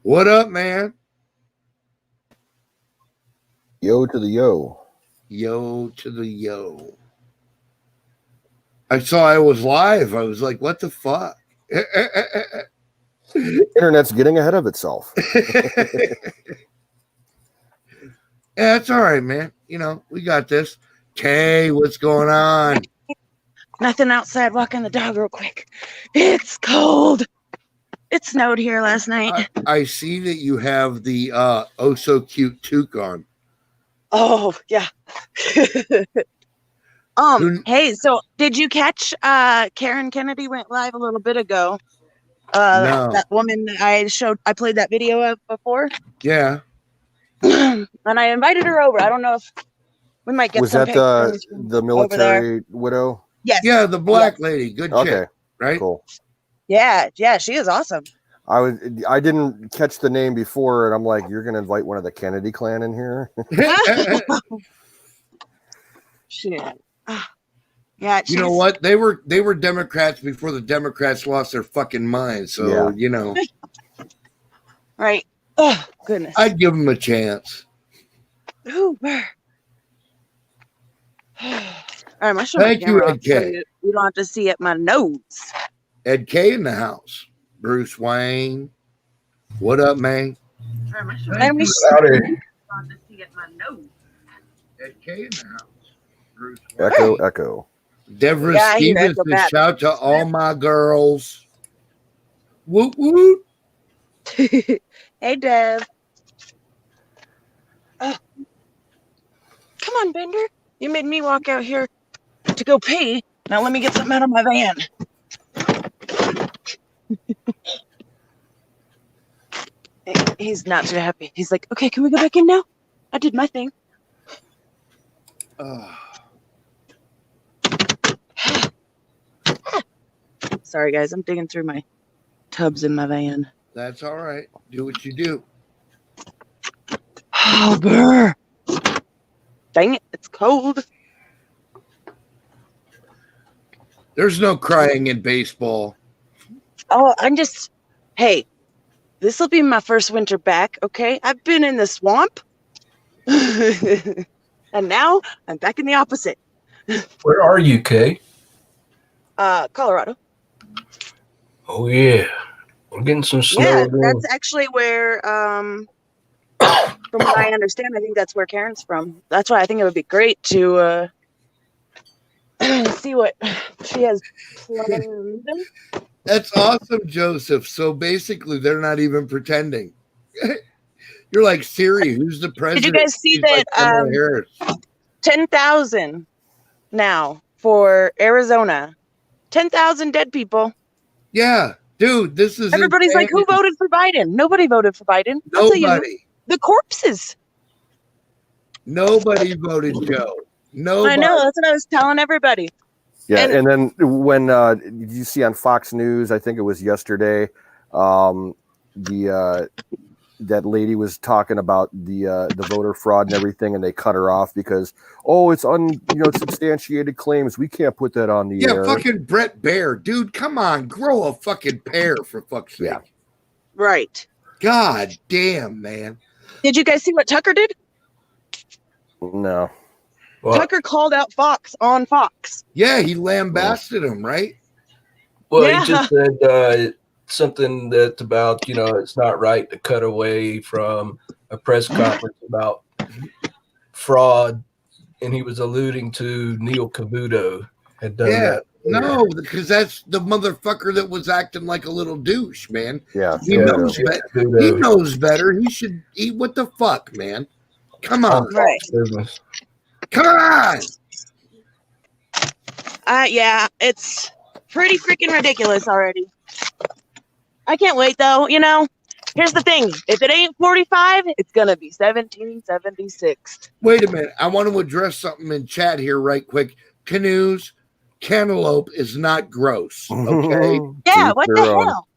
What up, man? Yo to the yo. Yo to the yo. I saw I was live. I was like, what the fuck? Internet's getting ahead of itself. Yeah, it's all right, man. You know, we got this. Kay, what's going on? Nothing outside. Walking the dog real quick. It's cold. It snowed here last night. I see that you have the oh so cute toque on. Oh, yeah. Hey, so did you catch Karen Kennedy went live a little bit ago? No. That woman I played that video of before. Yeah. And I invited her over. I don't know if we might get Was some that the military widow? Yes. Yeah, the black lady. Good chick. Right? Cool. Yeah, she is awesome. I didn't catch the name before, and I'm like, you're gonna invite one of the Kennedy clan in here? Shit. Yeah. You know what? They were Democrats before the Democrats lost their fucking minds. So Yeah. you know. Right. Oh goodness. I'd give them a chance. Uber. All right, my show. Thank you, Ed K. So you don't have to see it. My nose. Ed K in the house. Bruce Wayne. What up, man? Howdy. Ed K in the house. Bruce Wayne. Echo. Deborah Yeah, I hear Stevens, Echo back. shout to all my girls. Woot woot. Hey, Dev. Come on, Bender. You made me walk out here to go pee. Now let me get something out of my van. He's not too happy. He's like, okay, can we go back in now? I did my thing. Sorry, guys. I'm digging through my tubs in my van. That's all right. Do what you do. Oh, brr. Dang it. It's cold. There's no crying in baseball. Oh, hey, this will be my first winter back, okay? I've been in the swamp. And now I'm back in the opposite. Where are you, Kay? Colorado. Oh, yeah. We're getting some snow. Yeah, that's actually where, from what I understand, I think that's where Karen's from. That's why I think it would be great to see what she has planned. That's awesome, Joseph. So basically, they're not even pretending. You're like Siri, who's the president? Did you guys see She's that like Kamala Harris. 10,000 now for Arizona? 10,000 dead people. Yeah, dude, this is Everybody's insane. like, who voted for Biden? Nobody voted for Biden. I'll tell you, Nobody. the corpses. Nobody voted Joe. Nobody. I know. That's what I was telling everybody. Yeah, and then when did you see on Fox News? I think it was yesterday. That lady was talking about the voter fraud and everything, and they cut her off because it's substantiated claims. We can't put that on the air. Yeah, fucking Brett Baer, dude. Come on, grow a fucking pear for fuck's sake. Yeah. Right. God damn, man. Did you guys see what Tucker did? No. Well, Tucker called out Fox on Fox. Yeah, he lambasted him, right? He just said something that's about, it's not right to cut away from a press conference about fraud. And he was alluding to Neil Cavuto had done that. No, because that's the motherfucker that was acting like a little douche, man. Yeah. He knows better. He knows better. He should eat. What the fuck, man? Come on. Right. Business. Come on. Yeah, it's pretty freaking ridiculous already. I can't wait, though. Here's the thing. If it ain't 45, it's going to be 1776. Wait a minute. I want to address something in chat here right quick. Canoes, cantaloupe is not gross. Okay. Yeah, what the hell?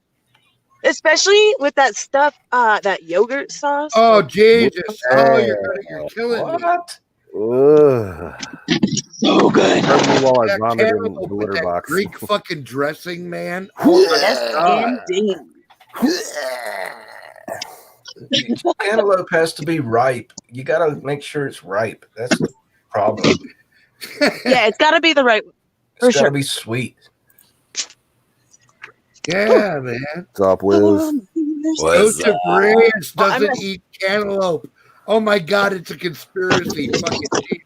Especially with that stuff, that yogurt sauce. Oh, Jesus. Oh, you're killing me. What? So good. While I That vomit in cantaloupe the with litter that box. Greek fucking dressing, man. Oh, my God. Indeed. Cantaloupe has to be ripe. You got to make sure it's ripe. That's the problem. Yeah, it's got to be the right one. For It's got to sure. be sweet. Yeah, man. What's up, Wiz? Joseph Reyes Oh, I'm doesn't gonna- eat cantaloupe. Oh my God, it's a conspiracy. Fucking Jesus.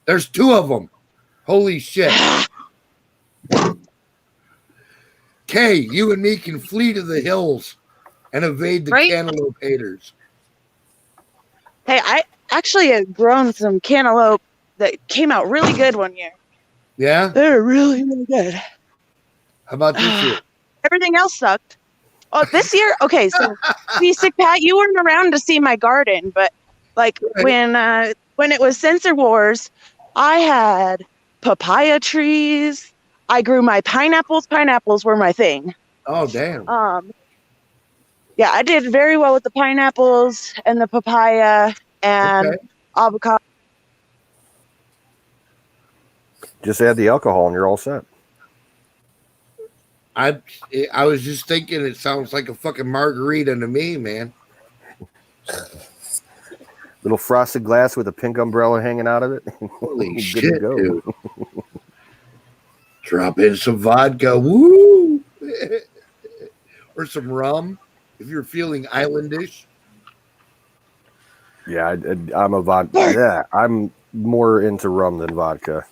There's two of them. Holy shit. Kay, you and me can flee to the hills and evade the Right? cantaloupe haters. Hey, I actually had grown some cantaloupe that came out really good one year. Yeah? They're really, really good. How about this year? Everything else sucked. Oh, this year? Okay, so see, Sick Pat, you weren't around to see my garden, but like Right. when it was Sensor Wars, I had papaya trees. I grew my pineapples. Pineapples were my thing. Oh, damn. Yeah, I did very well with the pineapples and the papaya and Okay. avocado. Just add the alcohol and you're all set. I was just thinking it sounds like a fucking margarita to me, man. Little frosted glass with a pink umbrella hanging out of it. Holy Good to shit, go. dude. Drop in some vodka. Woo! Or some rum if you're feeling islandish. Yeah, I'm a vodka. Yeah, I'm more into rum than vodka.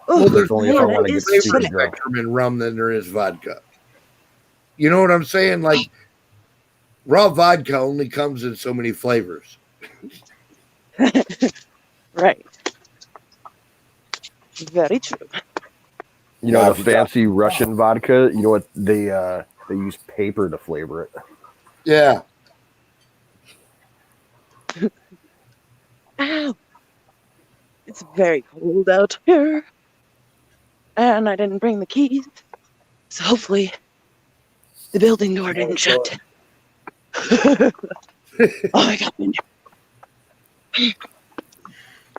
Well, there's only if more I want to is get flavor super drunk. spectrum in rum than there is vodka. You know what I'm saying? Like raw vodka only comes in so many flavors. Right. Very true. You know, the fancy Russian vodka, you know what they use paper to flavor it. Yeah. Ow. It's very cold out here. And I didn't bring the keys. So hopefully the building door didn't shut. Oh my God.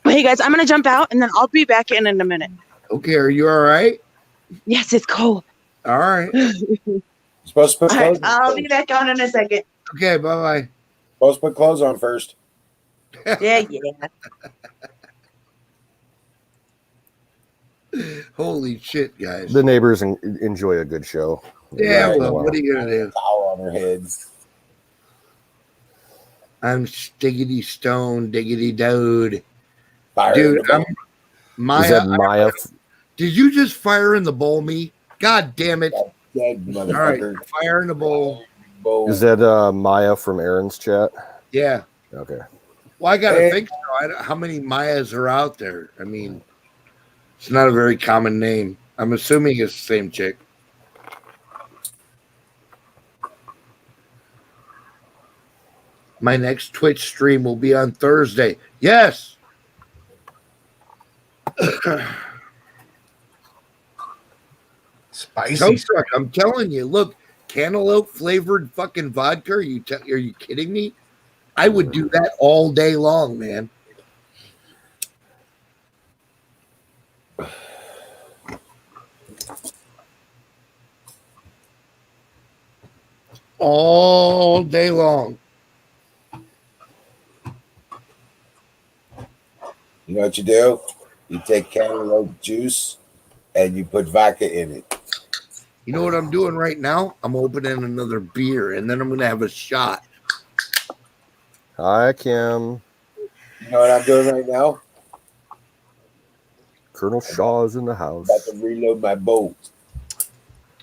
Hey guys, I'm going to jump out and then I'll be back in a minute. Okay, are you all right? Yes, it's cold. All right. Supposed to put All clothes right, on I'll first. be back on in a second. Okay, bye-bye. Supposed to put clothes on first. Yeah. Holy shit, guys. The neighbors enjoy a good show. Yeah, Right. well, what are you going to do? Towel on their heads. I'm stiggity stone, diggity dude. Fire Dude, in the I'm bowl. Maya. Is that Maya? Did you just fire in the bowl me? God damn it. Dead All right, motherfucker. fire in the bowl. Bowl. Is that Maya from Aaron's chat? Yeah. Okay. Well, I got to Hey. think so. How many Mayas are out there? I mean, it's not a very common name. I'm assuming it's the same chick. My next Twitch stream will be on Thursday. Yes. Spicy. Toast truck, I'm telling you. Look, cantaloupe flavored fucking vodka. Are you kidding me? I would do that all day long, man. All day long. You know what you do? You take cantaloupe juice and you put vodka in it. You know what I'm doing right now? I'm opening another beer, and then I'm going to have a shot. Hi, Kim. You know what I'm doing right now? Colonel Shaw's in the house. About to reload my bowl.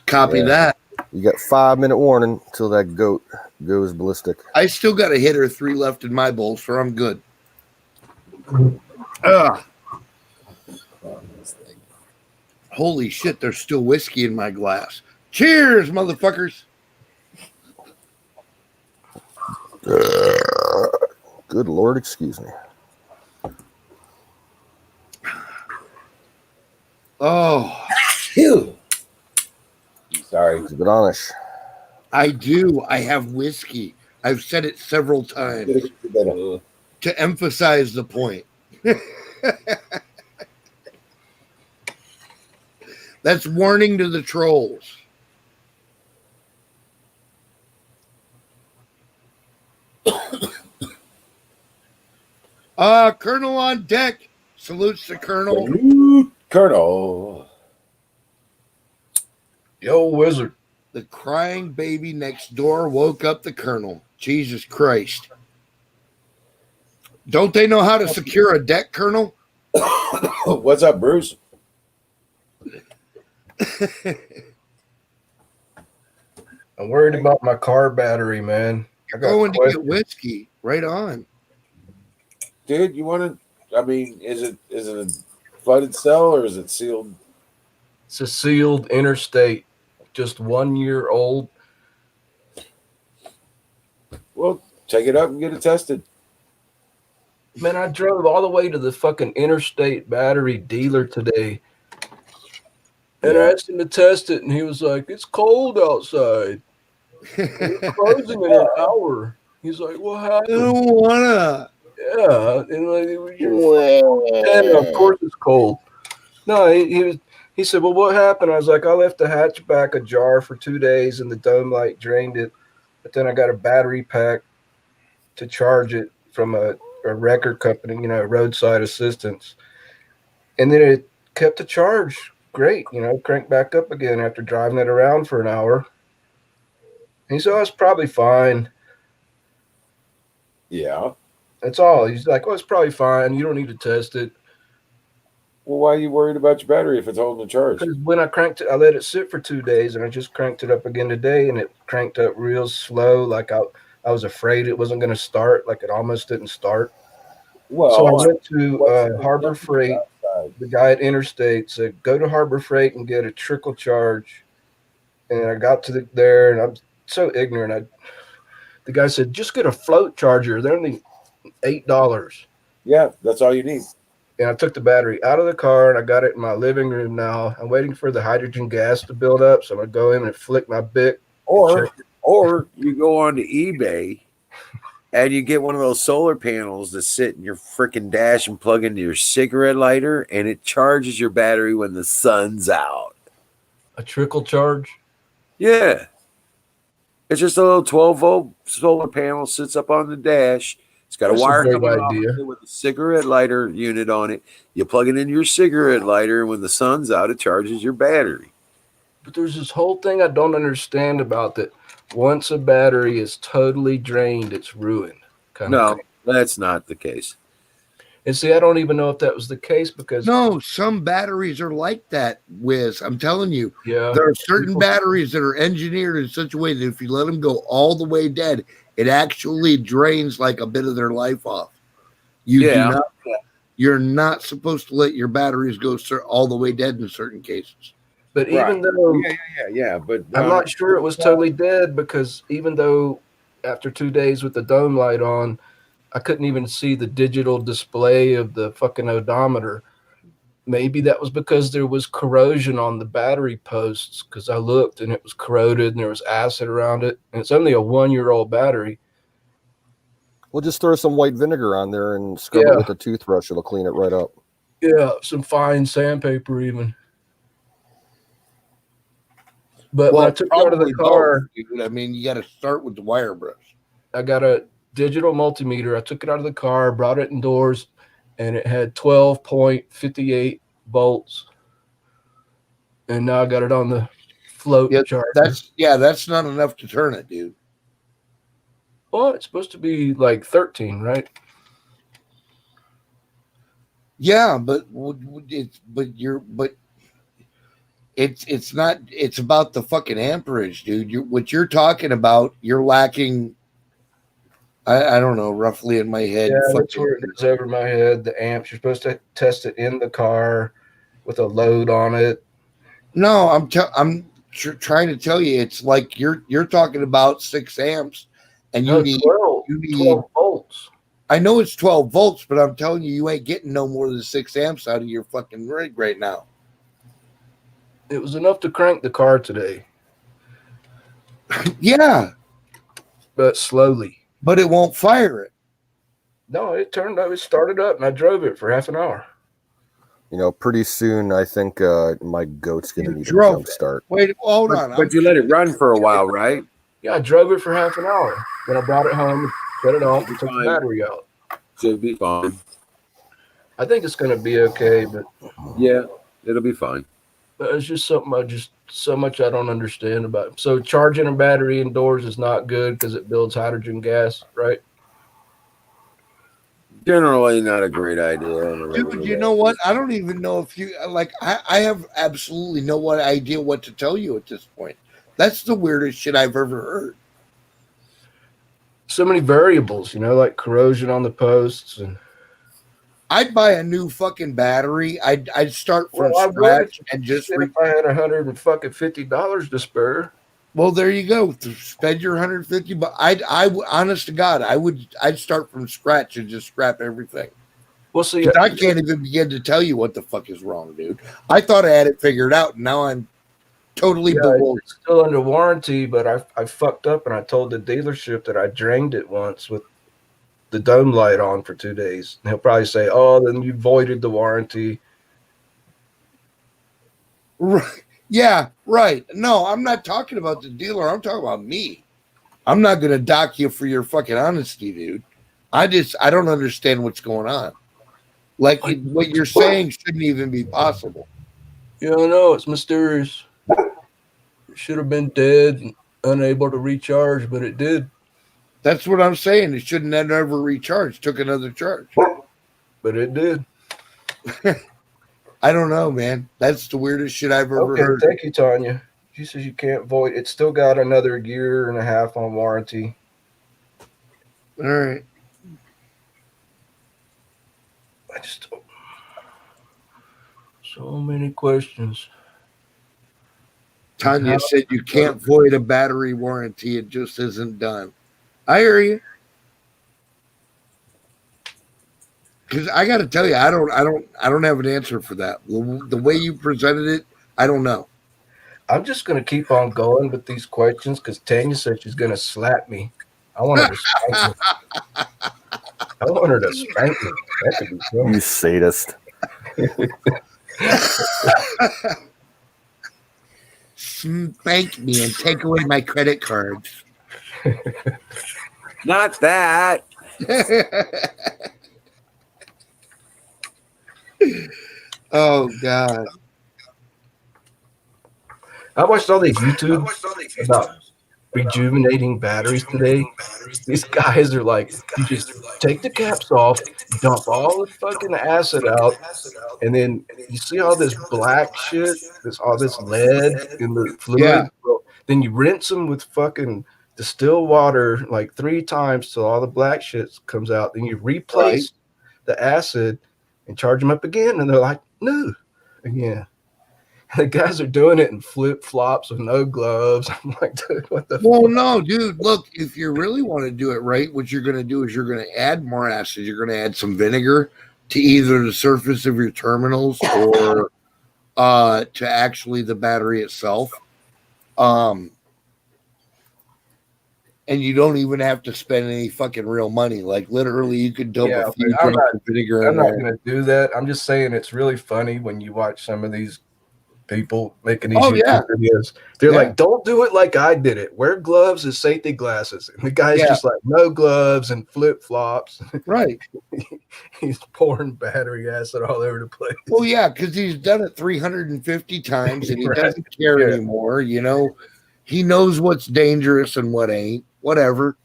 Copy Yeah. that. You got 5-minute warning till that goat goes ballistic. I still got a hit or 3 left in my bowl, so I'm good. Ugh. Holy shit, there's still whiskey in my glass. Cheers, motherfuckers. Good Lord, excuse me. Oh, Phew. Sorry. Keep it honest. I do. I have whiskey. I've said it several times to emphasize the point. That's warning to the trolls. Colonel on deck. Salutes the Colonel. Salute, Colonel. Yo, wizard. The crying baby next door woke up the Colonel. Jesus Christ. Don't they know how to secure a deck, Colonel? What's up, Bruce? I'm worried about my car battery, man. You're going to get whiskey. Right on. Dude, you want to? I mean, is it a flooded cell or is it sealed? It's a sealed interstate, just 1 year old. Well, take it up and get it tested. Man, I drove all the way to the fucking interstate battery dealer today. And I asked him to test it, and he was like, "It's cold outside. We're closing in an hour." He's like, "What I happened?" don't wanna. Yeah, and like, and of course it's cold. No, he said, "Well, what happened?" I was like, "I left the hatchback ajar for 2 days, and the dome light drained it. But then I got a battery pack to charge it from a record company, roadside assistance, and then it kept the charge great. Cranked back up again after driving it around for an hour." And he said, "Oh, it's probably fine." Yeah. That's all. He's like, "Well, it's probably fine. You don't need to test it." Well, why are you worried about your battery if it's holding a charge? Because when I cranked it, I let it sit for 2 days, and I just cranked it up again today, and it cranked up real slow. Like I was afraid it wasn't going to start. Like it almost didn't start. Well, So I went to Harbor Freight. The guy at Interstate said, "Go to Harbor Freight and get a trickle charge." And I got to there, and I'm so ignorant. The guy said, "Just get a float charger. They're only $8." Yeah, that's all you need. And I took the battery out of the car, and I got it in my living room now. I'm waiting for the hydrogen gas to build up, so I'm going to go in and flick my Bic. Or you go on to eBay and you get one of those solar panels that sit in your freaking dash and plug into your cigarette lighter, and it charges your battery when the sun's out. A trickle charge? Yeah. It's just a little 12-volt solar panel, sits up on the dash. It's got a wire coming off of it with a cigarette lighter unit on it. You plug it into your cigarette lighter, and when the sun's out, it charges your battery. But there's this whole thing I don't understand about that. Once a battery is totally drained, it's ruined. No, that's not the case. And see, I don't even know if that was the case because... No, some batteries are like that, Wiz. I'm telling you. Yeah. There are certain batteries that are engineered in such a way that if you let them go all the way dead, it actually drains like a bit of their life off. You're not supposed to let your batteries go all the way dead in certain cases. But even though... Yeah. But I'm not sure it was totally dead because even though after 2 days with the dome light on, I couldn't even see the digital display of the fucking odometer. Maybe that was because there was corrosion on the battery posts because I looked and it was corroded and there was acid around it. And it's only a 1 year old battery. We'll just throw some white vinegar on there and scrub it with a toothbrush. It'll clean it right up. Yeah, some fine sandpaper even. But when I took it out of the car, dude, I mean, you got to start with the wire brush. I got a digital multimeter. I took it out of the car, brought it indoors, and it had 12.58 volts. And now I got it on the float charger. That's not enough to turn it, dude. Well, it's supposed to be like 13, right? Yeah, but it's not. It's about the fucking amperage, dude. What you're talking about, you're lacking. I don't know, roughly in my head. Yeah, that's where it is over my head. The amps. You're supposed to test it in the car with a load on it. No, I'm trying to tell you, it's like you're talking about 6 amps, and you need 12 volts. I know it's 12 volts, but I'm telling you, you ain't getting no more than 6 amps out of your fucking rig right now. It was enough to crank the car today. Yeah. But slowly. But it won't fire it. No, it turned up. It started up, and I drove it for half an hour. Pretty soon, I think my goat's going to need a jump start. Wait, hold on. But you let it run for a while, right? Yeah, I drove it for half an hour. Then I brought it home, shut it off, and took the battery out. Should be fine. I think it's gonna be okay, but Yeah, it'll be fine. it's just something so much I don't understand about it. So charging a battery indoors is not good because it builds hydrogen gas, right? Generally, not a great idea on a Dude, regular you know what? basis. I don't even know if you like. I have absolutely no what idea what to tell you at this point. That's the weirdest shit I've ever heard. So many variables, like corrosion on the posts and. I'd buy a new fucking battery. I'd start from Well, I would scratch and just if I had $150 to spare. Well, there you go. Spend your 150. But honest to God, I'd start from scratch and just scrap everything. Well, see, 'Cause I can't even begin to tell you what the fuck is wrong, dude. I thought I had it figured out, and now I'm totally bewildered. it's still under warranty, but I fucked up and I told the dealership that I drained it once with the dome light on for 2 days. And he'll probably say, "Oh, then you voided the warranty." Right. Yeah, right. No, I'm not talking about the dealer. I'm talking about me. I'm not going to dock you for your fucking honesty, dude. I don't understand what's going on. Like what you're saying shouldn't even be possible. Yeah, I know it's mysterious. It should have been dead and unable to recharge, but it did. That's what I'm saying. It shouldn't have ever recharged. Took another charge. But it did. I don't know, man. That's the weirdest shit I've ever heard. Thank you, Tanya. She says you can't void. It's still got another year and a half on warranty. All right. I just so many questions. Tanya said you can't void a battery warranty. It just isn't done. I hear you. Because I got to tell you, I don't have an answer for that. The way you presented it, I don't know. I'm just gonna keep on going with these questions because Tanya said she's gonna slap me. I want her to spank me. I want her to spank me. That could be fun. You sadist. Spank me and take away my credit cards. Not that. Oh God. I watched all these YouTube about rejuvenating batteries today. These guys are like, you just take the caps off, dump all the fucking acid out, and then you see all this black shit, all this lead in the fluid. Yeah. Well, then you rinse them with fucking distilled water like 3 times till all the black shit comes out. Then you replace the acid and charge them up again, and they're like, no, again. The guys are doing it in flip flops with no gloves. I'm like, dude, what the Well, fuck? no, dude. Look, if you really want to do it right, what you're going to do is you're going to add more acid. You're going to add some vinegar to either the surface of your terminals or to actually the battery itself. And you don't even have to spend any fucking real money. Like literally, you could dump a few drops of vinegar in I'm not there. going to do that. I'm just saying it's really funny when you watch some of these people making these Oh, YouTube yeah. videos. They're Yeah. like, don't do it like I did it. Wear gloves and safety glasses. And the guy's Yeah. just like, no gloves and flip flops. Right. He's pouring battery acid all over the place. Well, yeah, because he's done it 350 times and he Right. doesn't care Yeah. anymore. You know, he knows what's dangerous and what ain't. Whatever.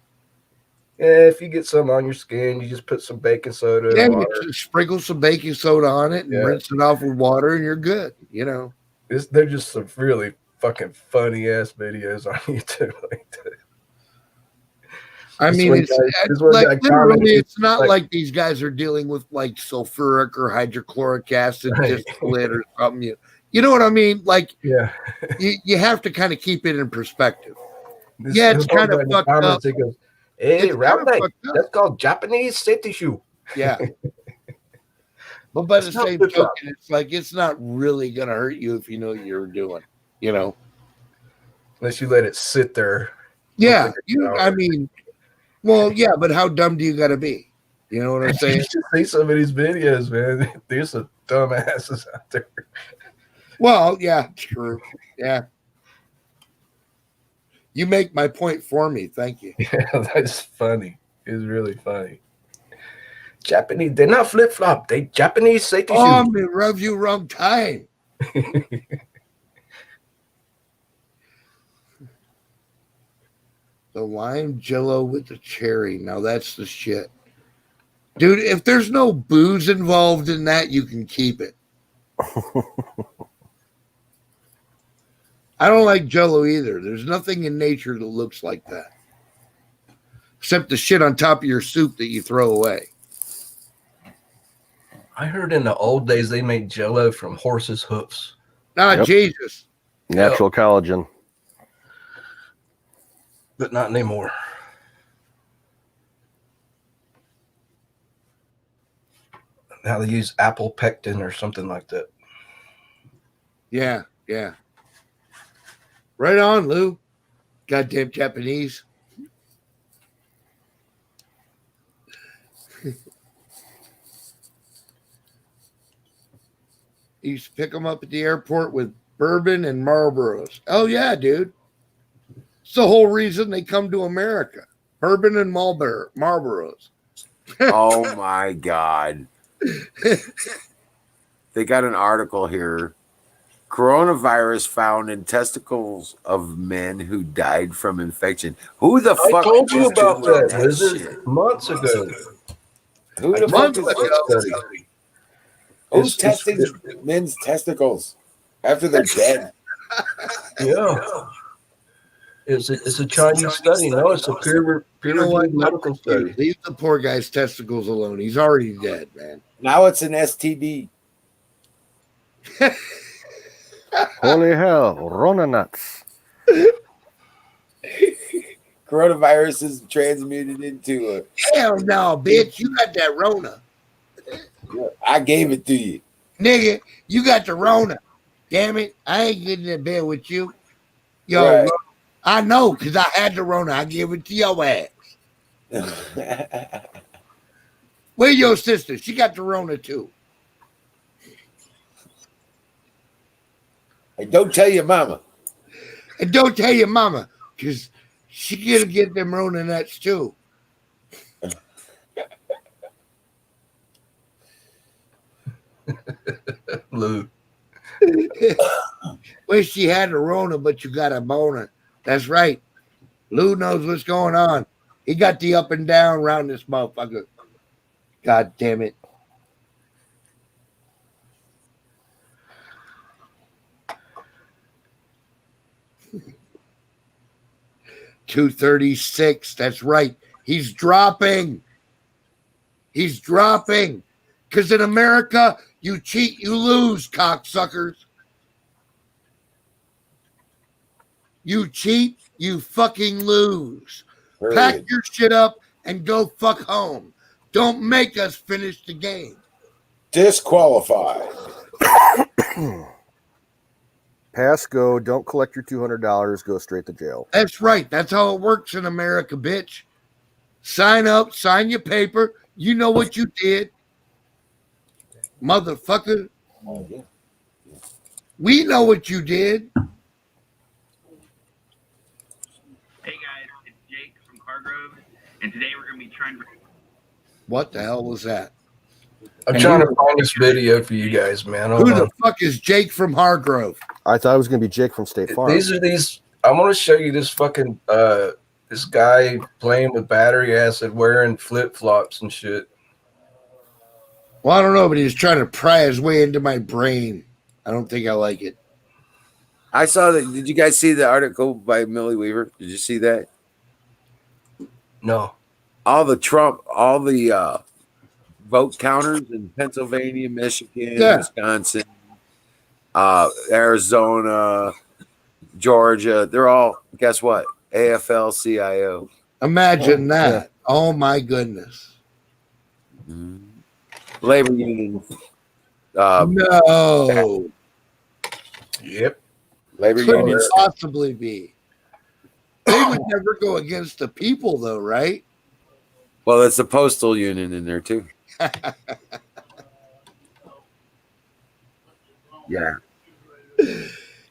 Yeah, if you get some on your skin, you just put some baking soda Yeah, and you water. just sprinkle some baking soda on it and Yeah. rinse it off with water, and you're good. You know. They're just some really fucking funny ass videos on YouTube like that. I This mean, one it's guy- this one like guy literally, commented, it's not like- like these guys are dealing with like sulfuric or hydrochloric acid Right. distillate or something. You know what I mean? Like, Yeah. you have to kind of keep it in perspective. This Yeah, it's one kind guy of in the fucked comments, up. He goes, hey, It's kind of Rowdy, fucked up. that's called Japanese safety shoe. Yeah. But by the It's not same good token, it's like it's not really gonna hurt you if you know what you're doing. You know. Unless you let it sit there. Yeah. Look at I mean, well, yeah, but how dumb do you got to be? You know what I'm You saying? should see some of these videos, man. There's some dumbasses out there. Well, yeah, true. Yeah. You make my point for me. Thank you. Yeah, that's funny. It's really funny. Japanese. They're not flip flop. They Japanese safety Oh, shoes. me rub you wrong time. The lime jello with the cherry. Now that's the shit. Dude, if there's no booze involved in that, you can keep it. I don't like jello either. There's nothing in nature that looks like that. Except the shit on top of your soup that you throw away. I heard in the old days they made jello from horses' hoofs. Ah, Yep. Jesus. Natural collagen. But not anymore. Now they use apple pectin or something like that. Yeah, yeah. Right on, Lou. Goddamn Japanese. He used to pick them up at the airport with bourbon and Marlboros. Oh, yeah, dude. It's the whole reason they come to America. Bourbon and Marlboros. Oh my God. They got an article here. Coronavirus found in testicles of men who died from infection. Who the I fuck? told you is about doing that, Wizard, shit? months ago. Who the fuck Months is ago. who's testing men's testicles after they're dead? Yeah. It's a Chinese study. No, it's a peer-reviewed medical study. Leave the poor guy's testicles alone. He's already dead, man. Now it's an STD. Holy hell, Rona nuts. Coronavirus is transmuted into a. Hell no, bitch. You got that Rona. I gave it to you. Nigga, you got the Rona. Damn it. I ain't getting in bed with you. Yo, Right. I know, because I had the Rona. I give it to your ass. Where your sister? She got the Rona too. Hey, don't tell your mama. And don't tell your mama, because she gonna get them Rona nuts too. Lou. Wish she had a Rona, but you got a boner. That's right. Lou knows what's going on. He got the up and down around this motherfucker. God damn it. $236. That's right. He's dropping. He's dropping. Because in America, you cheat, you lose, cocksuckers. You cheat, you fucking lose. Pack Period. your shit up and go fuck home. Don't make us finish the game. Disqualified. Pass go, don't collect your $200, go straight to jail. That's right. That's how it works in America, bitch. Sign up, sign your paper. You know what you did. Motherfucker. Oh, yeah. We know what you did. Hey guys, it's Jake from Cargrove, and today we're going to be trying to. What the hell was that? I'm trying to find this video for you guys, man. Who the fuck is Jake from Hargrove? I thought it was going to be Jake from State Farm. I want to show you this fucking this guy playing with battery acid, wearing flip flops and shit. Well, I don't know, but he was trying to pry his way into my brain. I don't think I like it. I saw that. Did you guys see the article by Millie Weaver? Did you see that? No. All the vote counters in Pennsylvania, Michigan, Yeah. Wisconsin, Arizona, Georgia. They're all, guess what? AFL-CIO. Imagine that. Oh, my goodness. Labor union. No. Yep. Labor Couldn't union. possibly be. They would never go against the people, though, right? Well, it's the postal union in there, too. Yeah.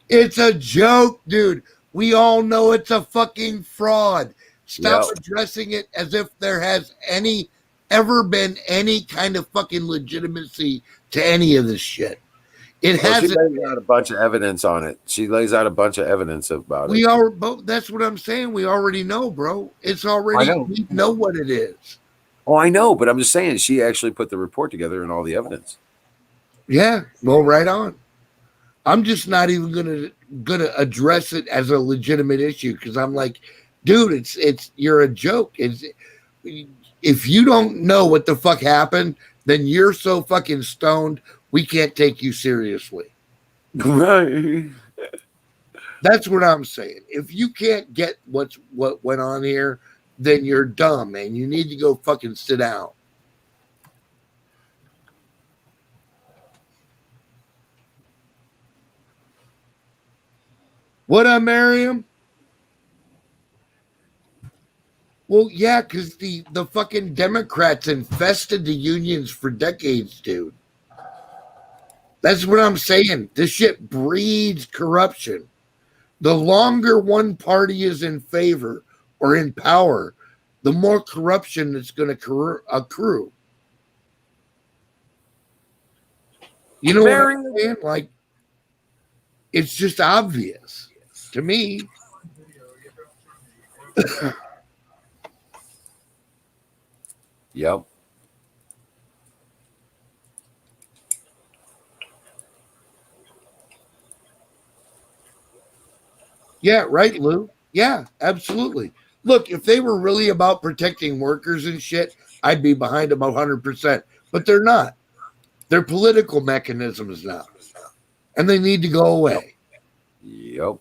It's a joke, dude. We all know it's a fucking fraud. Stop Yep. addressing it as if there has any ever been any kind of fucking legitimacy to any of this shit. It Well, she hasn't. lays out a bunch of evidence on it. She lays out a bunch of evidence about We it. are both. That's what I'm saying. We already know, bro. It's already. I know. We know what it is. Oh, I know, but I'm just saying she actually put the report together and all the evidence. Yeah. Well, right on. I'm just not even gonna address it as a legitimate issue because I'm like, dude, it's you're a joke. It's if you don't know what the fuck happened, then you're so fucking stoned we can't take you seriously. Right. That's what I'm saying. If you can't get what went on here, then you're dumb and you need to go fucking sit down. What up, Miriam? Well, yeah, because the fucking Democrats infested the unions for decades, dude. That's what I'm saying. This shit breeds corruption. The longer one party is in favor or in power, the more corruption that's going to accrue. You know what I'm saying? Like, it's just obvious to me. Yep. Yeah, right, Lou. Yeah, absolutely. Look, if they were really about protecting workers and shit, I'd be behind them 100%. But they're not. They're political mechanisms now. And they need to go away. Yep.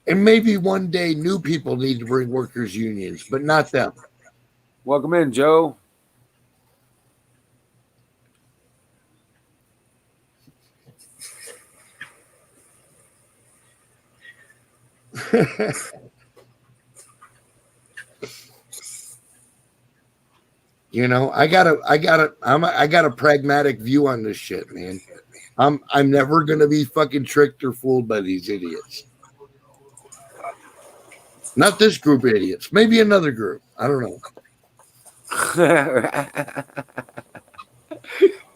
And maybe one day new people need to bring workers' unions, but not them. Welcome in, Joe. You know, I got a pragmatic view on this shit, man. I'm never gonna be fucking tricked or fooled by these idiots. Not this group of idiots. Maybe another group. I don't know.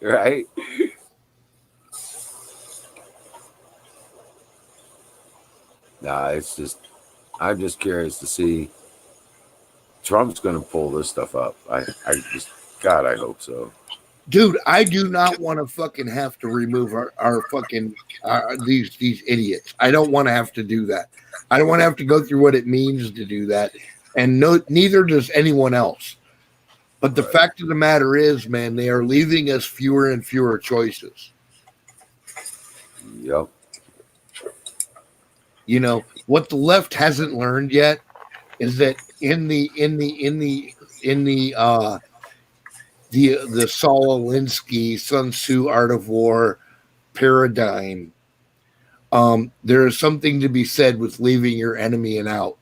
Right? Nah, it's just, I'm just curious to see. Trump's going to pull this stuff up. I just, God, I hope so. Dude, I do not want to fucking have to remove our fucking these idiots. I don't want to have to do that. I don't want to have to go through what it means to do that, and neither does anyone else. But the fact of the matter is, man, they are leaving us fewer and fewer choices. Yep. You know what the left hasn't learned yet is that in the Saul Alinsky Sun Tzu Art of War paradigm, there is something to be said with leaving your enemy an out.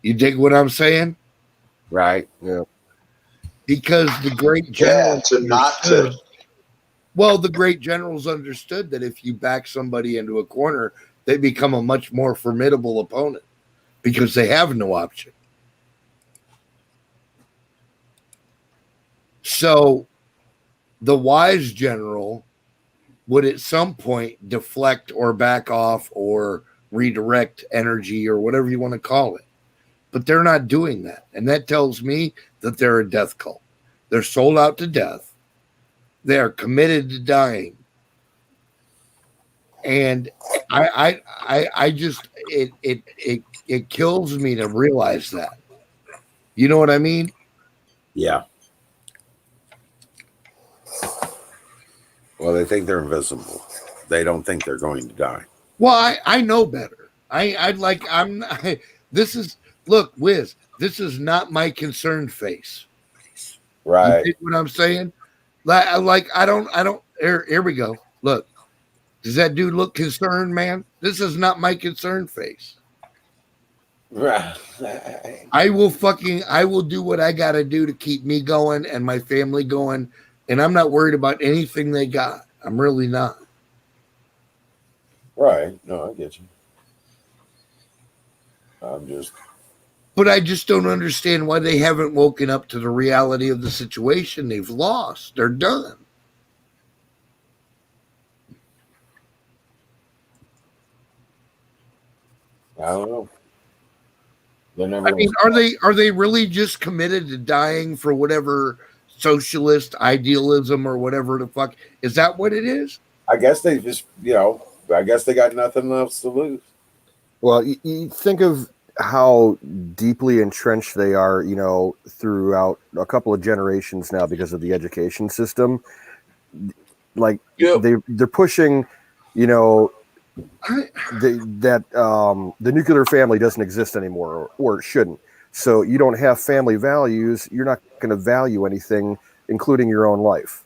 You dig what I'm saying? Right. Yeah. Because the great generals the great generals understood that if you back somebody into a corner, they become a much more formidable opponent because they have no option. So the wise general would at some point deflect or back off or redirect energy or whatever you want to call it. But they're not doing that. And that tells me that they're a death cult. They're sold out to death. They are committed to dying. And I just it kills me to realize that. You know what I mean? Yeah. Well, they think they're invisible. They don't think they're going to die. Well, I know better. Look, Wiz, this is not my concerned face. Right. You know what I'm saying? I don't here we go. Look, does that dude look concerned, man? This is not my concerned face. Right. I will do what I gotta do to keep me going and my family going, and I'm not worried about anything they got. I'm really not. Right. No, I get you. I'm just But I just don't understand why they haven't woken up to the reality of the situation. They've lost. They're done. I don't know. They're never. I mean, are they really just committed to dying for whatever socialist idealism or whatever the fuck? Is that what it is? I guess they just, I guess they got nothing else to lose. Well, you think of how deeply entrenched they are, throughout a couple of generations now because of the education system. Like they're pushing, the nuclear family doesn't exist anymore, or it shouldn't. So you don't have family values. You're not going to value anything, including your own life.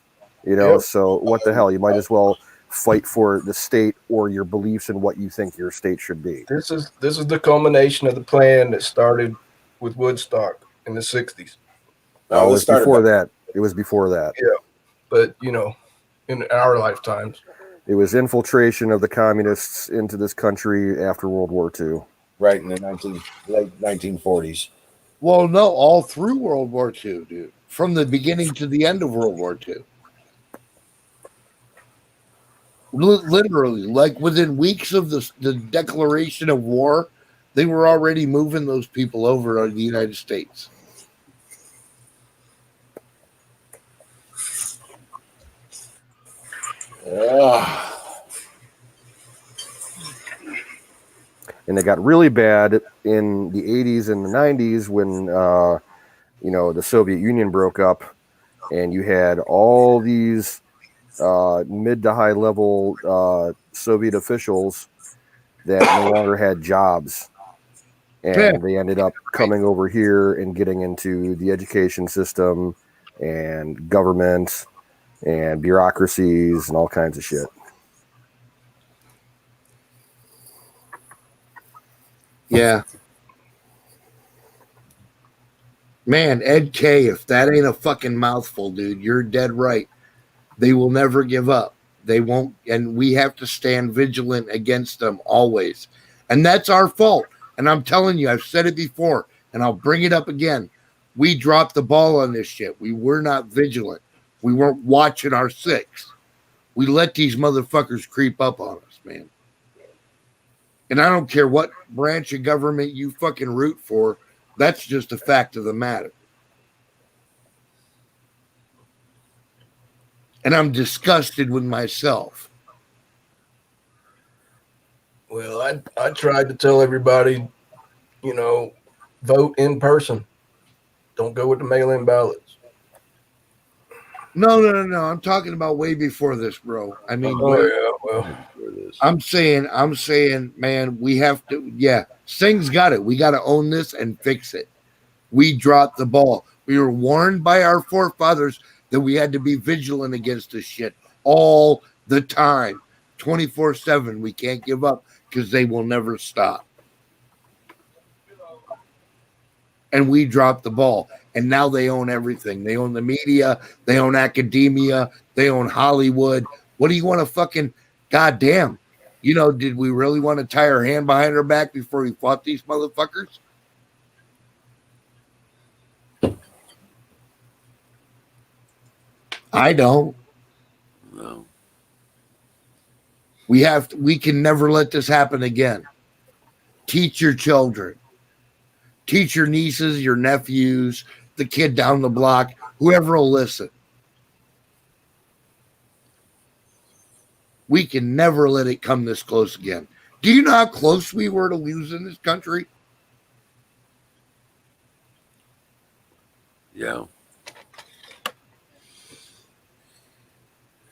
So what the hell? You might as well fight for the state or your beliefs in what you think your state should be. This is the culmination of the plan that started with Woodstock in the 60s. Oh, it was before that. It was before that. Yeah. But, in our lifetimes. It was infiltration of the communists into this country after World War II. Right in the late 1940s. Well, no, all through World War II, dude. From the beginning to the end of World War II. Literally, like within weeks of the declaration of war, they were already moving those people over to the United States. And it got really bad in the 80s and the 90s when, the Soviet Union broke up, and you had all these mid to high level Soviet officials that no longer had jobs. And they ended up coming over here and getting into the education system and government and bureaucracies and all kinds of shit. Yeah. Man, Ed K, if that ain't a fucking mouthful, dude, you're dead right. They will never give up. They won't, and we have to stand vigilant against them always. And that's our fault. And I'm telling you, I've said it before, and I'll bring it up again. We dropped the ball on this shit. We were not vigilant. We weren't watching our six. We let these motherfuckers creep up on us, man. And I don't care what branch of government you fucking root for. That's just a fact of the matter. And I'm disgusted with myself. Well, I tried to tell everybody, vote in person. Don't go with the mail-in ballots. No. I'm talking about way before this, bro. I mean, I'm saying, man, we have to. Yeah, Sing's got it. We got to own this and fix it. We dropped the ball. We were warned by our forefathers that we had to be vigilant against this shit all the time, 24/7. We can't give up because they will never stop. And we dropped the ball. And now they own everything. They own the media. They own academia. They own Hollywood. What do you want to fucking, goddamn? Did we really want to tie our hand behind our back before we fought these motherfuckers? I don't. No. We can never let this happen again. Teach your children. Teach your nieces, your nephews, the kid down the block, whoever will listen. We can never let it come this close again. Do you know how close we were to losing this country? Yeah.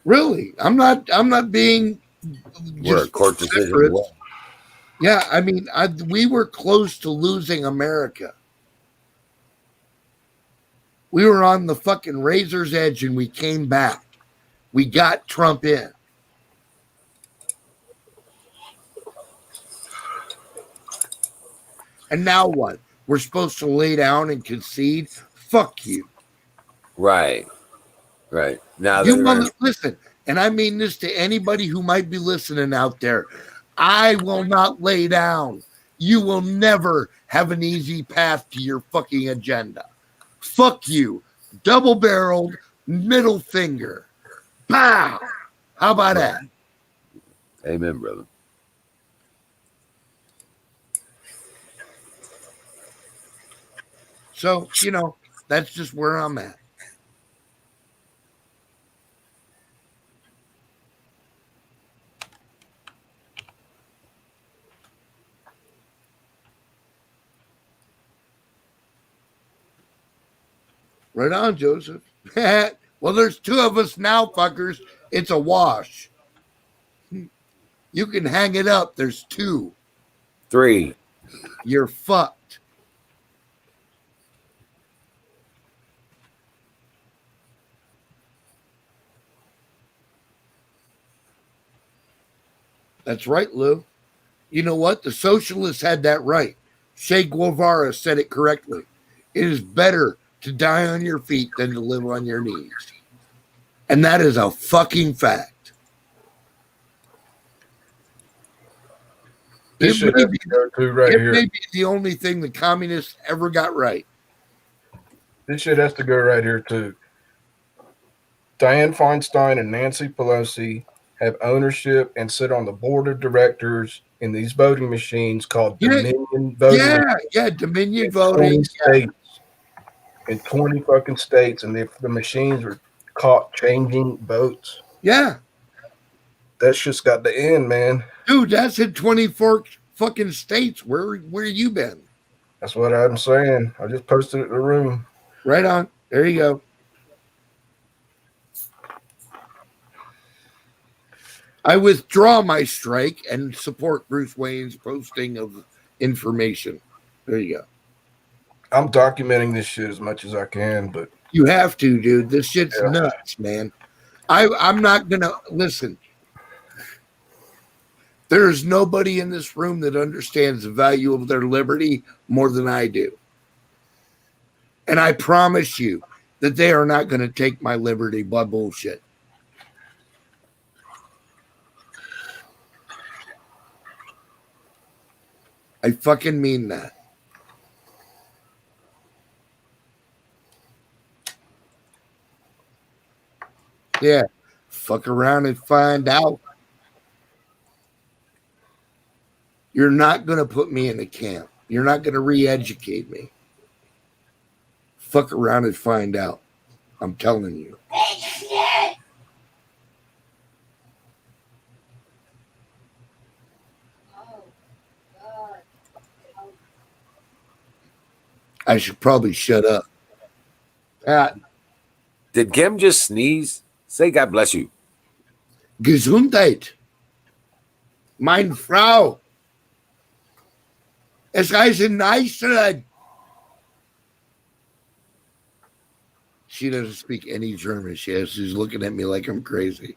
Really? I'm not being We're a court decision. Yeah, I mean, we were close to losing America. We were on the fucking razor's edge and we came back. We got Trump in. And now what? We're supposed to lay down and concede? Fuck you. Right. Now listen, and I mean this to anybody who might be listening out there. I will not lay down. you will never have an easy path to your fucking agenda. Fuck you. Double-barreled middle finger. Pow! How about that? Amen, brother. So, that's just where I'm at. Right on, Joseph. Well, there's two of us now, fuckers. It's a wash. You can hang it up. There's two. 3. You're fucked. That's right, Lou. You know what? The socialists had that right. Che Guevara said it correctly. It is better to die on your feet than to live on your knees. And that is a fucking fact. This should have to go to right here. It may be the only thing the communists ever got right. This shit has to go right here too. Dianne Feinstein and Nancy Pelosi have ownership and sit on the board of directors in these voting machines called Dominion voting. Yeah, Dominion voting. States, in 20 fucking states, and if the machines are caught changing votes, that's just got to end, man. Dude, that's in 24 fucking states. Where you been? That's what I'm saying. I just posted it in the room. Right on. There you go. I withdraw my strike and support Bruce Wayne's posting of information. There you go. I'm documenting this shit as much as I can, but you have to, dude. This shit's nuts, man. I'm not gonna listen. There's nobody in this room that understands the value of their liberty more than I do. And I promise you that they are not going to take my liberty by bullshit. I fucking mean that. Yeah. Fuck around and find out. You're not going to put me in a camp. You're not going to re-educate me. Fuck around and find out. I'm telling you. I should probably shut up. Did Gem just sneeze? Say God bless you. Gesundheit. Mein Frau. Es heißt in Iceland. She doesn't speak any German. She's looking at me like I'm crazy.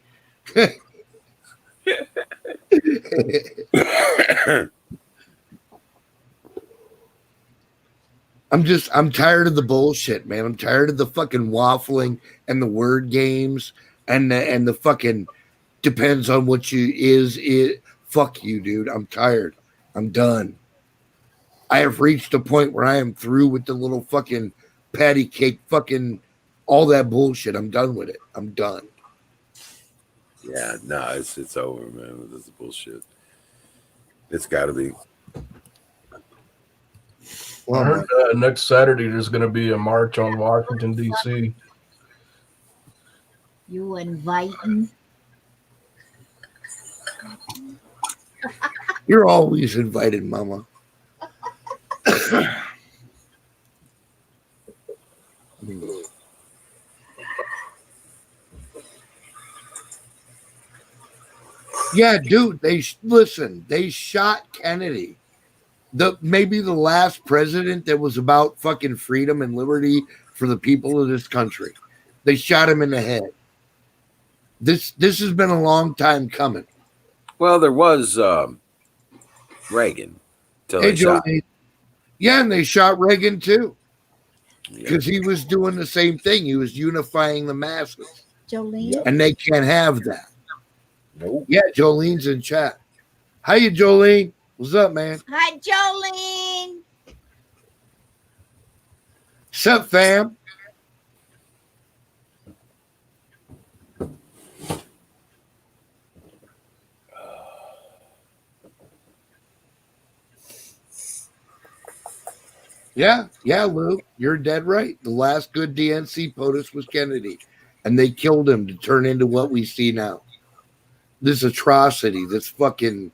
I'm tired of the bullshit, man. I'm tired of the fucking waffling and the word games and the fucking depends on what you is. Fuck you, dude. I'm tired. I'm done. I have reached a point where I am through with the little fucking patty cake fucking all that bullshit. I'm done with it. I'm done. Yeah, no, it's over, man. This is bullshit. It's got to be. Well, I heard next Saturday there's going to be a march on Washington, D.C. You inviting? You're always invited, Mama. Yeah, dude, they shot Kennedy. Maybe the last president that was about fucking freedom and liberty for the people of this country. They shot him in the head. This has been a long time coming. Well, there was Reagan. Hey, yeah, and they shot Reagan too. Because he was doing the same thing. He was unifying the masses. Jolene? And they can't have that. Nope. Yeah, Jolene's in chat. How you, Jolene? What's up, man? Hi, Jolene. What's up, fam? Yeah, Lou, you're dead right. The last good DNC POTUS was Kennedy, and they killed him to turn into what we see now. This atrocity, this fucking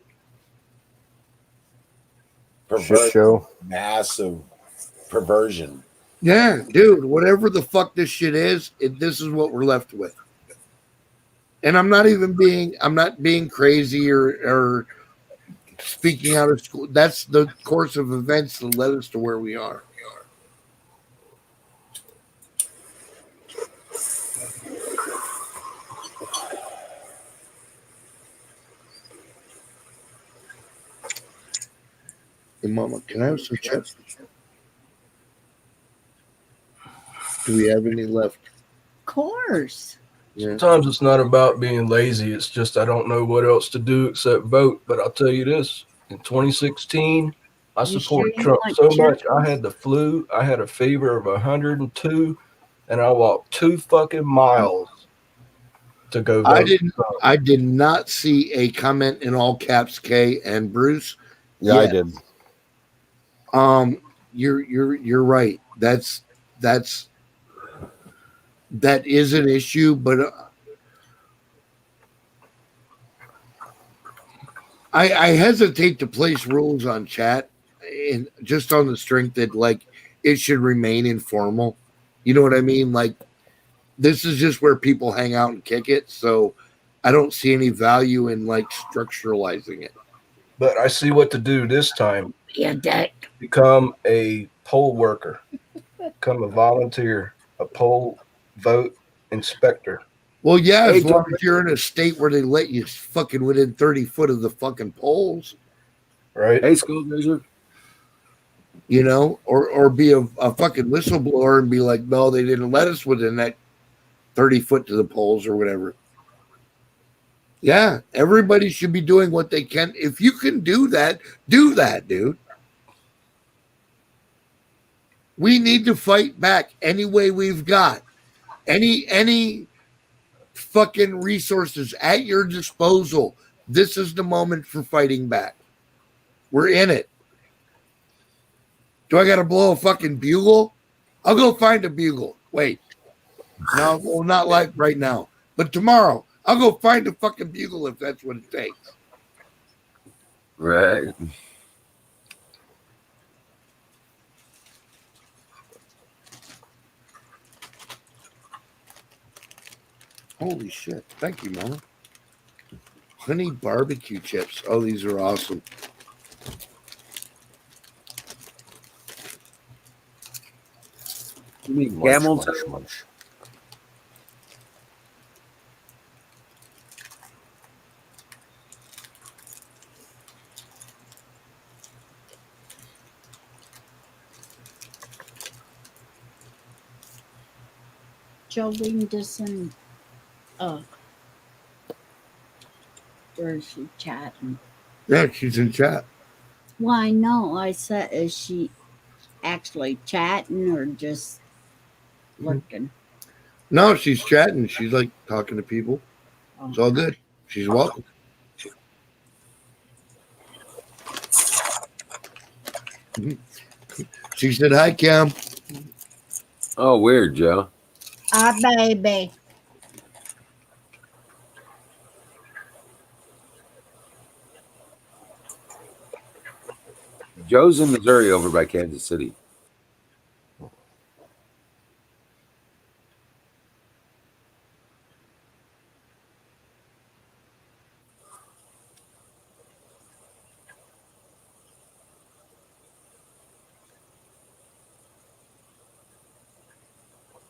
Shit show. Massive perversion. yeah, dude. Whatever the fuck this shit is, this is what we're left with. And I'm not being crazy or speaking out of school. That's the course of events that led us to where we are. Hey, Mama, can I have some chips? Do we have any left? Of course. Yeah. Sometimes it's not about being lazy. It's just I don't know what else to do except vote. But I'll tell you this: in 2016, I You supported sure you Trump want so much. chips? I had the flu. I had a fever of 102, and I walked 2 fucking miles to go vote. I did not see a comment in all caps, K and Bruce. Yeah, I did. You're right. That is an issue, but I hesitate to place rules on chat, and just on the strength that like it should remain informal. You know what I mean? Like this is just where people hang out and kick it. So I don't see any value in like structuralizing it. But I see what to do this time. Yeah, Dick. Become a poll worker. Become a volunteer. A poll vote inspector. Well, yeah, Hey, as long as you're in a state where they let you fucking within 30 foot of the fucking polls, Right? Hey, school Razor. you know, or be a fucking whistleblower and be like, no, they didn't let us within that 30 foot to the polls or whatever. Yeah, everybody should be doing what they can. If you can do that, dude. We need to fight back any way we've got. Any fucking resources at your disposal. This is the moment for fighting back. We're in it. Do I got to blow a fucking bugle? I'll go find a bugle. Wait. No, well, not like right now. But tomorrow, I'll go find a fucking bugle if that's what it takes. Right. Holy shit. Thank you, Mama. Honey barbecue chips. Oh, these are awesome. You mean Munch, camel munch, toe? munch. Jolene doesn't. Where is she chatting? Yeah, she's in chat. Well, I know. I said, is she actually chatting or just looking? No, she's chatting. She's like talking to people. It's all good. She's welcome. She said, hi, Cam. Oh, weird, Joe. Ah, baby. Joe's in Missouri over by Kansas City.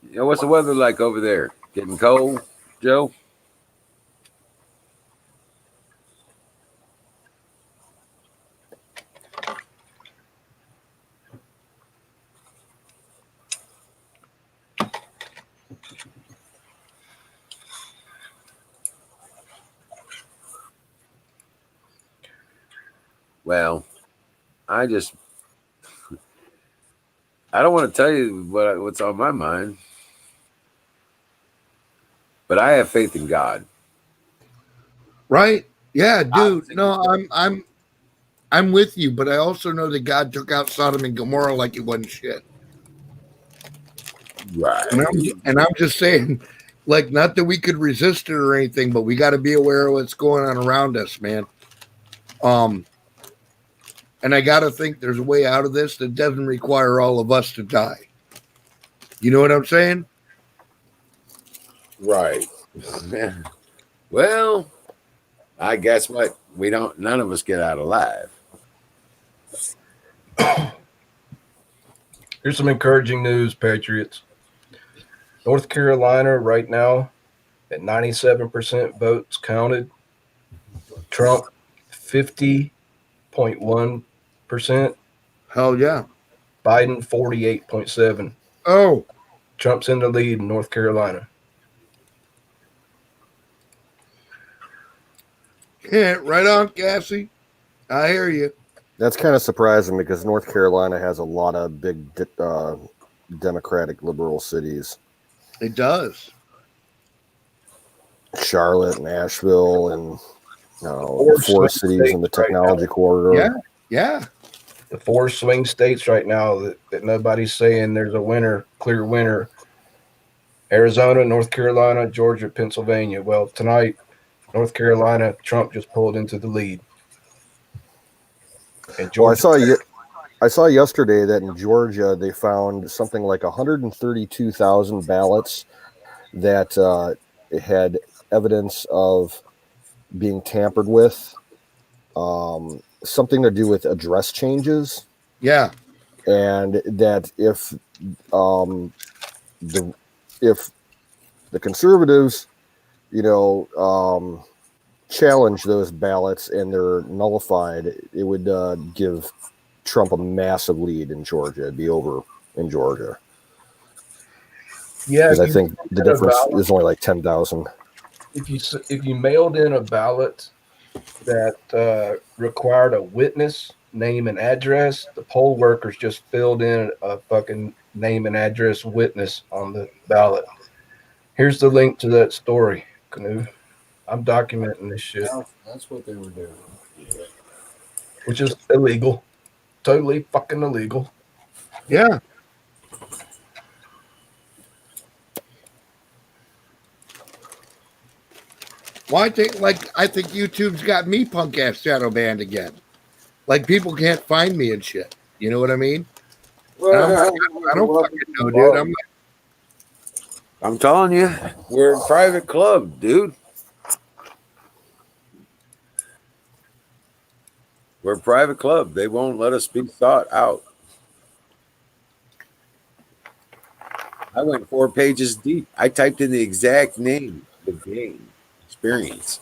Yeah, what's the weather like over there? Getting cold, Joe? Well, I don't want to tell you what's on my mind, but I have faith in God. Right? Yeah, dude. No, I'm with you, but I also know that God took out Sodom and Gomorrah like it wasn't shit. Right. And I'm just saying, like, not that we could resist it or anything, but we got to be aware of what's going on around us, man. And I got to think there's a way out of this that doesn't require all of us to die. You know what I'm saying? Right. Well, I guess what? None of us get out alive. Here's some encouraging news, Patriots. North Carolina right now at 97% votes counted. Trump 50.1%. Hell yeah. Biden 48.7%. Oh. Trump's in the lead in North Carolina. Yeah, right on, Cassie. I hear you. That's kind of surprising because North Carolina has a lot of big Democratic liberal cities. It does. Charlotte and Asheville and four cities in the technology corridor. Yeah, yeah. The 4 swing states right now that nobody's saying there's a winner, clear winner. Arizona, North Carolina, Georgia, Pennsylvania. Well, tonight, North Carolina, Trump just pulled into the lead. And Georgia, I saw yesterday that in Georgia they found something like 132,000 ballots that had evidence of being tampered with, something to do with address changes. Yeah, and that if the conservatives, challenge those ballots and they're nullified, it would give Trump a massive lead in Georgia. It'd be over in Georgia. Yeah, because I think the difference is only like 10,000. If you mailed in a ballot that required a witness name and address, the poll workers just filled in a fucking name and address witness on the ballot. Here's the link to that story, Canoe. I'm documenting this shit. That's what they were doing. Which is illegal. Totally fucking illegal. Yeah. Well, I think YouTube's got me punk ass shadow banned again. Like people can't find me and shit. You know what I mean? Well, I don't fucking know, dude. I'm telling you, we're a private club, dude. We're a private club. They won't let us be sought out. I went 4 pages deep. I typed in the exact name, the game experience,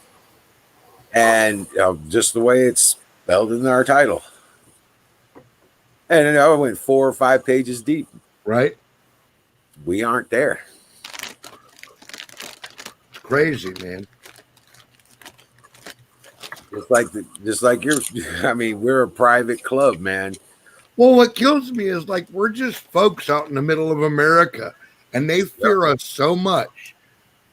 and just the way it's spelled in our title. And I went 4 or 5 pages deep. Right? We aren't there. It's crazy, man. Just like you're. I mean, we're a private club, man. Well, what kills me is like we're just folks out in the middle of America, and they fear us so much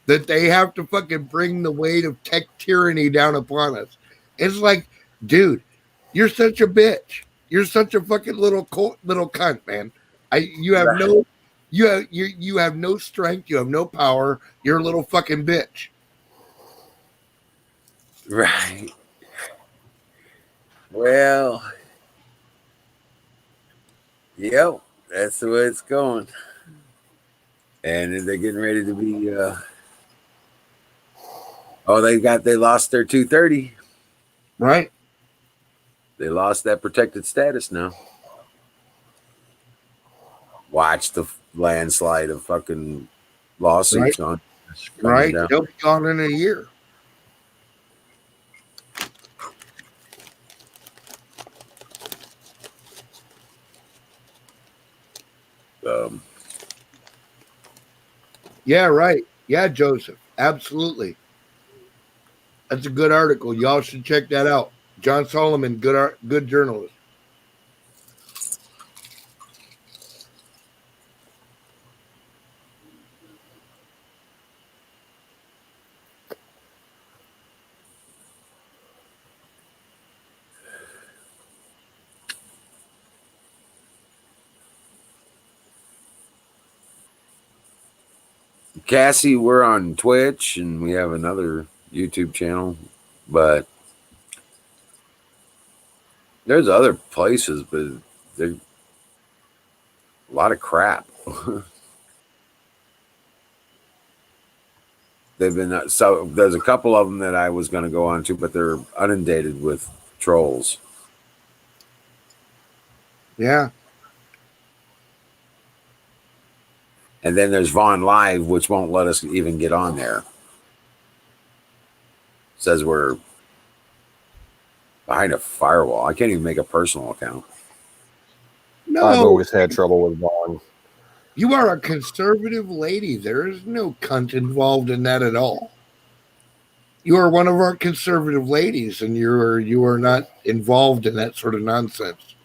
that they have to fucking bring the weight of tech tyranny down upon us. It's like, dude, you're such a bitch. You're such a fucking little cunt, man. You have no strength. You have no power. You're a little fucking bitch. Right. Well, yep, that's the way it's going. And they're getting ready to be they lost their 230. Right. They lost that protected status now. Watch the landslide of fucking lawsuits on. Right. They'll be gone in a year. Yeah, right. Yeah, Joseph. Absolutely. That's a good article. Y'all should check that out. John Solomon, good journalist. Cassie, we're on Twitch and we have another YouTube channel, but there's other places, but there's a lot of crap. They've been so there's a couple of them that I was going to go on to, but they're inundated with trolls. Yeah. And then there's Vaughn Live, which won't let us even get on there. Says we're behind a firewall. I can't even make a personal account. No, I've always had trouble with Vaughn. You are a conservative lady. There is no cunt involved in that at all. You are one of our conservative ladies, and you are not involved in that sort of nonsense.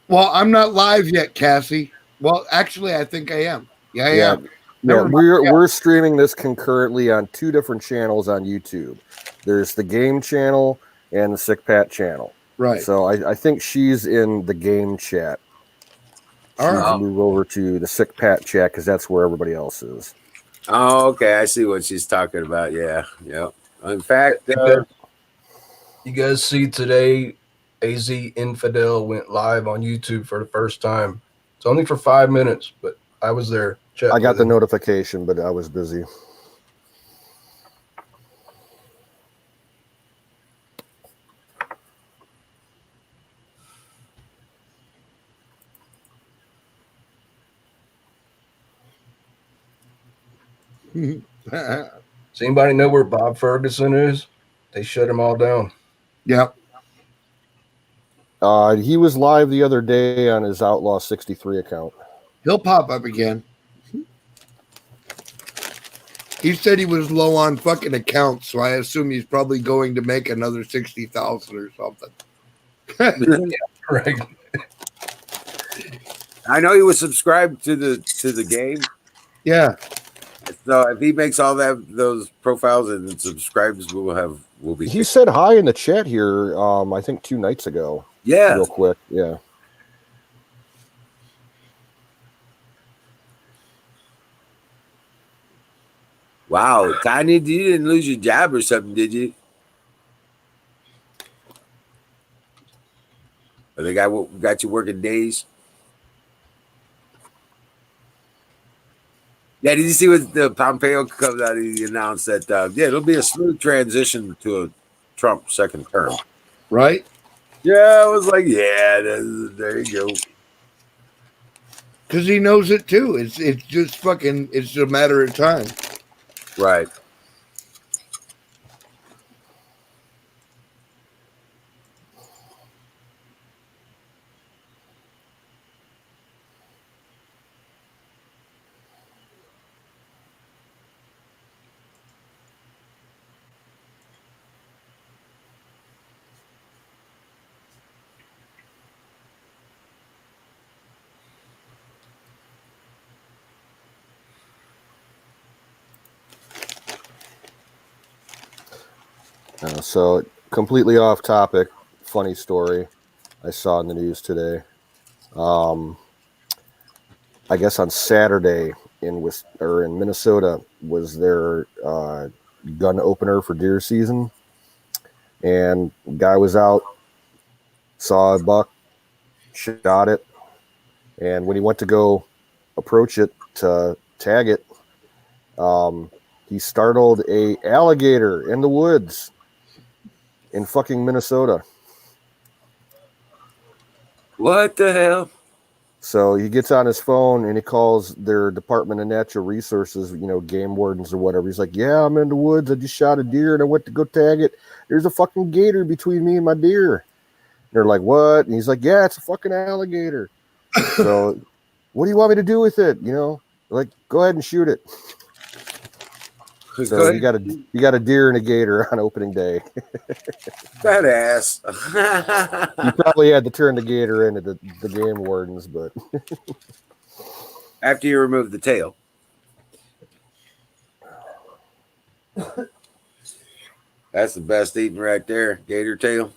Well, I'm not live yet, Cassie. Well, actually, I think I am. Yeah, I am. Yeah, we're streaming this concurrently on 2 different channels on YouTube. There's the GAmE channel and the Sick Pat channel. Right. So I think she's in the GAmE chat. She needs to move over to the Sick Pat chat because that's where everybody else is. Oh, okay. I see what she's talking about. Yeah. Yep. In fact, you guys see today, AZ Infidel went live on YouTube for the first time. It's only for 5 minutes, but I was there. I got the notification, but I was busy. Does anybody know where Bob Ferguson is? They shut him all down. Yep. He was live the other day on his Outlaw 63 account. He'll pop up again. He said he was low on fucking accounts, so I assume he's probably going to make another 60,000 or something. Right. I know he was subscribed to the game. Yeah. So if he makes all those profiles and subscribes, we'll be. He said hi in the chat here. I think 2 nights ago. Yeah. Real quick. Yeah. Wow, Tiny, you didn't lose your job or something, did you? Or they got you working days? Yeah, did you see what the Pompeo comes out? He announced that it'll be a smooth transition to a Trump second term. Right? Yeah, I was like, yeah, there you go. Because he knows it too. It's just fucking. It's a matter of time. Right. So completely off topic, funny story I saw in the news today. I guess on Saturday in Minnesota was their gun opener for deer season, and guy was out, saw a buck, shot it, and when he went to go approach it to tag it, he startled a alligator in the woods in fucking Minnesota. What the hell? So he gets on his phone and he calls their Department of Natural Resources, game wardens or whatever. He's like, yeah, I'm in the woods. I just shot a deer and I went to go tag it. There's a fucking gator between me and my deer. And they're like, what? And he's like, yeah, it's a fucking alligator. So what do you want me to do with it? Like, go ahead and shoot it. So you got a deer and a gator on opening day. Badass. You probably had to turn the gator into the game wardens, but after you remove the tail. That's the best eating right there. Gator tail.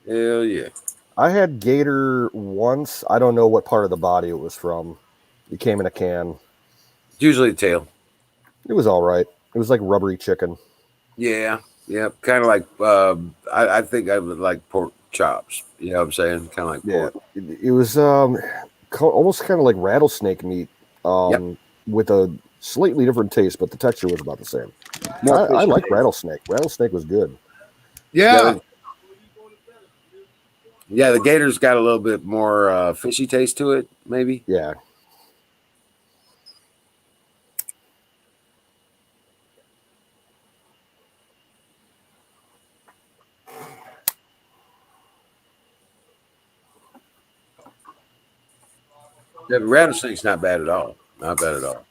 Hell yeah. I had gator once. I don't know what part of the body it was from. It came in a can. Usually the tail. It was all right. It was like rubbery chicken. Yeah. Yeah. Kind of like, I think I would like pork chops. You know what I'm saying? Kind of like pork. It was almost kind of like rattlesnake meat with a slightly different taste, but the texture was about the same. I like rattlesnake. Rattlesnake was good. Yeah. Yeah, the gator's got a little bit more fishy taste to it, maybe. Yeah. Yeah, but rattlesnake's not bad at all. Not bad at all.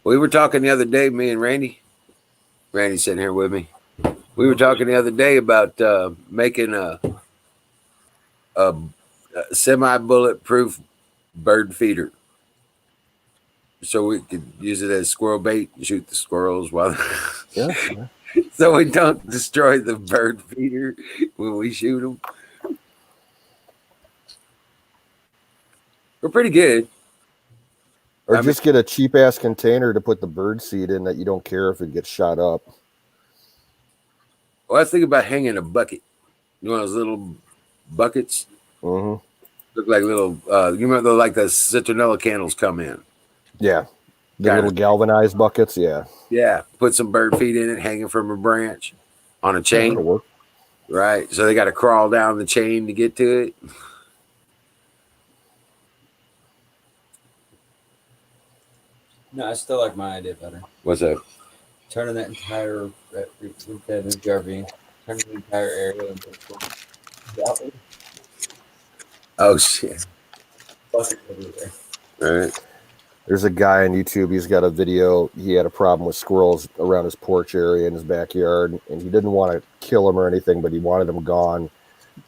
We were talking the other day, me and Randy. Randy's sitting here with me. We were talking the other day about making a semi-bulletproof bird feeder, so we could use it as squirrel bait and shoot the squirrels while. Yeah. So we don't destroy the bird feeder when we shoot them. We're pretty good. Or just get a cheap ass container to put the bird seed in that you don't care if it gets shot up. Well, I was thinking about hanging a bucket. You know those little buckets? Mm-hmm. Look like little, you remember like the citronella candles come in? Yeah. The little galvanized buckets, yeah. Yeah. Put some bird feed in it, hanging from a branch on a chain. That'll work. Right. So they got to crawl down the chain to get to it. No, I still like my idea better. What's that? Turning that entire RV, turning the entire area into oh shit! bucket everywhere. All right. There's a guy on YouTube. He's got a video. He had a problem with squirrels around his porch area in his backyard, and he didn't want to kill them or anything, but he wanted them gone.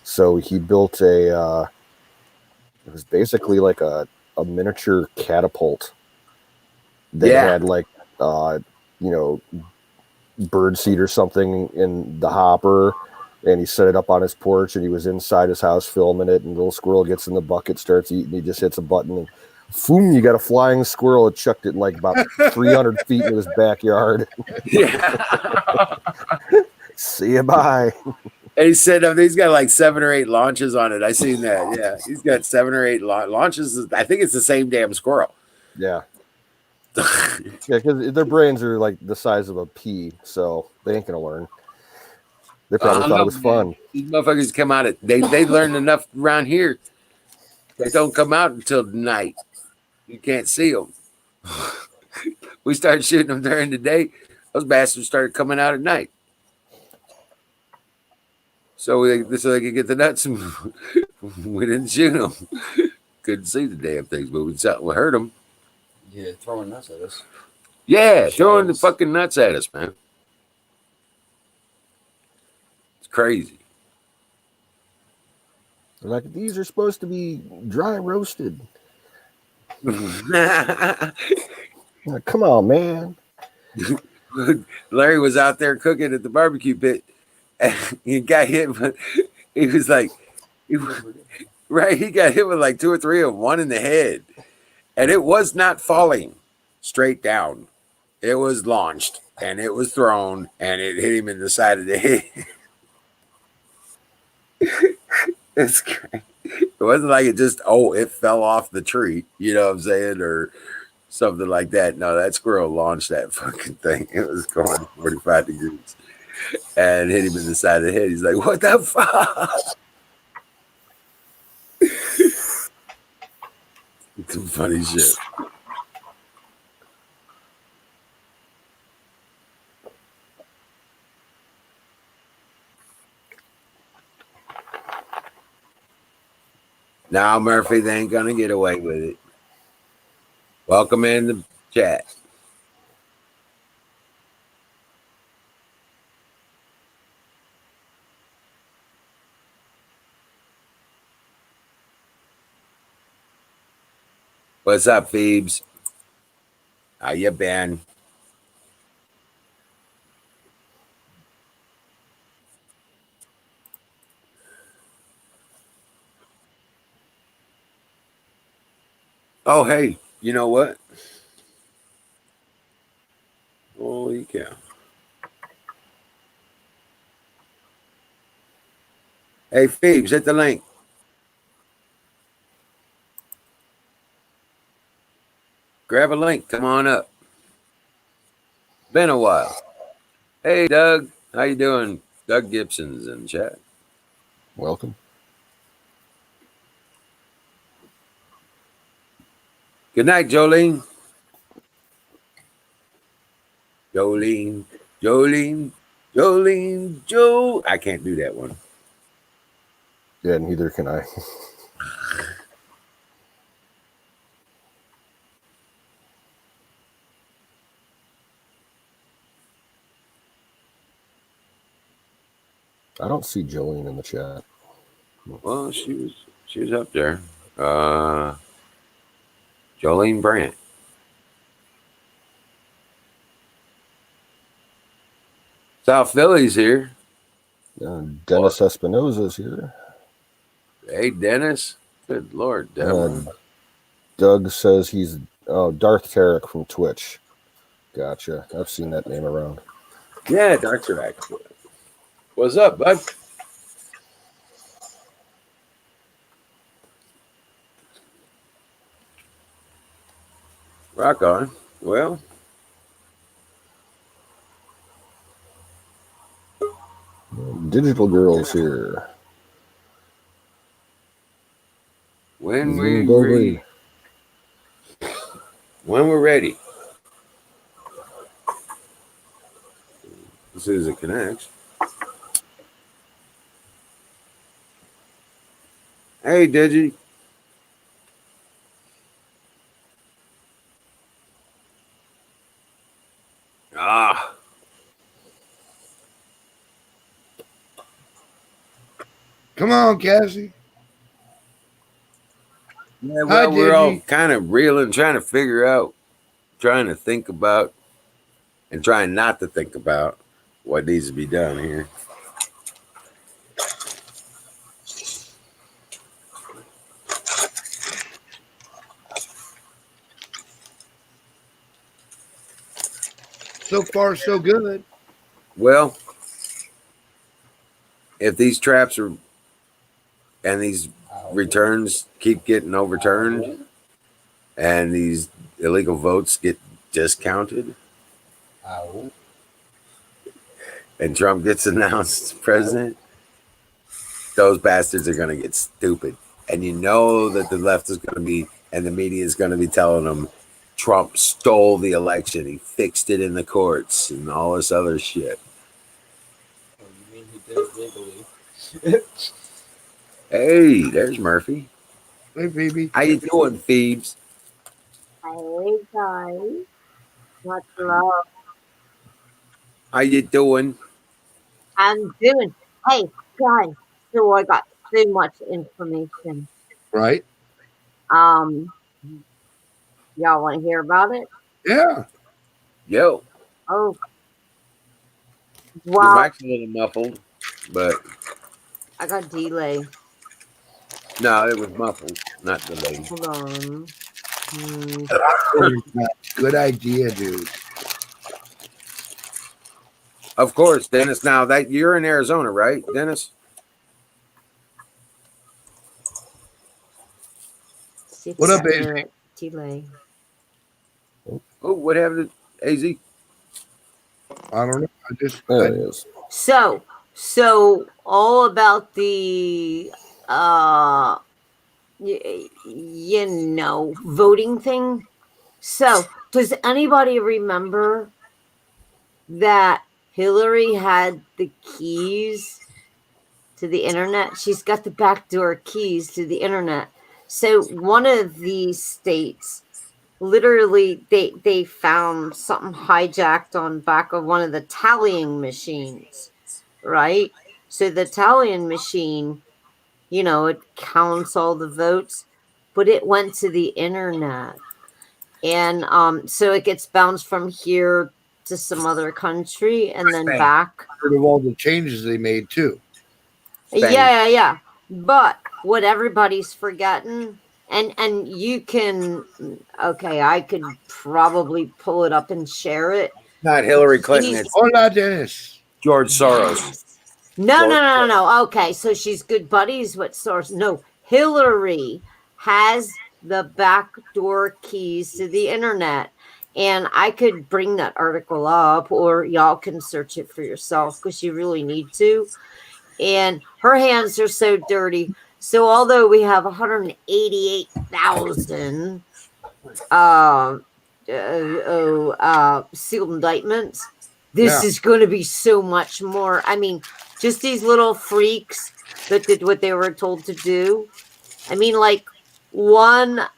So he built it was basically like a miniature catapult that had like bird seed or something in the hopper, and he set it up on his porch, and he was inside his house filming it, and the little squirrel gets in the bucket, starts eating. He just hits a button, and boom, you got a flying squirrel. It chucked it like about 300 feet into his backyard. Yeah. See you, bye. And he said he's got like 7 or 8 launches on it. I seen that. Yeah, he's got 7 or 8 launches. I think it's the same damn squirrel. Yeah. Yeah, because their brains are like the size of a pea, so they ain't gonna learn. They probably thought it was fun. These motherfuckers come out they learned enough around here. They don't come out until night. You can't see them. We started shooting them during the day. Those bastards started coming out at night. So they could get the nuts, and we didn't shoot them. Couldn't see the damn things, but we heard them. Yeah, throwing nuts at us. Yeah, throwing the fucking nuts at us, man. It's crazy. They're like, these are supposed to be dry roasted. Like, come on, man. Larry was out there cooking at the barbecue pit, and he got hit. He was like, he got hit with like 2 or 3 of them, one in the head. And it was not falling straight down. It was launched, and it was thrown, and it hit him in the side of the head. It's crazy. It wasn't like it just, it fell off the tree, you know what I'm saying, or something like that. No, that squirrel launched that fucking thing. It was going 45 degrees and hit him in the side of the head. He's like, what the fuck? Some funny shit. Now, Murphy, they ain't gonna get away with it. Welcome in the chat. What's up, Phoebes? How you been? Oh, hey, you know what? Holy cow. Hey, Phoebes, hit the link. Grab a link. Come on up. Been a while. Hey, Doug. How you doing? Doug Gibson's in chat. Welcome. Good night, Jolene. Jolene, Jolene, Jolene, Joe. I can't do that one. Yeah, neither can I. I don't see Jolene in the chat. Well, she was up there. Jolene Brandt. South Philly's here. Dennis Espinosa's here. Hey, Dennis. Good Lord, Deborah. Doug says he's Darth Tarek from Twitch. Gotcha. I've seen that name around. Yeah, Dr. Act. What's up, bud? Rock on. Well, Digital Girl's here. when we're ready. As soon as it connects. Hey, Digi. Ah. Come on, Cassie. Yeah, Hi, well, we're all Digi. kind of reeling, trying to figure out, trying to think about, and trying not to think about what needs to be done here. So far, so good. Well, if these traps are and these returns keep getting overturned and these illegal votes get discounted and Trump gets announced president, those bastards are going to get stupid. And you know that the left is going to be, and the media is going to be telling them Trump stole the election. He fixed it in the courts and all this other shit. Oh, you mean he did it legally? Hey, there's Murphy. Hey, Phoebe. How you doing, Phoebes? Hey guys, much love. How you doing? I'm doing. Hey guys, so I got so much information. Right? Y'all want to hear about it? Yeah. Yo. Oh, Your wow. mic's a little muffled, but I got delay. no, it was muffled, not delayed. Hold on. Good idea, dude. Of course, Dennis. Now that you're in Arizona, right, Dennis? What up, AZ? Delay. Oh, what happened to AZ? I don't know. There he is. So all about the you know, voting thing. So does anybody remember that Hillary had the keys to the internet? She's got the backdoor keys to the internet. So one of these states literally they found something hijacked on back of one of the tallying machines, right? So the tallying machine, you know, it counts all the votes, but it went to the internet. And so it gets bounced from here to some other country and then Spain. back. Heard of all the changes they made too. Spain. Yeah. But what everybody's forgetting, and you can, okay, I could probably pull it up and share it. Not Hillary Clinton. He's- It's Hola, Dennis. George Soros. Yes. No. Okay, so she's good buddies with Soros. No, Hillary has the backdoor keys to the internet. And I could bring that article up, or y'all can search it for yourself because you really need to. And her hands are so dirty. So although we have 188,000 sealed indictments, this is going to be so much more. I mean, just these little freaks that did what they were told to do. I mean, like one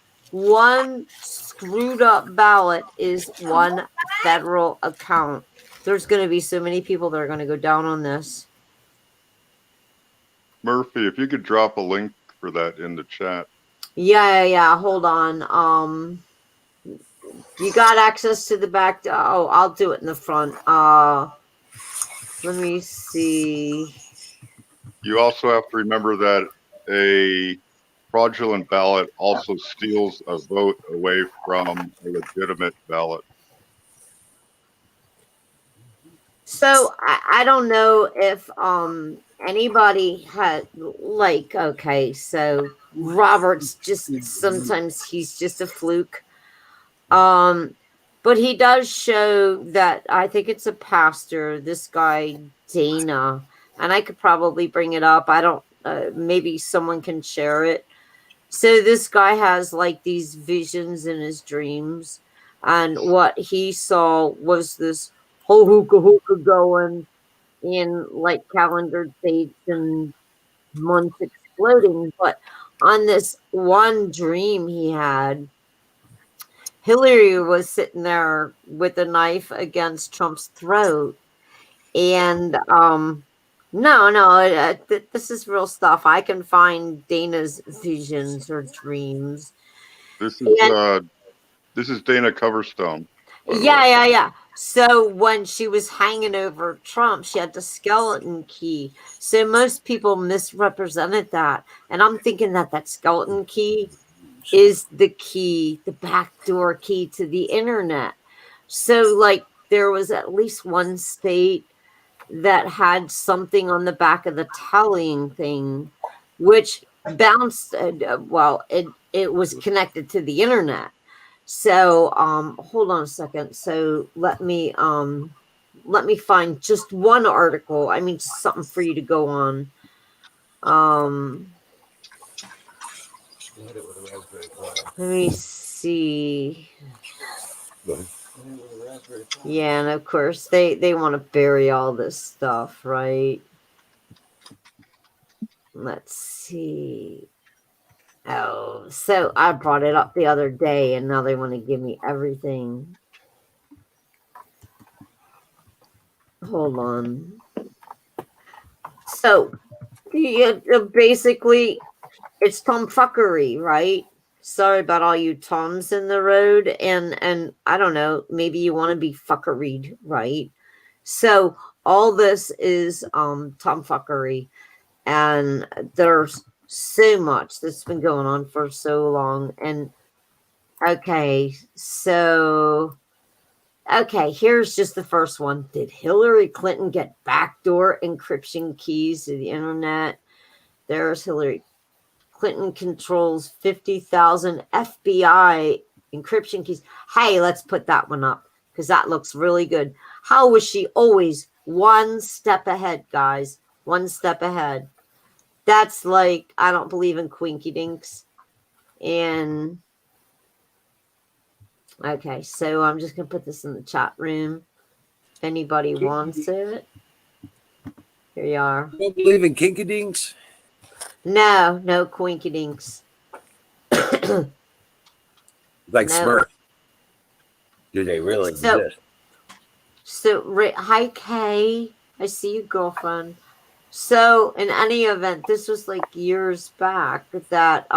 screwed up ballot is one federal account. There's going to be so many people that are going to go down on this. Murphy, if you could drop a link for that in the chat. Yeah. Hold on. You got access to the back. Oh, I'll do it in the front. Let me see. You also have to remember that a fraudulent ballot also steals a vote away from a legitimate ballot. So I don't know if anybody had, like, okay, so Robert's just sometimes he's just a fluke. But he does show that I think it's a pastor, this guy Dana, and I could probably bring it up. I don't maybe someone can share it. So this guy has like these visions in his dreams, and what he saw was this whole hookah going in like calendar dates and months exploding. But on this one dream he had, Hillary was sitting there with a knife against Trump's throat. And this is real stuff. I can find Dana's visions or dreams. This is Dana Coverstone. Yeah. So when she was hanging over Trump, she had the skeleton key. So most people misrepresented that. And I'm thinking that skeleton key is the key, the backdoor key to the internet. So like there was at least one state that had something on the back of the tallying thing, which bounced. It was connected to the internet. So hold on a second. So let me find just one article. I mean, just something for you to go on. Let me see. Yeah, and of course they want to bury all this stuff, right? Let's see. Oh, so I brought it up the other day, and now they want to give me everything. Hold on. So, basically, it's tomfuckery, right? Sorry about all you Toms in the road, and I don't know, maybe you want to be fuckeried, right? So all this is tomfuckery, and there's so much that's been going on for so long. And okay, here's just the first one. Did Hillary Clinton get backdoor encryption keys to the internet? There's Hillary Clinton controls 50,000 FBI encryption keys. Hey, let's put that one up because that looks really good. How was she always one step ahead, guys? One step ahead. That's like, I don't believe in quinky dinks. And okay, so I'm just going to put this in the chat room. If anybody wants it. Here you are. You don't believe in kinkadinks? No quinky dinks. Like Smurf. Do they really So, exist? hi Kay, I see you, girlfriend. So in any event, this was like years back that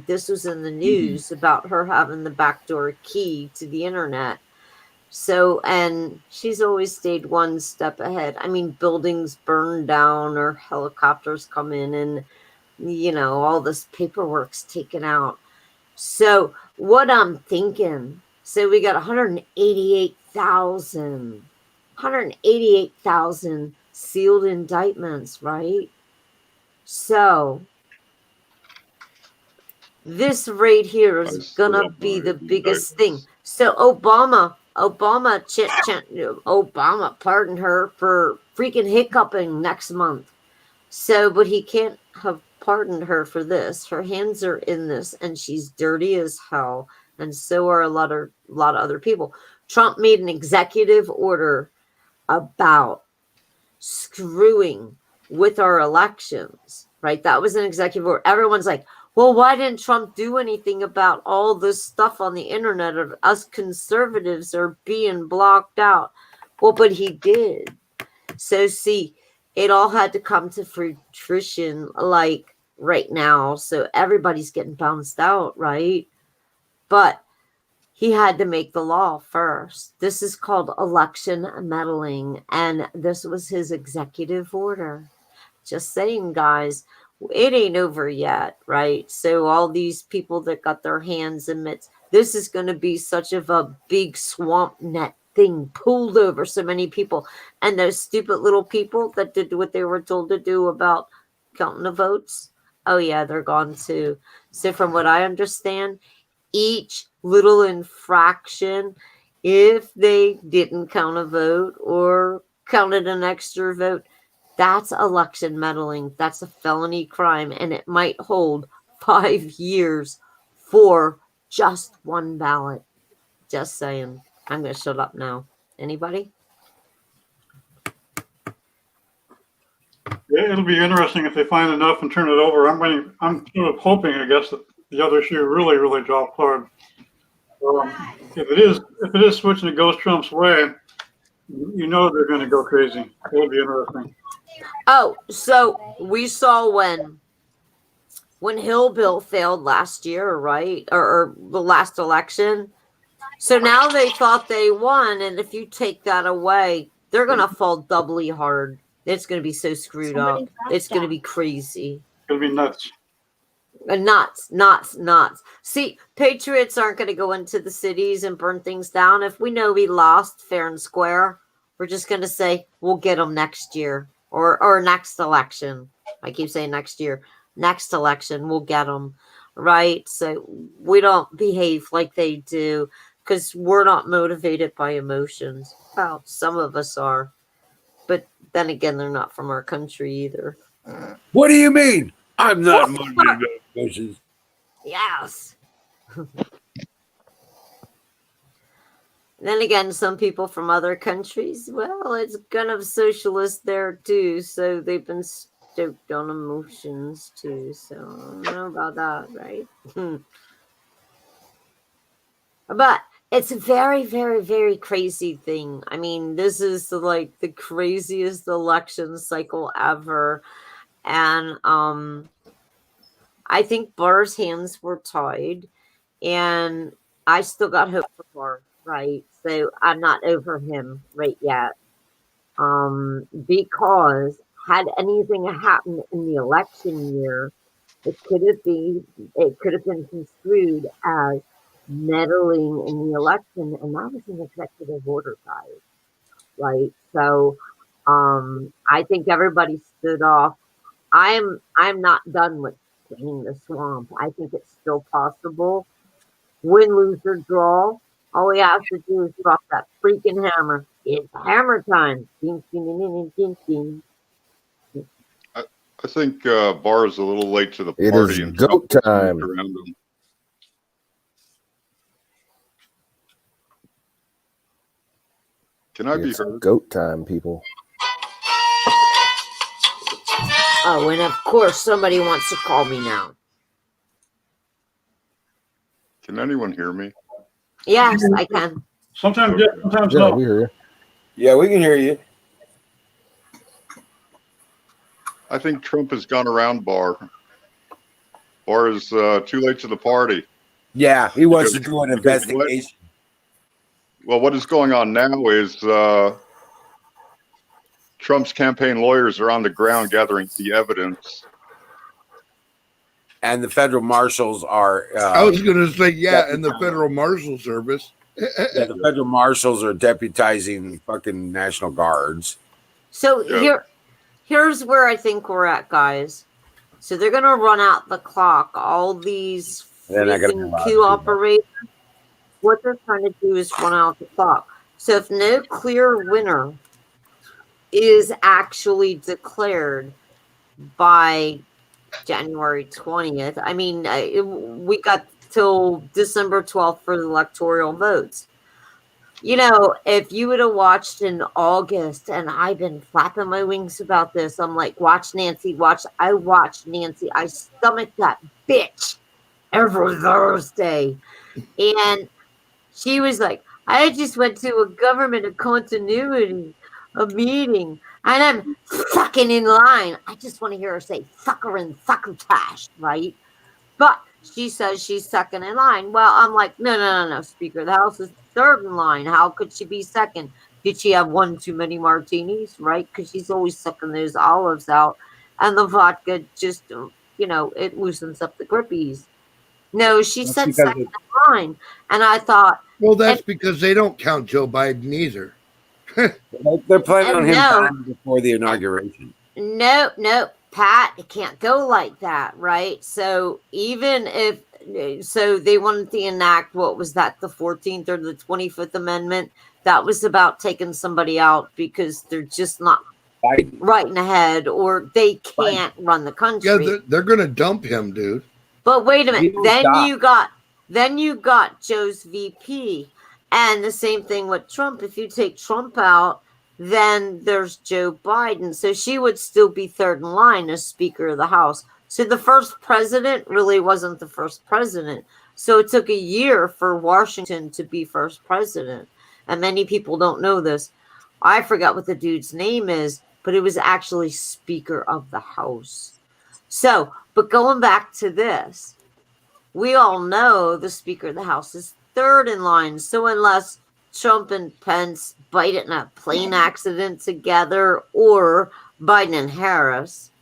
this was in the news about her having the backdoor key to the internet. So, and she's always stayed one step ahead. I mean, buildings burn down or helicopters come in and, all this paperwork's taken out. So, what I'm thinking, so we got 188,000 sealed indictments, right? So, this right here I is still gonna have be my the biggest thing. indictments. So Obama pardoned her for freaking hiccuping next month. So, but he can't have pardoned her for this. Her hands are in this, and she's dirty as hell, and so are a lot of other people. Trump made an executive order about screwing with our elections, right? That was an executive order. Everyone's like, well, why didn't Trump do anything about all this stuff on the internet of us conservatives are being blocked out? Well, but he did. So, see, it all had to come to fruition like right now. So everybody's getting bounced out, right? But he had to make the law first. This is called election meddling, and this was his executive order. Just saying, guys, it ain't over yet, right? So all these people that got their hands in mitts, this is going to be such of a big swamp net thing pulled over so many people. And those stupid little people that did what they were told to do about counting the votes, oh yeah, they're gone too. So from what I understand, each little infraction, if they didn't count a vote or counted an extra vote, that's election meddling. That's a felony crime, and it might hold 5 years for just one ballot. Just saying. I'm going to shut up now. Anybody? Yeah, it'll be interesting if they find enough and turn it over. I'm sort of hoping, I guess, that the other shoe really dropped hard. If it is switching to Ghost Trump's way, they're going to go crazy. It'll be interesting. Oh, so we saw when Hill Bill failed last year, right? Or the last election. So now they thought they won, and if you take that away, they're going to fall doubly hard. It's going to be so screwed up. It's going to be crazy. It's going to be nuts. Nuts. See, patriots aren't going to go into the cities and burn things down. If we know we lost fair and square, we're just going to say we'll get them next year or next election. I keep saying next year. Next election, we'll get them, right? So we don't behave like they do because we're not motivated by emotions. Well, some of us are, but then again, they're not from our country either. What do you mean? I'm not motivated by emotions. Yes. Then again, some people from other countries, well, it's kind of socialist there too, so they've been stoked on emotions too. So I don't know about that, right? But it's a very, very, very crazy thing. I mean, this is like the craziest election cycle ever. And I think Barr's hands were tied, and I still got hope for Barr, right? So I'm not over him right yet. Because had anything happened in the election year, it could have been construed as meddling in the election, and that was an executive order, guys, right? So I think everybody stood off. I'm not done with draining the swamp. I think it's still possible. Win, lose, or draw. All we have to do is drop that freaking hammer. It's hammer time. Ding, ding, ding, ding, ding, ding. I think Barr is a little late to the It party is and goat Trump time. around him. Can I be It's heard? goat time, people. Oh, and of course, somebody wants to call me now. Can anyone hear me? Yes, I can. Sometimes yes, sometimes Yeah, no. we hear you. Yeah, we can hear you. I think Trump has gone around Barr. Barr is too late to the party. Yeah, he wants to Because- do an because investigation. what is going on now is Trump's campaign lawyers are on the ground gathering the evidence. And the federal marshals are. I was going to say, yeah, and the Federal Marshal Service. Yeah, the federal marshals are deputizing fucking National Guards. So here's where I think we're at, guys. So they're gonna run out the clock. All these They're not gonna be freaking allowed coup to do that. operators. What they're trying to do is run out the clock. So if no clear winner is actually declared by January 20th, I mean, we got till December 12th for the electoral votes. You know, if you would have watched in August, and I've been flapping my wings about this, I'm like, watch Nancy, watch. I watched Nancy. I stomached that bitch every Thursday. And she was like, I just went to a government of continuity, a meeting, and I'm fucking in line. I just want to hear her say fucker and succotash, right? But she says she's second in line. Well, I'm like, no. Speaker of the House is third in line. How could she be second? Did she have one too many martinis, right? Because she's always sucking those olives out. And the vodka just, it loosens up the grippies. No, she said second in line. And I thought. Well, that's because they don't count Joe Biden either. They're planning on him No. dying before the inauguration. No, Pat, it can't go like that, right? So even if they wanted to enact, what was that, the 14th or the 25th Amendment? That was about taking somebody out because they're just not right in the head, or they can't run the country. Yeah, they're going to dump him, dude. But wait a minute. Then you got Joe's VP. And the same thing with Trump. If you take Trump out, then there's Joe Biden. So she would still be third in line as Speaker of the House. So the first president really wasn't the first president. So it took a year for Washington to be first president. And many people don't know this. I forgot what the dude's name is, but it was actually Speaker of the House. So, but going back to this, we all know the Speaker of the House is third in line. So unless Trump and Pence bite it in a plane accident together, or Biden and Harris,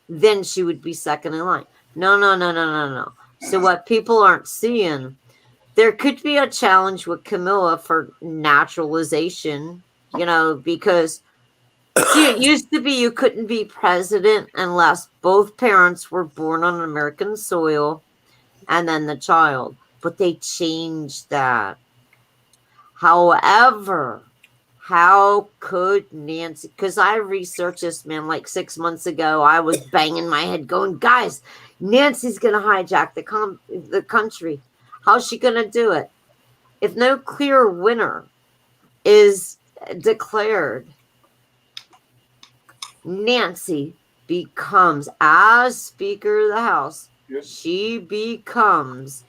then she would be second in line. No. So what people aren't seeing, there could be a challenge with Camilla for naturalization, because see, it used to be you couldn't be president unless both parents were born on American soil and then the child. But they changed that. However, how could Nancy, because I researched this, man, like 6 months ago, I was banging my head going, guys, Nancy's going to hijack the country. How's she going to do it? If no clear winner is declared, Nancy becomes, as Speaker of the House, she becomes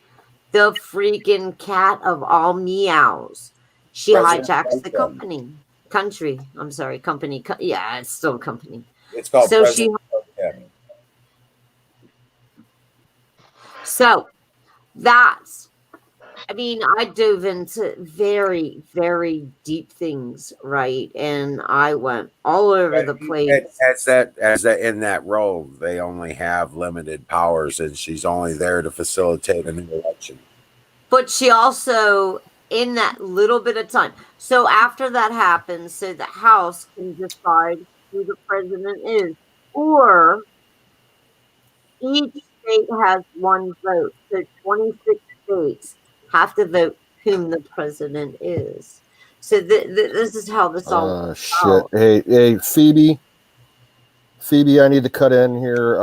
the freaking cat of all meows. She hijacks the country. I'm sorry, company. Yeah, it's still a company. It's called so President. So that's, I mean, I dove into very, very deep things, right? And I went all over the place. As that in that role, they only have limited powers, and she's only there to facilitate an election. But she also, in that little bit of time. So after that happens, so the House can decide who the president is, or each state has one vote. So 26 states have to vote whom the president is. So this is how this all works Shit. out. Hey, Phoebe, I need to cut in here.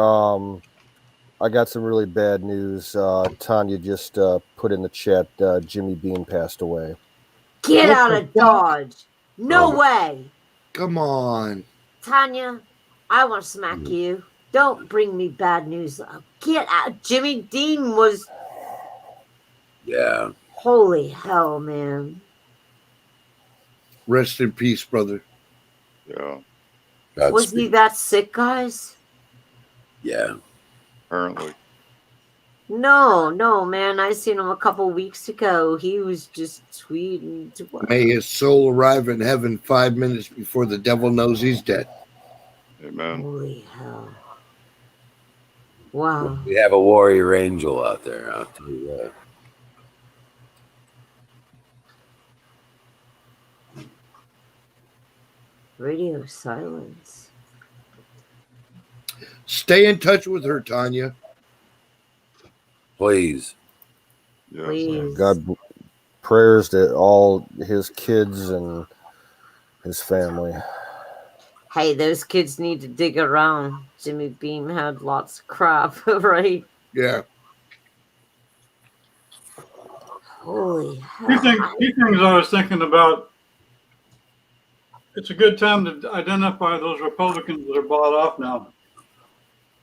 I got some really bad news. Tanya just put in the chat, Jimmy Bean passed away. Get What out the of fuck? Dodge. No way. Come on. Tanya, I want to smack you. Don't bring me bad news. Get out. Jimmy Dean was. Yeah. Holy hell, man. Rest in peace, brother. Yeah, Was he that sick, guys? Yeah. apparently. No, man. I seen him a couple weeks ago. He was just tweeting. May his soul arrive in heaven 5 minutes before the devil knows he's dead. Amen. Holy hell. Wow. We have a warrior angel out there, I'll tell you that. Radio silence. Stay in touch with her, Tanya. Please. Yes. Please. God, prayers to all his kids and his family. Hey, those kids need to dig around. Jimmy Beam had lots of crap, right? Yeah. Holy hell. Two things I was thinking about. It's a good time to identify those Republicans that are bought off now.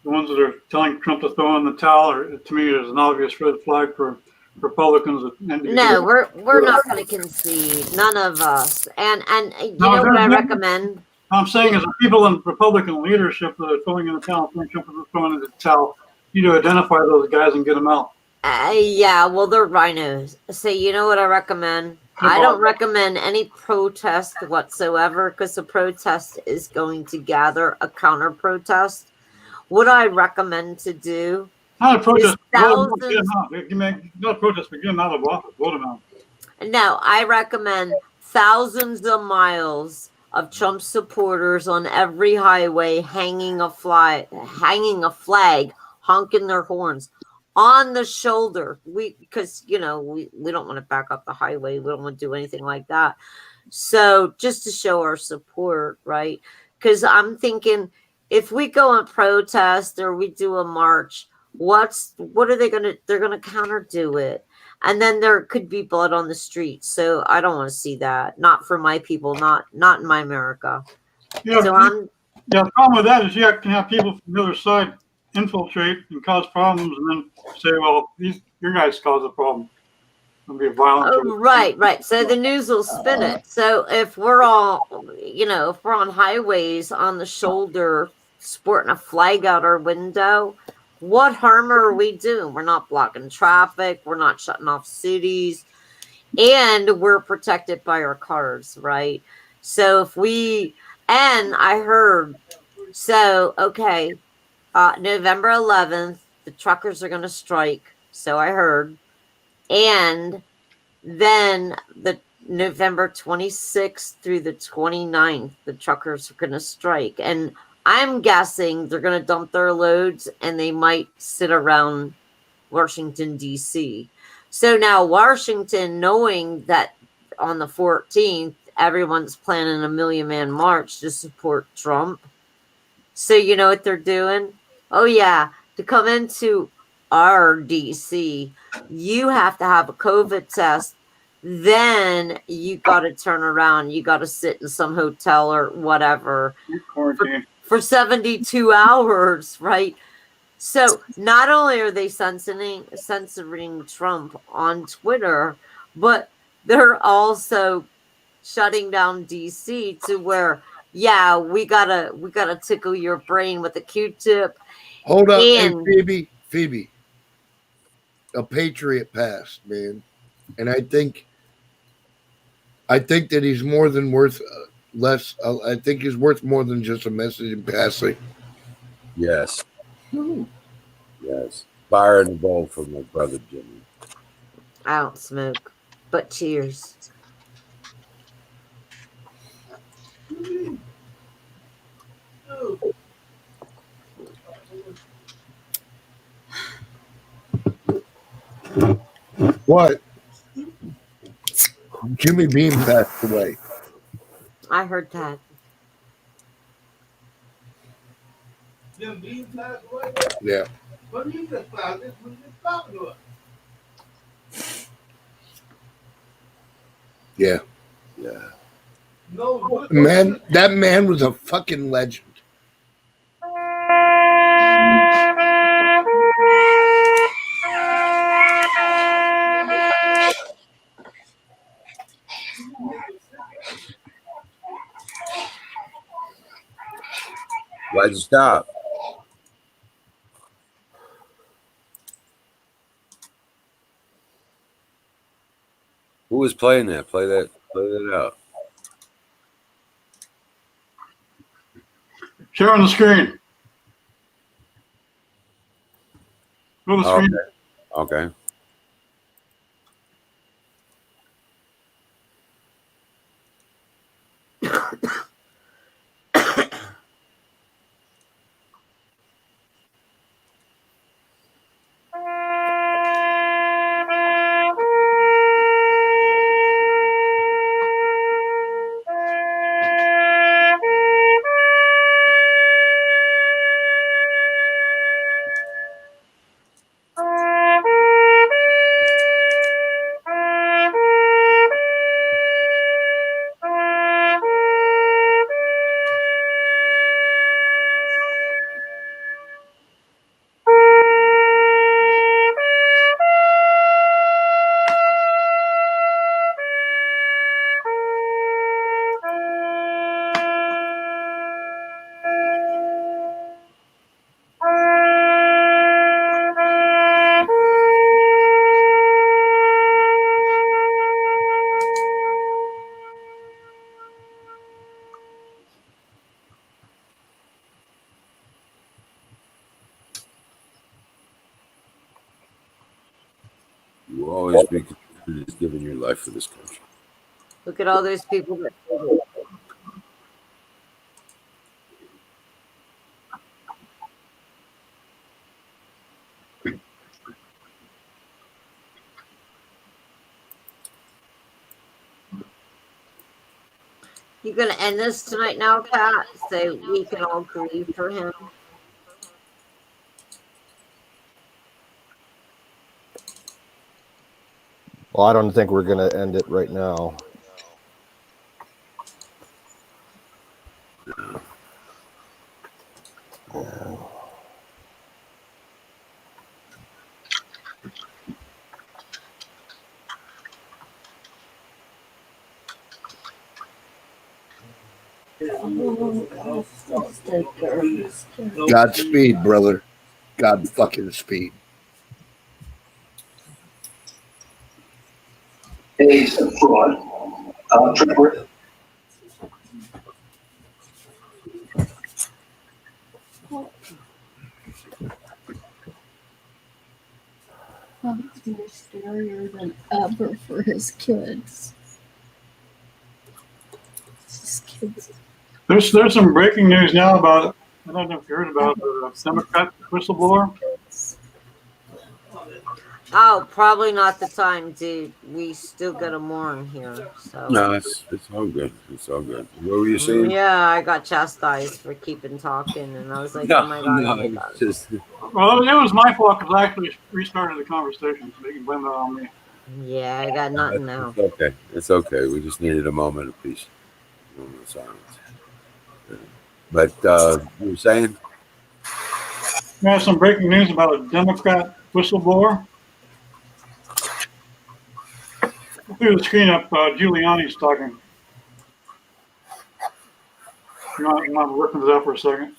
The ones that are telling Trump to throw in the towel, or to me, is an obvious red flag for Republicans. No, we're not going to concede. None of us. And you know what I recommend? I'm saying is the people in Republican leadership that are throwing in the towel, Trump is throwing in the towel. You need to identify those guys and get them out. Yeah, well, they're rhinos. So you know what I recommend? I don't recommend any protest whatsoever because the protest is going to gather a counter protest. What I recommend to do not a protest, thousands. Not a protest, but get them out of office. Vote them out. No, I recommend thousands of miles of Trump supporters on every highway hanging a flag, honking their horns on the shoulder. Because we don't want to back up the highway. We don't want to do anything like that. So just to show our support, right? Because I'm thinking if we go and protest or we do a march, what are they gonna? They're gonna counter do it. And then there could be blood on the streets. So I don't want to see that. Not for my people, not in my America. Yeah, so the problem with that is you can have people from the other side infiltrate and cause problems and then say, well, your guys caused the problem. It'll be violent. Oh, right. So the news will spin it. So if we're all, if we're on highways on the shoulder, sporting a flag out our window, what harm are we doing? We're not blocking traffic. We're not shutting off cities. And we're protected by our cars, right? So I heard, November 11th, the truckers are going to strike. So I heard. And then the November 26th through the 29th, the truckers are going to strike. And I'm guessing they're going to dump their loads and they might sit around Washington, D.C. So now Washington, knowing that on the 14th, everyone's planning a 1 million man march to support Trump. So you know what they're doing? Oh, yeah. To come into our D.C., you have to have a COVID test. Then you got to turn around. You got to sit in some hotel or whatever for 72 hours, right? So not only are they censoring Trump on Twitter, but they're also shutting down DC to where, we gotta tickle your brain with a Q-tip. Hold up, hey, Phoebe. A patriot passed, man, and I think that he's more than worth less. I think he's worth more than just a message in passing. Yes. Yes. Fire and bowl for my brother Jimmy. I don't smoke, but cheers. What? Jimmy Beam passed away. I heard that. Jimmy Beam passed away? Yeah. What you just found this when you talking to us? Yeah. Yeah. No, Man, that man was a fucking legend. Why'd you stop? Who was playing that? Play that out. Share on the screen. Go to the screen. Okay. You will always be considered as giving your life for this country. Look at all those people that did it. You gonna end this tonight now, Pat, so we can all grieve for him? Well, I don't think we're going to end it right now. Godspeed, brother. God fucking speed. Days of fraud. It's more scarier than ever for his kids. His kids. There's some breaking news now about, I don't know if you heard about the Democrat whistleblower. Oh, probably not the time, dude. We still gotta mourn here. So No, it's all good. It's all good. What were you saying? yeah, I got chastised for keeping talking, and I was like, No, oh my god, no, oh my god. it's just Well, it was my fault because I actually restarted the conversation, so you can blame that on me. Yeah, I got nothing now. it's okay. It's okay. We just needed a moment of peace, a moment of silence. But you were saying? We have some breaking news about a Democrat whistleblower. Through the screen up, Giuliani's talking. You want to work with that for a second?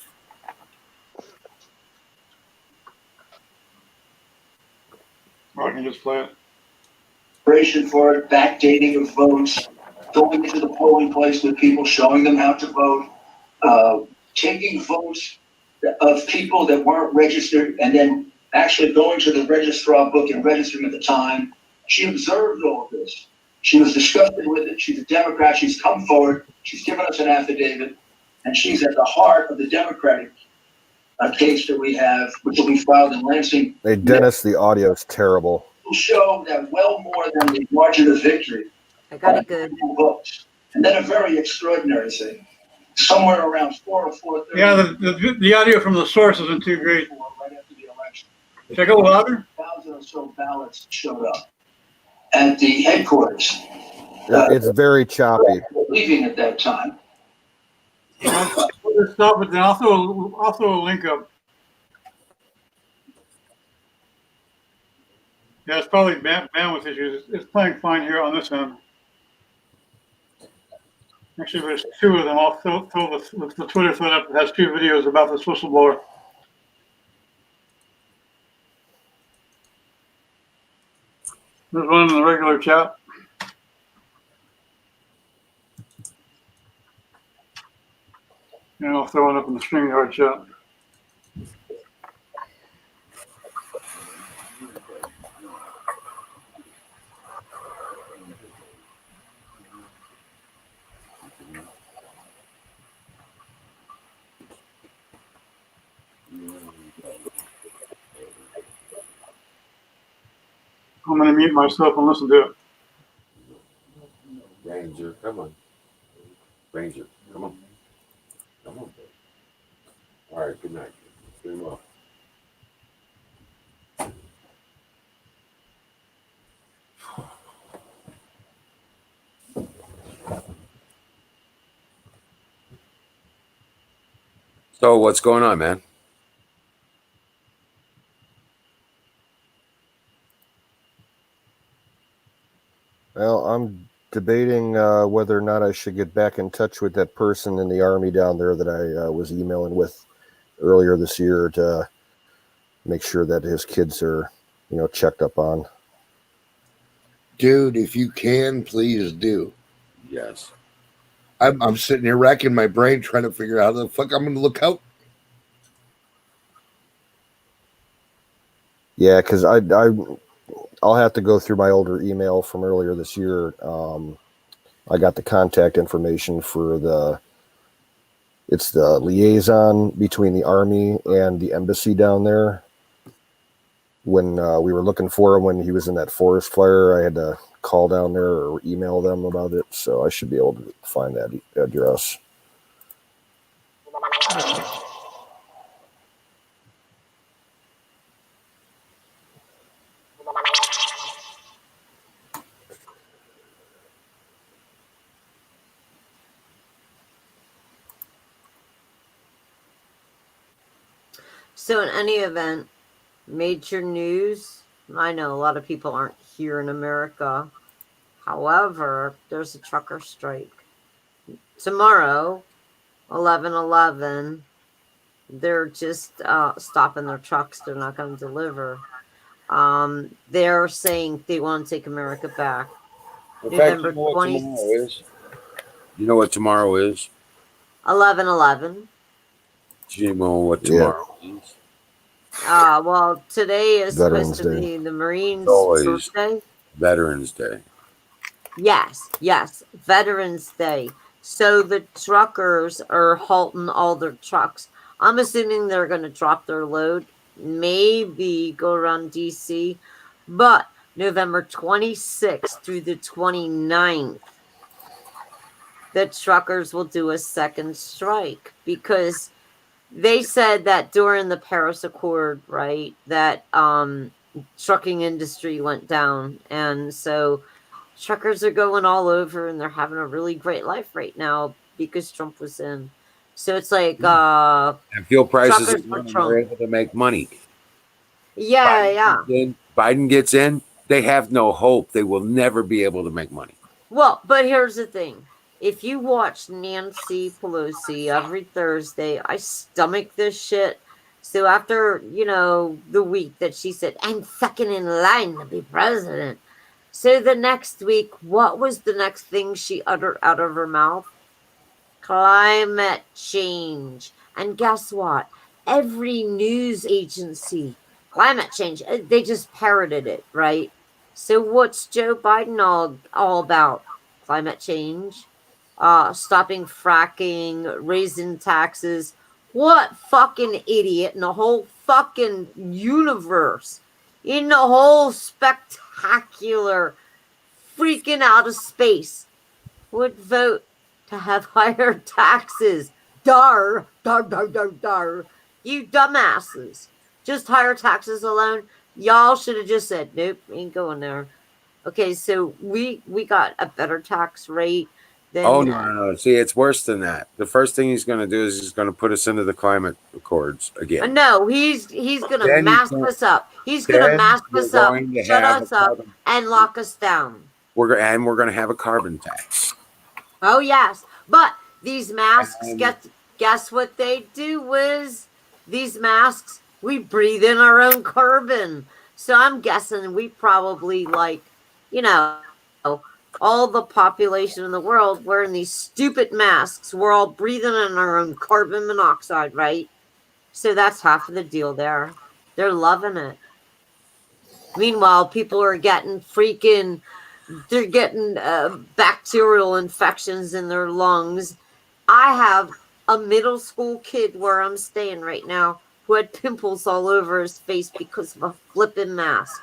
Or I can just play it. Preparation for it, backdating of votes, going into the polling place with people, showing them how to vote, taking votes of people that weren't registered, and then actually going to the registrar book and registering at the time. She observed all of this. She was disgusted with it. She's a Democrat. She's come forward. She's given us an affidavit, and she's at the heart of the Democratic case that we have, which will be filed in Lansing. Hey, Dennis, the audio is terrible. Will show that well more than the margin of victory. I got it good. Votes. And then a very extraordinary thing. Somewhere around 4 or 4:30. Yeah, the audio from the source isn't too great. Right after the election. Should I go louder? 1,000 or so ballots showed up at the headquarters. It's very choppy. Leaving at that time. Stop it. Then I'll throw a link up. Yeah, it's probably bandwidth issues. It's playing fine here on this end. Actually, there's two of them. I'll throw the Twitter thread up that has two videos about this whistleblower. There's one in the regular chat. And I'll throw it up in the StreamYard chat. I'm going to mute myself and listen to it. Ranger, come on. Ranger, come on. Come on. All right, good night. Stream off. So what's going on, man? Well, I'm debating whether or not I should get back in touch with that person in the Army down there that I was emailing with earlier this year to make sure that his kids are, checked up on. Dude, if you can, please do. Yes. I'm sitting here racking my brain trying to figure out how the fuck I'm going to look out. Yeah, because I'll have to go through my older email from earlier this year. I got the contact information for it's the liaison between the Army and the embassy down there. When we were looking for him when he was in that forest fire, I had to call down there or email them about it. So I should be able to find that address. So in any event, major news. I know a lot of people aren't here in America. However, there's a trucker strike. Tomorrow, 11/11, they're just stopping their trucks. They're not going to deliver. They're saying they want to take America back. In fact, you know what tomorrow is? You know what tomorrow is? 11/11. Do you know what tomorrow is? Well, today is Veterans supposed to Day. be the Marines' Always birthday. Veterans Day. Yes, Veterans Day. So the truckers are halting all their trucks. I'm assuming they're going to drop their load, maybe go around DC, but November 26th through the 29th, the truckers will do a second strike because they said that during the Paris Accord, right, that trucking industry went down, and so truckers are going all over and they're having a really great life right now because Trump was in. So it's like And fuel prices are truckers for down and Trump. they're able to make money. Yeah. Biden gets in, they have no hope. They will never be able to make money. Well, but here's the thing. If you watch Nancy Pelosi every Thursday, I stomach this shit. So after, the week that she said, I'm second in line to be president. So the next week, what was the next thing she uttered out of her mouth? Climate change. And guess what? Every news agency, climate change, they just parroted it, right? So what's Joe Biden all about? Climate change, stopping fracking, raising taxes. What fucking idiot in the whole fucking universe, in the whole spectacular freaking out of space, would vote to have higher taxes? Dar. You dumbasses. Just higher taxes alone. Y'all should have just said, nope, ain't going there. Okay, so we got a better tax rate than. Oh, no. See, it's worse than that. The first thing he's going to do is he's going to put us into the climate accords again. No, he's going to mask us up. He's going to mask us up, shut us up, and lock us down. We're going to have a carbon tax. Oh, yes. But these masks, guess what they do, Wiz? These masks, we breathe in our own carbon. So I'm guessing we probably, like, you know, all the population in the world wearing these stupid masks. We're all breathing in our own carbon monoxide, right? So that's half of the deal there. They're loving it. Meanwhile, people are getting they're getting bacterial infections in their lungs. I have a middle school kid where I'm staying right now who had pimples all over his face because of a flippin' mask.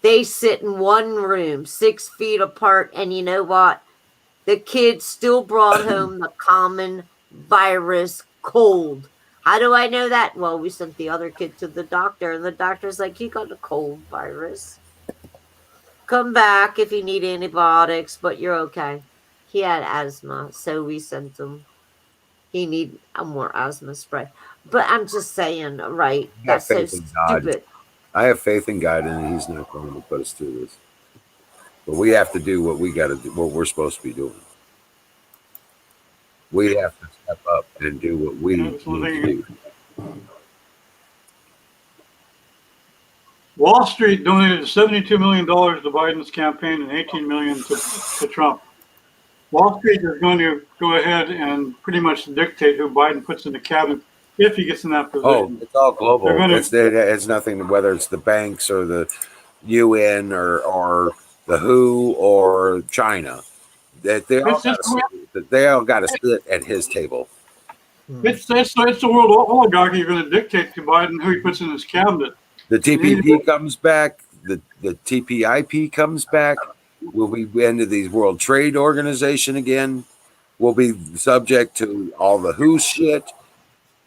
They sit in one room, 6 feet apart, and you know what? The kid still brought home the common virus cold. How do I know that? Well, we sent the other kid to the doctor, and the doctor's like, "You got a cold virus. Come back if you need antibiotics, but you're okay." He had asthma, so we sent him. He need a more asthma spray. But I'm just saying, right? I have That's so faith in God. stupid. I have faith in God, and He's not going to put us through this. But we have to do what we got to do, what we're supposed to be doing. We have to step up and do what we need to do. Wall Street donated $72 million to Biden's campaign and $18 million to Trump. Wall Street is going to go ahead and pretty much dictate who Biden puts in the cabinet if he gets in that position. Oh, it's all global. It's nothing, whether it's the banks or the UN or the WHO or China. They all got to sit at his table. It's the world oligarchy going to dictate to Biden who he puts in his cabinet. The TPP comes back. The TPIP comes back. We'll be into the World Trade Organization again. We'll be subject to all the WHO shit.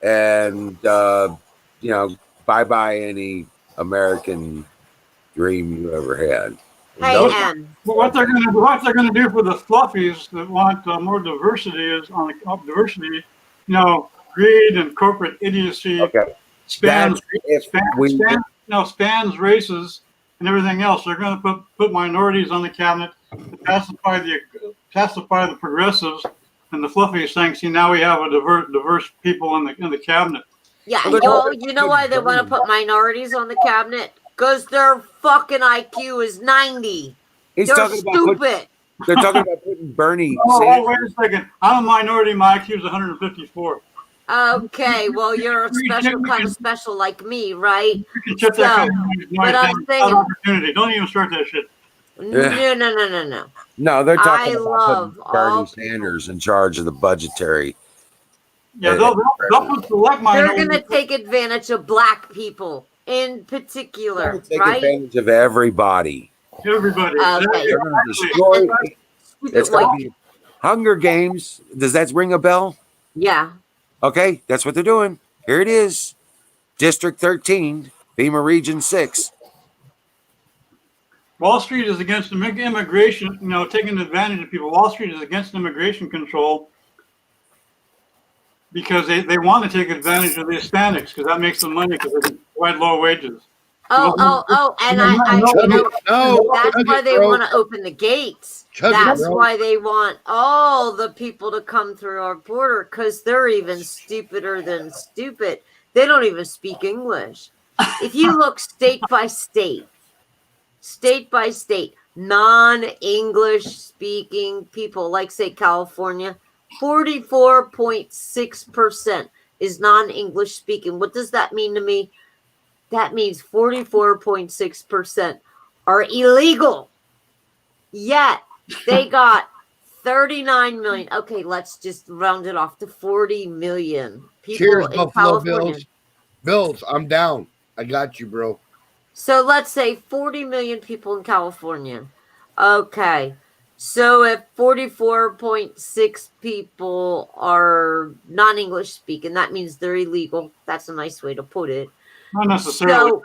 And, bye-bye any American dream you ever had. What they're going to do for the fluffies that want more diversity is on the diversity, greed and corporate idiocy spans races and everything else. They're going to put minorities on the cabinet to pacify the progressives and the fluffies, saying, "See, now we have a diverse people in the cabinet." Yeah, you know why they want to put minorities on the cabinet? Because their fucking IQ is 90. They're stupid. They're talking about putting Bernie. Oh, wait a second. I'm a minority. My IQ is 154. Okay, well, you're a special kind of special like me, right? You can but I'm saying, opportunity. Don't even start that shit. No. No, they're talking about putting Bernie Sanders in charge of the budgetary. Yeah, they'll put select minorities. They're going to take advantage of black people in particular, take right? advantage of everybody. Everybody. Okay. They're going to destroy. It's going to be Hunger Games. Does that ring a bell? Yeah. Okay, that's what they're doing. Here it is. District 13, FEMA Region 6. Wall Street is against immigration, taking advantage of people. Wall Street is against immigration control because they want to take advantage of the Hispanics because that makes them money because they provide low wages. And that's why they want to open the gates. That's why they want all the people to come through our border because they're even stupider than stupid. They don't even speak English. If you look state by state, non-English speaking people, like say California, 44.6% is non-English speaking. What does that mean to me? That means 44.6% are illegal. Yet they got 39 million. Okay, let's just round it off to 40 million people. Cheers, in Buffalo California. Bills, I'm down. I got you, bro. So let's say 40 million people in California. Okay. So if 44.6 people are non-English speaking, that means they're illegal. That's a nice way to put it. Not necessarily.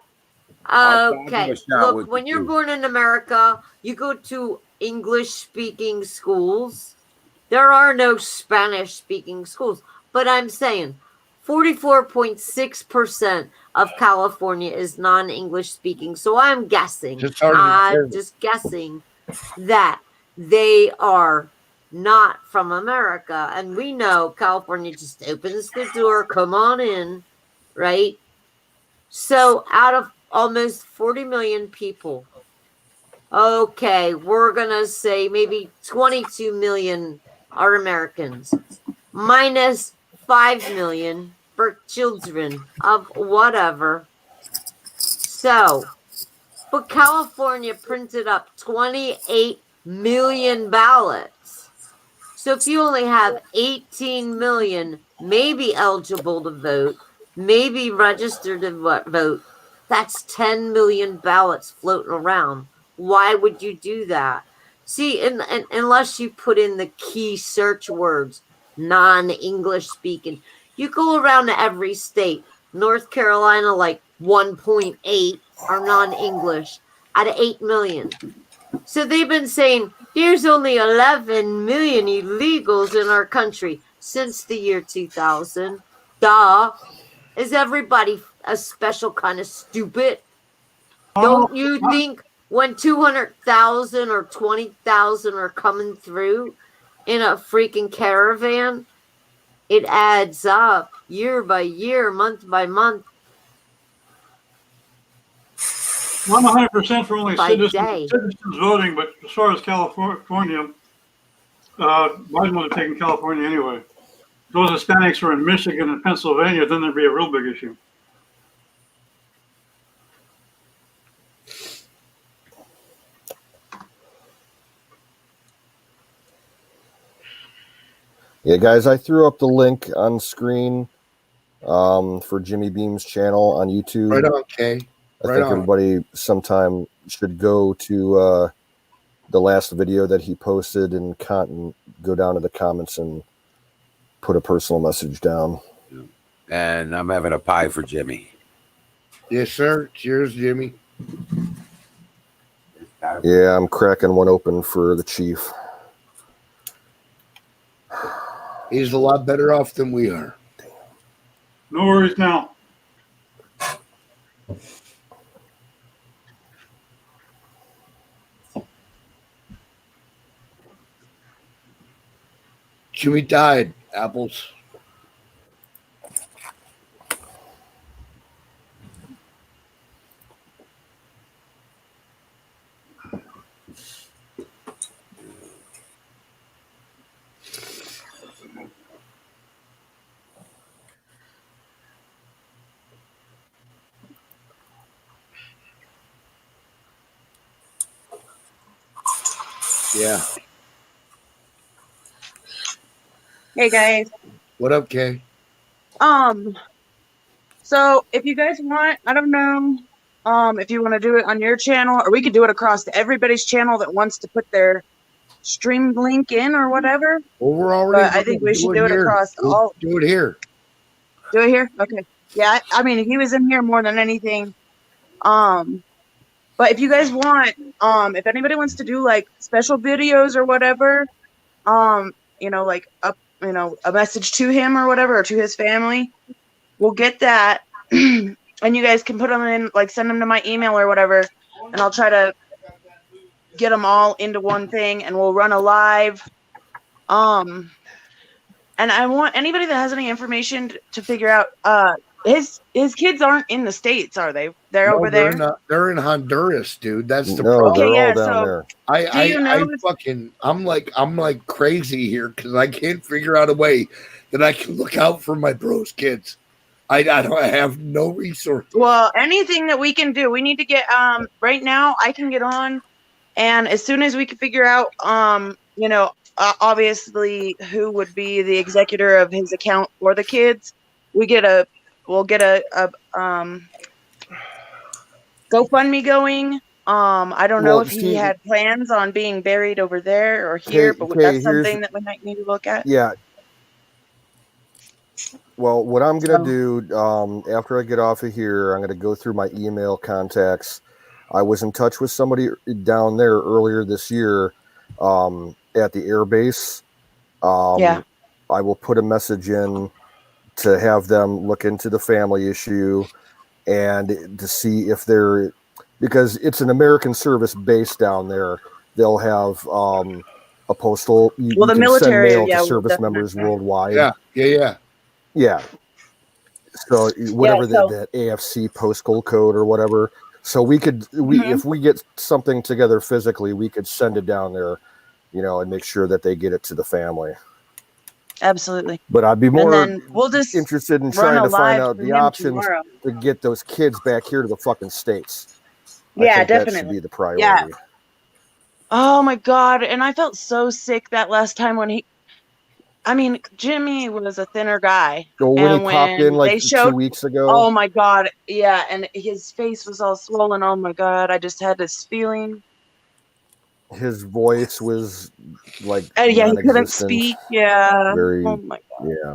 So, okay. Look, when you're born in America, you go to English-speaking schools. There are no Spanish-speaking schools. But I'm saying 44.6% of California is non-English speaking. So I'm guessing, just guessing that they are not from America. And we know California just opens the door, come on in, right? So out of almost 40 million people, okay, we're going to say maybe 22 million are Americans, minus 5 million for children of whatever. So, but California printed up 28 million ballots. So if you only have 18 million maybe eligible to vote, maybe registered to vote, that's 10 million ballots floating around. Why would you do that? See, unless you put in the key search words, non-English speaking, you go around to every state. North Carolina, like 1.8 are non-English out of 8 million. So they've been saying there's only 11 million illegals in our country since the year 2000. Duh. Is everybody a special kind of stupid? Don't you think when 200,000 or 20,000 are coming through in a freaking caravan, it adds up year by year, month by month? I'm 100% for only By day. citizens voting, but as far as California, Biden would have taken California anyway. If those Hispanics were in Michigan and Pennsylvania, then there'd be a real big issue. Yeah, guys, I threw up the link on screen for Jimmy Beam's channel on YouTube. Right on, Kay. I think everybody sometime should go to the last video that he posted and go down to the comments and put a personal message down. And I'm having a pie for Jimmy. Yes, sir. Cheers, Jimmy. Yeah, I'm cracking one open for the chief. He's a lot better off than we are. No worries now. Jimmy died. Apples. Yeah. Hey guys. What up, Kay? So if you guys want, I don't know, if you want to do it on your channel, or we could do it across everybody's channel that wants to put their stream link in or whatever. Well, we're already. But I think we should do it across all. Do it here. Do it here? Okay. Yeah, I mean, he was in here more than anything. But if you guys want, if anybody wants to do like special videos or whatever, you know, like a message to him or whatever, or to his family, we'll get that. And you guys can put them in, like send them to my email or whatever, and I'll try to get them all into one thing, and we'll run a live. And I want anybody that has any information to figure out. His kids aren't in the States, are they? They're over there. They're in Honduras, dude. That's the No, problem. they're all down there. I'm like crazy here because I can't figure out a way that I can look out for my bro's kids. I have no resources. Well, anything that we can do, we need to get. Right now, I can get on, and as soon as we can figure out, you know, obviously who would be the executor of his account for the kids, we'll get a GoFundMe going. I don't know if he had plans on being buried over there or here, but that's something that we might need to look at. Yeah. Well, what I'm going to do after I get off of here, I'm going to go through my email contacts. I was in touch with somebody down there earlier this year at the air base. I will put a message in to have them look into the family issue and to see if because it's an American service base down there. They'll have a postal. Well, You the can military, send mail yeah, to will service members definitely. worldwide. Yeah. So whatever so that AFC postal code or whatever. So we Mhm. if we get something together physically, we could send it down there, and make sure that they get it to the family. Absolutely. But I'd be And more then we'll just interested in run trying a to find live out for the him options tomorrow. to get those kids back here to the fucking States. I Yeah, think that should definitely. be the Yeah. priority. Oh my God. And I felt so sick that last time when Jimmy was a thinner guy. So when he And popped in when like they 2 showed, weeks ago, oh my God. Yeah. And his face was all swollen. Oh my God. I just had this feeling. his voice was like Yeah, he couldn't non-existent. speak. Yeah. Very, Oh my God. yeah.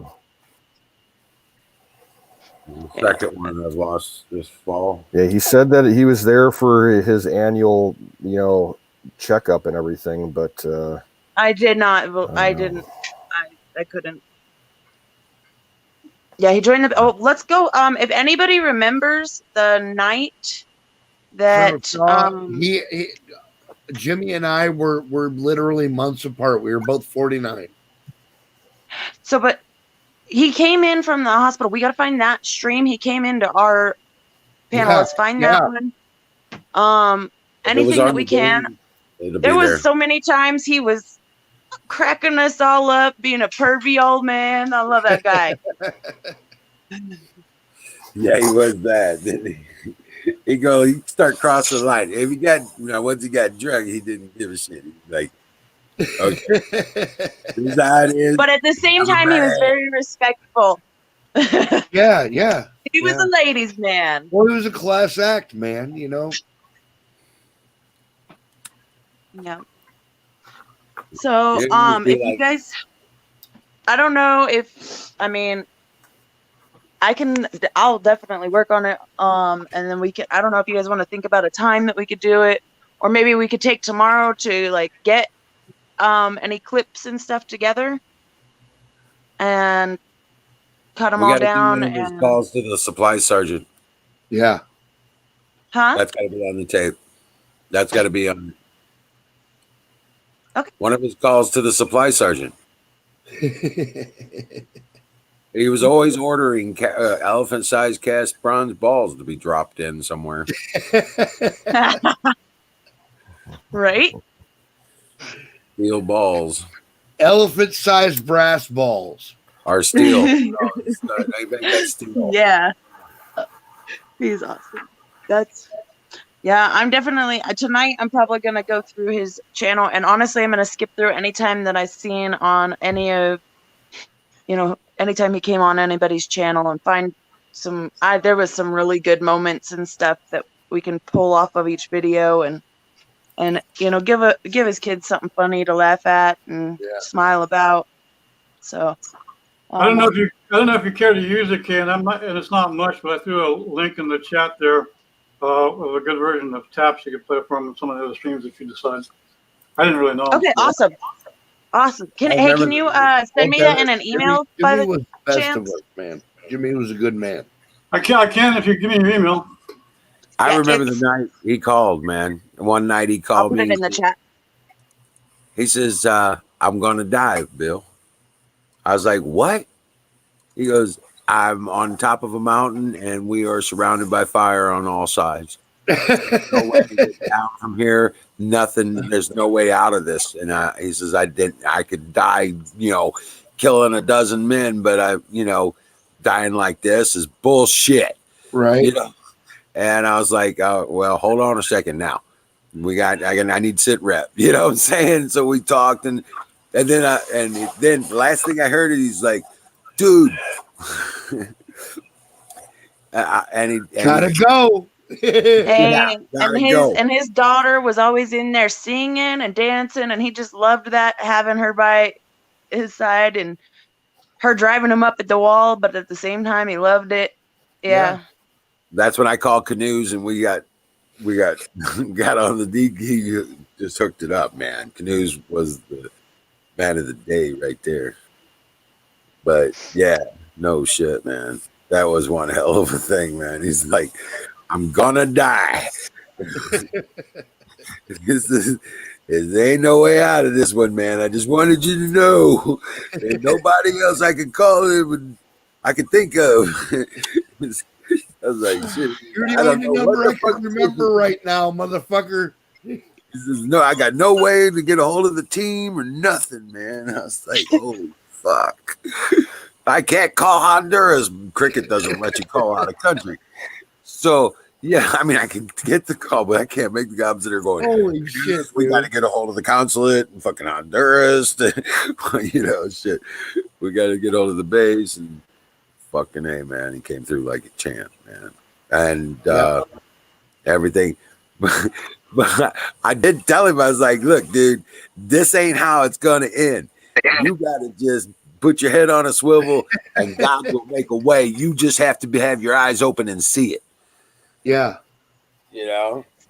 The second one I've lost this fall. Yeah, he said that he was there for his annual, checkup and everything, but I did not. I didn't. I couldn't. Yeah, he joined the. Oh, let's go. If anybody remembers the night that Jimmy and I were literally months apart. We were both 49. So, but he came in from the hospital. We got to find that stream. He came into our panel. Yeah, Let's find that one. Anything that we can. There was so many times he was cracking us all up, being a pervy old man. I love that guy. Yeah, he was bad, didn't he? He start crossing the line. If he got, once he got drunk, he didn't give a shit. He was like, okay. He's how it is. But at the same time, he was very respectful. Yeah. He was a ladies' man. Well, he was a class act, man, Yeah. So, if you guys, I don't know if, I'll definitely work on it. And then I don't know if you guys want to think about a time that we could do it, or maybe we could take tomorrow to get, any clips and stuff together and cut them all down. One of his calls to the supply sergeant. Yeah. Huh? That's got to be on the tape. That's got to be on. Okay. One of his calls to the supply sergeant. He was always ordering elephant-sized cast bronze balls to be dropped in somewhere. Right? Steel balls. Elephant-sized brass balls. Are steel. I think that's steel. Yeah. He's awesome. I'm definitely, tonight I'm probably going to go through his channel, and honestly, I'm going to skip through any time that I've seen on any of, anytime he came on anybody's channel, and find there was some really good moments and stuff that we can pull off of each video, and give his kids something funny to laugh at and smile about. So I don't know if you care to use it, Ken. And it's not much, but I threw a link in the chat there of a good version of taps you could play from some of the other streams if you decide. I didn't really know. Okay, awesome. Can you send me that in an email? Jimmy was the best of us, man. Jimmy was a good man. I can if you give me your email. I remember the night he called, man. One night he called me. I'll put it in the chat. He says, I'm going to die, Bill. I was like, what? He goes, I'm on top of a mountain and we are surrounded by fire on all sides. There's no way to get down from here. Nothing. There's no way out of this. And he says, I could die, killing a dozen men, but dying like this is bullshit. Right. And I was like, well, hold on a second now. I need sit rep. You know what I'm saying? So we talked and then last thing I heard is he's like, dude. Gotta go. Hey, and his daughter was always in there singing and dancing, and he just loved that, having her by his side and her driving him up at the wall, but at the same time he loved it. Yeah. That's when I called Canoes and we got on the DG, just hooked it up, man. Canoes was the man of the day right there. But yeah, no shit, man. That was one hell of a thing, man. He's like, I'm gonna die. There ain't no way out of this one, man. I just wanted you to know. There's nobody else I could call it. I could think of. I was like, shit. You're the only number I can remember right now, motherfucker. He says, no, I got no way to get a hold of the team or nothing, man. I was like, holy fuck. I can't call Honduras. Cricket doesn't let you call out of country. So, yeah, I mean, I can get the call, but I can't make the guys that are going, holy shit, we got to get a hold of the consulate in fucking Honduras. Shit. We got to get hold of the base and fucking A, man. He came through like a champ, man. And everything. But I did tell him, I was like, look, dude, this ain't how it's going to end. You got to just put your head on a swivel and God will make a way. You just have to have your eyes open and see it. Yeah.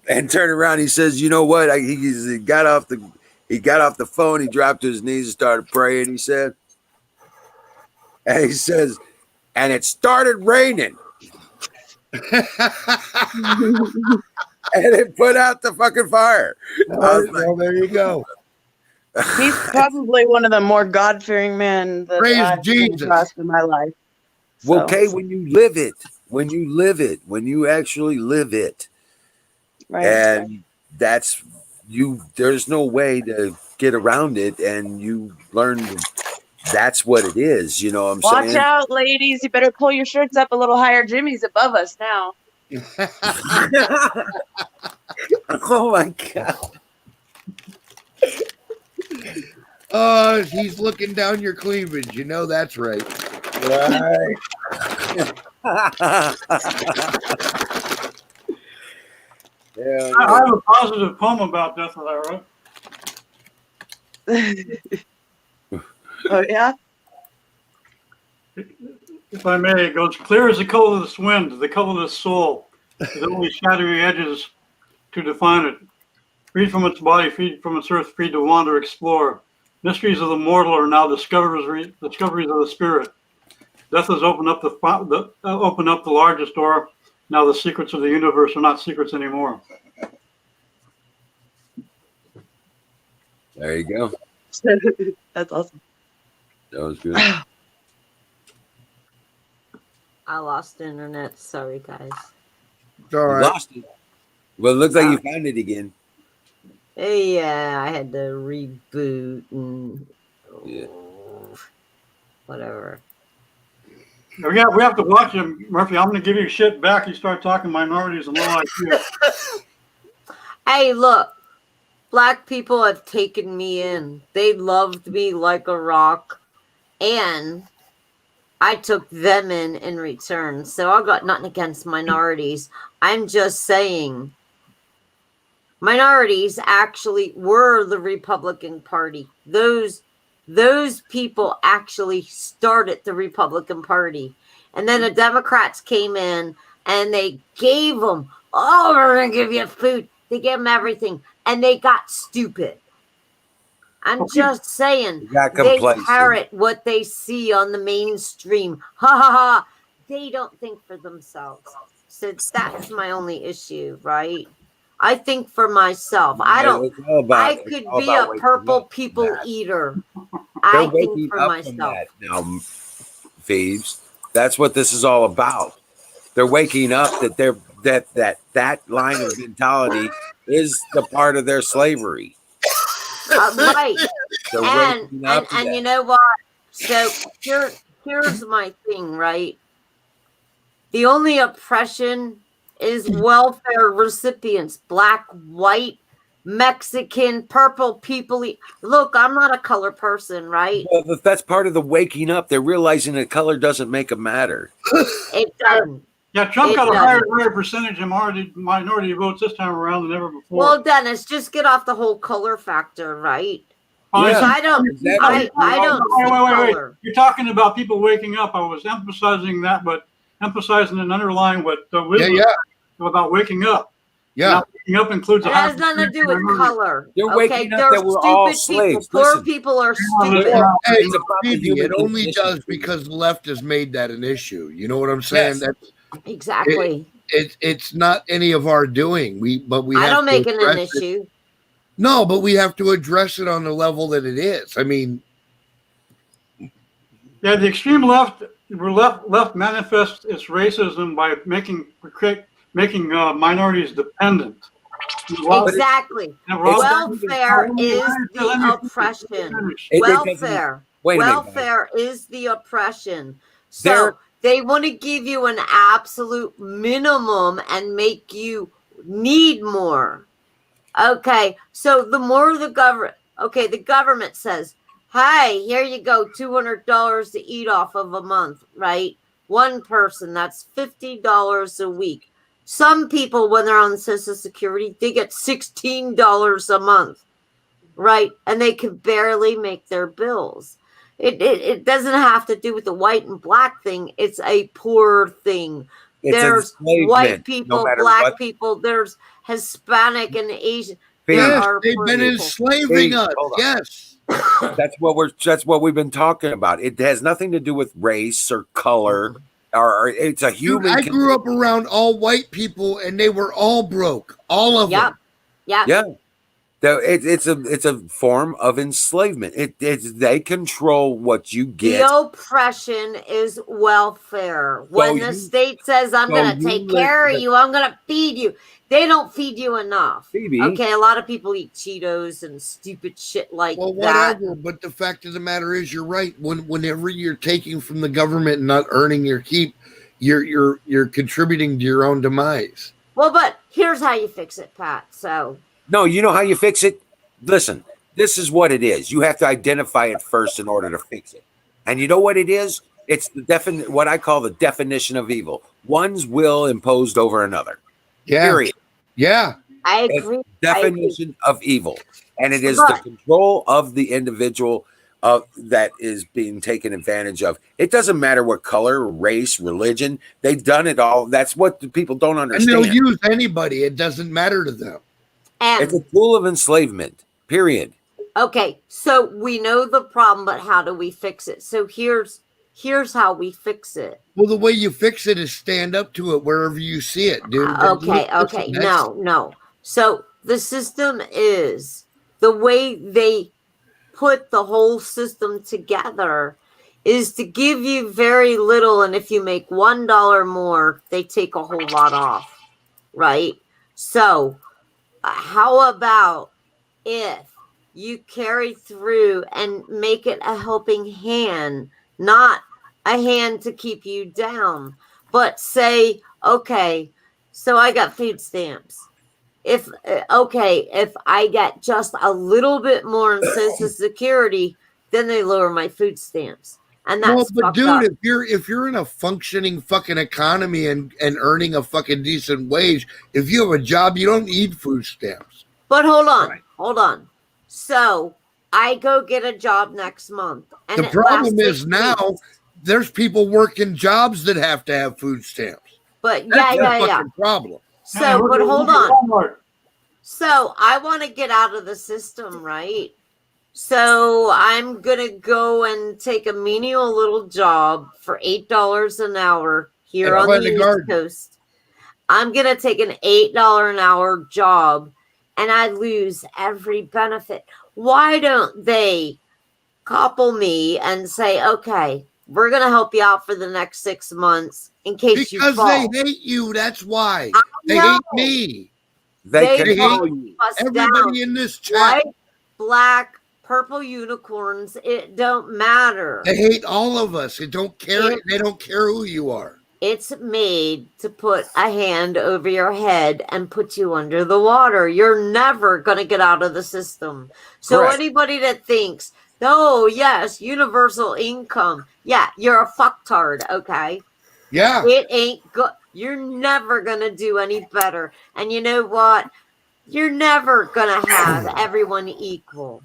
And turn around. He says, you know what? He got off the phone. He dropped to his knees and started praying. He said, and it started raining. And it put out the fucking fire. Well, there you go. He's probably one of the more God-fearing men that I've come across in my life. Well, okay, when you live it, when you actually live it, right. And that's you. There's no way to get around it, and you learn that's what it is. You know what I'm saying? Watch out, ladies! You better pull your shirts up a little higher. Jimmy's above us now. Oh my god! He's looking down your cleavage. You know that's right. Right. Yeah, I have a positive poem about death that I wrote. Oh yeah. If I may, it goes clear as the colorless wind, the colorless soul, with only shadowy edges to define it. Freed from its body, freed from its earth, free to wander, explore. Mysteries of the mortal are now discoveries of the spirit. Death has opened up the largest door. Now the secrets of the universe are not secrets anymore. There you go. That's awesome. That was good. I lost internet. Sorry, guys. It's all right. Lost it. Well, it looks like you found it again. Yeah, I had to reboot and whatever. We have to watch him, Murphy. I'm going to give you shit back. You start talking minorities and low IQ. Hey, look. Black people have taken me in. They loved me like a rock. And I took them in return. So I got nothing against minorities. I'm just saying minorities actually were the Republican Party. Those people actually started the Republican Party. And then the Democrats came in and they gave them, oh, we're going to give you food. They gave them everything. And they got stupid. I'm just saying, they parrot what they see on the mainstream. Ha ha ha. They don't think for themselves. So that's my only issue, right? I think for myself. I could be a purple people eater. I think for myself. Now, Phoebes, that's what this is all about. They're waking up that line of mentality is the part of their slavery. Right. And you know what? So here's my thing, right? The only oppression is welfare recipients, black, white, Mexican, purple people. Look, I'm not a color person, right? Well, that's part of the waking up. They're realizing that color doesn't make a matter. It doesn't. Yeah, Trump got a higher percentage of minority votes this time around than ever before. Well, Dennis, just get off the whole color factor, right? Yeah, I don't. Exactly. I don't. Wait. You're talking about people waking up. I was emphasizing that, but emphasizing and underlying what about waking up. Yeah, now, waking up includes. It has nothing to do with color. They're waking up that we're all slaves. Poor people are stupid. Hey, it only does because the left has made that an issue. You know what I'm saying? Yes. That's exactly. It's not any of our doing. I don't make it an issue. No, but we have to address it on the level that it is. I mean, Yeah, the extreme left manifests its racism by making minorities dependent. Exactly. Welfare is the oppression. Welfare is the oppression. So they want to give you an absolute minimum and make you need more. Okay, so the more the government says, hey, here you go, $200 to eat off of a month, right? One person, that's $50 a week. Some people, when they're on Social Security, they get $16 a month, right? And they can barely make their bills. It doesn't have to do with the white and black thing. It's a poor thing. There's white people, black people, there's Hispanic and Asian. Yes, they've been enslaving us. Yes. That's what we've been talking about. It has nothing to do with race or color. Or it's a human. Dude, I grew up around all white people, and they were all broke. All of them. Yeah. It's a form of enslavement. They control what you get. The oppression is welfare. When the state says, I'm going to take care of you, I'm going to feed you, they don't feed you enough. Phoebe. Okay, a lot of people eat Cheetos and stupid shit like that. Whatever, but the fact of the matter is, you're right. Whenever you're taking from the government and not earning your keep, you're contributing to your own demise. Well, but here's how you fix it, Pat. So... No, you know how you fix it? Listen, this is what it is. You have to identify it first in order to fix it. And you know what it is? It's what I call the definition of evil. One's will imposed over another. Yeah. Period. Yeah. I agree. It's the definition of evil. And it is the control of the individual that is being taken advantage of. It doesn't matter what color, race, religion. They've done it all. That's what the people don't understand. And they'll use anybody. It doesn't matter to them. It's a tool of enslavement, period. Okay, so we know the problem, but how do we fix it? So here's how we fix it. Well, the way you fix it is stand up to it wherever you see it, dude. Okay. No. So the system is the way they put the whole system together is to give you very little, and if you make $1 more, they take a whole lot off, right? So how about if you carry through and make it a helping hand, not a hand to keep you down, but say, okay, so I got food stamps. If I get just a little bit more in Social Security, then they lower my food stamps. And that's but dude, up. if you're in a functioning fucking economy and earning a fucking decent wage, if you have a job, you don't need food stamps. But hold on. So I go get a job next month. And the problem is now there's people working jobs that have to have food stamps. But That's yeah. Problem. So, but hold on. So I want to get out of the system, right? So I'm going to go and take a menial little job for $8 an hour here on the East Coast. I'm going to take an $8 an hour job and I lose every benefit. Why don't they couple me and say, okay, we're going to help you out for the next 6 months in case you fall. Because they hate you. That's why. They hate me. They hate everybody down. In this chat. White, black, purple unicorns, it don't matter. They hate all of us. They don't care. They don't care who you are. It's made to put a hand over your head and put you under the water. You're never going to get out of the system. So Correct. Anybody that thinks, oh, yes, universal income. Yeah, you're a fucktard, okay? Yeah. It ain't good. You're never going to do any better. And you know what? You're never going to have everyone equal.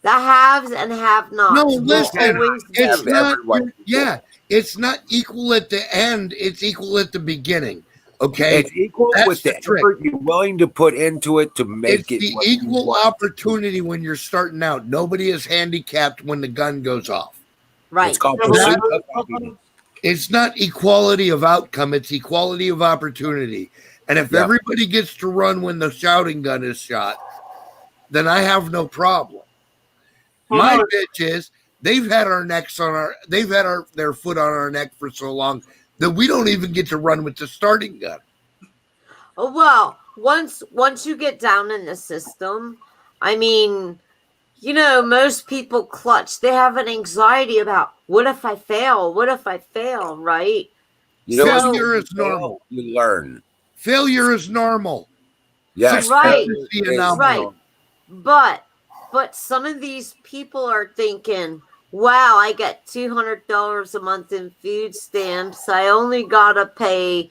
The haves and have-nots. No, listen. It's not. Yeah. It's not equal at the end. It's equal at the beginning. Okay. It's equal with the effort you're willing to put into it to make it. It's the equal opportunity when you're starting out. Nobody is handicapped when the gun goes off. Right. It's called pursuit of happiness. It's not equality of outcome. It's equality of opportunity. And if everybody gets to run when the shouting gun is shot, then I have no problem. Well, My no, bitch is they've had their foot on our neck for so long that we don't even get to run with the starting gun. Well, once you get down in the system, I mean, you know, most people clutch. They have an anxiety about what if I fail? What if I fail? Right? You know, Failure when is you fail, normal. You learn. Failure is normal. Yes, Right. failure The is anomaly. Right. But some of these people are thinking, wow, I get $200 a month in food stamps. I only gotta pay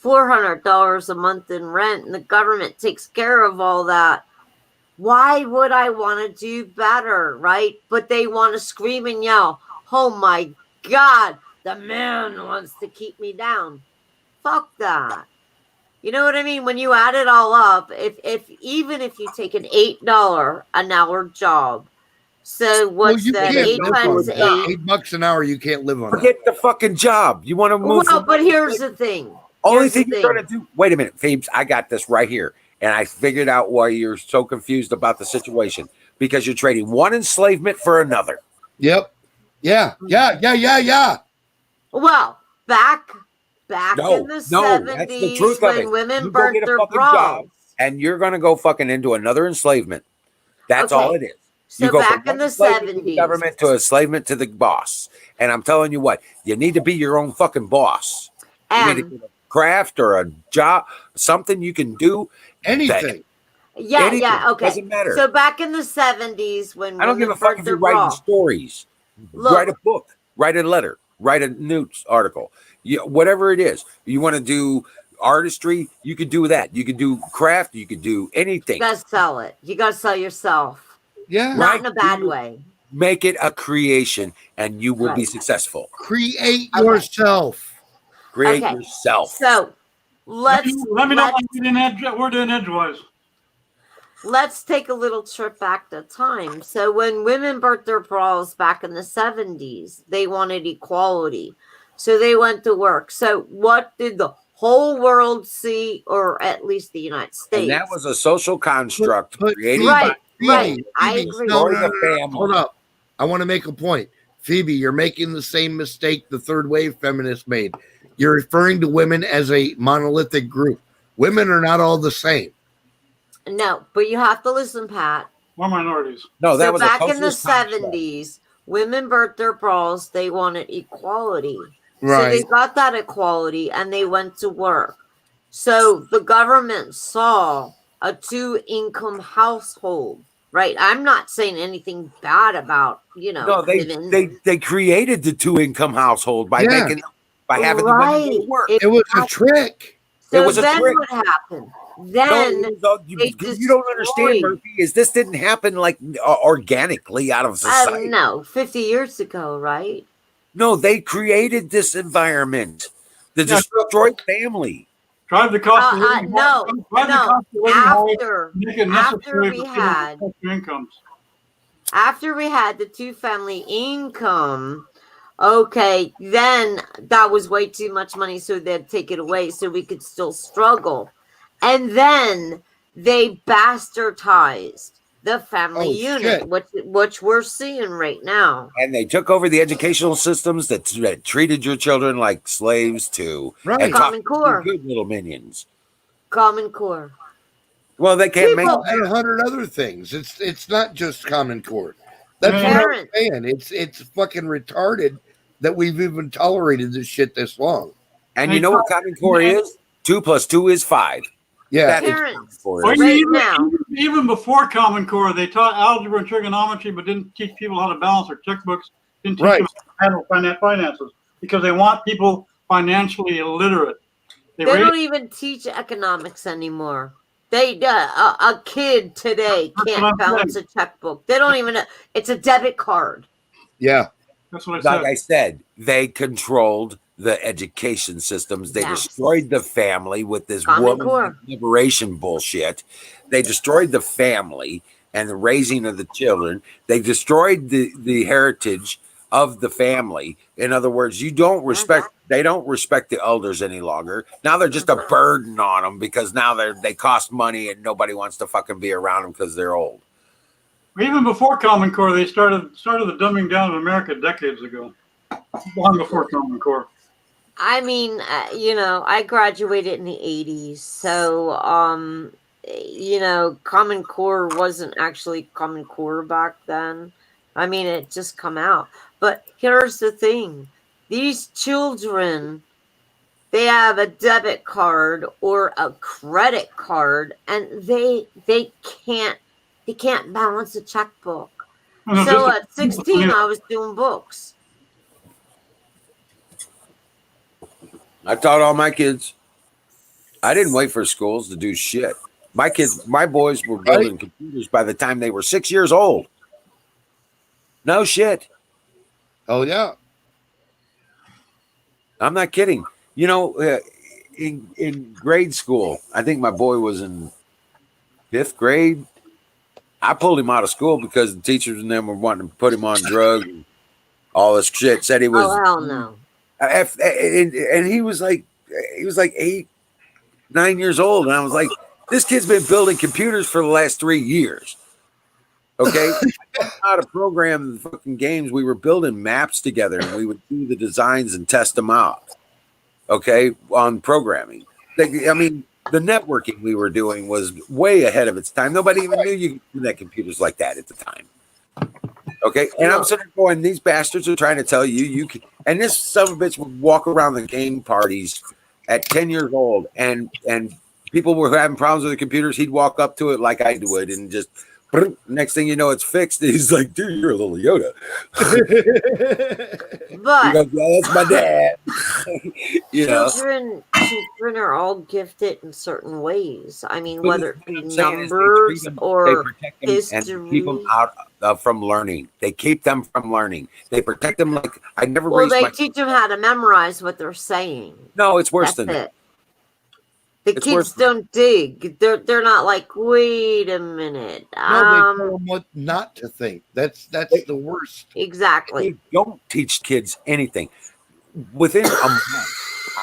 $400 a month in rent, and the government takes care of all that. Why would I want to do better, right? But they want to scream and yell, oh my God, the man wants to keep me down. Fuck that. You know what I mean? When you add it all up, if even if you take an $8 an hour job, so Well, what's you that? can't Eight live times on that. eight. $8 an hour, you can't live on that. Forget the fucking job. You want to move? Well, from but here's the thing. Only Here's the thing you're thing. gonna do. Wait a minute, Phoebes. I got this right here, and I figured out why you're so confused about the situation because you're trading one enslavement for another. Yep. Yeah. Well, back No, in the no, that's the 70s truth of it. when women You go burnt get a their fucking bras. job, and you're gonna go fucking into another enslavement. That's all it is. You So go back from in one the enslavement to the 70s. government to enslavement to the boss. And I'm telling you what, you need to be your own fucking boss. You need to And get a craft or a job, something you can do. Anything. yeah, okay. Doesn't matter. So back in the 70s when I don't give women a fuck burnt if their you're writing bra. stories. Look. Write a book, write a letter, write a news article. Whatever it is. You want to do artistry, you could do that. You could do craft, you could do anything. You gotta sell it. You gotta sell yourself. Yeah. Not in a bad way. Make it a creation and you will be Right. successful. Create yourself. Create Okay. yourself. So let me know when we're doing edgewise. Let's take a little trip back to time. So when women burnt their bras back in the 70s, they wanted equality. So they went to work. So what did the whole world see, or at least the United States? And that was a social construct created right, by right. I agree. Destroy the family. Hold up. I want to make a point. Phoebe, you're making the same mistake the third wave feminists made. You're referring to women as a monolithic group. Women are not all the same. No, but you have to listen, Pat. We're minorities. No, that so was back a in the socialist 70s, women burnt their bras. They wanted equality. Right. So they got that equality and they went to work. So the government saw a 2-income household, right? I'm not saying anything bad about, No, women. they created the 2-income household by having the women go to work. It was a trick. So It was a then trick. what happened? Then you don't understand, Murphy, is this didn't happen like organically out of society. No, 50 years ago, right? No, they created this environment. The destroyed family. Drive the cost of living. No. After we had the 2-family income, okay, then that was way too much money, so they'd take it away so we could still struggle. And then they bastardized the family unit, which we're seeing right now. And they took over the educational systems that treated your children like slaves too. Right. And Common Core. Good little minions. Common Core. Well, they can't make and 100 other things. It's not just Common Core. That's what I'm saying. It's fucking retarded that we've even tolerated this shit this long. And you know what Common Core is? 2 + 2 is 5. Yeah. Parents. Even before Common Core, they taught algebra and trigonometry, but didn't teach people how to balance their checkbooks. Didn't teach them how to handle finances because they want people financially illiterate. They don't even teach economics anymore. A kid today can't balance a checkbook. They don't even know. It's a debit card. Yeah. That's what I said. Like I said, they controlled the education systems. They destroyed the family with this woman liberation bullshit. They destroyed the family and the raising of the children. They destroyed the heritage of the family. In other words, they don't respect the elders any longer. Now they're just a burden on them because now they cost money and nobody wants to fucking be around them because they're old. Even before Common Core, they started the dumbing down in America decades ago, long before Common Core. I mean, you know, I graduated in the 80s, so you know, Common Core wasn't actually Common Core back then. I mean, it just come out. But here's the thing. These children, they have a debit card or a credit card, and they can't balance a checkbook. So at 16, I was doing books. I taught all my kids. I didn't wait for schools to do shit. My boys were building computers by the time they were 6 years old. No shit. Oh yeah. I'm not kidding. You know, in grade school, I think my boy was in 5th grade. I pulled him out of school because the teachers and them were wanting to put him on drugs and all this shit. Said he was. Oh hell no. And he was like 8, 9 years old, and I was like, this kid's been building computers for the last 3 years. Okay, how to program the fucking games. We were building maps together, and we would do the designs and test them out. Okay, on programming. I mean, the networking we were doing was way ahead of its time. Nobody even knew you could do that computers like that at the time. Okay, and I'm sitting there going, these bastards are trying to tell you can. And this son of a bitch would walk around the game parties at 10 years old, and people were having problems with the computers. He'd walk up to it like I would, and just next thing you know, it's fixed. He's like, dude, you're a little Yoda. But goes, yeah, that's my dad. You know, children are all gifted in certain ways. I mean, But whether it be what I'm saying is they numbers treat them- or they protect them history. and keep them out from learning. They keep them from learning. They protect them like I never Well, raised they my. teach them how to memorize what they're saying. No, it's worse That's than that. it. The It's kids worse don't dig. They're not like, wait a minute. No, they tell them what not to think. That's the worst. Exactly. They don't teach kids anything. Within a month,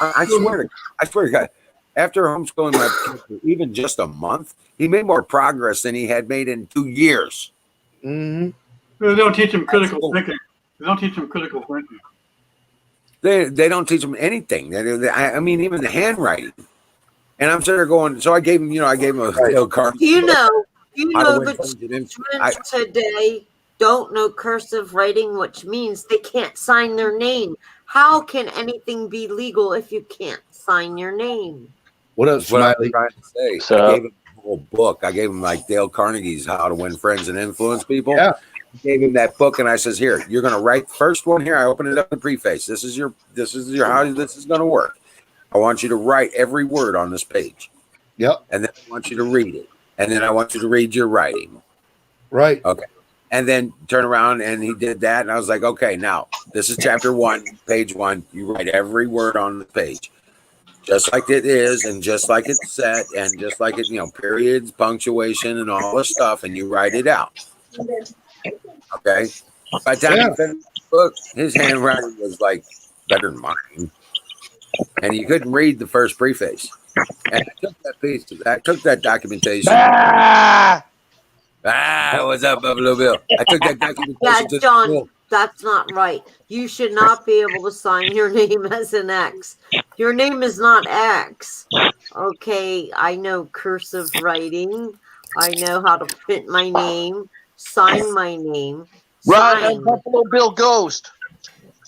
I swear to God, after homeschooling my kids for even just a month, he made more progress than he had made in 2 years. Mm-hmm. They don't teach them critical thinking. They don't teach them critical thinking. They don't teach them anything. I mean, even the handwriting. And I'm sitting there going, so I gave him a card. You know How to win the friends and influence. children today don't know cursive writing, which means they can't sign their name. How can anything be legal if you can't sign your name? What up, That's what I'm Smiley? trying to say. I gave him a whole book. I gave him like Dale Carnegie's How to Win Friends and Influence People. Yeah. I gave him that book, and I says, "Here, you're going to write the first one here." I open it up in preface. This is your how this is going to work. I want you to write every word on this page. Yep. And then I want you to read it, and then I want you to read your writing. Right. Okay. And then turn around, and he did that, and I was like, "Okay, now this is chapter 1, page 1. You write every word on the page." Just like it is, and just like it's set, and just like it, periods, punctuation, and all this stuff, and you write it out. Okay. By the time he finished the book, his handwriting was like better than mine, and he couldn't read the first preface. And I took that documentation. What's up, Buffalo Bill? I took that documentation. Yeah, to John, school. that's not right. You should not be able to sign your name as an X. Your name is not X. Okay, I know cursive writing. I know how to print my name, sign my name. Right, sign. Buffalo Bill Ghost.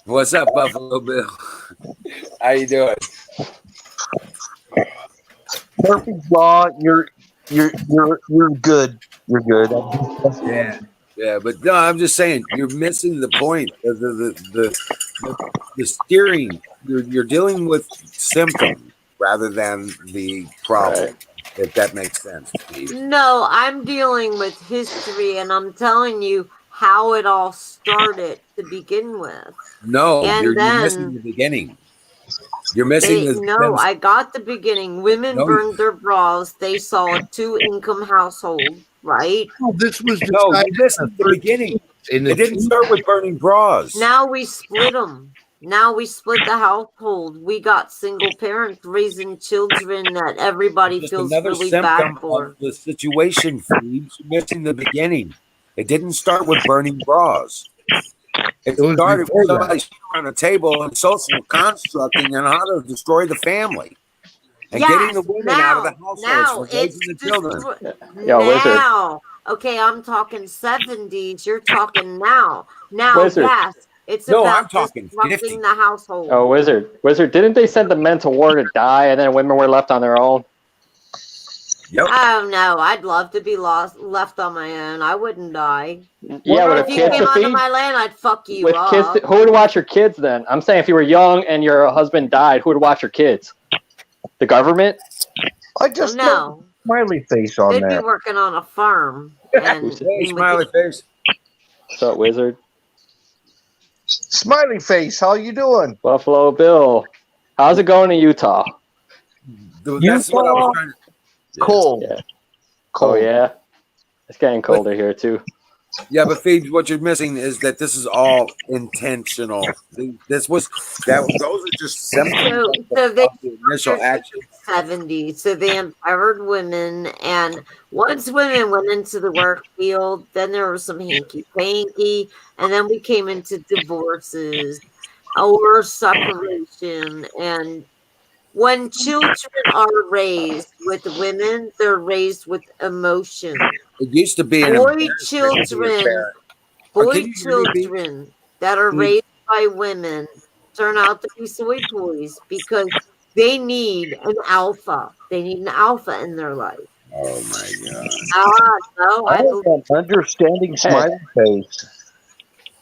What's up, Buffalo Bill? How you doing? Perfect law. You're good. You're good. Yeah, but no, I'm just saying you're missing the point. The steering. You're dealing with symptoms rather than the problem. Right. If that makes sense, Steve. No, I'm dealing with history, and I'm telling you how it all started to begin with. No, and you're then missing the beginning. You're missing the. No, I got the beginning. Women burned their bras. They saw a 2-income household, right? Oh, this was you missed the beginning. It didn't start with burning bras. Now we split them. Now we split the household. We got single parents raising children that everybody Just feels another really symptom bad for. of the situation. You're missing the beginning. It didn't start with burning bras. It was started before with that. somebody sitting around a table and social constructing and how to destroy the family. And getting the women out of the households for raising the children. Now, okay, I'm talking 70s. You're talking now. Now, Wizard. yes, it's No, about I'm talking disrupting 50. the household. Oh, Wizard, didn't they send the men to war to die and then women were left on their own? Yep. Oh no, I'd love to be left on my own. I wouldn't die. Yeah, with if a you kid came to onto feed? my land, I'd fuck you With kids, up. who would watch your kids then? I'm saying if you were young and your husband died, who would watch your kids? The government? I just no. Smiley face on They'd be that. working on a farm. And Hey, smiley face. What's up, Wizard? Smiley face, how you doing? Buffalo Bill. How's it going in Utah? That's what I was trying to. Cold. Yeah. Cold. Oh, yeah? It's getting colder here, too. Yeah, but Phoebe, what you're missing is that this is all intentional. Those are just symptoms So they of the initial action. 70s. So they empowered women, and once women went into the work field, then there was some hanky panky, and then we came into divorces or separation. And when children are raised with women, they're raised with emotion. It used to be an Boy embarrassment to be a children, parent. Or boy can you hear me, Pete? children that are raised by women turn out to be soy boys because they need an alpha. They need an alpha in their life. Oh my god! No, I I believe am understanding Smiley face.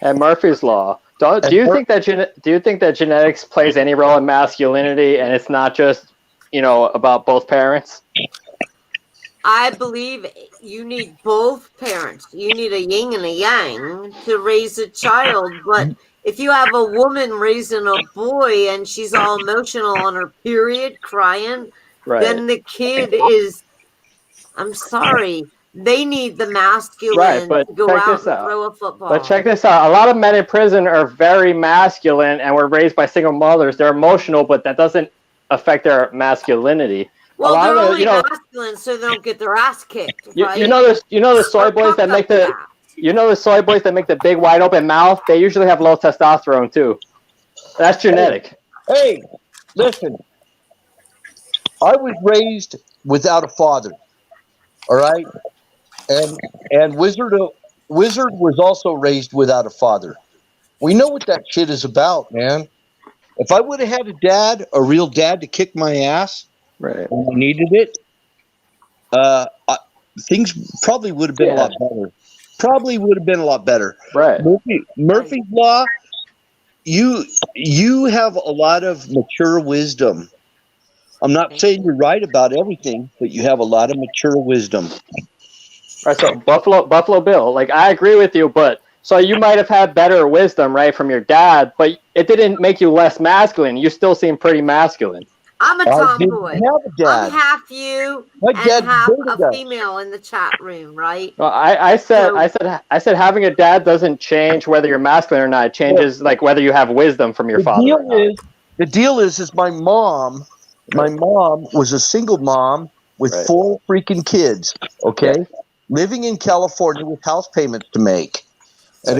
And Murphy's Law. Do you think that genetics plays any role in masculinity, and it's not just about both parents? I believe you need both parents. You need a yin and a yang to raise a child. But if you have a woman raising a boy and she's all emotional on her period, crying, then the kid is. I'm sorry. They need the masculine Right, but to go check out this and out. throw a football. But check this out. A lot of men in prison are very masculine and were raised by single mothers. They're emotional, but that doesn't affect their masculinity. Well, a lot they're of only masculine, so they don't get their ass kicked, right? you know the soy boys that make the soy boys that make the big wide open mouth. They usually have low testosterone too. That's genetic. Hey, listen. I was raised without a father. All right, and Wizard was also raised without a father. We know what that shit is about, man. If I would have had a real dad to kick my ass, right, when I needed it, things probably would have been a lot better. Probably would have been a lot better. Right. Murphy's Law. You have a lot of mature wisdom. I'm not saying you're right about everything, but you have a lot of mature wisdom. Right, so Buffalo Bill, like I agree with you, but so you might have had better wisdom, right, from your dad, but it didn't make you less masculine. You still seem pretty masculine. I'm a tomboy. I'm half you My and dad half dated a us. female in the chat room, right? Well, I said having a dad doesn't change whether you're masculine or not. It changes like whether you have wisdom from your father or not. The deal is my mom was a single mom with 4 freaking kids, okay? Living in California with house payments to make. And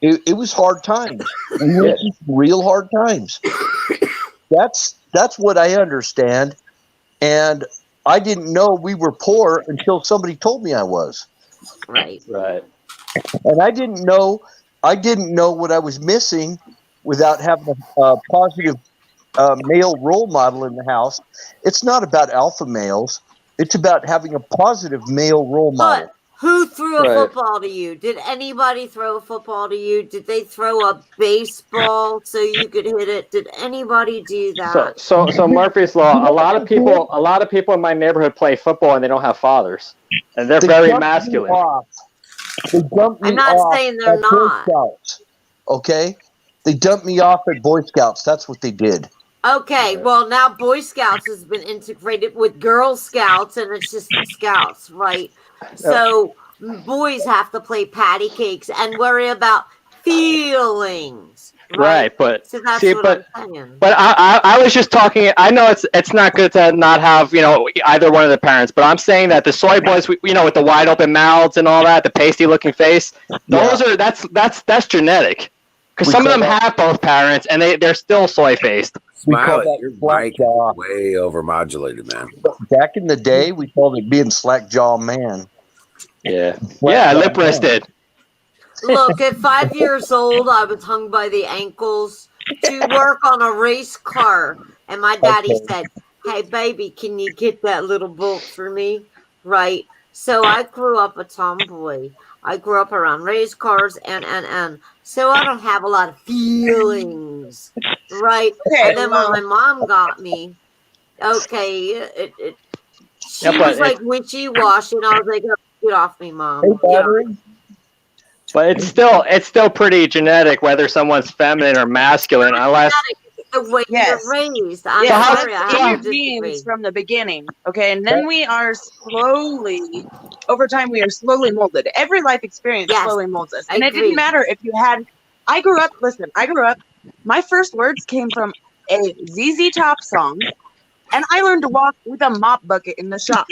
it was hard times. We went through real hard times. That's what I understand. And I didn't know we were poor until somebody told me I was. Right. Right. And I didn't know what I was missing without having a positive male role model in the house. It's not about alpha males. It's about having a positive male role model. But who threw a football to you? Did anybody throw a football to you? Did they throw a baseball so you could hit it? Did anybody do that? So Murphy's Law. A lot of people in my neighborhood play football and they don't have fathers, and they're very masculine. They dumped me I'm not off saying they're at Boy not. Scouts, okay? They dumped me off at Boy Scouts. That's what they did. Okay, well now Boy Scouts has been integrated with Girl Scouts and it's just Scouts, right? So boys have to play patty cakes and worry about feelings. Right, but So that's see, what but I'm saying. but I was just talking. I know it's not good to not have either one of the parents, but I'm saying that the soy boys, with the wide open mouths and all that, the pasty looking face, those are that's genetic. Because some of them have both parents and they're still soy faced. Smiley, your mic is way overmodulated, man. Back in the day, we called it being slack jaw man. Yeah, lip wristed. Look, at 5 years old, I was hung by the ankles to work on a race car. And my daddy said, "Hey, baby, can you get that little bolt for me?" Right? So I grew up a tomboy. I grew up around race cars and. So I don't have a lot of feelings. Right? Okay, And then well- when my mom got me, okay, she Yeah, but was like wishy-washy. And I was like, "Oh, get off me, Mom." But it's still pretty genetic whether someone's feminine or masculine, unless the way Yes. you're raised. I'm Yeah, sorry, that's I in your have to disagree. genes from the beginning. Okay, and then we are slowly, over time, we are slowly molded. Every life experience slowly molds us. And it agree. didn't matter if you had. I grew up. My first words came from a ZZ Top song, and I learned to walk with a mop bucket in the shop.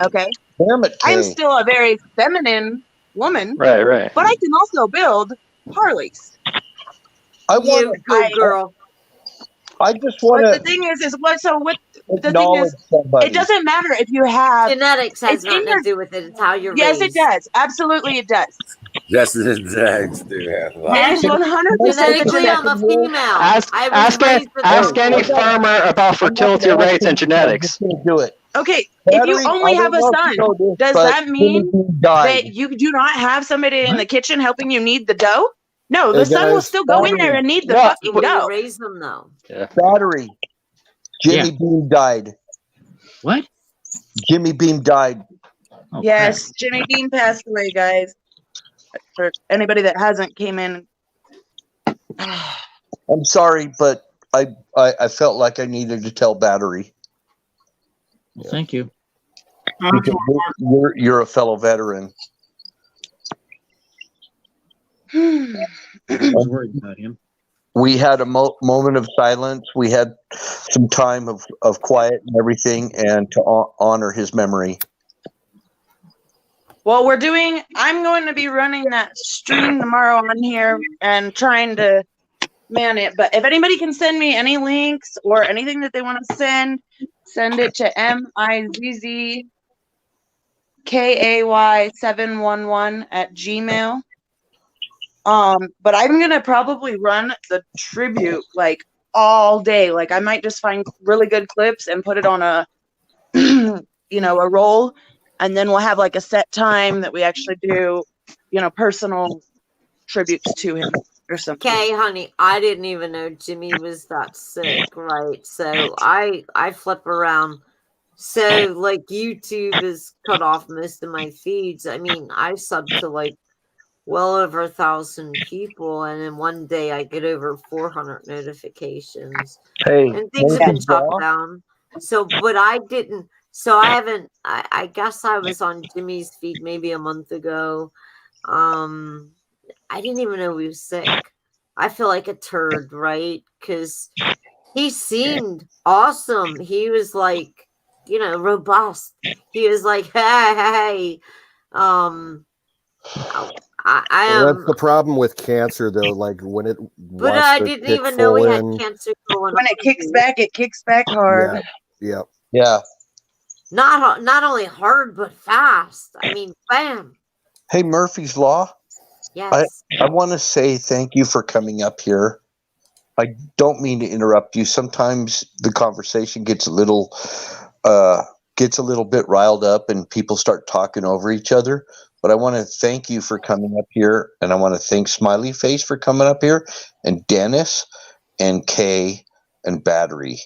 Okay, Damn it, I'm Kay. still a very feminine woman. Right. But I can also build Harleys. You good girl. I just want But to. the thing is what the thing acknowledge is, somebody. it doesn't matter if you have genetics has it's in nothing your, to do with it. It's how you're yes, raised. it does. Absolutely, it does. Yes, it does. Do have a lot. It is 100% Genetically, I'm a female. ask I was raised with ask a any farmer about fertility rates and genetics. Do it. Okay, if you only have a son, does that mean that you do not have somebody in the kitchen helping you knead the dough? No, the Hey, son will guys, still go in there and knead the fucking But dough. you raise them though. Battery. Jimmy Beam died. What? Jimmy Beam died. Oh, Yes, Jimmy Beam passed away, guys. For anybody that hasn't came in. I'm sorry, but I felt like I needed to tell Battery. Well, thank you. Because you're a fellow veteran. I was worried about him. We had a moment of silence. We had some time of quiet and everything, and to honor his memory. Well, I'm going to be running that stream tomorrow on here and trying to man it. But if anybody can send me any links or anything that they want to send it to mizzkay711@gmail. But I'm gonna probably run the tribute like all day. Like I might just find really good clips and put it on a a roll, and then we'll have like a set time that we actually do personal tributes to him or something. Okay, honey, I didn't even know Jimmy was that sick, right? So I flip around. So like YouTube has cut off most of my feeds. I mean, I sub to like well over 1,000 people, and in one day I get over 400 notifications. Hey, and things have been chopped down. So, but I didn't. So I haven't. I guess I was on Jimmy's feed maybe a month ago. I didn't even know he was sick. I feel like a turd, right? Because he seemed awesome. He was like, robust. He was like, hey. That's the problem with cancer, though. Like when it. But I didn't even know he had cancer going on. When it kicks back hard. Yeah. Not only hard but fast. I mean, bam. Hey, Murphy's Law. Yes. I want to say thank you for coming up here. I don't mean to interrupt you. Sometimes the conversation gets a little bit riled up and people start talking over each other. But I want to thank you for coming up here, and I want to thank Smiley Face for coming up here, and Dennis, and Kay, and Battery.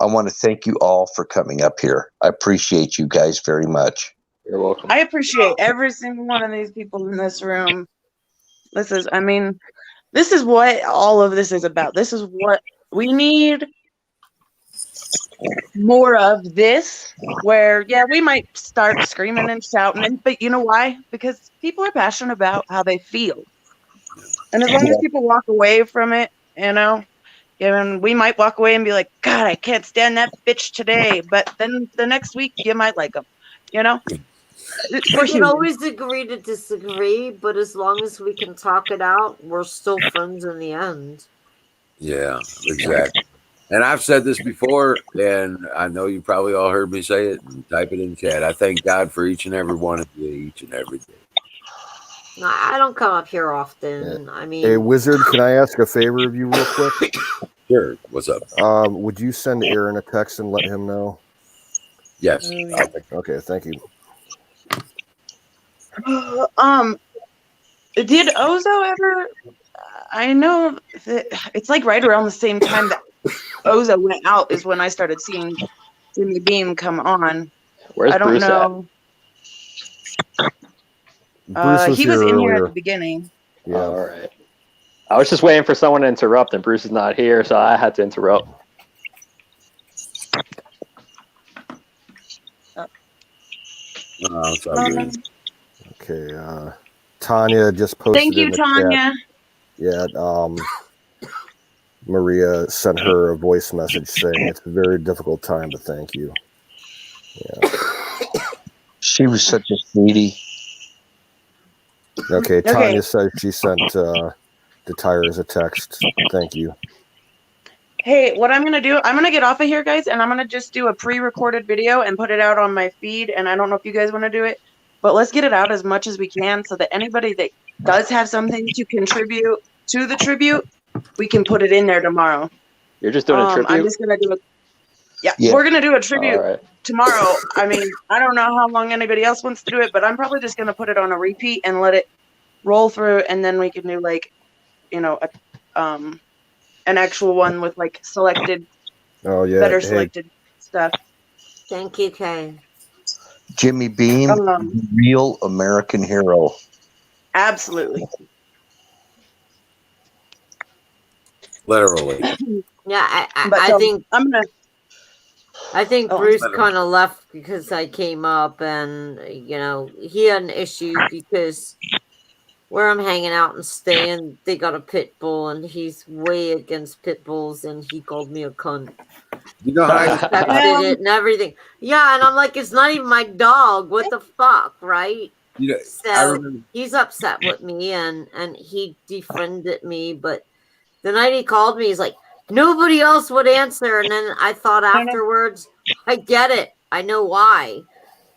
I want to thank you all for coming up here. I appreciate you guys very much. You're welcome. I appreciate every single one of these people in this room. This is what all of this is about. This is what we need more of this, where we might start screaming and shouting, but you know why? Because people are passionate about how they feel, and as long as people walk away from it you know. And we might walk away and be like, God, I can't stand that bitch today. But then the next week you might like them, you know. We We're can human. always agree to disagree, but as long as we can talk it out, we're still friends in the end. Yeah, exactly. And I've said this before, and I know you probably all heard me say it. And type it in chat. I thank God for each and every one of you, each and every day. I don't come up here often. I mean, Hey, Wizard, can I ask a favor of you real quick? Sure. What's up? Would you send Aaron a text and let him know? Yes. Okay, thank you. Did Ozo ever? I know that it's like right around the same time that Ozo went out is when I started seeing Jimmy Beam come on. Where's I don't Bruce know. Bruce was He here was in here at earlier. the beginning. Yeah. All right. I was just waiting for someone to interrupt, and Bruce is not here, so I had to interrupt. It's all good. Okay. Tanya just posted Thank you, in the Tanya. chat. Yeah. Maria sent her a voice message saying it's a very difficult time, but thank you. Yeah. She was such a sweetie. Okay. Tanya said she sent the tires a text. Thank you. Hey, what I'm gonna do? I'm gonna get off of here, guys, and I'm gonna just do a pre-recorded video and put it out on my feed. And I don't know if you guys want to do it, but let's get it out as much as we can so that anybody that does have something to contribute to the tribute, we can put it in there tomorrow. You're just doing a tribute? I'm just gonna do it. Yeah, Yeah. we're gonna do a tribute All right. tomorrow. I mean, I don't know how long anybody else wants to do it, but I'm probably just gonna put it on a repeat and let it roll through, and then we can do like, you know, an actual one with like selected, better selected stuff. Thank you, Kay. Jimmy Beam, real American hero. Absolutely. Literally. Yeah, I think I'm gonna. I think Oh, Bruce better. kind of left because I came up, and you know he had an issue because where I'm hanging out and staying, they got a pit bull, and he's way against pit bulls, and he called me a cunt. You know how I accepted it and everything. Yeah, and I'm like, it's not even my dog. What the fuck, right? You know, So I remember. he's upset with me, and he defriended me. But the night he called me, he's like, nobody else would answer. And then I thought afterwards, I get it. I know why.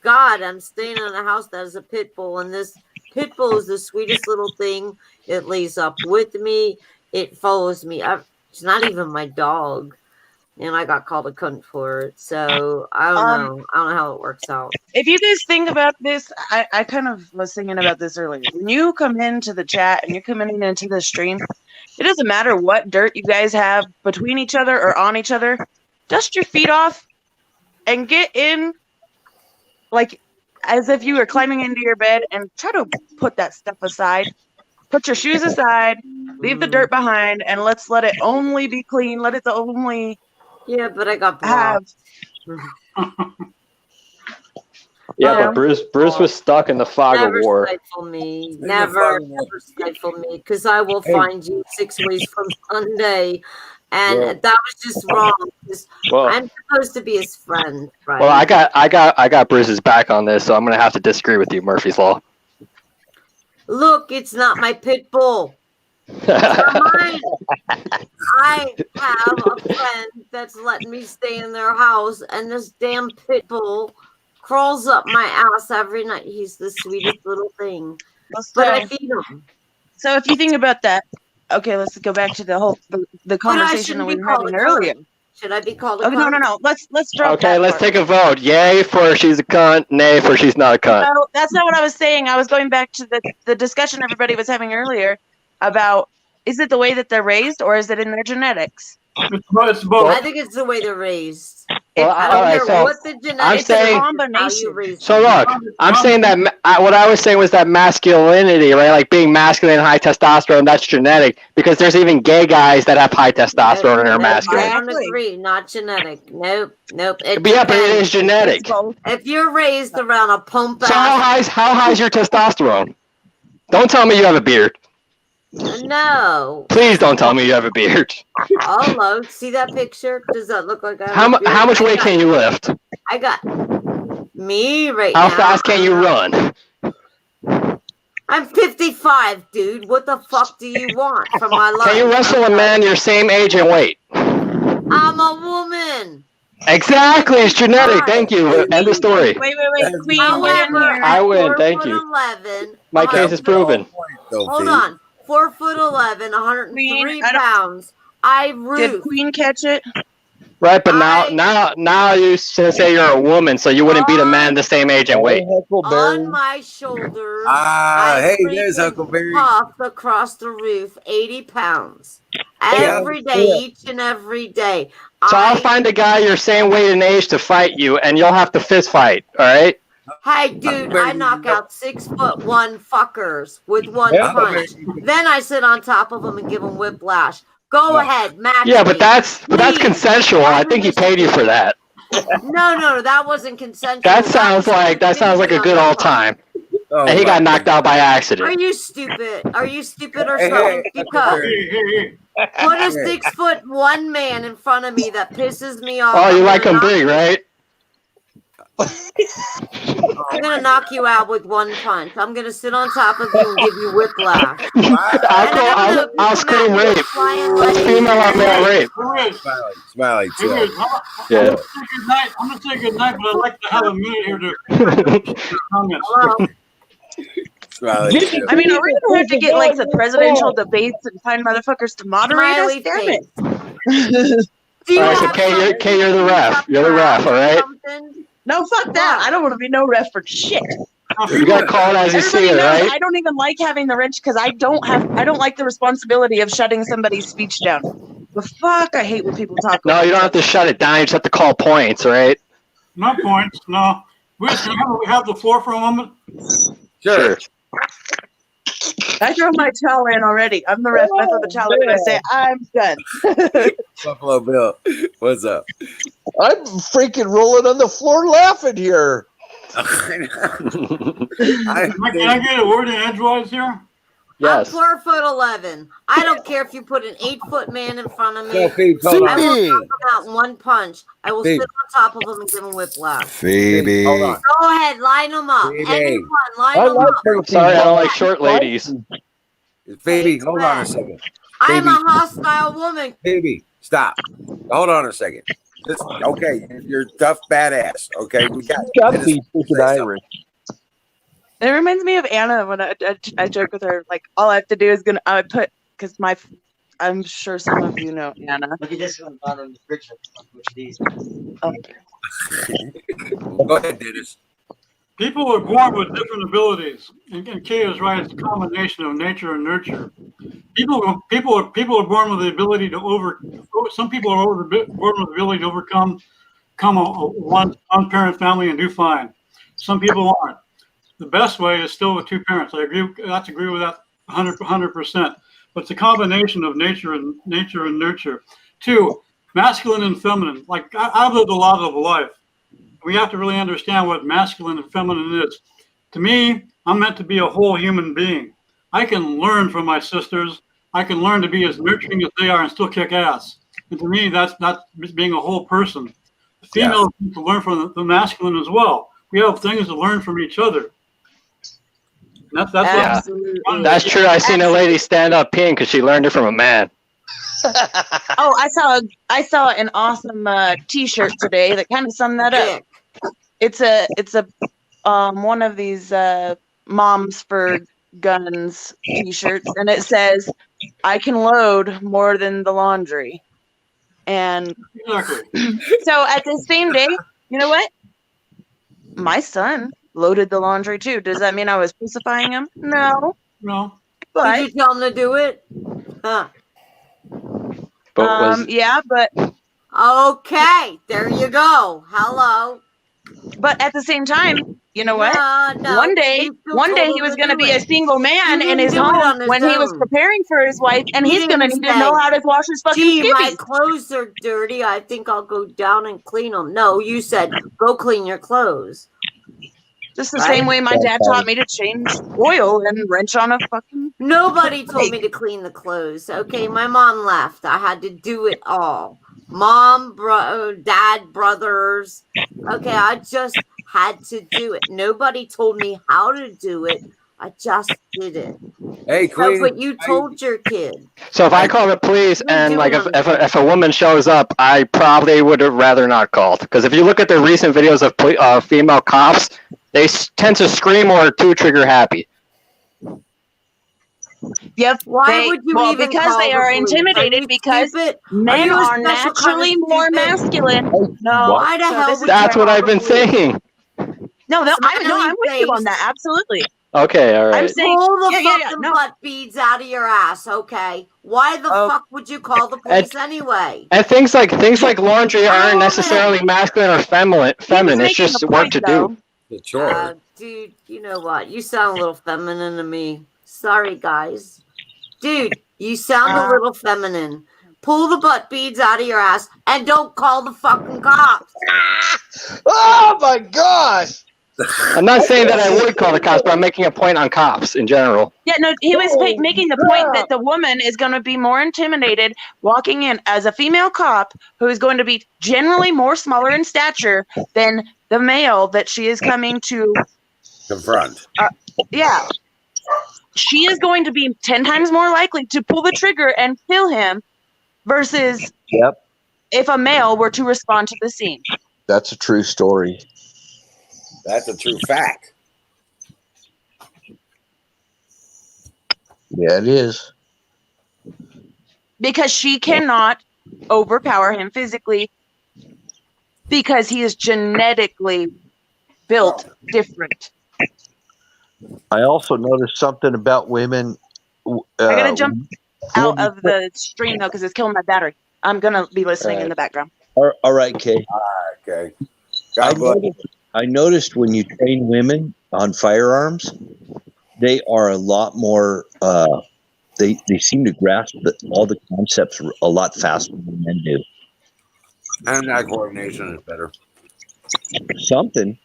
God, I'm staying in a house that has a pit bull, and this pit bull is the sweetest little thing. It lays up with me. It follows me. It's not even my dog. And I got called a cunt for it. So I don't know. I don't know how it works out. If you guys think about this, I kind of was thinking about this earlier. When you come into the chat and you're coming into the stream, it doesn't matter what dirt you guys have between each other or on each other. Dust your feet off and get in like as if you were climbing into your bed, and try to put that stuff aside. Put your shoes aside, leave the dirt behind, and let's let it only be clean. Let it only but I got blocked. Yeah, but Bruce was stuck in the fog Never of war. stifle me. Never stifle me, because I will find you 6 ways from Sunday. And Yeah. that was just wrong. Because Well- I'm supposed to be his friend, right? Well, I got Bruce's back on this, so I'm gonna have to disagree with you, Murphy's Law. Look, it's not my pit bull. It's not mine. I have a friend that's letting me stay in their house, and this damn pit bull crawls up my ass every night. He's the sweetest little thing. But I feed him. So if you think about that, okay, let's go back to the whole the conversation that we were having earlier. Should I be called a Okay, cunt? no. Let's drop Okay, that let's part. take a vote. Yay for she's a cunt. Nay for she's not a cunt. No, that's not what I was saying. I was going back to the discussion everybody was having earlier about, is it the way that they're raised or is it in their genetics? It's both. I think it's the way they're raised. Well, I don't alright, care so what the genetics I'm saying- are, how you raise So them. look, I'm saying that what I was saying was that masculinity, right? Like being masculine and high testosterone, that's genetic. Because there's even gay guys that have high testosterone and are I masculine. don't agree. Not genetic. Nope. But yeah, but it is genetic. So If you're raised around a pump how high's your testosterone? Don't tell me you have a beard. No. Please don't tell me you have a beard. Hello. See that picture? Does that look like I have How a beard? how much weight can you lift? I got me right How now. fast can you run? I'm 55, dude. What the fuck do you want from my life? Can you wrestle a man your same age and weight? I'm a woman. Exactly, it's genetic. Thank you. End of story. Wait. Queen, weigh in here. I win. Thank you. 11. My case is proven. Hold on. 4'11", 103 pounds. I Did roof. Queen catch it? Right, but now you say you're a woman, so you wouldn't beat a man the same age and weight. On my shoulders. Hey, there's Huckleberry. Puffed across the roof, 80 pounds. Every day, each and every day. So I'll find a guy your same weight and age to fight you, and you'll have to fist fight. All right? Hey, dude, I knock out 6'1" fuckers with one punch. Then I sit on top of them and give them whiplash. Go ahead, match Yeah, me. but that's consensual. I think he paid you for that. No, that wasn't consensual. That sounds like a good old time. And he got knocked out by accident. Are you stupid? Are you stupid or something? Because put a 6'1" man in front of me that pisses me off. Oh, you like him big, right? I'm gonna knock you out with one punch. I'm gonna sit on top of you and give you whiplash. I'll scream rape. That's female on male rape. Smiley, chill. Yeah. I'm gonna say good night, but I'd like to have a minute here to comments. I mean, are we gonna have to get like the presidential debates and find motherfuckers to moderate us? Damn it! All right, so Kay, you're the ref. You're the ref, all right? No, fuck that. I don't want to be no ref for shit. You gotta call it as you see it, knows right? I don't even like having the wrench because I don't like the responsibility of shutting somebody's speech down. But fuck, I hate when people talk. No, you don't have to shut it down. You just have to call points, right? Not points, no. We're just gonna have the floor for a moment. Sure. I throw my towel in already. I'm the ref. I throw the towel in and I say, I'm done. Buffalo Bill, what's up? I'm freaking rolling on the floor laughing here. Can I get a word in edgewise here? Yes. I'm 4'11". I don't care if you put an 8-foot man in front of me. Yeah, Phoebe, hold I on. will knock him out in one punch. I will Phoebe. sit on top of him and give him whiplash. Phoebe. Hold on. Go ahead, line them up. Phoebe. Anyone, line them up. I'm sorry, I don't like short ladies. Phoebe, hold on a second. I'm Phoebe. a hostile woman. Phoebe, stop. Hold on a second. Okay, you're tough badass. Okay, we got Irish. It reminds me of Anna when I joke with her, like, all I have to do is I would put, because I'm sure some of you know Anna. Look at this one bottom of the picture. These. Go ahead, Dennis. People are born with different abilities, and Kay is right. It's a combination of nature and nurture. People are born with the ability to Some people are born with the ability to overcome a one-parent family and do fine. Some people aren't. The best way is still with two parents. I agree with that 100%. But it's a combination of nature and nurture. Two, masculine and feminine. Like I've lived a lot of life. We have to really understand what masculine and feminine is. To me, I'm meant to be a whole human being. I can learn from my sisters. I can learn to be as nurturing as they are and still kick ass. And to me, that's being a whole person. The females need to learn from the masculine as well. We have things to learn from each other. That's That's true. I seen a lady stand up peeing because she learned it from a man. Oh, I saw an awesome T-shirt today that kind of summed that up. It's a one of these moms for guns T-shirts, and it says, "I can load more than the laundry." And so at the same day, you know what? My son loaded the laundry too. Does that mean I was crucifying him? No. But did you tell him to do it? Huh. Yeah, but okay, there you go. Hello. But at the same time, you know what? No, one day he was going to be a single man in his home when he was preparing for his wife, and he's going to need to know how to wash his fucking Gee, my skivvies. clothes are dirty. I think I'll go down and clean them. No, you said go clean your clothes. Just the same way my dad taught me to change oil and wrench on a fucking. Nobody told me to clean the clothes. Okay, my mom left. I had to do it all. Mom, dad, brothers. Okay, I just had to do it. Nobody told me how to do it. I just did it. Hey, That's what you told your kid. So if I call the police and like if a woman shows up, I probably would have rather not called, because if you look at the recent videos of female cops, they tend to scream or too trigger happy. Yep. Why would you even because call they the are police? intimidated because men you a are special kind of naturally more stupid? masculine. No, Why the so hell this would is That's what I've been saying. No, I'm Smiley with you on that. Absolutely. Okay, all I'm right. saying Pull the yeah, fucking no. butt beads out of your ass, okay? Why the fuck would you call the police anyway? And things like laundry aren't necessarily masculine or feminine. It's just work to do. Dude, you know what? You sound a little feminine to me. Sorry, guys. Dude, you sound a little feminine. Pull the butt beads out of your ass and don't call the fucking cops. Oh my gosh! I'm not saying that I would call the cops, but I'm making a point on cops in general. Yeah, no, he was making the point that the woman is going to be more intimidated walking in as a female cop who is going to be generally more smaller in stature than the male that she is coming to confront. Yeah. She is going to be 10 times more likely to pull the trigger and kill him versus if a male were to respond to the scene. That's a true story. That's a true fact. Yeah, it is. Because she cannot overpower him physically because he is genetically built different. I also noticed something about women. I gotta jump out of the stream though because it's killing my battery. I'm gonna be listening in the background. All right, Kay. Okay. I noticed when you train women on firearms, they are a lot more. They seem to grasp all the concepts a lot faster than men do. And that coordination is better. Something,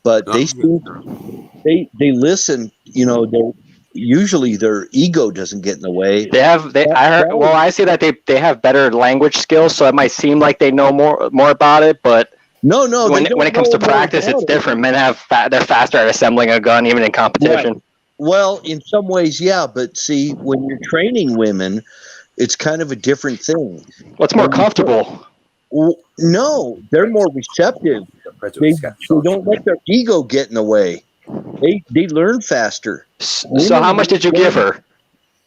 but they listen. You know, usually their ego doesn't get in the way. I see that they have better language skills, so it might seem like they know more about it, but no. When it comes to practice, it's different. Men they're faster at assembling a gun, even in competition. Right. Well, in some ways, yeah, but see, when you're training women, it's kind of a different thing. What's more comfortable? No, they're more receptive. They don't let their ego get in the way. They learn faster. So how much did you give her?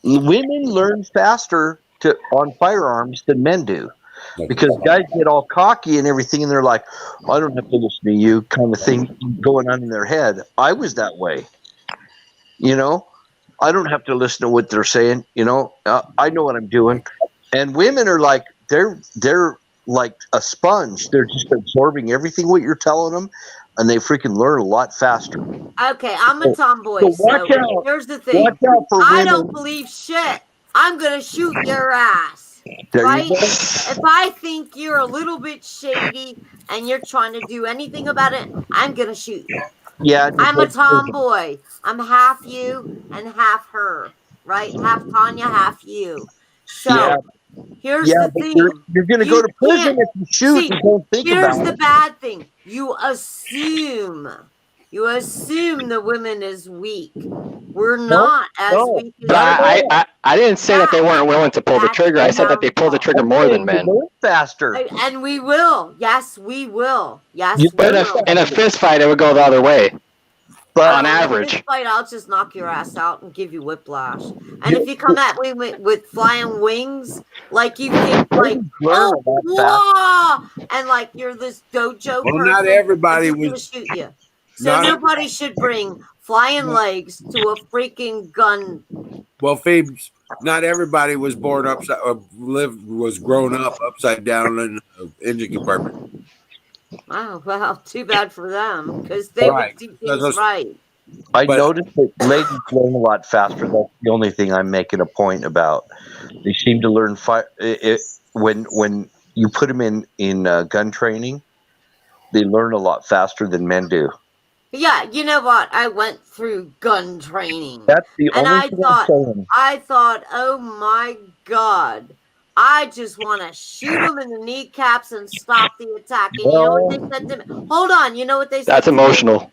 Women learn faster on firearms than men do. Because guys get all cocky and everything, and they're like, I don't have to listen to you, kind of thing going on in their head. I was that way. You know, I don't have to listen to what they're saying. You know, I know what I'm doing. And women are like, they're like a sponge. They're just absorbing everything what you're telling them, and they freaking learn a lot faster. Okay, I'm a tomboy. So watch out. Here's the thing. Watch out for I women. don't believe shit. I'm going to shoot your ass. There Right? you go. If I think you're a little bit shady and you're trying to do anything about it, I'm going to shoot you. Yeah, I'm a tomboy. I'm half you and half her, right? Half Tanya, half you. So here's the but thing. you're going to go to prison if you shoot and don't think about it. Here's the bad thing. You assume the woman is weak. We're not as weak as I didn't say that they weren't willing to pull the trigger. I said that they pull the trigger more than men. Faster. And we will. Yes, we will. Yes, But in a fist fight, it would go the other way. But on average. In a fist fight, I'll just knock your ass out and give you whiplash. And if you come at me with flying wings, like you think, like, oh, whoa, and like you're this dojo Well, person, not everybody I'm just was. gonna shoot you. So nobody should bring flying legs to a freaking gun. Well, Phoebes, not everybody was born upside or was grown up upside down in the engine compartment. Oh, well, too bad for them because they would do things right. I noticed that ladies learn a lot faster. That's the only thing I'm making a point about. They seem to learn when you put them in gun training. They learn a lot faster than men do. Yeah, you know what? I went through gun training, That's the and only thing I'm saying. I thought, oh my God, I just want to shoot them in the kneecaps and stop the attack. And you know what they said to me? Hold on, you know what they said? That's to me? emotional.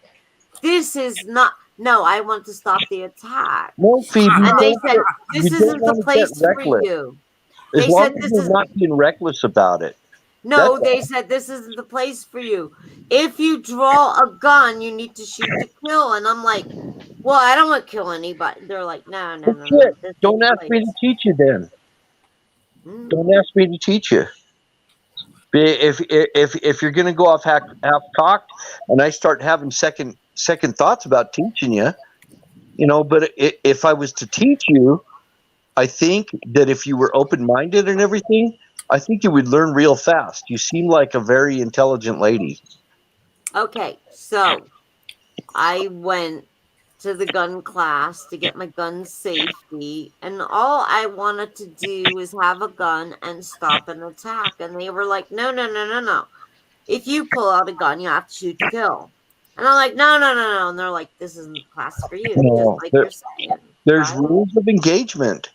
This is not. No, I want to stop the attack. No, Phoebe, And they don't said, get- this you don't isn't the want to place get for reckless. you. As They long said, as this you're is. not being reckless about it. No, That's they said this isn't the place for you. If you draw a gun, you need to shoot to kill. And I'm like, well, I don't want to kill anybody. They're like, no. Shit. This Don't ain't ask the me to teach you then. place. Don't ask me to teach you. If you're going to go off half cocked, and I start having second thoughts about teaching you, But if I was to teach you, I think that if you were open minded and everything, I think you would learn real fast. You seem like a very intelligent lady. Okay, so I went to the gun class to get my gun safety, and all I wanted to do was have a gun and stop an attack. And they were like, no. If you pull out a gun, you have to shoot to kill. And I'm like, no. And they're like, this isn't the class for you, just No, like you're saying. there's Right? rules of engagement.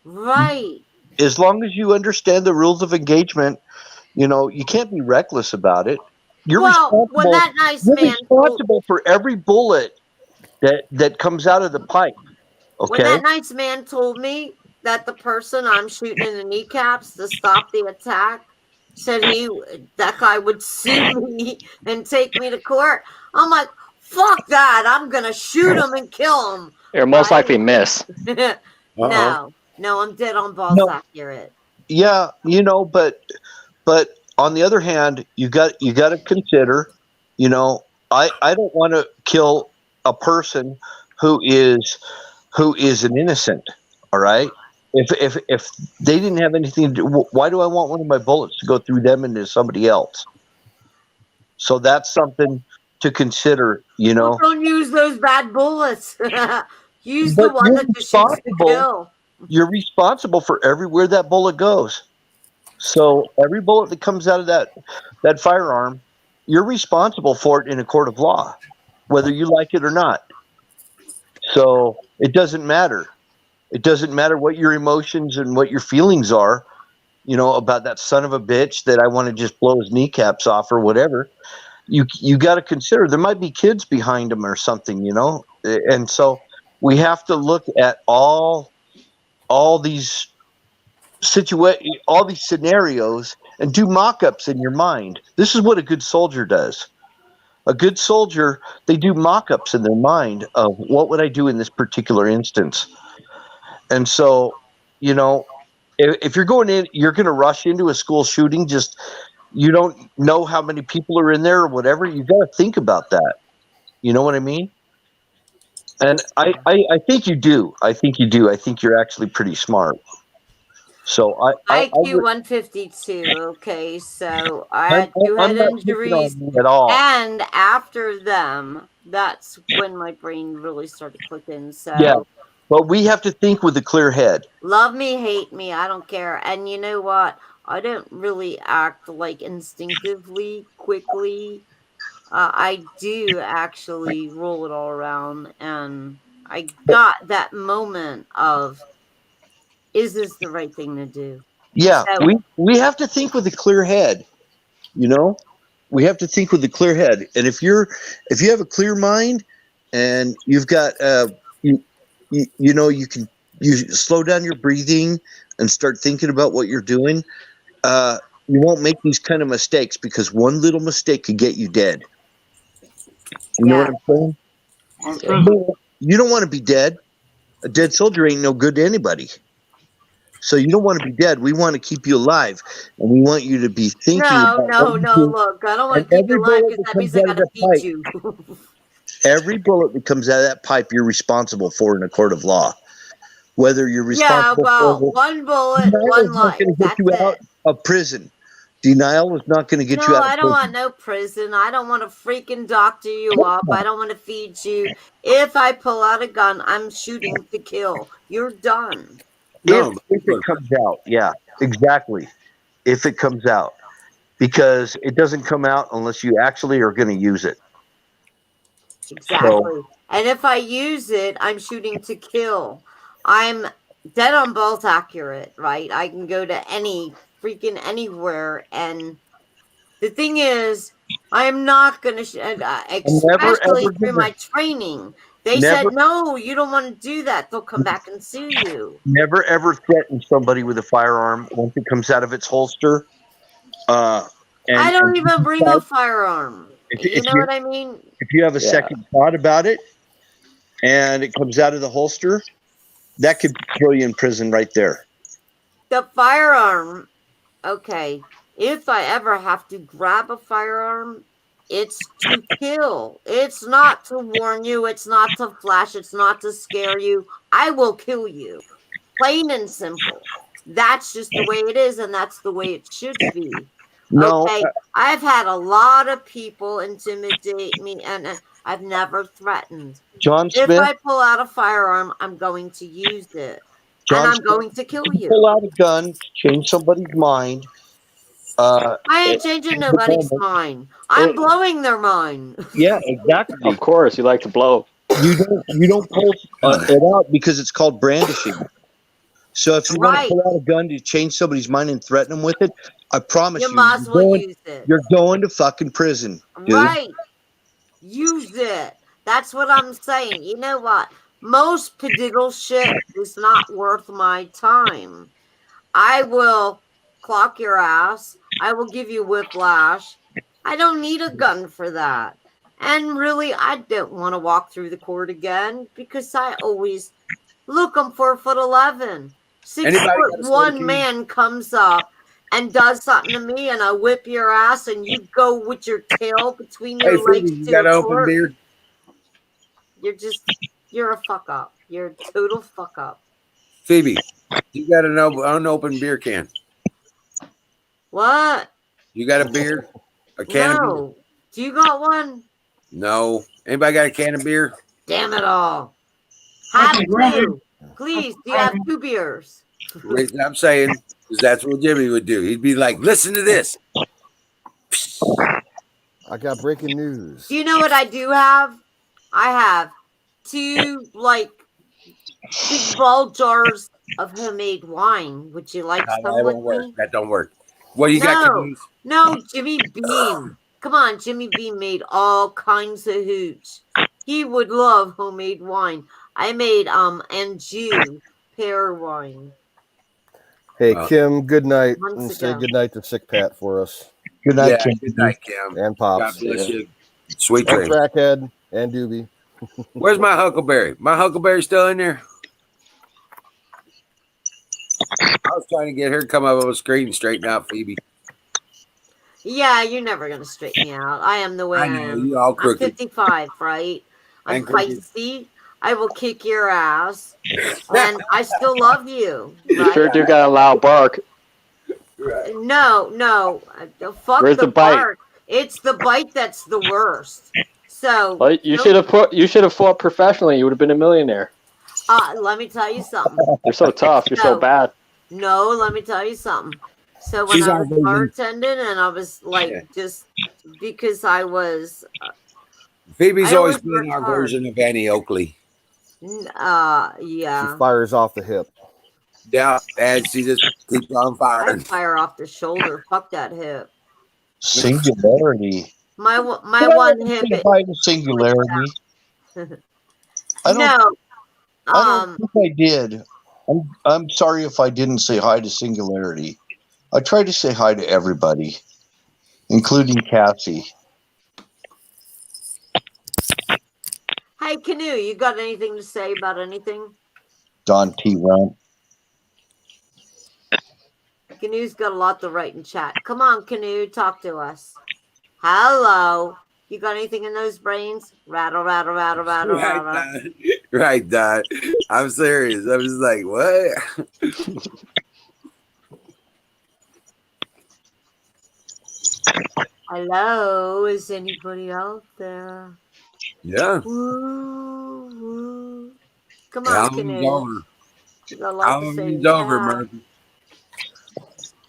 Right. As long as you understand the rules of engagement, you can't be reckless about it. You're Well, when responsible. that nice You're man responsible for every bullet that comes out of the pipe. When Okay. that nice man told me that the person I'm shooting in the kneecaps to stop the attack said that guy would sue me and take me to court, I'm like, fuck that! I'm gonna shoot him and kill him. You're most likely miss. No, I'm dead on balls No. accurate. Yeah, but on the other hand, you got to consider, I don't want to kill a person who is an innocent. All right. If they didn't have anything to do, why do I want one of my bullets to go through them into somebody else? So that's something to consider. Well, don't use those bad bullets. Use the But one you're that just shoots to responsible. kill. You're responsible for everywhere that bullet goes. So every bullet that comes out of that firearm, you're responsible for it in a court of law, whether you like it or not. So it doesn't matter. It doesn't matter what your emotions and what your feelings are, about that son of a bitch that I want to just blow his kneecaps off or whatever. You got to consider there might be kids behind him or something, and so we have to look at all these all these scenarios and do mock-ups in your mind. This is what a good soldier does. A good soldier, they do mock-ups in their mind of what would I do in this particular instance. And so, if you're going to rush into a school shooting, just you don't know how many people are in there or whatever. You got to think about that. You know what I mean? And I think you do. I think you do. I think you're actually pretty smart. So IQ 152. Okay, so I had two I'm head not picking injuries, on you at all. and after them, that's when my brain really started clicking. So Yeah, but we have to think with a clear head. love me, hate me, I don't care. And you know what? I don't really act like instinctively quickly. I do actually roll it all around, and I got that moment of, is this the right thing to do? Yeah, So, we have to think with a clear head. We have to think with a clear head. And if you have a clear mind and you've got you slow down your breathing and start thinking about what you're doing, you won't make these kind of mistakes, because one little mistake could get you dead. You know what I'm saying? You don't want to be dead. A dead soldier ain't no good to anybody. So you don't want to be dead. We want to keep you alive, and we want you to be thinking no, about what you do. look, I don't want And to keep you every alive, bullet because that that means comes I out of gotta that feed pipe, you. every bullet that comes out of that pipe, you're responsible for in a court of law. Whether you're Yeah, responsible well, for one bullet, denial one is not life. going to get That's you it. out of prison. Denial is not going to get you No, out of I don't want prison. no prison. I don't want to freaking doctor you up. I don't want to feed you. If I pull out a gun, I'm shooting to kill. You're done. If it comes out, yeah, exactly. If it comes out, because it doesn't come out unless you actually are going to use it. Exactly. And if I use it, I'm shooting to kill. I'm dead on bolt accurate, right? I can go to any freaking anywhere. And the thing is, I am not going to, Never especially ever through give a, my training. They never said, no, you don't want to do that. They'll come back and sue you. never ever threaten somebody with a firearm once it comes out of its holster. I And don't even bring a firearm. You know what I mean? if you have a second thought about it and it comes out of the holster, that could throw you in prison right there. The firearm, okay. If I ever have to grab a firearm, it's to kill. It's not to warn you. It's not to flash. It's not to scare you. I will kill you. Plain and simple. That's just the way it is, and that's the way it should be. No, Okay. I've had a lot of people intimidate me, and I've never threatened. John If Smith, I pull out a firearm, I'm going to use it. And John I'm Smith, going to kill you pull you. out a gun to change somebody's mind. I ain't changing nobody's mind. I'm blowing their mind. Yeah, exactly. Of course, you like to blow. You don't pull it out because it's called brandishing. So if you want to pull out a gun to change somebody's mind and threaten them with it, I promise You you, might as well use it. you're going to fucking prison, dude. Right. Use it. That's what I'm saying. You know what? Most pediddle shit is not worth my time. I will clock your ass. I will give you whiplash. I don't need a gun for that. And really, I don't want to walk through the court again because I always look. I'm 4'11". 6'1" man comes up and does something to me, and I whip your ass, and you go with your tail between your legs Phoebe, you to got the an open court. beer? You're a fuck up. You're a total fuck up. Phoebe, you got an unopened beer can. What? You got a beer? A can of beer? No. Do you got one? No. Anybody got a can of beer? Damn it all. Have two. Please, do you have 2 beers? Reason I'm saying is that's what Jimmy would do. He'd be like, listen to this. I got breaking news. Do you know what I do have? I have 2 big ball jars of homemade wine. Would you like No, some that with won't work. me? That don't work. What do you got? Canoes? No, Jimmy Beam. Come on, Jimmy Beam made all kinds of hooch. He would love homemade wine. I made Anjou pear wine. Hey, Kim, good night. Months And say ago. good night to Sick Pat for us. Good night, Yeah, Kim. good night, Kim. And Pops. God bless you. Sweet And dreams. Crackhead and Doobie. Where's my Huckleberry? My Huckleberry still in there? I was trying to get her to come up on the screen and straighten out Phoebe. Yeah, you're never gonna straighten me out. I am the way I, I know, am. you all I'm crooked. 55, right? I'm And crooked. feisty. I will kick your ass, and I still love you. You Right? sure do got a loud bark. No. Fuck Where's the bite? bark. It's the bite that's the worst. So Well, you should have fought professionally. You would have been a millionaire. let me tell you something. You're so tough. You're so bad. No, let me tell you something. So when She's I our was version. bartending, and I was just because I was, Phoebe's I always always been worked our hard. version of Annie Oakley. Yeah. She fires off the hip. Yeah, and she just keeps on I firing. fire off the shoulder. Fuck that hip. Singularity. My one hip. By the singularity. I don't think I did. I'm sorry if I didn't say hi to Singularity. I tried to say hi to everybody, including Cassie. Hey, Canoe, you got anything to say about anything? Don T. Runt. Canoe's got a lot to write in chat. Come on, Canoe, talk to us. Hello. You got anything in those brains? Rattle, rattle, rattle, rattle, Right, rattle. Don. Right, Don. I'm serious. I was like, what? Hello, is anybody out there? Yeah. Woo, woo. Come on, Halloween's Canoe. over. You got a lot to say. Halloween's over, Yeah. Murphy.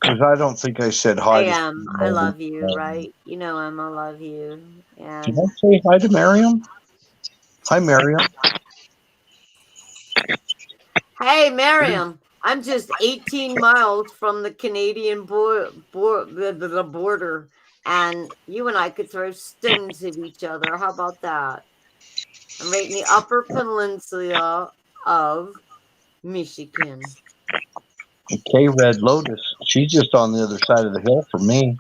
Because I don't think I said hi. I am. I love you, right? You know I love you. Did I And say hi to Miriam? Hi, Miriam. Hey, Miriam, I'm just 18 miles from the Canadian the border, and you and I could throw stones at each other. How about that? I'm right in the Upper Peninsula of Michigan. Okay, Red Lotus. She's just on the other side of the hill from me.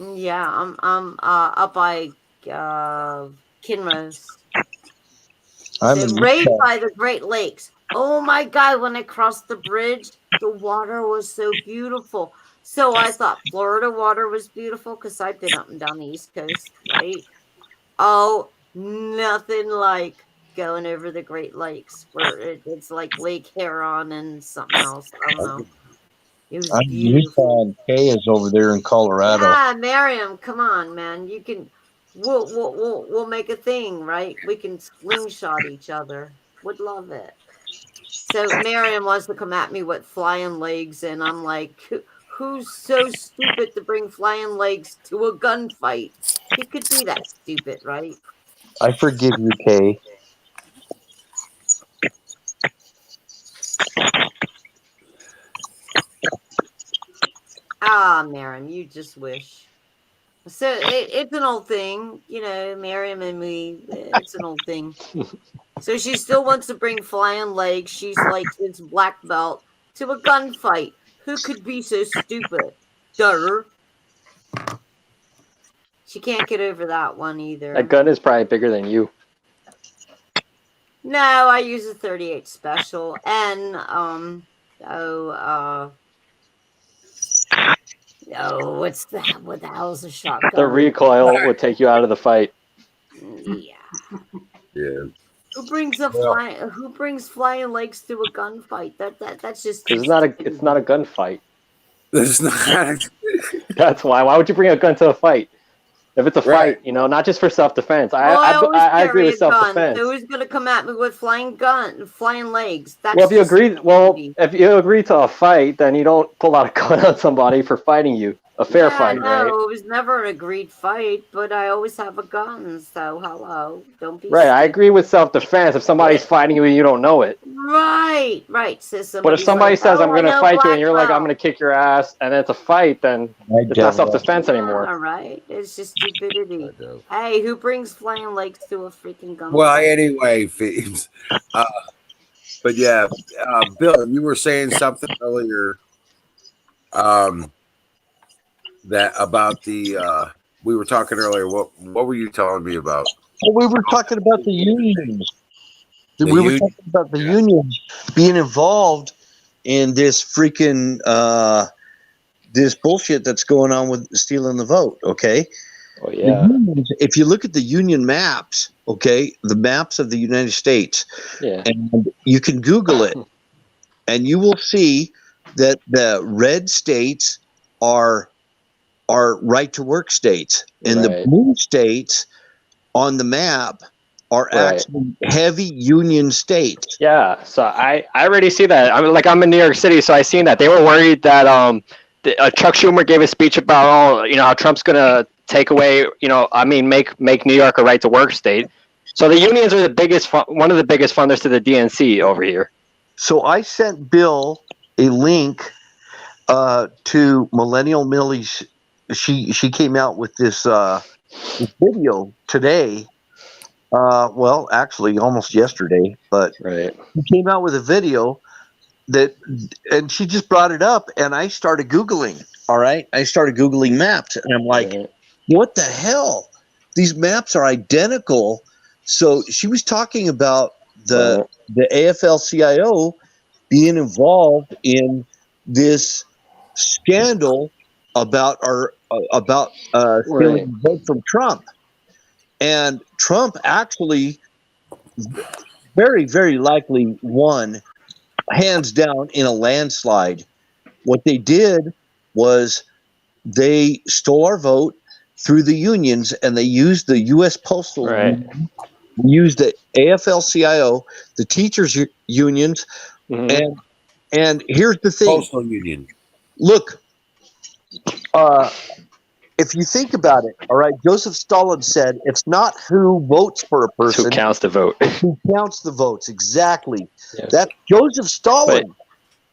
Yeah, I'm up by Kinross. I'm So in right Utah. by the Great Lakes. Oh my God, when I crossed the bridge, the water was so beautiful. So I thought Florida water was beautiful because I've been up and down the East Coast, right? Oh, nothing like going over the Great Lakes where it's like Lake Huron and something else. I don't know. It was I'm in beautiful. Utah, and Kay is over there in Colorado. Yeah, Miriam, come on, man. You can we'll make a thing, right? We can slingshot each other. Would love it. So Miriam wants to come at me with flying legs, and I'm like, who's so stupid to bring flying legs to a gunfight? He could be that stupid, right? I forgive you, Kay. Ah, Miriam, you just wish. So it's an old thing, Miriam and me, it's an old thing. So she still wants to bring flying legs. She's like his black belt to a gunfight. Who could be so stupid? Duh. She can't get over that one either. That gun is probably bigger than you. No, I use a 38 special and what's that? What the hell is a shotgun? The recoil would take you out of the fight. Yeah. Yeah. Who brings flying legs to a gunfight? That's just Because it's not a gunfight. It's not. That's why. Why would you bring a gun to a fight? If it's a fight, not just for self-defense. I agree with self-defense. So who's gonna come at me with flying legs? That's Well, if you agree to a fight, then you don't pull out a gun on somebody for fighting you. A fair fight, right? No, it was never an agreed fight, but I always have a gun, so hello. Don't be Right, I agree with self-defense. If somebody's fighing you and you don't know it. Right. So But if somebody says, I'm going to fight you, and you're like, I'm going going to kick your ass, and it's a fight, then it's not self-defense anymore. All right. It's just stupidity. Hey, who brings flying legs to a freaking gun? Well, anyway, Phoebes. But yeah, Bill, you were saying something earlier that about the we were talking earlier. What were you telling me about? Well, we were talking about the unions. We were talking about the unions being involved in this freaking this bullshit that's going on with stealing the vote. Okay. Oh yeah. Unions, if you look at the union maps, okay, the maps of the United States, and you can Google it, and you will see that the red states are right to work states, and the blue states on the map are actually heavy union states. Yeah, so I already see that. I'm in New York City, so I seen that. They were worried that Chuck Schumer gave a speech about how Trump's gonna take away make New York a right to work state. So the unions are one of the biggest funders to the DNC over here. So I sent Bill a link to Millennial Millie's. She came out with this video today. Well, actually, almost yesterday, but she came out with a video and she just brought it up, and I started Googling. All right, I started Googling maps, and I'm like, what the hell? These maps are identical. So she was talking about the AFL-CIO being involved in this scandal about stealing the vote from Trump, and Trump actually very, very likely won hands down in a landslide. What they did was they stole our vote through the unions, and they used the U.S. Postal Union, used the AFL-CIO, the teachers unions, and here's the thing. Postal Union. Look, if you think about it, all right, Joseph Stalin said it's not who votes for a person. Who counts the vote. Who counts the votes, exactly. Yeah. That's Joseph Stalin.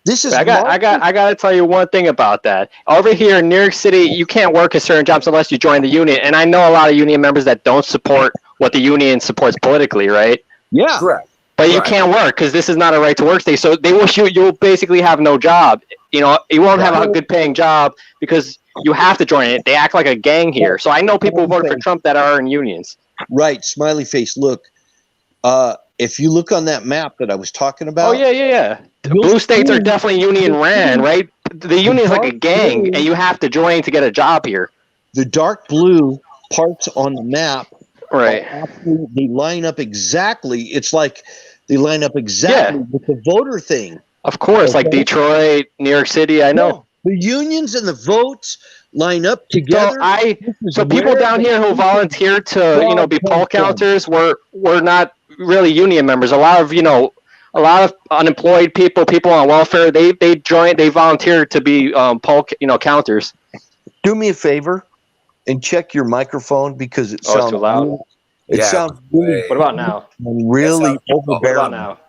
This is I got to tell you one thing about that. Over here in New York City, you can't work at certain jobs unless you join the union. And I know a lot of union members that don't support what the union supports politically, right? Yeah. Correct. But you can't work because this is not a right to work state. So they will shoot. You'll basically have no job. You know, you won't have a good paying job because you have to join it. They act like a gang here. So I know people who voted for Trump that are in unions. Right. Smiley face. Look, if you look on that map that I was talking about. Oh, yeah. Blue states are definitely union ran, right? The union is like a gang, and you have to join to get a job here. The dark blue parts on the map, right? They line up exactly. It's like they line up exactly with the voter thing. Of course, like Detroit, New York City. I know the unions and the votes line up together. So people down here who volunteered to, be poll counters were not really union members. A lot of unemployed people on welfare, they volunteered to be poll counters. Do me a favor and check your microphone because it sounds too loud. It sounds really. What about now? Really overbearing. What about now?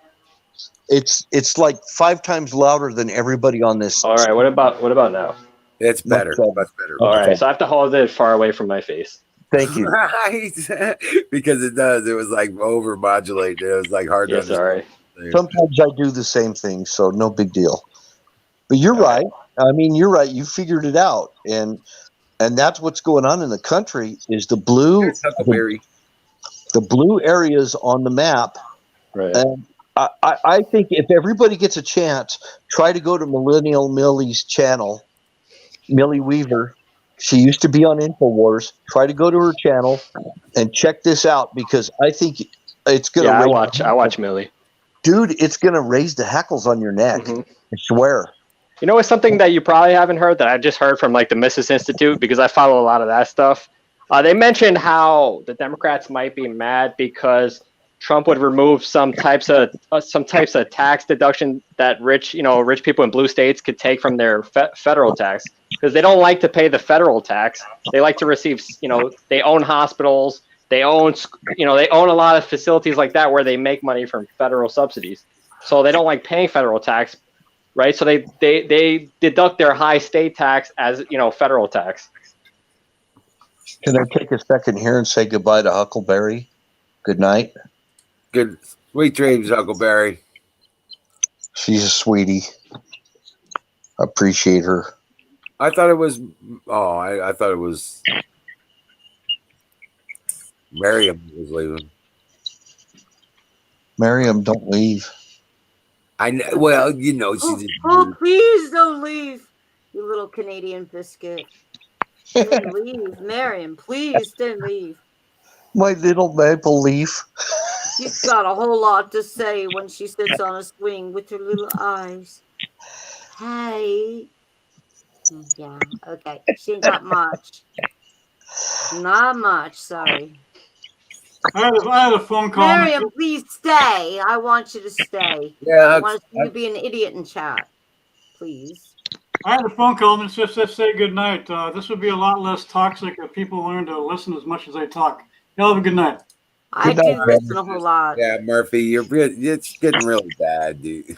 It's like 5 times louder than everybody on this. All right. What about now? It's better. Much better. All right. So I have to hold it far away from my face. Thank you. Because it does. It was like over modulated. It was like hard to understand. Sorry. Sometimes I do the same thing, so no big deal. But you're right. I mean, you're right. You figured it out, and that's what's going on in the country. Is the blue areas on the map? Right. And I think if everybody gets a chance, try to go to Millennial Millie's channel, Millie Weaver. She used to be on InfoWars. Try to go to her channel and check this out because I think it's gonna. Yeah, I watch Millie. Dude, it's gonna raise the hackles on your neck. I swear. You know, it's something that you probably haven't heard that I've just heard from like the Mises Institute because I follow a lot of that stuff. They mentioned how the Democrats might be mad because Trump would remove some types of tax deduction that rich people in blue states could take from their federal tax because they don't like to pay the federal tax. They like to receive, they own hospitals, they own a lot of facilities like that where they make money from federal subsidies. So they don't like paying federal tax, right? So they deduct their high state tax as, federal tax. Can I take a second here and say goodbye to Huckleberry? Good night. Good sweet dreams, Huckleberry. She's a sweetie. Appreciate her. I thought it was. Oh, I thought it was. Miriam was leaving. Miriam, don't leave. I know. Well, she's. Oh, please don't leave, you little Canadian biscuit. Don't leave, Marion. Please don't leave. My little maple leaf. She's got a whole lot to say when she sits on a swing with her little eyes. Hey. Yeah, okay. She ain't got much. Not much, sorry. I had a phone call. Miriam, please stay. I want you to stay. Yeah, I want you to be an idiot in chat. Please. I had a phone call and just say good night. This would be a lot less toxic if people learn to listen as much as they talk. Y'all have a good night. I do listen a whole lot. Yeah, Murphy, it's getting really bad, dude.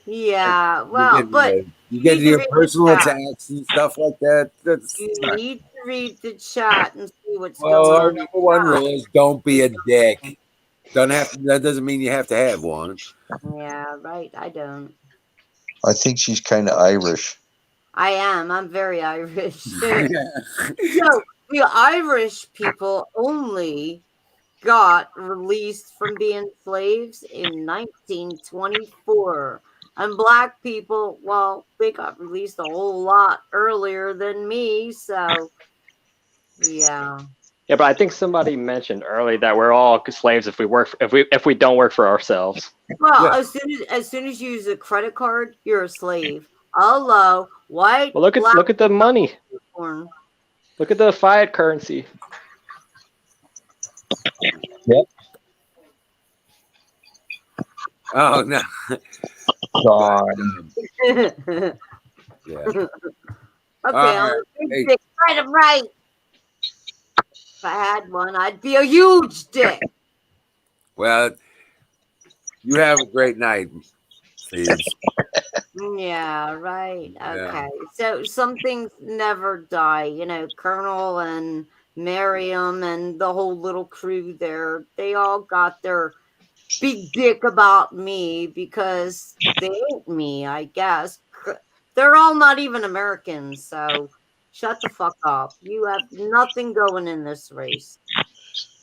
Yeah, well, you get your personal attacks and stuff like that. You need to read the chat and see what's Our going on. number one rule is don't be a dick. That doesn't mean you have to have one. Yeah, right. I don't. I think she's kind of Irish. I am. I'm very Irish. So the Irish people only got released from being slaves in 1924. And black people, well, they got released a whole lot earlier than me. So, yeah. Yeah, but I think somebody mentioned earlier that we're all slaves if we don't work for ourselves. Well, as soon as you use a credit card, you're a slave. Hello, white. Well, look at the money. Corn. Look at the fiat currency. Yep. Oh no. God. Yeah. Okay, I'm a big dick. Right, I'm right. If I had one, I'd be a huge dick. Well, you have a great night, Thieves. Yeah, right. Yeah. Okay. So some things never die. You know, Colonel and Miriam and the whole little crew there, they all got their big dick about me because they hate me, I guess. They're all not even Americans, so shut the fuck up. You have nothing going in this race.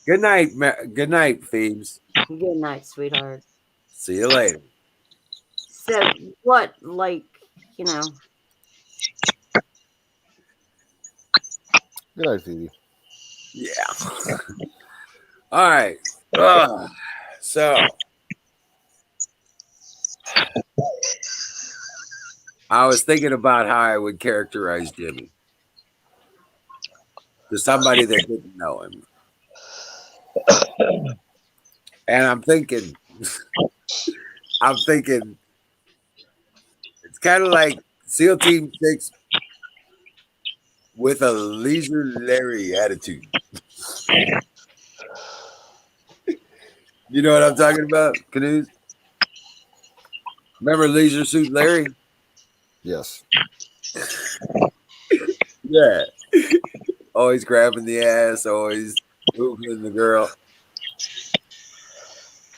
Good night. Good night, Thieves. Good night, sweetheart. See you later. So what, like, you know? Good night, Phoebe. Yeah. All right. So I was thinking about how I would characterize Jimmy to somebody that didn't know him. And I'm thinking it's kind of like SEAL Team 6 with a Leisure Larry attitude. You know what I'm talking about, Canoes? Remember Leisure Suit Larry? Yes. Yeah. Always grabbing the ass, always moving the girl.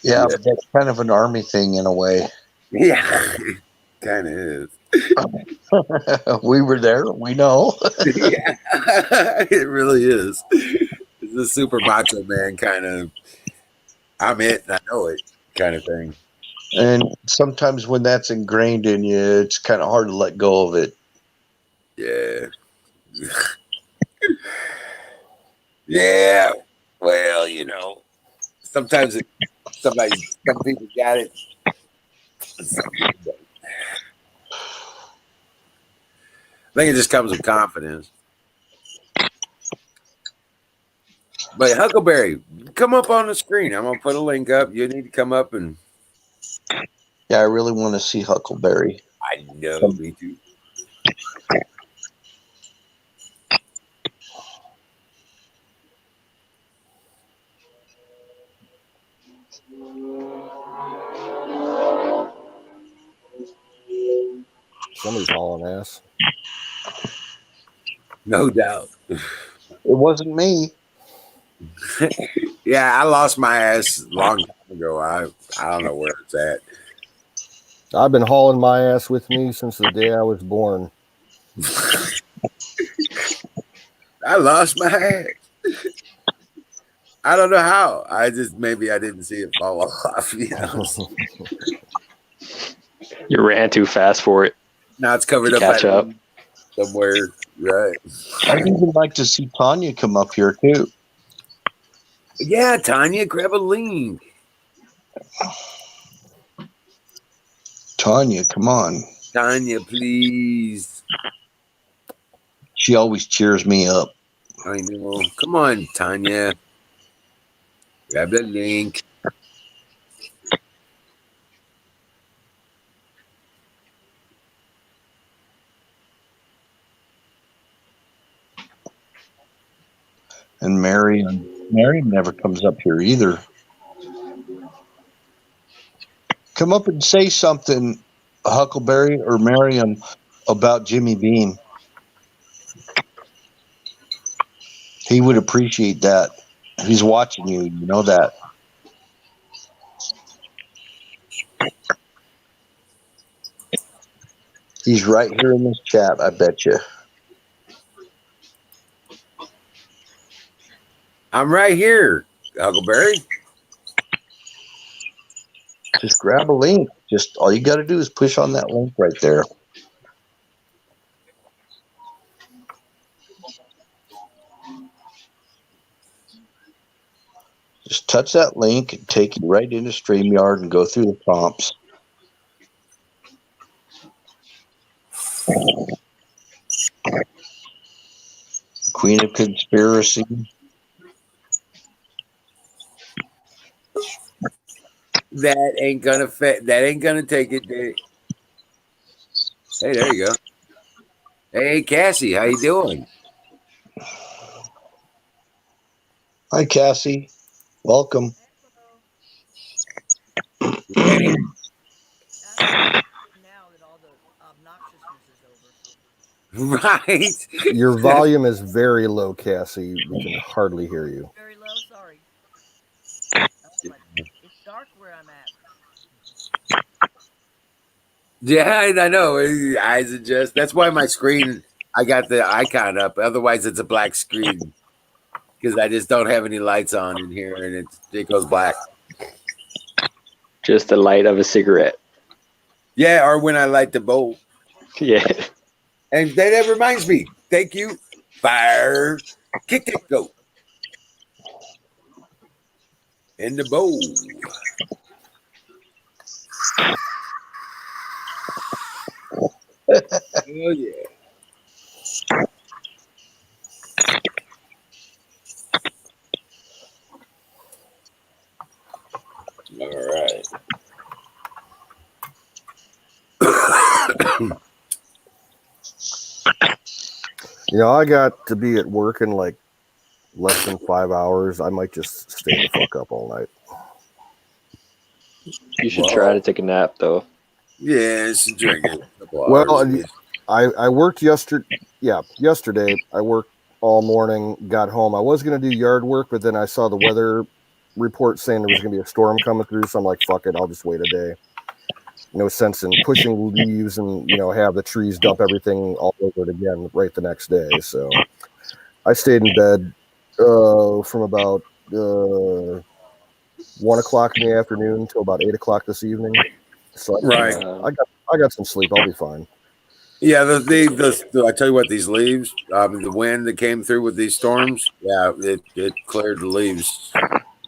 Yeah, but that's kind of an army thing in a way. Yeah, kind of is. We were there. We know. Yeah, it really is. It's a super macho man kind of, I'm it and I know it kind of thing. And sometimes when that's ingrained in you, it's kind of hard to let go of it. Yeah. Yeah. Well, you know, sometimes some people got it. Some people don't. I think it just comes with confidence. But Huckleberry, come up on the screen. I'm gonna put a link up. You need to come up and. Yeah, I really want to see Huckleberry. I know, me too. Somebody's hauling ass. No doubt. It wasn't me. Yeah, I lost my ass a long time ago. I don't know where it's at. I've been hauling my ass with me since the day I was born. I lost my ass. I don't know how. Maybe I didn't see it fall off. You know. You ran too fast for it. Now it's covered to up catch up. somewhere. Right. I'd even like to see Tanya come up here too. Yeah, Tanya, grab a link. Tanya, come on. Tanya, please. She always cheers me up. I know. Come on, Tanya. Grab the link. And Marion never comes up here either. Come up and say something, Huckleberry or Marion, about Jimmy Bean. He would appreciate that. He's watching you. You know that. He's right here in this chat, I bet you. I'm right here, Huckleberry. Just grab a link. Just all you got to do is push on that link right there. Just touch that link and take you right into StreamYard and go through the prompts. Queen of Conspiracy. That ain't gonna fit. That ain't gonna take it. Hey, there you go. Hey, Cassie, how you doing? Hi, Cassie. Welcome. Right. Your volume is very low, Cassie. We can hardly hear you. Very low. Sorry. It's dark where I'm at. Yeah, I know. Eyes adjust. That's why my screen, I got the icon up. Otherwise, it's a black screen because I just don't have any lights on in here, and it goes black. Just the light of a cigarette. Yeah, or when I light the bowl. Yeah. And that reminds me. Thank you. Fire. Kick it, go. In the bowl. Oh, yeah. All right. I got to be at work in like less than 5 hours. I might just stay the fuck up all night. You should try to take a nap, though. Yeah, it's a drink. Well, I worked yesterday. Yeah, yesterday I worked all morning. Got home. I was gonna do yard work, but then I saw the weather report saying there was gonna be a storm coming through. So I'm like, fuck it, I'll just wait a day. No sense in pushing leaves and have the trees dump everything all over it again right the next day. So I stayed in bed from about 1 o'clock in the afternoon until about 8 o'clock this evening. So Right. I got some sleep. I'll be fine. Yeah, I tell you what, these leaves, the wind that came through with these storms, yeah, it cleared the leaves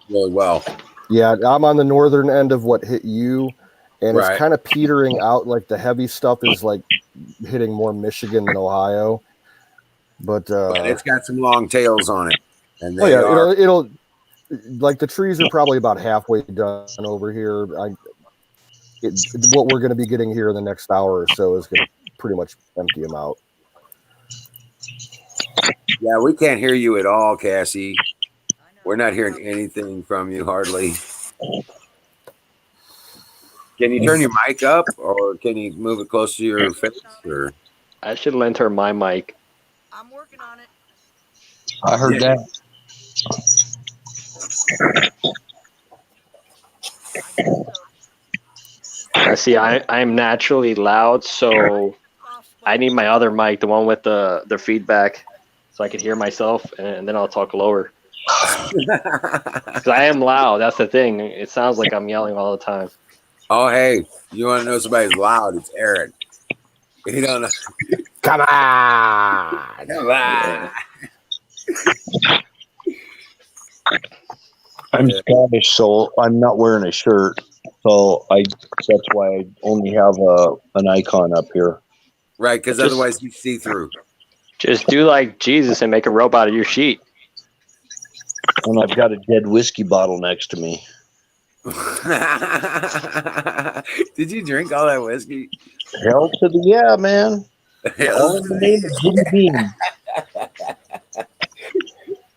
really well. Yeah, I'm on the northern end of what hit you, and Right. it's kind of petering out. Like the heavy stuff is like hitting more Michigan than Ohio, but it's got some long tails on it, and oh yeah, it'll like the trees are probably about halfway done over here. What we're going to be getting here in the next hour or so is going to pretty much empty them out. Yeah, we can't hear you at all, Cassie. We're not hearing anything from you hardly. Can you turn your mic up, or can you move it close to your face? Or I should lend her my mic. I'm working on it. I heard that. See, I'm naturally loud, so I need my other mic, the one with the feedback, so I can hear myself, and then I'll talk lower. Because I am loud. That's the thing. It sounds like I'm yelling all the time. Oh, hey, you want to know somebody's loud? It's Aaron. He don't know. Come on. Come on. I'm Scottish, so I'm not wearing a shirt. So that's why I only have an icon up here. Right, because otherwise you see through. Just do like Jesus and make a rope out of your sheet. And I've got a dead whiskey bottle next to me. Did you drink all that whiskey? Hell to the yeah, man. All in the name of Jimmy Beam.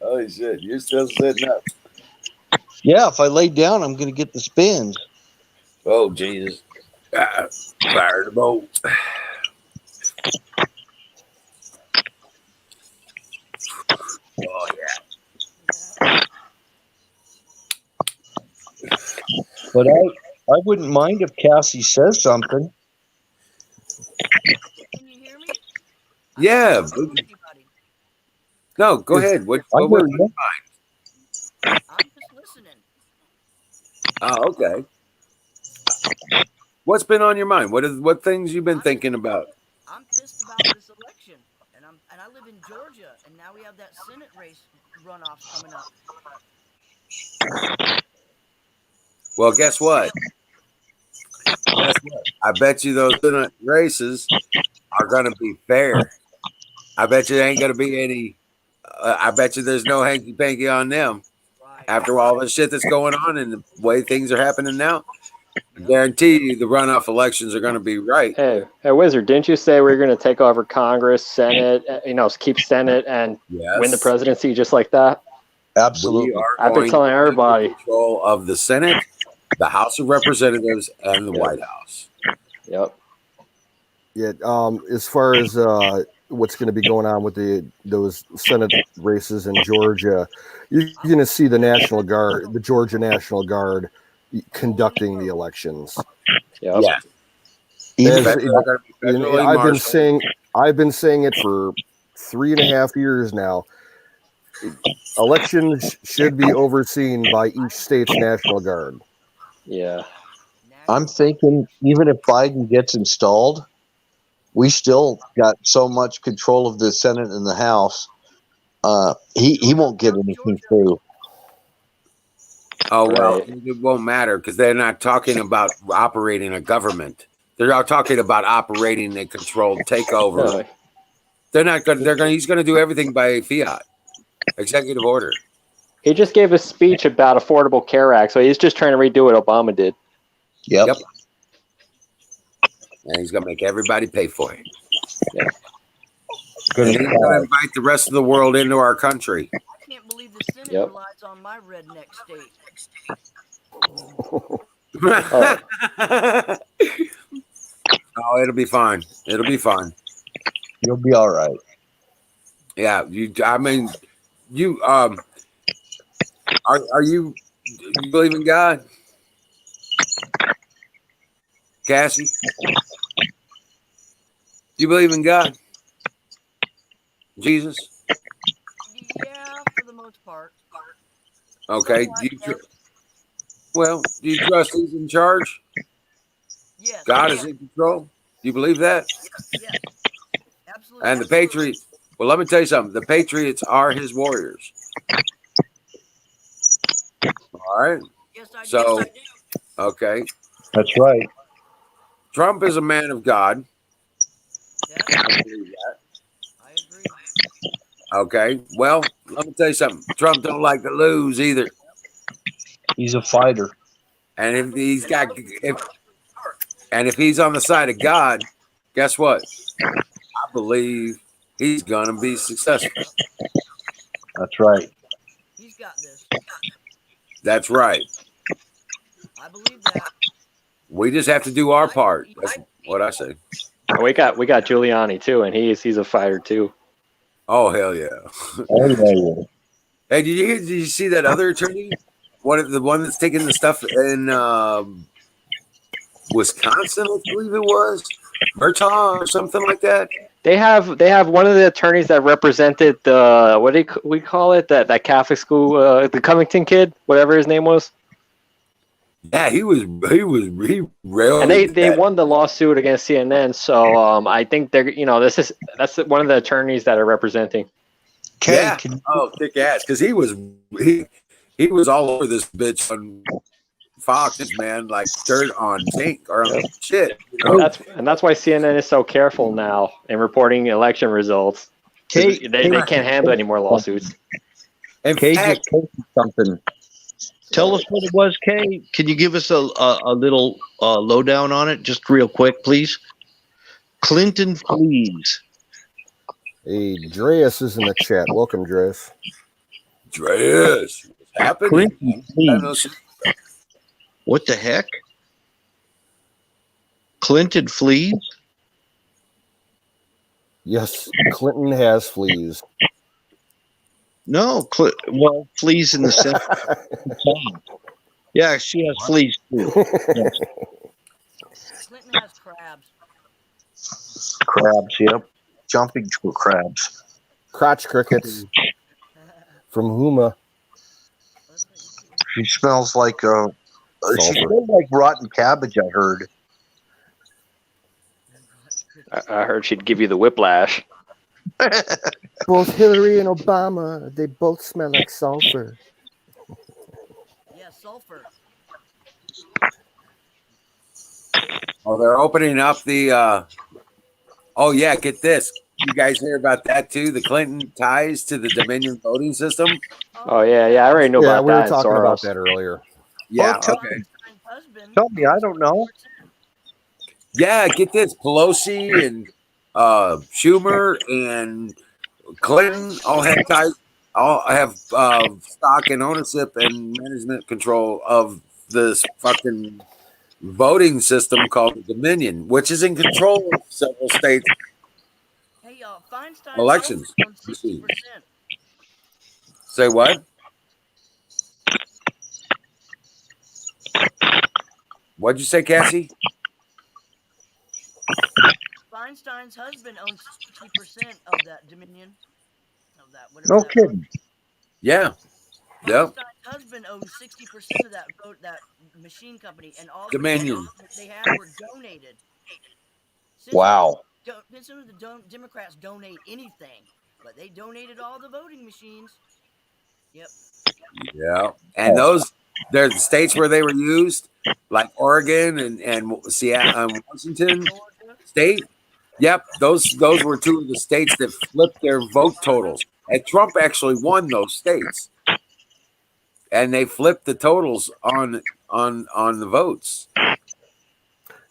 Holy shit, you're still sitting up. Yeah, if I lay down, I'm going to get the spins. Oh, Jesus. Fire the boat. Oh, yeah. But I wouldn't mind if Cassie says something. Can you hear me? Yeah. No, go ahead. What was in your mind? I'm just listening. Oh, okay. What's been on your mind? What things you've been thinking about? I'm pissed about this election, and I live in Georgia, and now we have that Senate race runoff coming up. Well, guess what? I bet you those Senate races are going to be fair. I bet you there ain't going to be any. I bet you there's no hanky-panky on them. After all the shit that's going on and the way things are happening now, I guarantee you the runoff elections are going to be right. Hey, Wizard, didn't you say we were going to take over Congress, Senate, keep Senate and win the Yes. presidency just like that? Absolutely. We are I've been going telling to everybody. take control of the Senate, the House of Representatives, and the White House. Yep. Yeah. As far as what's going to be going on with those Senate races in Georgia, you're going to see the National Guard, the Georgia National Guard, conducting the elections. Yep. Yeah. I've been saying it for 3.5 years now. Elections should be overseen by each state's National Guard. Yeah. I'm thinking even if Biden gets installed, we still got so much control of the Senate and the House. He won't get anything through. Oh, well, it won't matter because they're not talking about operating a government. They're all talking about operating a controlled takeover. They're not going. He's going to do everything by fiat, executive order. He just gave a speech about Affordable Care Act, so he's just trying to redo what Obama did. Yep. And he's going to make everybody pay for it. Yeah. And he's going to invite the rest of the world into our country. I can't believe the Senate relies on my redneck state. Oh, it'll be fine. It'll be fine. You'll be all right. Yeah, I mean, you are you believe in God, Cassie? Do you believe in God, Jesus? Yeah, for the most part. Okay. Do you trust He's in charge? Yes. God is in control. Do you believe that? Yes. Absolutely. And the Patriots. Well, let me tell you something. The Patriots are His warriors. All right. Yes, I do. So, okay. That's right. Trump is a man of God. Yeah. I believe that. I agree. Okay. Well, let me tell you something. Trump don't like to lose either. He's a fighter. And if he's on the side of God, guess what? I believe he's gonna be successful. That's right. He's got this. That's right. I believe that. We just have to do our part. That's what I say. We got Giuliani too, and he's a fighter too. Oh hell yeah! Oh yeah. Hey, did you see that other attorney? The one that's taking the stuff in Wisconsin, I believe it was, Murtaugh or something like that. They have one of the attorneys that represented the what do we call it, that Catholic school, the Covington kid, whatever his name was. Yeah, he railed. And they won the lawsuit against CNN. So I think that's one of the attorneys that are representing. Yeah. Oh, kick ass, because he was all over this bitch on Fox, man, like dirt on zinc or shit. You know? That's why CNN is so careful now in reporting election results. They can't handle any more lawsuits. And Kay just posted something. Tell us what it was, Kay. Can you give us a little lowdown on it, just real quick, please? Clinton flees. Hey, Dreas is in the chat. Welcome, Dreas. Dreas, what's happening? Clinton flees. What the heck? Clinton flees? Yes, Clinton has fleas. No, fleas in the sense. Yeah, she has fleas too. Yes. Clinton has crabs. Crabs, yep. Jumping crabs. Crotch crickets from Huma. She smells like she smells like rotten cabbage, I heard. I heard she'd give you the whiplash. Both Hillary and Obama, they both smell like sulfur. Yeah, sulfur. Oh, they're opening up the. Oh yeah, get this. You guys hear about that too? The Clinton ties to the Dominion voting system. Oh yeah, I already know about that. We were talking about that earlier. Yeah, okay. husband. Tell me, I don't know. Yeah, get this. Pelosi and Schumer and Clinton all have ties. All have stock and ownership and management control of this fucking voting system called the Dominion, which is in control of several states' Hey, Feinstein's elections. on 60%. Say what? What'd you say, Cassie? Feinstein's husband owns 60% of that Dominion. Of that, whatever No that kidding. Yeah. Yep. Feinstein's husband owns 60% of that vote, that machine company, and all the Dominion. machines that they had were donated. Wow. Since the Democrats donate anything, but they donated all the voting machines. Yep. Yeah. And those, there's the states where they were used, like Oregon and Seattle, Washington State. Yep, those were two of the states that flipped their vote totals. And Trump actually won those states. And they flipped the totals on the votes.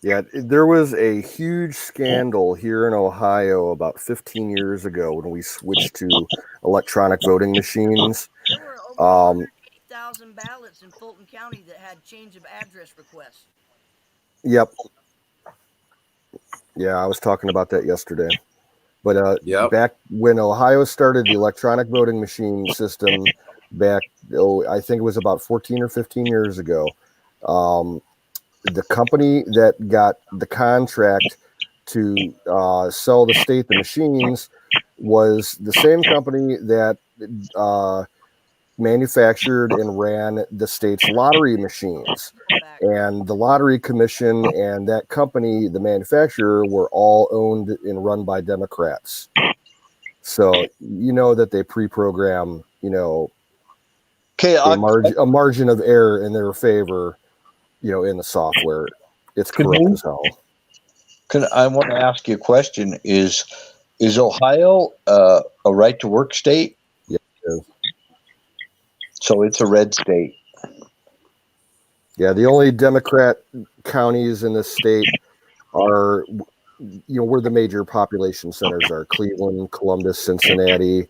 Yeah, there was a huge scandal here in Ohio about 15 years ago when we switched to electronic voting machines. There were over 180,000 ballots in Fulton County that had change of address requests. Yep. Yeah, I was talking about that yesterday. But back when Ohio started the electronic voting machine system back, I think it was about 14 or 15 years ago, the company that got the contract to sell the state the machines was the same company that manufactured and ran the state's lottery machines. And the lottery commission and that company, the manufacturer, were all owned and run by Democrats. So you know that they pre-program, a margin of error in their favor, in the software. It's corrupt as hell. I want to ask you a question. Is Ohio a right to work state? Yeah, it is. So it's a red state. Yeah, the only Democrat counties in this state are, where the major population centers are: Cleveland, Columbus, Cincinnati,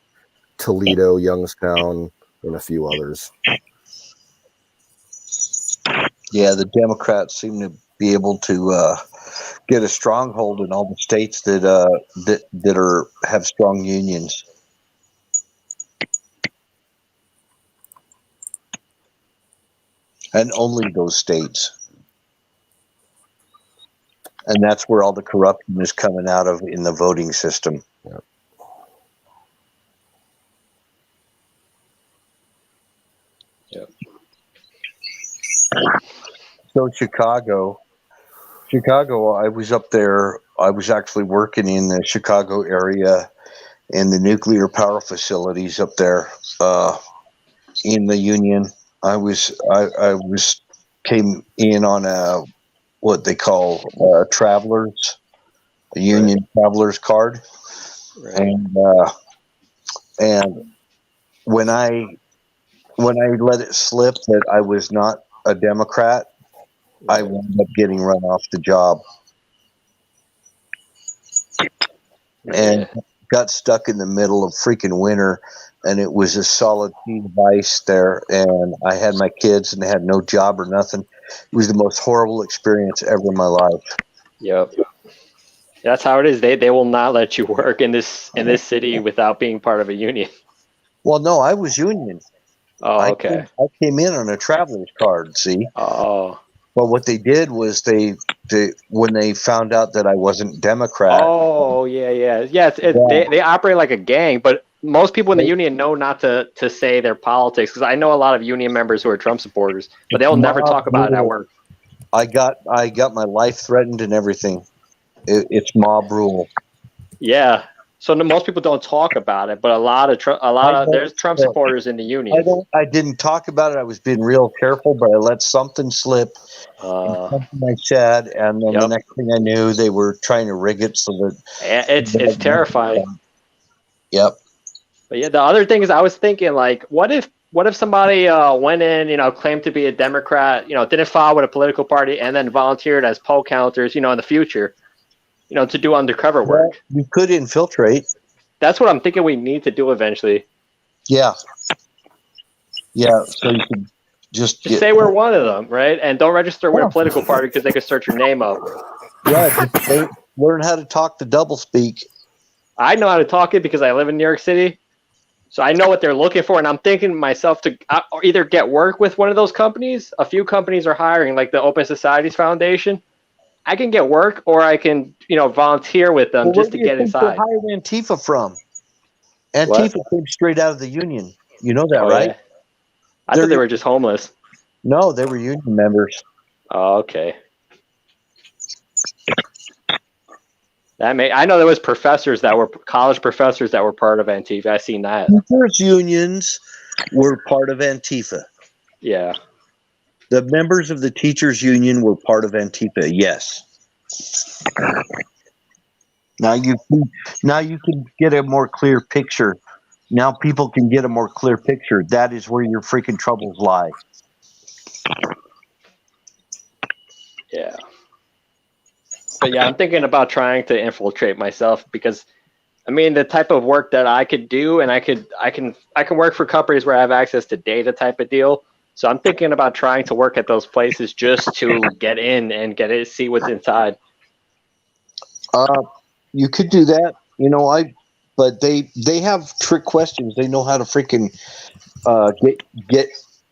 Toledo, Youngstown, and a few others. Yeah, the Democrats seem to be able to get a stronghold in all the states that have strong unions. And only those states. And that's where all the corruption is coming out of in the voting system. Yep. Yep. So Chicago, I was up there. I was actually working in the Chicago area in the nuclear power facilities up there in the union. I came in on a what they call a union traveler's card, and when I let it slip that I was not a Democrat, I wound up getting run off the job, and got stuck in the middle of freaking winter. And it was a solid sheet of ice there, and I had my kids, and they had no job or nothing. It was the most horrible experience ever in my life. Yep, that's how it is. They will not let you work in this city without being part of a union. Well, no, I was union. Oh, okay. I came in on a traveler's card. See. Oh. But what they did was they when they found out that I wasn't Democrat. Oh, yeah. They operate like a gang, but most people in the union know not to say their politics, because I know a lot of union members who are Trump supporters, but they'll never talk about it at work. I got my life threatened and everything. It's mob rule. Yeah. So most people don't talk about it, but there's Trump supporters in the union. I didn't talk about it. I was being real careful, but I let something slip. Something I said, and then the next thing I knew, they were trying to rig it so that it's terrifying. Yep. But yeah, the other thing is, I was thinking, like, what if what if somebody went in, claimed to be a Democrat, didn't file with a political party, and then volunteered as poll counters, in the future, to do undercover work? Well, you could infiltrate. That's what I'm thinking we need to do eventually. Yeah. Yeah, so you could just say we're one of them, right? And don't register with a political party because they could search your name up. Yeah, just learn how to talk the doublespeak. I know how to talk it because I live in New York City. So I know what they're looking for, and I'm thinking to myself to either get work with one of those companies. A few companies are hiring, like the Open Societies Foundation. I can get work, or I can, volunteer with them just to get inside. Where do you think they hired Antifa from? Antifa came straight out of the union. You know that, right? Yeah. I thought they were just homeless. No, they were union members. Oh, okay. I know there was professors that were college professors that were part of Antifa. I seen that. Teachers unions were part of Antifa. Yeah. The members of the teachers union were part of Antifa. Yes. Now you can get a more clear picture. Now people can get a more clear picture. That is where your freaking troubles lie. Yeah. But yeah, I'm thinking about trying to infiltrate myself because, I mean, the type of work that I could do, and I can work for companies where I have access to data type of deal. So I'm thinking about trying to work at those places just to get in and see what's inside. You could do that, but they have trick questions. They know how to freaking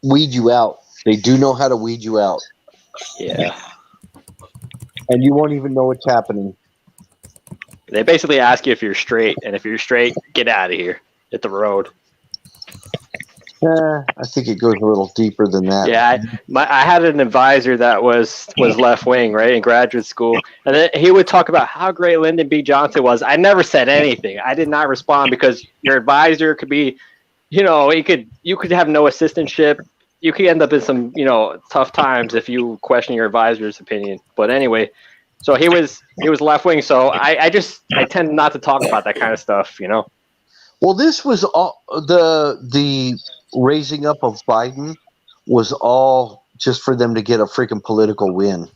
weed you out. They do know how to weed you out. Yeah. And you won't even know what's happening. They basically ask you if you're straight, and if you're straight, get out of here. Hit the road. I think it goes a little deeper than that. Yeah, I had an advisor that was left wing, right, in graduate school, and then he would talk about how great Lyndon B. Johnson was. I never said anything. I did not respond because your advisor could be, you could have no assistantship. You could end up in some, tough times if you question your advisor's opinion. But anyway, so he was left wing. So I tend not to talk about that kind of stuff, Well, this was all the raising up of Biden was all just for them to get a freaking political win.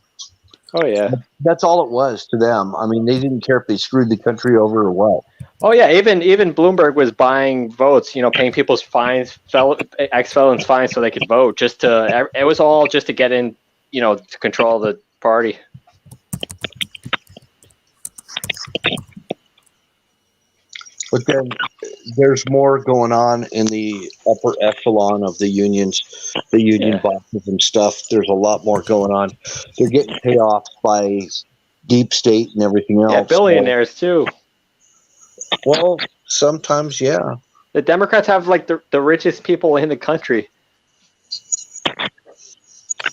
Oh yeah, that's all it was to them. I mean, they didn't care if they screwed the country over or what. Oh yeah, even Bloomberg was buying votes, paying people's fines, ex-felons fines so they could vote. It was all just to get in, to control the party. But then there's more going on in the upper echelon of the unions, the union bosses and stuff. There's a lot more going on. They're getting payoffs by deep state and everything else. Yeah, billionaires too. Well, sometimes, yeah. The Democrats have like the richest people in the country.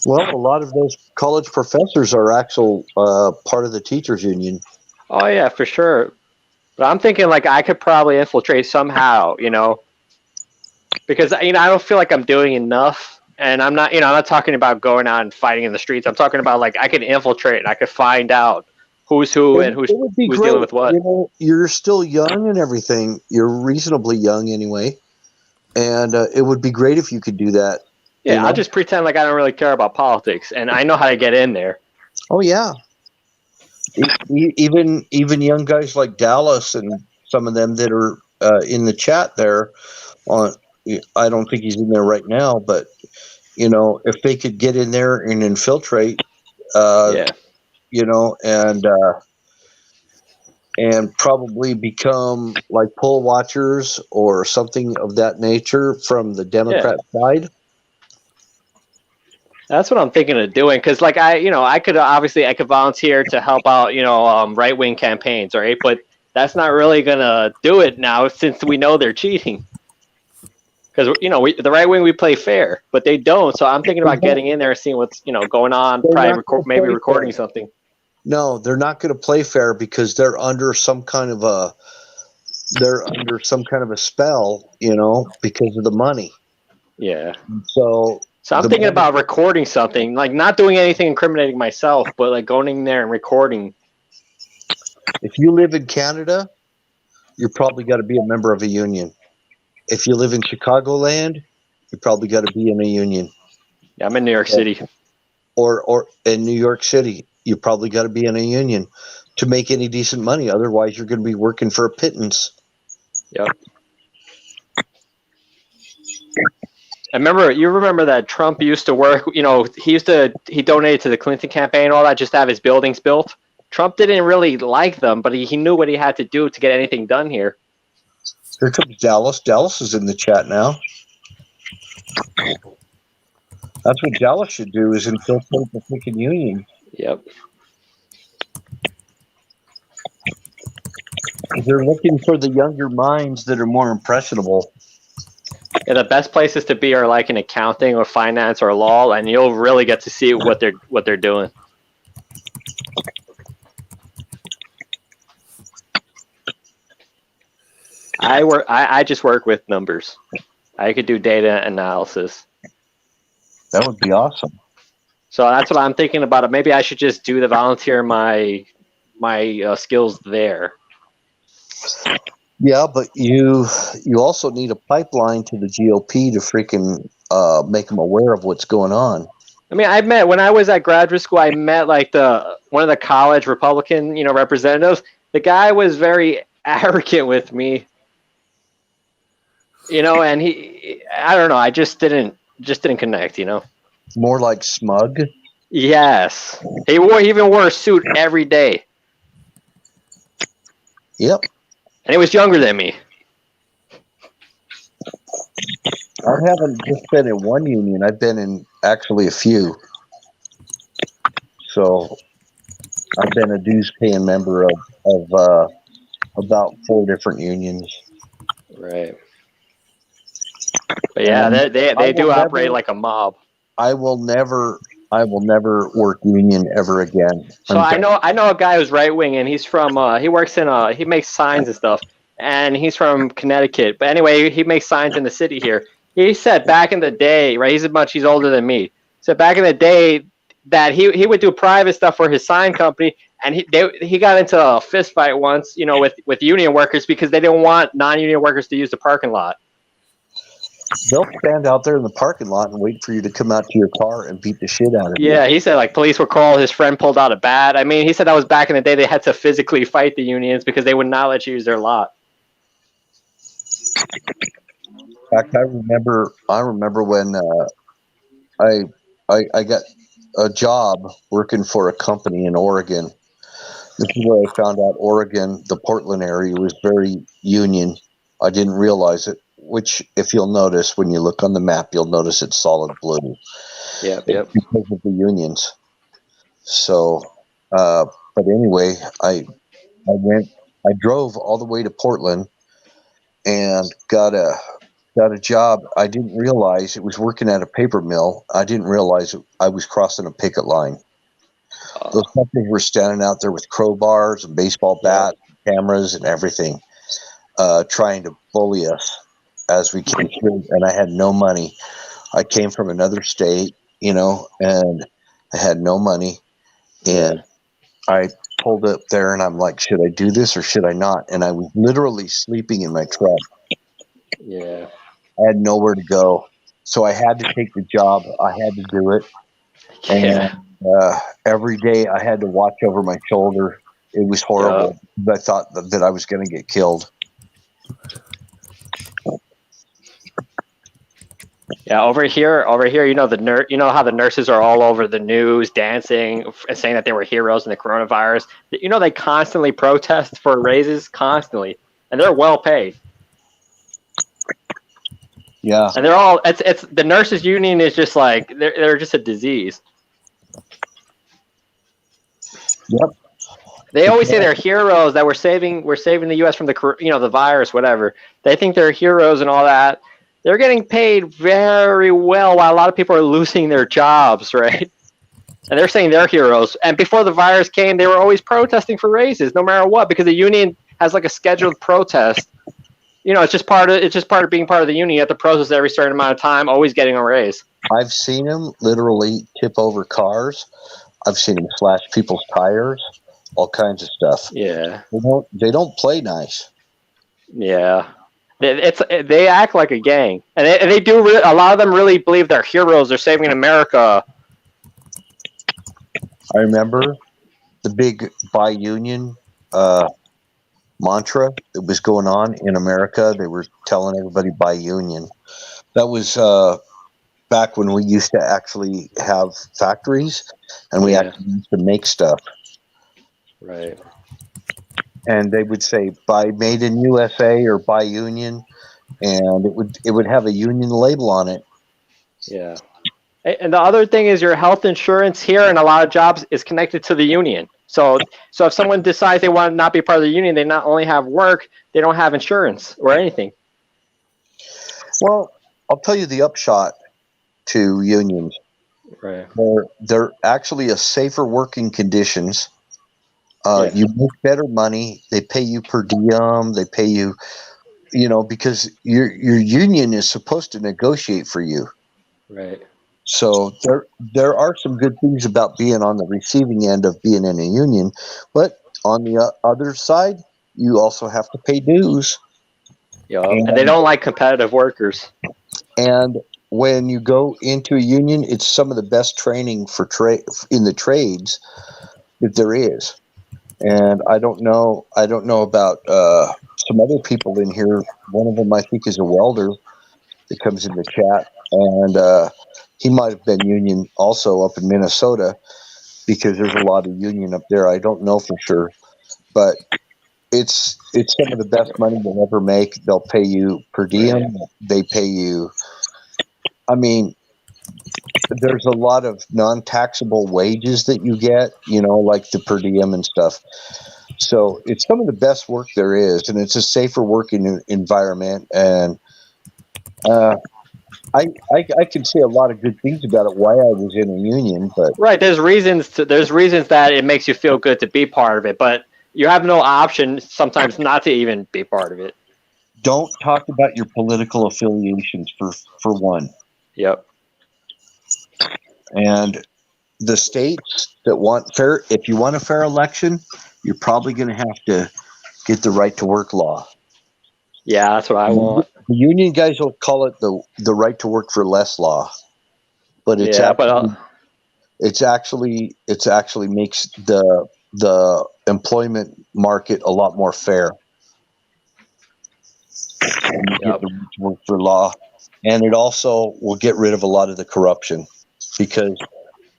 Well, a lot of those college professors are actual part of the teachers union. Oh yeah, for sure. But I'm thinking like I could probably infiltrate somehow, because I don't feel like I'm doing enough, and I'm not, I'm not talking about going out and fighting in the streets. I'm talking about like I could infiltrate and I could find out who's who and who's dealing with what. You're still young and everything. You're reasonably young anyway, and it would be great if you could do that. Yeah, I'll just pretend like I don't really care about politics, and I know how to get in there. Oh yeah. Even young guys like Dallas and some of them that are in the chat there. I don't think he's in there right now, but if they could get in there and infiltrate, and probably become like poll watchers or something of that nature from the Democrat side. That's what I'm thinking of doing, because like I could volunteer to help out, right wing campaigns, right? But that's not really gonna do it now since we know they're cheating. Because the right wing, we play fair, but they don't. So I'm thinking about getting in there and seeing what's going on, maybe recording something. No, they're not going to play fair because they're under some kind of a spell, because of the money. Yeah. So I'm thinking about recording something, like not doing anything incriminating myself, but like going in there and recording. If you live in Canada, you're probably got to be a member of a union. If you live in Chicagoland, You probably got to be in a union. Yeah, I'm in New York City. Or in New York City, you probably got to be in a union to make any decent money. Otherwise, you're going to be working for a pittance. Yep. You remember that Trump used to work, he donated to the Clinton campaign and all that just to have his buildings built. Trump didn't really like them, but he knew what he had to do to get anything done here. Here comes Dallas. Dallas is in the chat now. That's what Dallas should do, is infiltrate the freaking union. Yep. They're looking for the younger minds that are more impressionable. Yeah, the best places to be are like in accounting or finance or law, and you'll really get to see what they're doing. I just work with numbers. I could do data analysis. That would be awesome. So that's what I'm thinking about. Maybe I should just do the volunteer my skills there. Yeah, but you also need a pipeline to the GOP to freaking make them aware of what's going on. I mean, when I was at graduate school, I met like one of the college Republican, representatives. The guy was very arrogant with me, and I don't know. I just didn't connect, More like smug. Yes, he even wore a suit every day. Yep. And he was younger than me. I haven't just been in one union. I've been in actually a few. So I've been a dues-paying member of about 4 different unions. Right. But yeah, they do operate like a mob. I will never work union ever again. So I know a guy who's right wing, and he's from he makes signs and stuff, and he's from Connecticut. But anyway, he makes signs in the city here. He said back in the day, right? He's older than me. So back in the day, that he would do private stuff for his sign company, and he got into a fist fight once, with union workers because they didn't want non-union workers to use the parking lot. They'll stand out there in the parking lot and wait for you to come out to your car and beat the shit out of you. Yeah, he said like police were called. His friend pulled out a bat. I mean, he said that was back in the day. They had to physically fight the unions because they would not let you use their lot. In fact, I remember when I got a job working for a company in Oregon. This is where I found out Oregon, the Portland area, was very union. I didn't realize it. Which, if you'll notice, when you look on the map, you'll notice it's solid blue. Yep. Because of the unions. So, but anyway, I drove all the way to Portland and got a job. I didn't realize it was working at a paper mill. I didn't realize I was crossing a picket line. Those companies were standing out there with crowbars and baseball bats, cameras, and everything, trying to bully us as we came through, and I had no money. I came from another state, and I had no money, and I pulled up there, and I'm like, should I do this or should I not? And I was literally sleeping in my truck. Yeah. I had nowhere to go, so I had to take the job. I had to do it, and every day I had to watch over my shoulder. It was horrible. I thought that I was going to get killed. Yeah, over here, how the nurses are all over the news, dancing, saying that they were heroes in the coronavirus. They constantly protest for raises, constantly, and they're well paid. Yeah, and they're all. It's the nurses union is just like they're just a disease. Yep. They always say they're heroes, that we're saving the U.S. from the virus, whatever. They think they're heroes and all that. They're getting paid very well while a lot of people are losing their jobs, right? And they're saying they're heroes. And before the virus came, they were always protesting for raises, no matter what, because the union has like a scheduled protest. It's just part of being part of the union. You have to protest every certain amount of time, always getting a raise. I've seen them literally tip over cars. I've seen them slash people's tires, all kinds of stuff. Yeah. They don't play nice. Yeah. They act like a gang, and they do. A lot of them really believe they're heroes. They're saving America. I remember the big buy union mantra that was going on in America. They were telling everybody buy union. That was back when we used to actually have factories, and we actually used to make stuff. Right. And they would say buy made in USA or buy union, and it would have a union label on it. Yeah. And the other thing is your health insurance here in a lot of jobs is connected to the union. So if someone decides they want to not be part of the union, they not only have work, they don't have insurance or anything. Well, I'll tell you the upshot to unions. Right. They're actually a safer working conditions. You make better money. They pay you per diem. They pay you, because your union is supposed to negotiate for you. Right. So there are some good things about being on the receiving end of being in a union, but on the other side, you also have to pay dues. Yeah, and they don't like competitive workers. And when you go into a union, it's some of the best training for in the trades that there is. And I don't know about some other people in here. One of them I think is a welder that comes in the chat, and he might have been union also up in Minnesota because there's a lot of union up there. I don't know for sure, but it's some of the best money you'll ever make. They'll pay you per diem. Right. They pay you. I mean, there's a lot of non-taxable wages that you get, like the per diem and stuff. So it's some of the best work there is, and it's a safer working environment. And I can say a lot of good things about it. Why I was in a union, but right, there's reasons that it makes you feel good to be part of it, but you have no option sometimes not to even be part of it. Don't talk about your political affiliations for one. Yep. And the states that want fair, if you want a fair election, you're probably going to have to get the right to work law. Yeah, that's what I want. The union guys will call it the right to work for less law, but it's actually makes the employment market a lot more fair. And you get the right to work for law, and it also will get rid of a lot of the corruption, because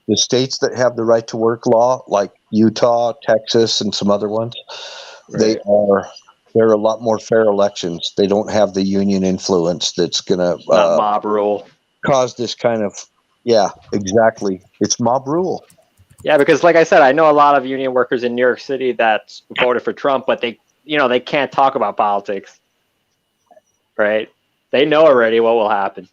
the states that have the right to work law, like Utah, Texas, and some other ones, they're a lot more fair elections. They don't have the union influence that's going to mob rule cause this kind of exactly. It's mob rule. Yeah, because like I said, I know a lot of union workers in New York City that voted for Trump, but they can't talk about politics. Right? They know already what will happen.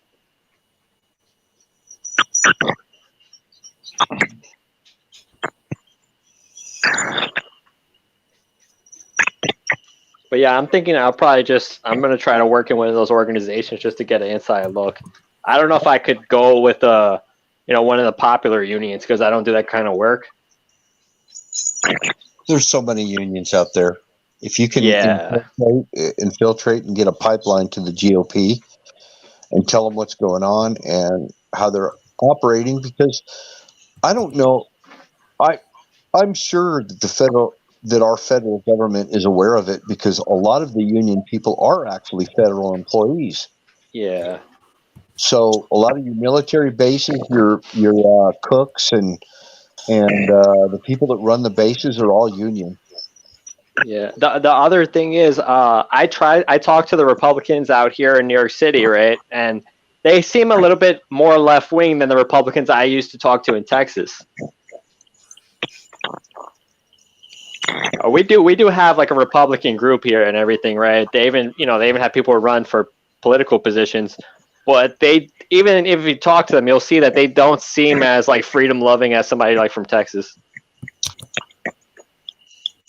But yeah, I'm thinking I'm going to try to work in one of those organizations just to get an inside look. I don't know if I could go with one of the popular unions because I don't do that kind of work. There's so many unions out there. If you can infiltrate and get a pipeline to the GOP and tell them what's going on and how they're operating, because I don't know. I'm sure that our federal government is aware of it, because a lot of the union people are actually federal employees. Yeah. So a lot of your military bases, your cooks and the people that run the bases are all union. Yeah. The other thing is, I talked to the Republicans out here in New York City, right? And they seem a little bit more left wing than the Republicans I used to talk to in Texas. We do have like a Republican group here and everything, right? They even have people who run for political positions, but even if you talk to them, you'll see that they don't seem as like freedom loving as somebody like from Texas.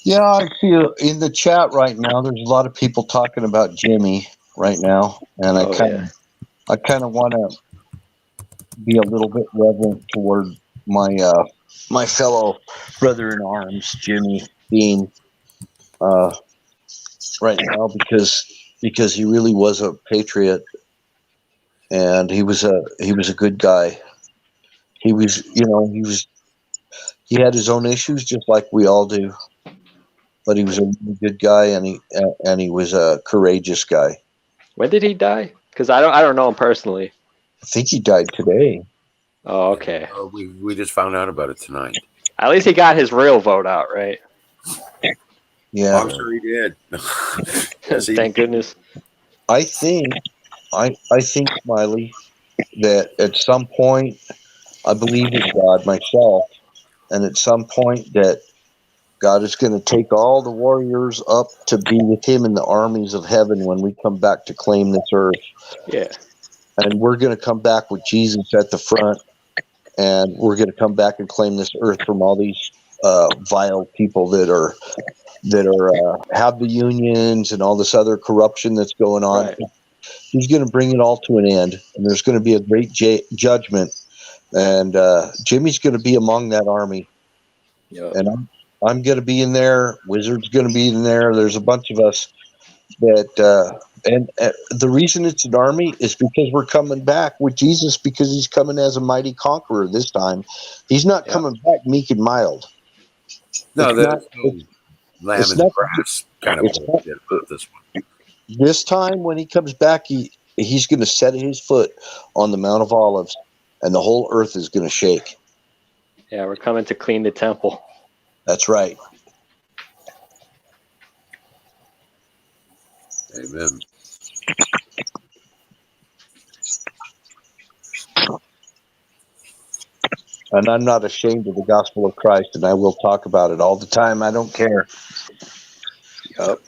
Yeah, I feel in the chat right now, there's a lot of people talking about Jimmy right now, and I kind of want to be a little bit reverent toward my fellow brother in arms, Jimmy Bean, right now, because because he really was a patriot, and he was a good guy. He was, he had his own issues just like we all do, but he was a really good guy, and he was a courageous guy. When did he die? Because I don't know him personally. I think he died today. Oh, okay. We just found out about it tonight. At least he got his real vote out, right? Yeah, I'm sure he did. Thank goodness. I think, Smiley, that at some point, I believe in God myself, and at some point that God is going to take all the warriors up to be with Him in the armies of heaven when we come back to claim this earth. Yeah. And we're going to come back with Jesus at the front, and we're going to come back and claim this earth from all these vile people that have the unions and all this other corruption that's going on. Right. He's going to bring it all to an end, and there's going to be a great judgment. And Jimmy's going to be among that army. Yep. And I'm going to be in there. Wizard's going to be in there. There's a bunch of us that, and the reason it's an army is because we're coming back with Jesus, because he's coming as a mighty conqueror this time. He's not coming back meek and mild. No, It's there's not- no lamb it's in the not- grass kind of it's not- bullshit about this one. This time when he comes back, he's going to set his foot on the Mount of Olives, and the whole earth is going to shake. Yeah, we're coming to clean the temple. That's right. Amen. And I'm not ashamed of the gospel of Christ, and I will talk about it all the time. I don't care. Yep.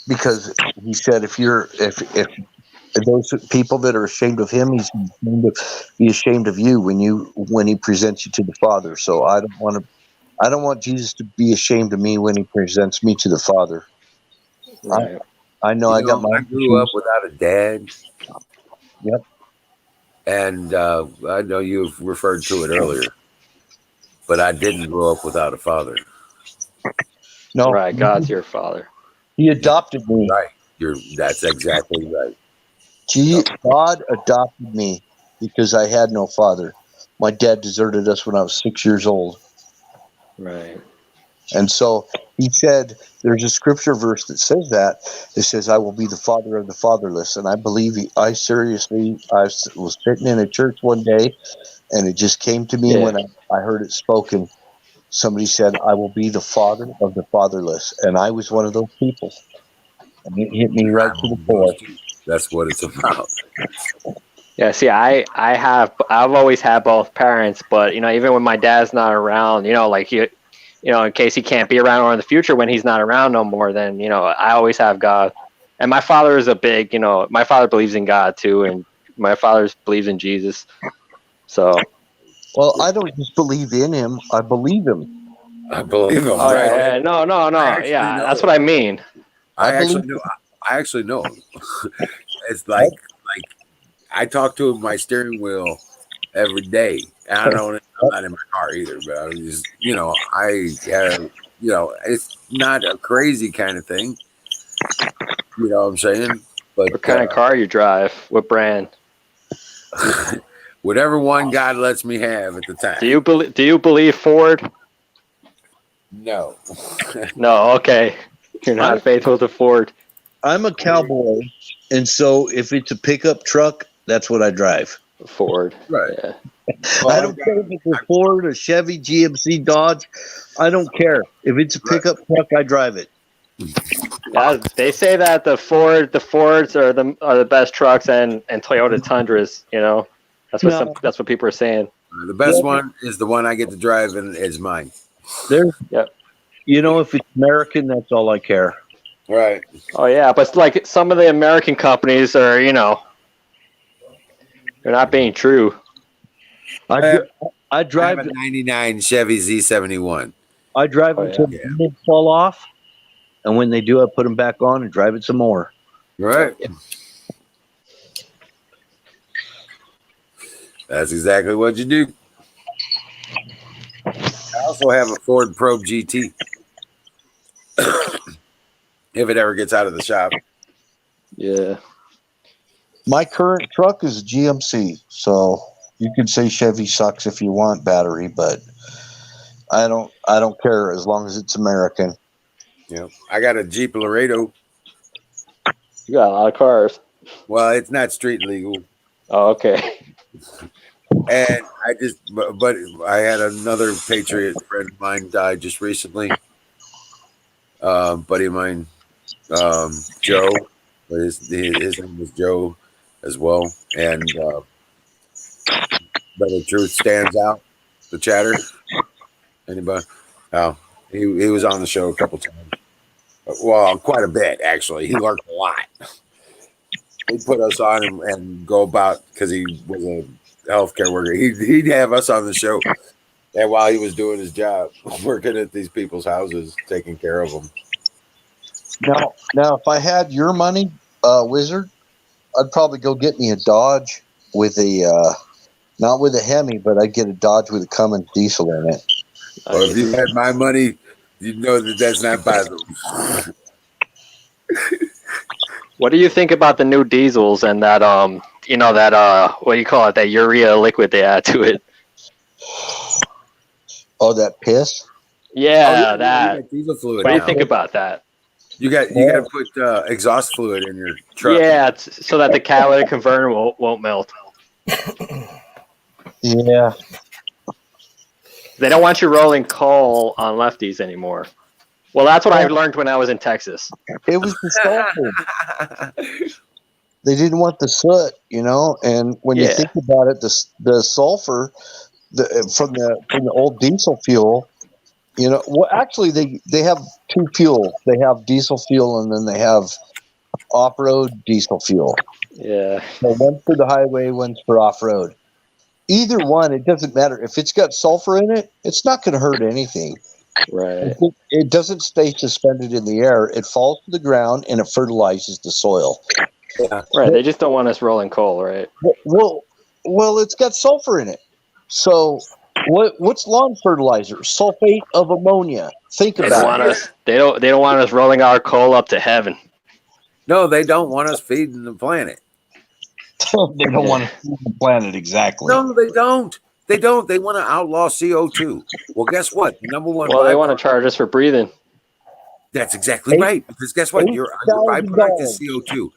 Because he said, if those people that are ashamed of him, he's going to be ashamed of you when he presents you to the Father. So I don't want Jesus to be ashamed of me when he presents me to the Father. Right. I know I got my. I grew up without a dad. Yep. And I know you've referred to it earlier, but I didn't grow up without a father. No, Right. God's your father. He adopted me. Right. That's exactly right. God adopted me because I had no father. My dad deserted us when I was 6 years old. Right. And so he said, there's a scripture verse that says that. It says, I will be the father of the fatherless. And I believe I was sitting in a church one day, and it just came to me when I heard it spoken. Somebody said, I will be the father of the fatherless. And I was one of those people. And it hit me right to the core. That's what it's about. Yeah, see, I've always had both parents, but even when my dad's not around, like in case he can't be around or in the future when he's not around no more, then I always have God. And my father is a big, my father believes in God too, and my father believes in Jesus. So, well, I don't just believe in him; I believe him. I believe him. Oh right? yeah, no, yeah, that's what I mean. I actually know him. It's like I talk to him my steering wheel every day. And I don't. I'm not in my car either, but I just, it's not a crazy kind of thing. You know what I'm saying? But What kind of car you drive? What brand? whatever one God lets me have at the time. Do you believe Ford? No. No. Okay. You're not faithful to Ford. I'm a cowboy, and so if it's a pickup truck, that's what I drive. Ford. Right. Yeah. I don't care if it's a Ford, a Chevy, GMC, Dodge. I don't care. If it's a pickup truck, I drive it. Yeah, they say that the Fords are the best trucks, and Toyota Tundras. That's what people are saying. The best one is the one I get to drive, and it's mine. Yep. If it's American, that's all I care. Right. Oh yeah, but like some of the American companies are, they're not being true. I drive a '99 Chevy Z71. I drive until the wheels fall off, and when they do, I put them back on and drive it some more. Right. That's exactly what you do. I also have a Ford Probe GT. If it ever gets out of the shop. Yeah. My current truck is a GMC, so you could say Chevy sucks if you want battery, but I don't care as long as it's American. Yeah, I got a Jeep Laredo. You got a lot of cars. Well, it's not street legal. Oh, okay. And but I had another Patriot friend of mine died just recently. Buddy of mine, Joe, but his name was Joe as well. And but the truth stands out. The chatter. Anybody? Oh, he was on the show a couple times. Well, quite a bit actually. He learned a lot. He put us on and go about because he was a healthcare worker. He'd have us on the show, and while he was doing his job, working at these people's houses, taking care of them. Now, if I had your money, Wizard, I'd probably go get me a Dodge with a not with a Hemi, but I'd get a Dodge with a Cummins diesel in it. Well, if you had my money, you'd know that that's not possible. What do you think about the new diesels and that what do you call it, that urea liquid they add to it? Oh, that piss? Yeah, that. You got diesel fluid What do you now. think about that? You got to put exhaust fluid in your truck. Yeah, so that the catalytic converter won't melt. Yeah. They don't want you rolling coal on lefties anymore. Well, that's what I learned when I was in Texas. It was the sulfur. They didn't want the soot, and when you think about it, the sulfur from the old diesel fuel, well, actually they have two fuels. They have diesel fuel and then they have off-road diesel fuel. Yeah. So one's for the highway, one's for off-road. Either one, it doesn't matter. If it's got sulfur in it, it's not going to hurt anything. Right. It doesn't stay suspended in the air. It falls to the ground and it fertilizes the soil. Yeah. Right. They just don't want us rolling coal, right? Well, it's got sulfur in it. So what's lawn fertilizer? Sulfate of ammonia. Think about it. They don't want us rolling our coal up to heaven. No, they don't want us feeding the planet. They don't want to feed the planet, exactly. No, they don't. They don't. They want to outlaw CO2. Well, guess what? The number one. Well, they want to charge us for breathing. That's exactly right. Because guess what? Your byproduct is CO2.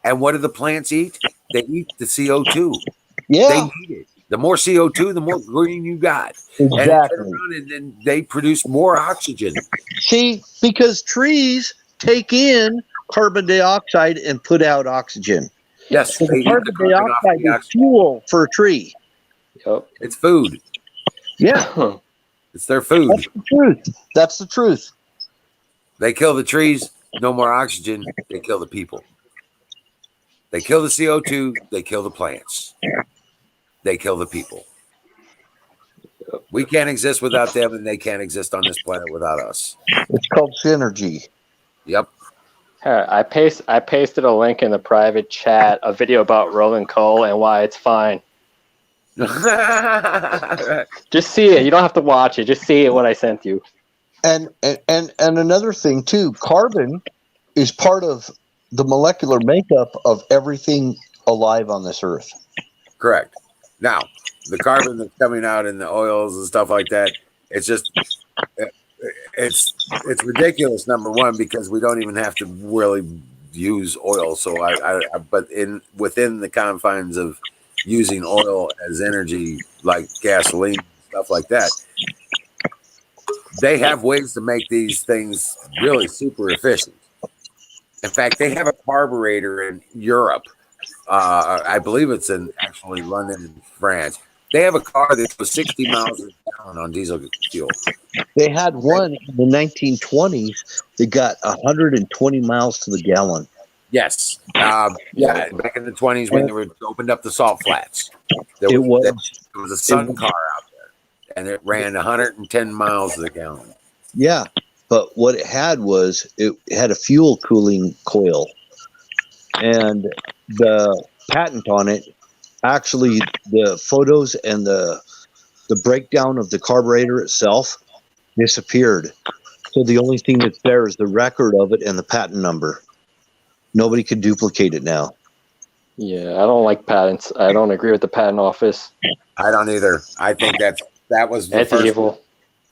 And what do the plants eat? They eat the CO2. Yeah. They need it. The more CO2, the more green you got. Exactly. And then they produce more oxygen. See, because trees take in carbon dioxide and put out oxygen. Yes. So the carbon dioxide is fuel for a tree. Yep. It's food. Yeah. It's their food. That's the truth. That's the truth. They kill the trees, no more oxygen. They kill the people. They kill the CO2. They kill the plants. They kill the people. We can't exist without them, and they can't exist on this planet without us. It's called synergy. Yep. I pasted a link in the private chat, a video about rolling coal and why it's fine. Just see it. You don't have to watch it. Just see it. What I sent you. And another thing too, carbon is part of the molecular makeup of everything alive on this earth. Correct. Now, the carbon that's coming out in the oils and stuff like that, it's just it's ridiculous. Number one, because we don't even have to really use oil. So but within the confines of using oil as energy, like gasoline, stuff like that, they have ways to make these things really super efficient. In fact, they have a carburetor in Europe. I believe it's in actually London and France. They have a car that goes 60 miles a gallon on diesel fuel. They had one in the 1920s that got 120 miles to the gallon. Yes. Yeah, back in the 20s when they opened up the salt flats. There was a Sun car out there, and it ran 110 miles to the gallon. Yeah, but what it had was it had a fuel cooling coil. And the patent on it, actually the photos and the breakdown of the carburetor itself disappeared. So the only thing that's there is the record of it and the patent number. Nobody could duplicate it now. Yeah, I don't like patents. I don't agree with the patent office. I don't either. I think that was the That's first. evil.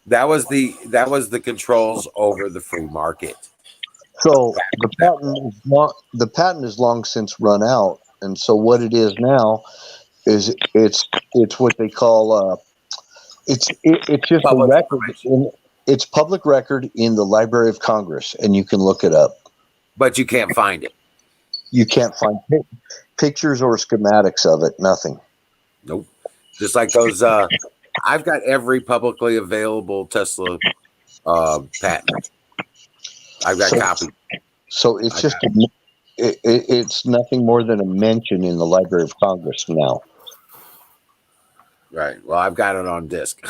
That was the controls over the free market. So the patent is long since run out, and so what it is now is it's what they call it's just a Public record. It's public record in the Library of Congress, and you can look it up. But you can't find it. You can't find pictures or schematics of it. Nothing. Nope. Just like those. I've got every publicly available Tesla patent. I've got copies. So it's just it's nothing more than a mention in the Library of Congress now. Right. Well, I've got it on disc.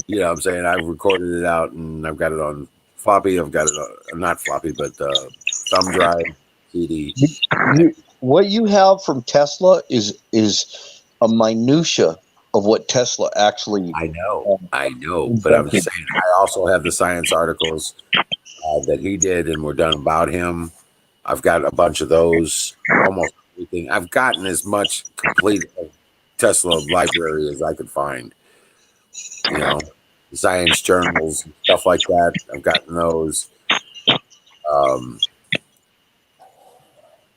You know what I'm saying? I've recorded it out and I've got it on floppy. I've got it on, not floppy, but thumb drive, CD. What you have from Tesla is a minutia of what Tesla actually. I know, but I'm just saying. I also have the science articles that he did and were done about him. I've got a bunch of those. Almost everything. I've gotten as much complete Tesla library as I could find. You know, science journals, stuff like that. I've gotten those.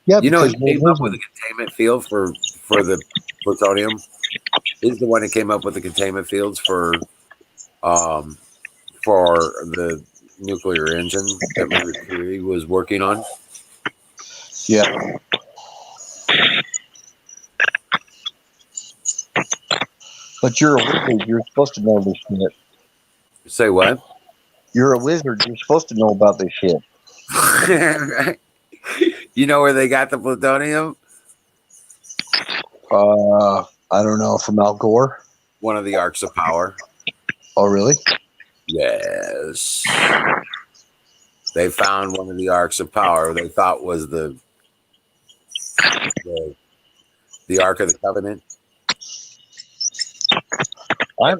Yeah, you know, because he came up with a containment field for the plutonium. He's the one that came up with the containment fields for the nuclear engine that Marie Curie was working on. Yeah. But you're a wizard. You're supposed to know this shit. Say what? You're a wizard. You're supposed to know about this shit. You know where they got the plutonium? I don't know. From Al Gore? One of the arcs of power. Oh, really? Yes. They found one of the arcs of power they thought was the Ark of the Covenant. I'm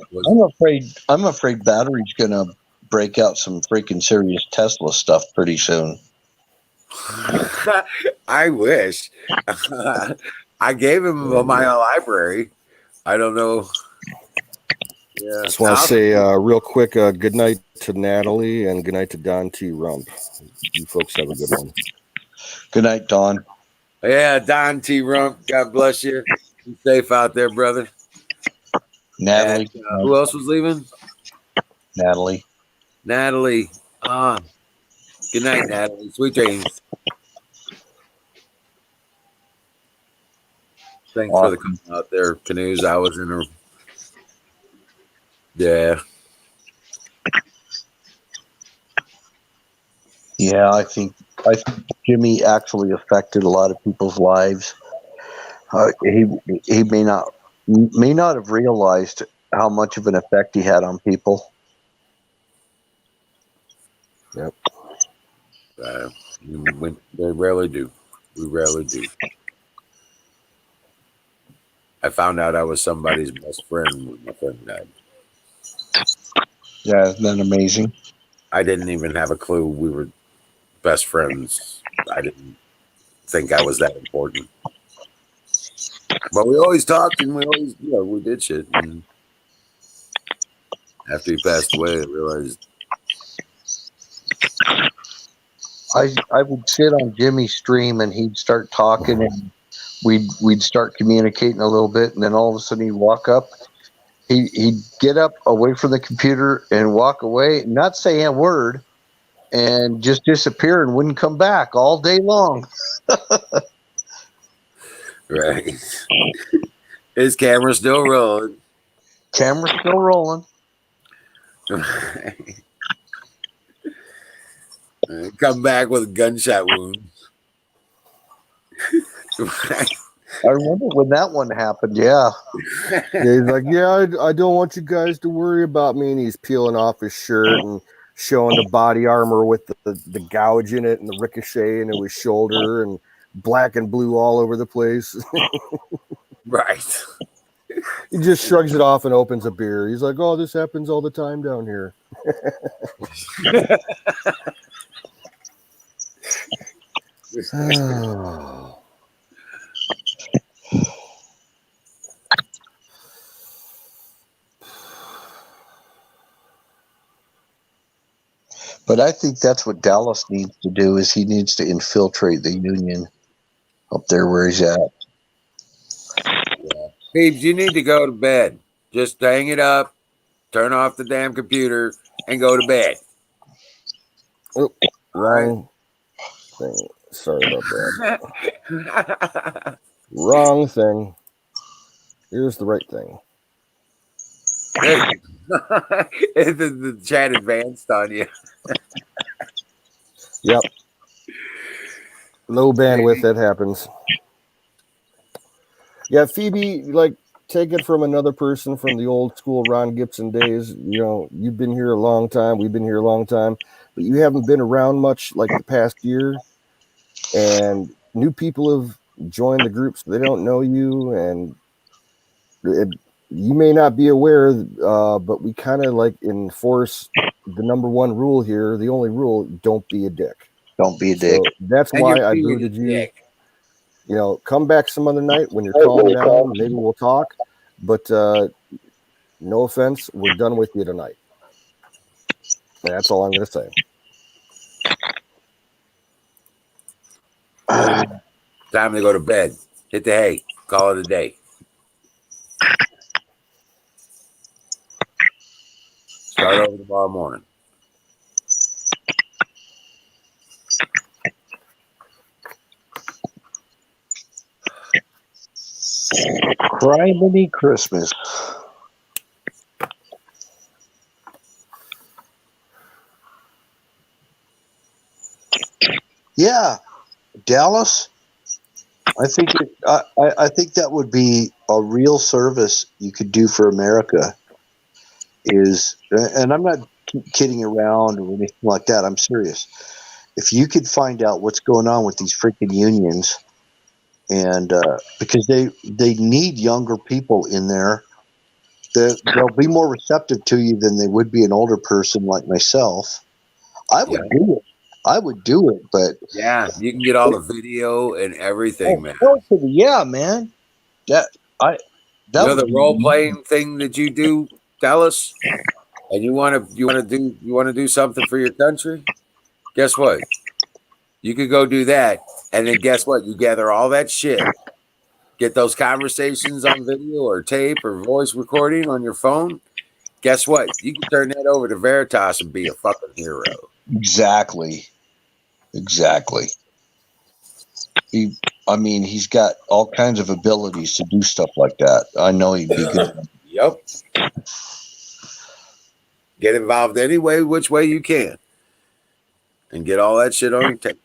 afraid battery's gonna break out some freaking serious Tesla stuff pretty soon. I wish. I gave him my library. I don't know. Yeah. Just want to say real quick, good night to Natalie and good night to Don T. Rump. You folks have a good one. Good night, Don. Yeah, Don T. Rump. God bless you. Be safe out there, brother. Natalie. And, who else was leaving? Natalie. Good night, Natalie. Sweet dreams. Thanks for the coming out there, Canoes. I was in her. Yeah. Yeah, I think Jimmy actually affected a lot of people's lives. He may not have realized how much of an effect he had on people. Yep. They rarely do. We rarely do. I found out I was somebody's best friend when my friend died. Yeah, isn't that amazing? I didn't even have a clue we were best friends. I didn't think I was that important. But we always talked and we always, we did shit. And after he passed away, I realized. I would sit on Jimmy's stream and he'd start talking and we'd start communicating a little bit, and then all of a sudden he'd walk up. He'd get up away from the computer and walk away, not say a word, and just disappear and wouldn't come back all day long. Right. His camera's still rolling. Camera's still rolling. Come back with a gunshot wound. I remember when that one happened. Yeah. He's like, yeah, I don't want you guys to worry about me. And he's peeling off his shirt and showing the body armor with the gouge in it and the ricochet into his shoulder and black and blue all over the place. Right. He just shrugs it off and opens a beer. He's like, oh, this happens all the time down here. But I think that's what Dallas needs to do is he needs to infiltrate the union up there where he's at. Peeps, you need to go to bed. Just hang it up, turn off the damn computer, and go to bed. Oh, wrong thing. Sorry about that. Wrong thing. Here's the right thing. the chat advanced on you. Yep. Low bandwidth, that happens. Yeah, Phoebe, like, take it from another person from the old school Ron Gibson days. You know, you've been here a long time. We've been here a long time. But you haven't been around much like the past year. And new people have joined the group, so they don't know you. And you may not be aware, but we kind of like enforce the number one rule here. The only rule, don't be a dick. Don't be a dick. So that's And why you're I being a booted you. dick. You know, come back some other night when you're calmed down. Maybe we'll talk. But no offense, we're done with you tonight. And that's all I'm going to say. Time to go to bed. Hit the hay. Call it a day. Start over tomorrow morning. Criminy Christmas. Yeah, Dallas. I think I think that would be a real service you could do for America. And I'm not kidding around or anything like that. I'm serious. If you could find out what's going on with these freaking unions, and because they need younger people in there, they'll be more receptive to you than they would be an older person like myself. I would do it. I would do it, but yeah, you can get all the video and everything, man. Yeah, man. The role playing thing that you do, Dallas, and you want to do something for your country. Guess what? You could go do that, and then guess what? You gather all that shit, get those conversations on video or tape or voice recording on your phone. Guess what? You can turn that over to Veritas and be a fucking hero. Exactly. He's got all kinds of abilities to do stuff like that. I know he'd be good. Yep. Get involved any way, which way you can, and get all that shit on tape.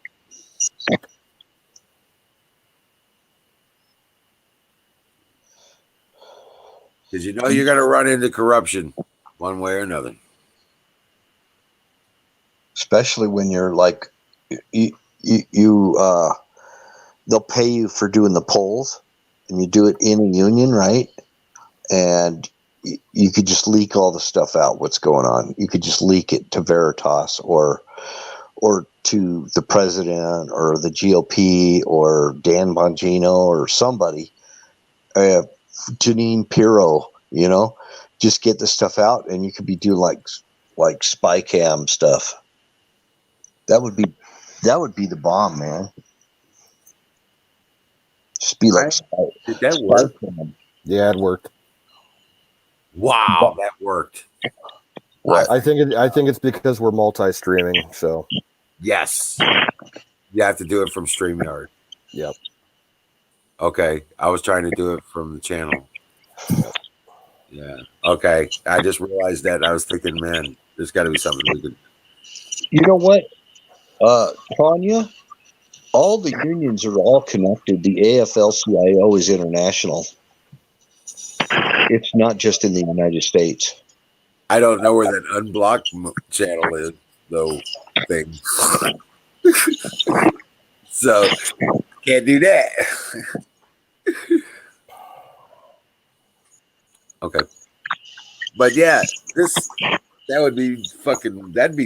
Because you know you're going to run into corruption one way or another. Especially when you're like, they'll pay you for doing the polls, and you do it in a union, right? And you could just leak all the stuff out, what's going on. You could just leak it to Veritas or to the president or the GOP or Dan Bongino or somebody, Janine Pirro, just get the stuff out, and you could be doing like spy cam stuff. That would be the bomb, man. Just be like, did that work? Yeah, it worked. Wow, that worked. What? I think it's because we're multi-streaming. So yes, you have to do it from StreamYard. Yep. Okay, I was trying to do it from the channel. Yeah. Okay, I just realized that. I was thinking, man, there's got to be something we could. You know what, Tanya? All the unions are all connected. The AFL-CIO is international. It's not just in the United States. I don't know where that unblocked channel is, though. Thing. So can't do that. Okay, but yeah, that'd be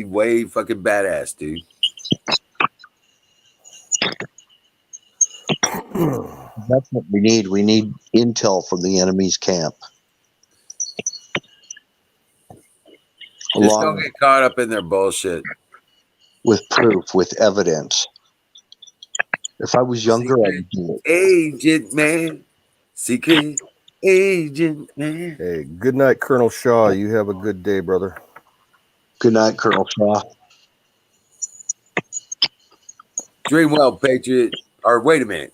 way fucking badass, dude. That's what we need. We need intel from the enemy's camp. Just Along don't get caught up in their bullshit. with proof, with evidence. If I was younger, I would do it. Agent man. Secret agent man. Hey, good night, Colonel Shaw. You have a good day, brother. Good night, Colonel Shaw. Dream well, Patriot. Or wait a minute.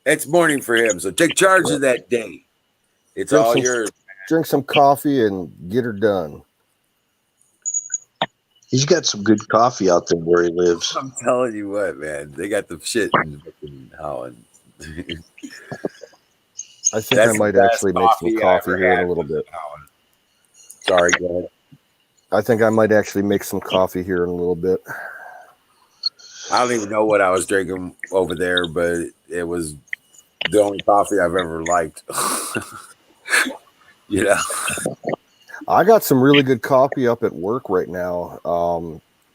It's morning for him, so take charge of that day. It's all yours. Drink some coffee and get her done. He's got some good coffee out there where he lives. I'm telling you what, man. They got the shit in fucking Holland. I think I might actually make some coffee here in a little bit. Sorry, go ahead. I think I might actually make some coffee here in a little bit. I don't even know what I was drinking over there, but it was the only coffee I've ever liked. You know, I got some really good coffee up at work right now.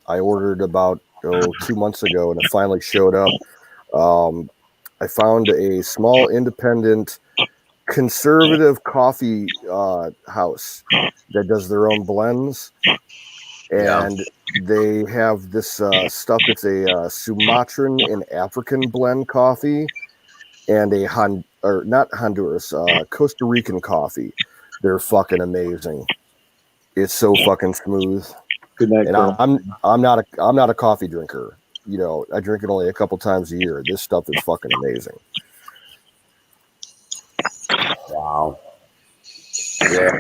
I ordered about 2 months ago, and it finally showed up. I found a small independent conservative coffee house that does their own blends, and they have this stuff. It's a Sumatran and African blend coffee, and not Honduras, Costa Rican coffee. They're fucking amazing. It's so fucking smooth. Good night, and Colonel. I'm not a coffee drinker. You know, I drink it only a couple times a year. This stuff is fucking amazing. wow. Yeah.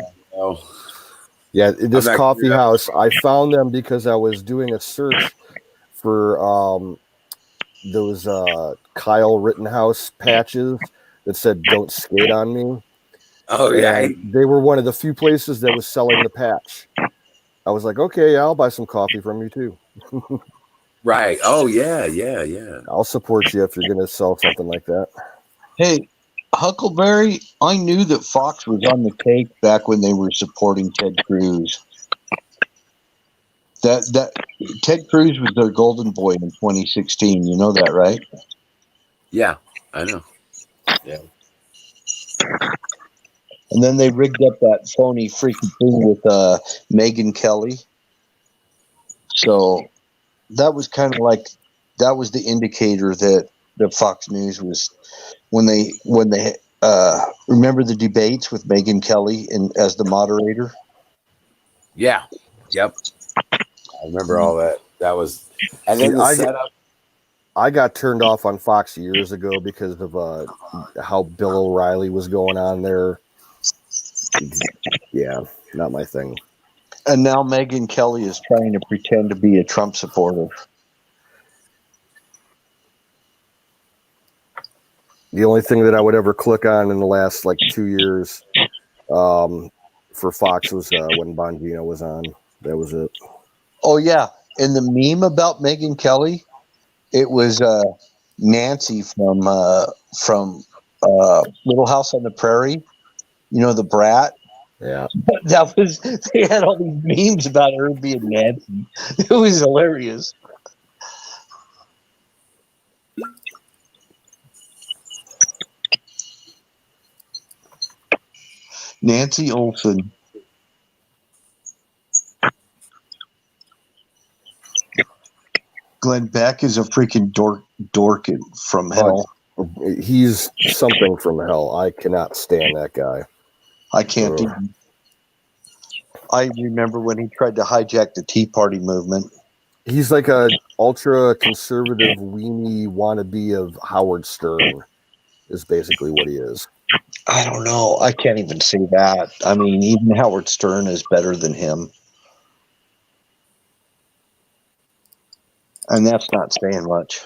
Yeah, this coffee house, I found them because I was doing a search for those Kyle Rittenhouse patches that said "Don't skate on me." Oh, yeah. And they were one of the few places that was selling the patch. I was like, okay, I'll buy some coffee from you too. Right. Oh, yeah. I'll support you if you're going to sell something like that. Hey, Huckleberry, I knew that Fox was on the take back when they were supporting Ted Cruz. That Ted Cruz was their golden boy in 2016. You know that, right? Yeah, I know. Yeah. And then they rigged up that phony freaking thing with Megyn Kelly. So that was kind of like that was the indicator that Fox News was when they remember the debates with Megyn Kelly as the moderator. Yeah. Yep. I remember all that. That was, and then the setup. I got turned off on Fox years ago because of how Bill O'Reilly was going on there. Yeah, not my thing. And now Megyn Kelly is trying to pretend to be a Trump supporter. The only thing that I would ever click on in the last 2 years for Fox was when Bongino was on. That was it. Oh yeah, and the meme about Megyn Kelly, it was Nancy from Little House on the Prairie. You know, the brat. Yeah. That was, they had all these memes about her being Nancy. It was hilarious. Nancy Olson. Glenn Beck is a freaking dork from hell. He's something from hell. I cannot stand that guy. I can't even. I remember when he tried to hijack the Tea Party movement. He's like a ultra conservative weenie wannabe of Howard Stern is basically what he is. I don't know. I can't even say that. I mean, even Howard Stern is better than him. And that's not saying much.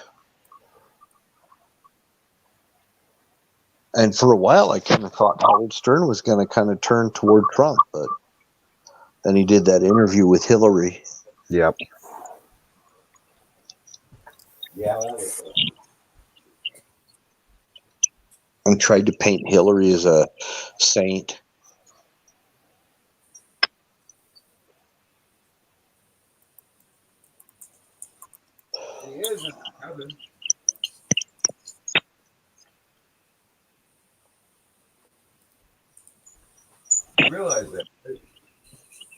And for a while, I kind of thought Howard Stern was going to kind of turn toward Trump, but then he did that interview with Hillary. Yep. Yeah. And tried to paint Hillary as a saint. He isn't. realize that.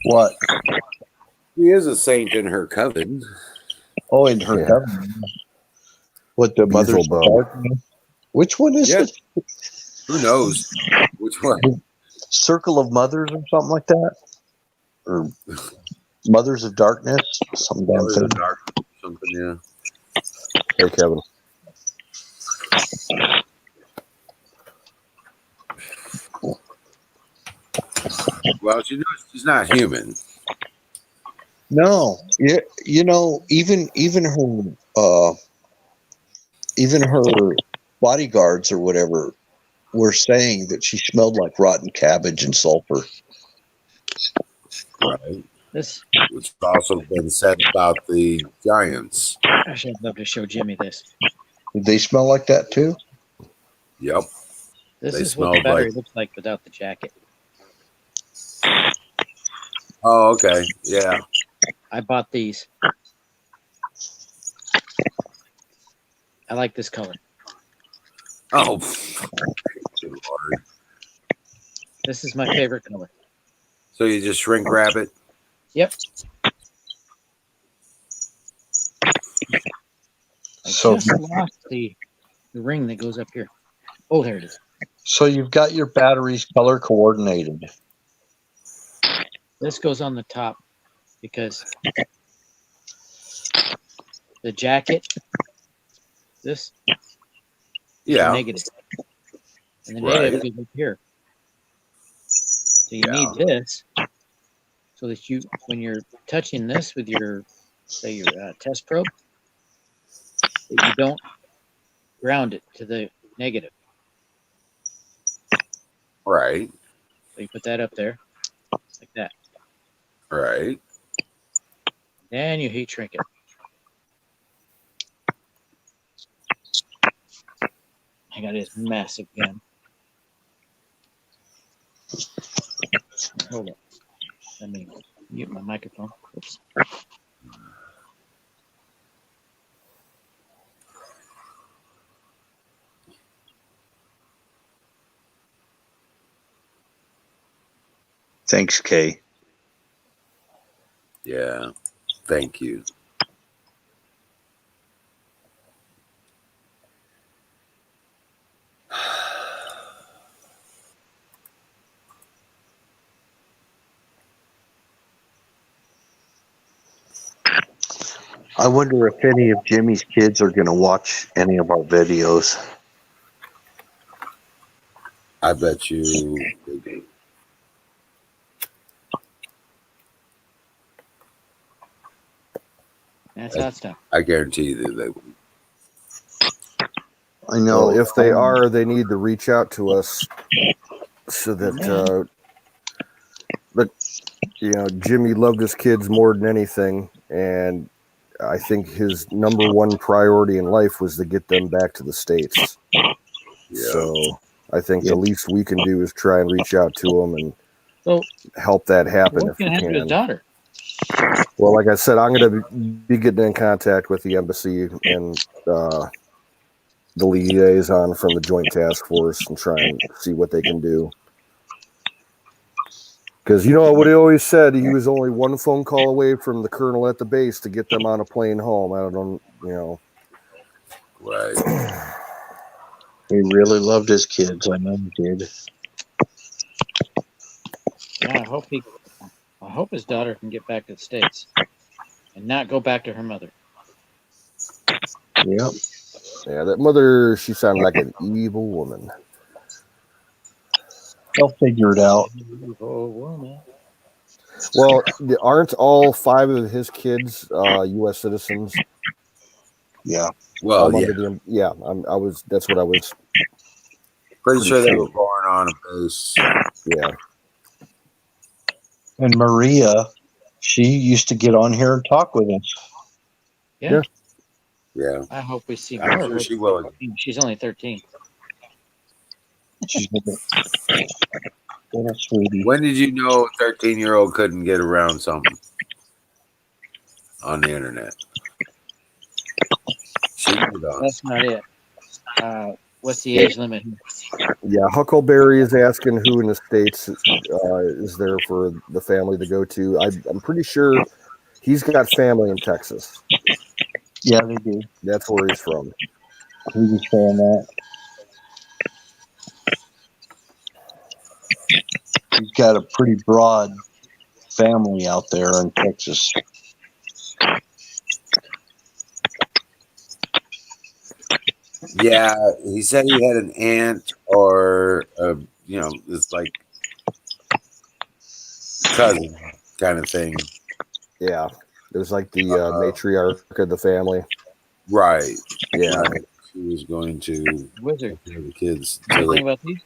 What? She is a saint in her coven. Oh, in her coven. What, the Mother's of Darkness? Which one is it? Who knows? Which one? Circle of Mothers or something like that? Or Mothers of Darkness? Some damn Mothers of thing. Darkness, something, yeah. Hey, Kevin. Well, she knows she's not human. No, you know, even her bodyguards or whatever were saying that she smelled like rotten cabbage and sulfur. Right. This. Which has also been said about the Giants. Actually, I'd love to show Jimmy this. Did they smell like that too? Yep. This They is what the smelled battery like. looks like without the jacket. Oh, okay. Yeah. I bought these. I like this color. Oh, good Lord. This is my favorite color. So you just shrink wrap it? Yep. I just lost the ring that goes up here. Oh, there it is. So you've got your batteries color coordinated. This goes on the top because the jacket, this is Yeah. negative. And the Right. negative goes up here. So you need this so that you, when you're touching this with your, say, your test probe, that you don't ground it to the negative. Right. So you put that up there, like that. Right. Then you heat shrink it. I got this massive gun. Hold on. Let me mute my microphone. Oops. Thanks, Kay. Yeah. Thank you. I wonder if any of Jimmy's kids are going to watch any of our videos. I bet you. That's hot stuff. I guarantee you that they will. I know. Well, if they are, they need to reach out to us so that, but you know, Jimmy loved his kids more than anything, and I think his number one priority in life was to get them back to the States. Yeah. So I think the least we can do is try and reach out to them and help that happen What's if we going to happen to his can. daughter? Well, like I said, I'm going to be getting in contact with the embassy and the liaison from the Joint Task Force and try and see what they can do. Because you know what he always said, he was only one phone call away from the colonel at the base to get them on a plane home. I don't, you know. Right. He really loved his kids. I know he did. Yeah, I hope his daughter can get back to the States and not go back to her mother. Yep. Yeah, that mother, she sounded like an evil woman. They'll figure it out. Evil woman. Well, aren't all 5 of his kids U.S. citizens? Yeah. Well, that's what I was pretty sure they were born on a base. Yeah. And Maria, she used to get on here and talk with us. Yeah. Yeah. I hope we see I'm more sure of her. she will. She's only 13. She's little sweetie. When did you know a 13-year-old couldn't get around something on the internet? That's not it. What's the age limit? Yeah, Huckleberry is asking who in the States is there for the family to go to. I'm pretty sure he's got family in Texas. Yeah, they do. That's where he's from. He was saying that. He's got a pretty broad family out there in Texas. Yeah, he said he had an aunt or it's like cousin kind of thing. Yeah, it was like the matriarch of the family. Right. Yeah. Right. He was going to Wizard. The kids. Anything about these?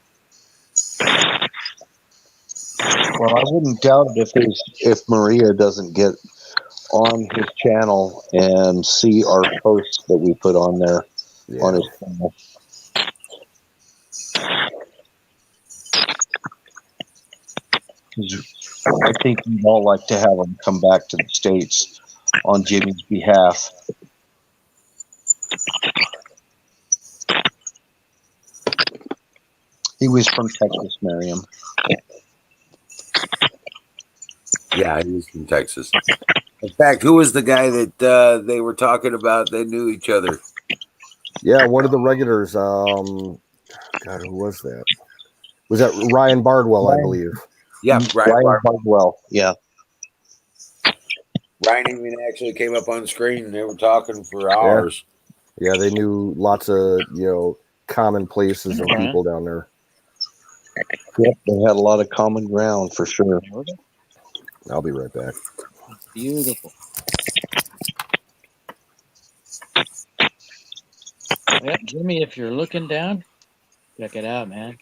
Well, I wouldn't doubt it if Maria doesn't get on his channel and see our posts that we put on there on his channel. I think we'd all like to have him come back to the States on Jimmy's behalf. He was from Texas, Miriam. Yeah, he was from Texas. In fact, who was the guy that they were talking about? They knew each other. Yeah, one of the regulars. God, who was that? Was that Ryan Bardwell, I believe? Yeah, Ryan Bardwell. Yeah. Ryan even actually came up on screen and they were talking for hours. Yeah, they knew lots of common places and people down there. Yep, they had a lot of common ground for sure. I'll be right back. Beautiful. Yeah, Jimmy, if you're looking down, check it out, man.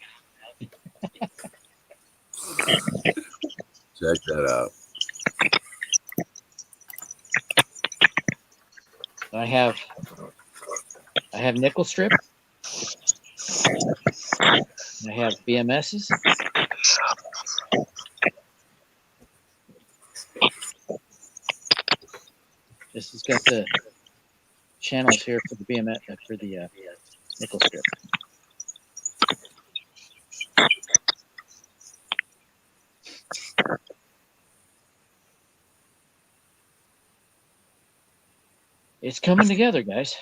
Check that out. I have nickel strip. I have BMSs. This has got the channels here for the BMS for the nickel strip. It's coming together, guys.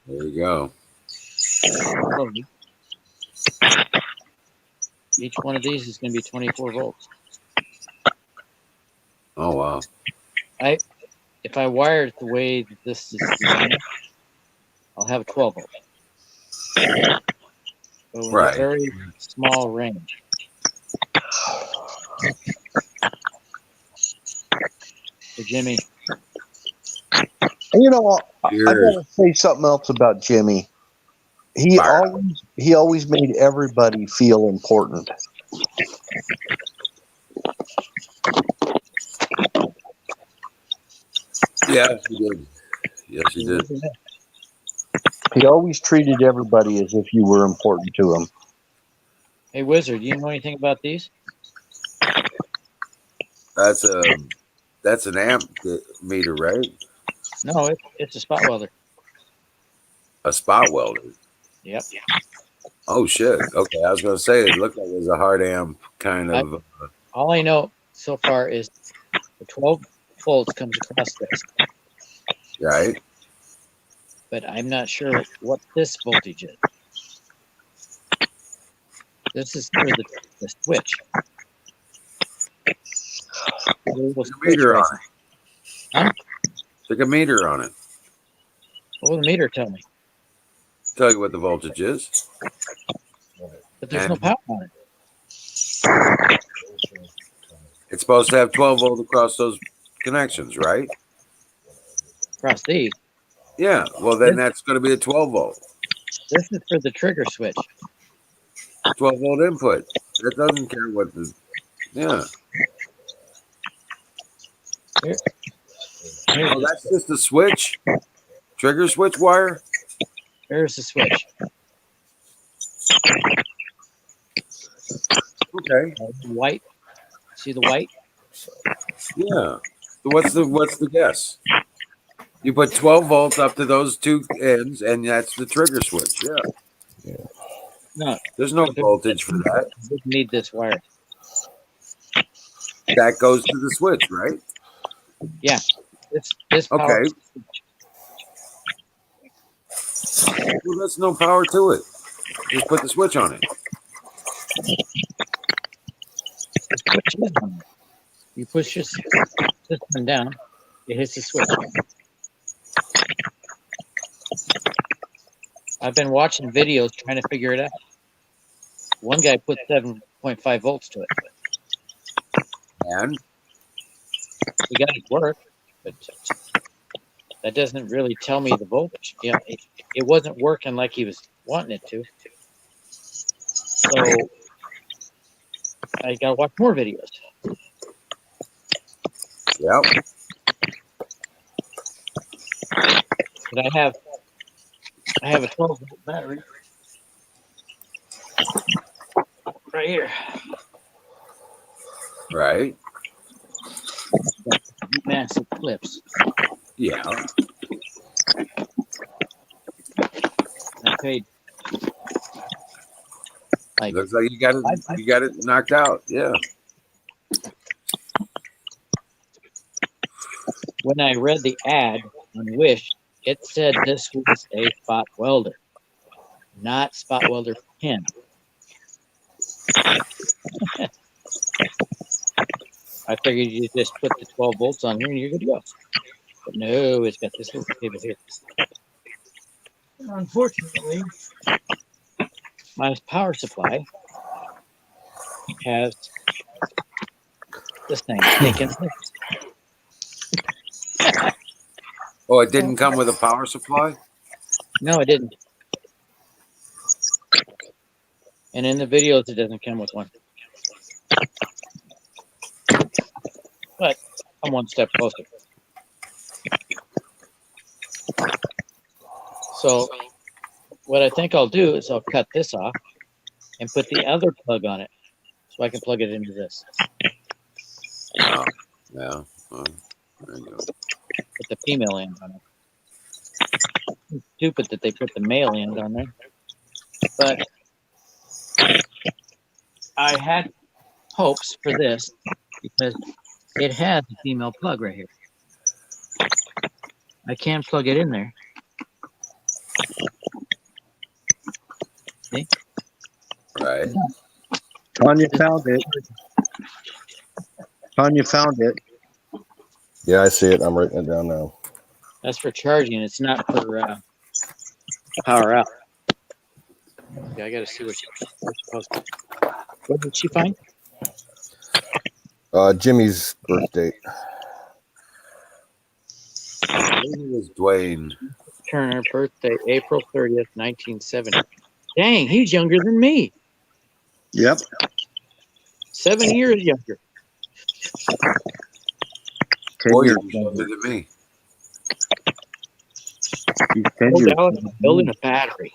There you go. Slowly. Each one of these is going to be 24 volts. Oh wow! If I wire it the way that this is designed, I'll have a 12 volt. But with a very small range. So Jimmy. You know, I gotta say something else about Jimmy. He always made everybody feel important. Yeah, he did. Yes, he did. He always treated everybody as if you were important to him. Hey, Wizard, do you know anything about these? That's an amp meter, right? No, it's a spot welder. A spot welder. Yep. Oh shit. Okay, I was gonna say it looked like it was a hard amp kind of. All I know so far is the 12 volts comes across this. Right. But I'm not sure what this voltage is. This is for the switch. Stick a meter on it. Huh? Stick a meter on it. What will the meter tell me? Tell you what the voltage is. But there's no power on it. It's supposed to have 12 volt across those connections, right? Across these. Yeah. Well, then that's going to be a 12 volt. This is for the trigger switch. 12 volt input. That doesn't care what the. Yeah. Oh, that's just a switch? Trigger switch wire? There's the switch. Okay. White. See the white? Yeah. So what's the guess? You put 12 volts up to those two ends, and that's the trigger switch. Yeah. No, There's no voltage for that. You need this wire. That goes to the switch, right? Yeah. This power. Okay. Well, there's no power to it. Just put the switch on it. The switch is on. You push this one down, it hits the switch. I've been watching videos trying to figure it out. One guy put 7.5 volts to it. And we got it work, but that doesn't really tell me the voltage. Yeah, it wasn't working like he was wanting it to. So I gotta watch more videos. Yep. But I have a 12-volt battery right here. Right. Massive clips. Yeah. I paid. Like, looks like you got it knocked out. Yeah. When I read the ad on Wish, it said this was a spot welder, not spot welder pin. I figured you just put the 12 volts on here and you're good to go. But no, it's got this little cable here. Unfortunately, my power supply has this thing taken. Oh, it didn't come with a power supply? No, it didn't. And in the videos, it doesn't come with one. But I'm one step closer. So what I think I'll do is I'll cut this off and put the other plug on it so I can plug it into this. Oh, yeah. Well, there you go. Put the female end on it. It's stupid that they put the male end on there. But I had hopes for this because it has a female plug right here. I can plug it in there. See? Right. Tanya found it. Tanya found it. Yeah, I see it. I'm writing it down now. That's for charging. It's not for power out. Yeah, I got to see what she's posted. What did she find? Jimmy's birth date. It was Dwayne Turner, birthday April 30th, 1970. Dang, he's younger than me. Yep. 7 years younger. 4 years younger than me. Building a battery.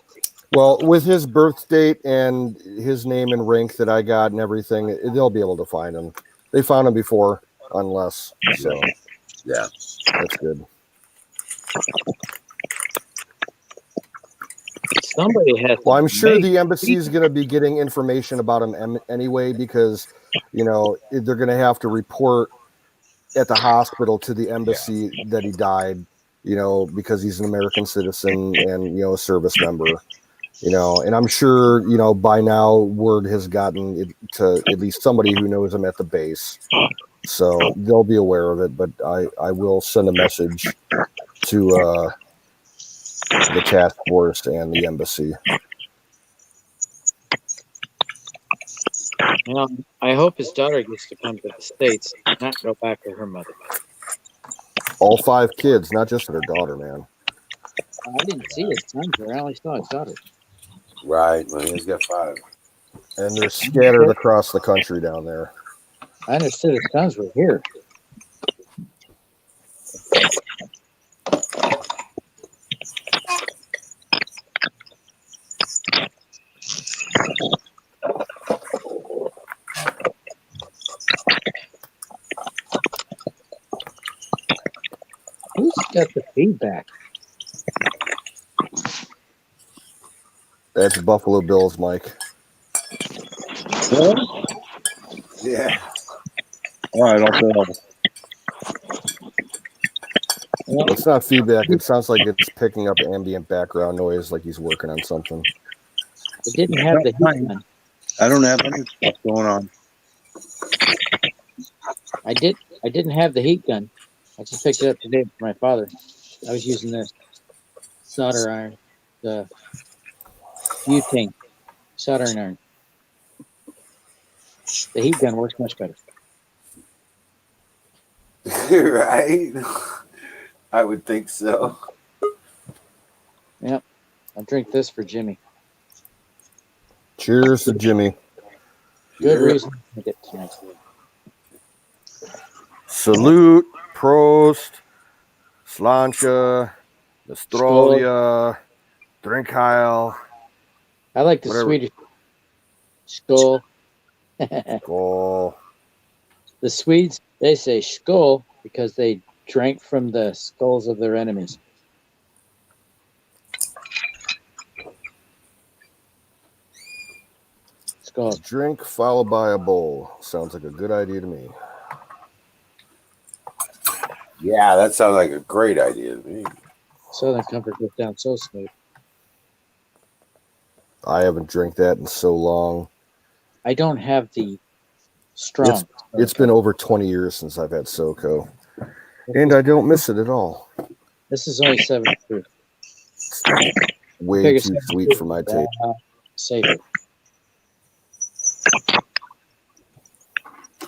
Well, with his birth date and his name and rank that I got and everything, they'll be able to find him. They found him before, unless. So, yeah, that's good. Somebody has. Well, I'm sure the embassy is going to be getting information about him anyway, because they're going to have to report at the hospital to the embassy that he died. Because he's an American citizen and a service member. And I'm sure by now word has gotten to at least somebody who knows him at the base, so they'll be aware of it. But I will send a message to the task force and the embassy. I hope his daughter gets to come to the States, not go back to her mother. All 5 kids, not just their daughter, man. I didn't see his sons there. I only saw his daughter. Right. Well, he's got 5. And they're scattered across the country down there. I understood his sons were here. Who's got the feedback? That's Buffalo Bills, Mike. Yeah. All right, I'll say that. Well, it's not feedback. It sounds like it's picking up ambient background noise, like he's working on something. I didn't have the heat gun. I don't have any stuff going on. I didn't have the heat gun. I just picked it up today for my father. I was using this solder iron, the butane soldering iron. The heat gun works much better. Right? I would think so. Yep. I'll drink this for Jimmy. Cheers to Jimmy. Good reason to get tonight. Salute, Prost, Slancha, Nostrolia, Drink Heil. I like the Whatever. Swedish skull. Skull. The Swedes, they say skull because they drank from the skulls of their enemies. Skull. Drink followed by a bowl. Sounds like a good idea to me. Yeah, that sounds like a great idea to me. Southern Comfort goes down so smooth. I haven't drank that in so long. I don't have the strong. It's been over 20 years since I've had SoCo. And I don't miss it at all. This is only 7 proof. Way too sweet for my taste. Save it.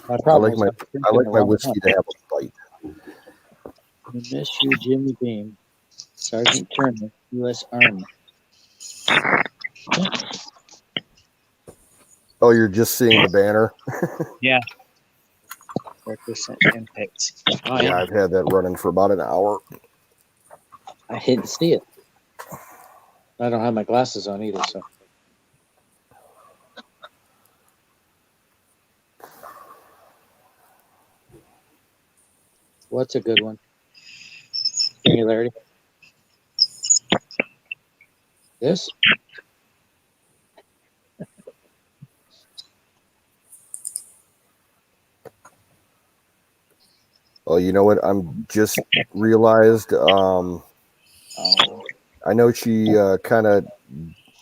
I like my whiskey to have a bite. I miss you, Jimmy Beam, Sergeant Turner, U.S. Army. Oh, you're just seeing the banner? Yeah. 4% impact. Oh, Yeah, I've had that running for about an hour. I didn't see it. I don't have my glasses on either, so. What's a good one? Singularity. This? Oh, you know what? I'm just realized. I know she kind of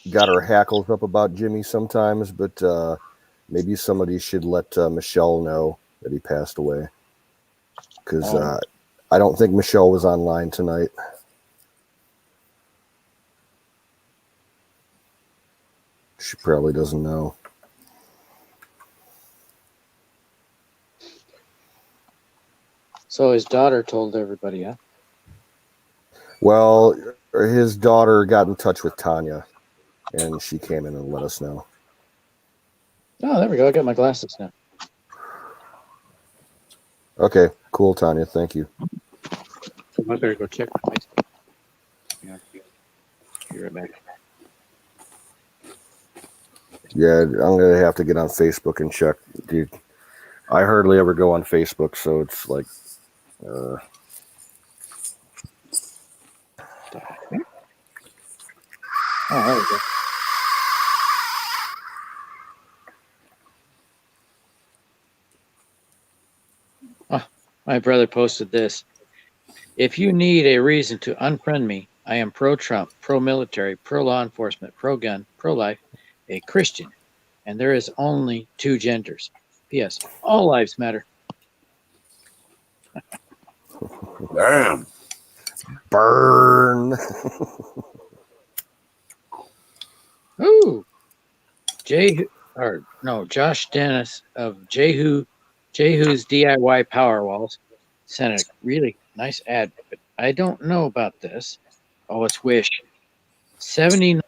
got her hackles up about Jimmy sometimes, but maybe somebody should let Michelle know that he passed away. Because I don't think Michelle was online tonight. She probably doesn't know. So his daughter told everybody, huh? Well, his daughter got in touch with Tanya, and she came in and let us know. Oh, there we go. I got my glasses now. Okay, cool, Tanya. Thank you. I better go check my Facebook. Yeah. Be right back. Yeah, I'm going to have to get on Facebook and check. Dude, I hardly ever go on Facebook, so it's like... Oh, there we go. Oh, my brother posted this. If you need a reason to unfriend me, I am pro-Trump, pro-military, pro-law enforcement, pro-gun, pro-life, a Christian, and there is only 2 genders. P.S. All lives matter. Damn. Burn. Ooh. Josh Dennis of Jehu's DIY Power Walls sent a really nice ad, but I don't know about this. Oh, it's Wish. 79.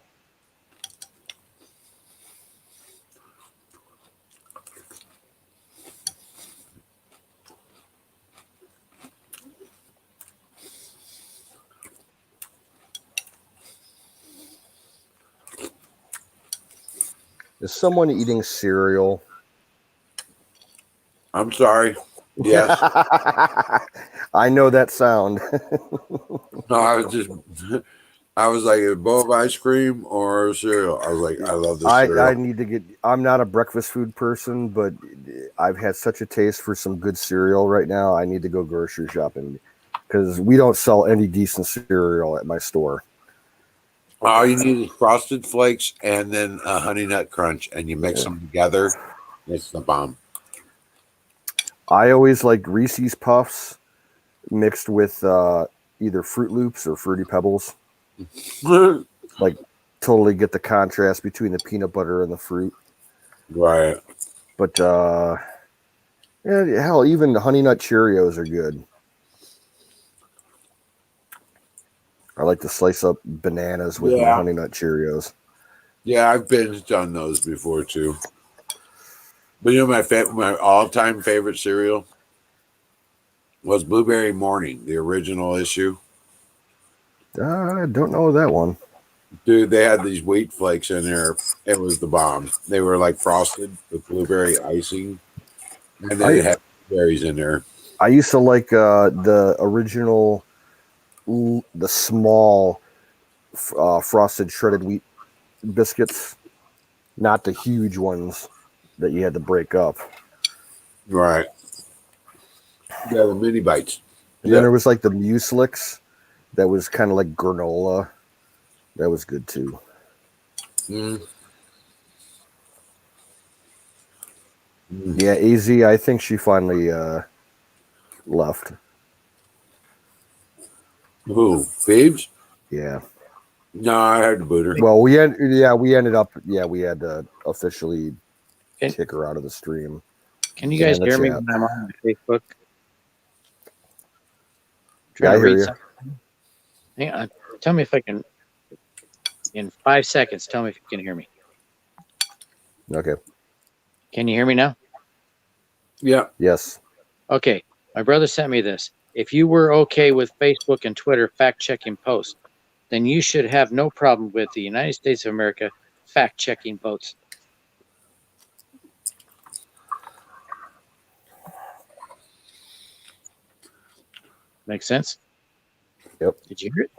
Is someone eating cereal? I'm sorry. Yes. I know that sound. No, I was just I was like, a bowl of ice cream or cereal. I was like, I love this I cereal. need to get. I'm not a breakfast food person, but I've had such a taste for some good cereal right now. I need to go grocery shopping because we don't sell any decent cereal at my store. All you need is Frosted Flakes and then a Honey Nut Crunch, and you mix them together. It's the bomb. I always like Reese's Puffs mixed with either Fruit Loops or Fruity Pebbles. Like, totally get the contrast between the peanut butter and the fruit. Right. But yeah, hell, even the Honey Nut Cheerios are good. I like to slice up bananas with my Honey Nut Cheerios. Yeah, I've binged on those before too. But you know, my all-time favorite cereal was Blueberry Morning, the original issue. I don't know that one. Dude, they had these wheat flakes in there. It was the bomb. They were like frosted with blueberry icing, and then it had berries in there. I used to like the original, the small frosted shredded wheat biscuits, not the huge ones that you had to break up. Right. Yeah, the mini bites. And then there was like the Mueslix that was kind of like granola. That was good too. Yeah, AZ, I think she finally left. Who? Phoebes? Yeah. No, I had to boot her. Well, we had to officially kick her out of the stream. Can you guys hear me when I'm on Facebook? Yeah, I hear you. Hang on. Tell me if I can. In 5 seconds, tell me if you can hear me. Okay. Can you hear me now? Yeah. Yes. Okay. My brother sent me this. If you were okay with Facebook and Twitter fact-checking posts, then you should have no problem with the United States of America fact-checking votes. Make sense? Yep. Did you hear it?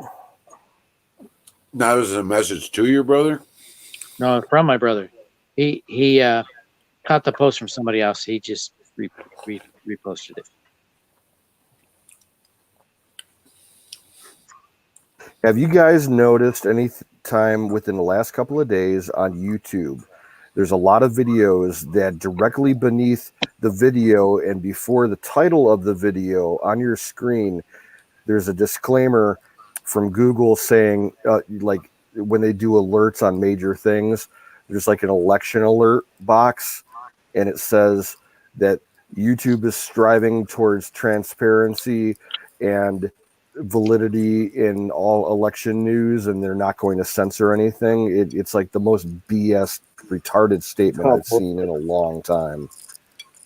That was a message to your brother? No, from my brother. He caught the post from somebody else. He just reposted it. Have you guys noticed any time within the last couple of days on YouTube, there's a lot of videos that directly beneath the video and before the title of the video on your screen, there's a disclaimer from Google saying, like when they do alerts on major things, there's like an election alert box, and it says that YouTube is striving towards transparency and validity in all election news, and they're not going to censor anything. It's like the most BS retarded statement I've seen in a long time.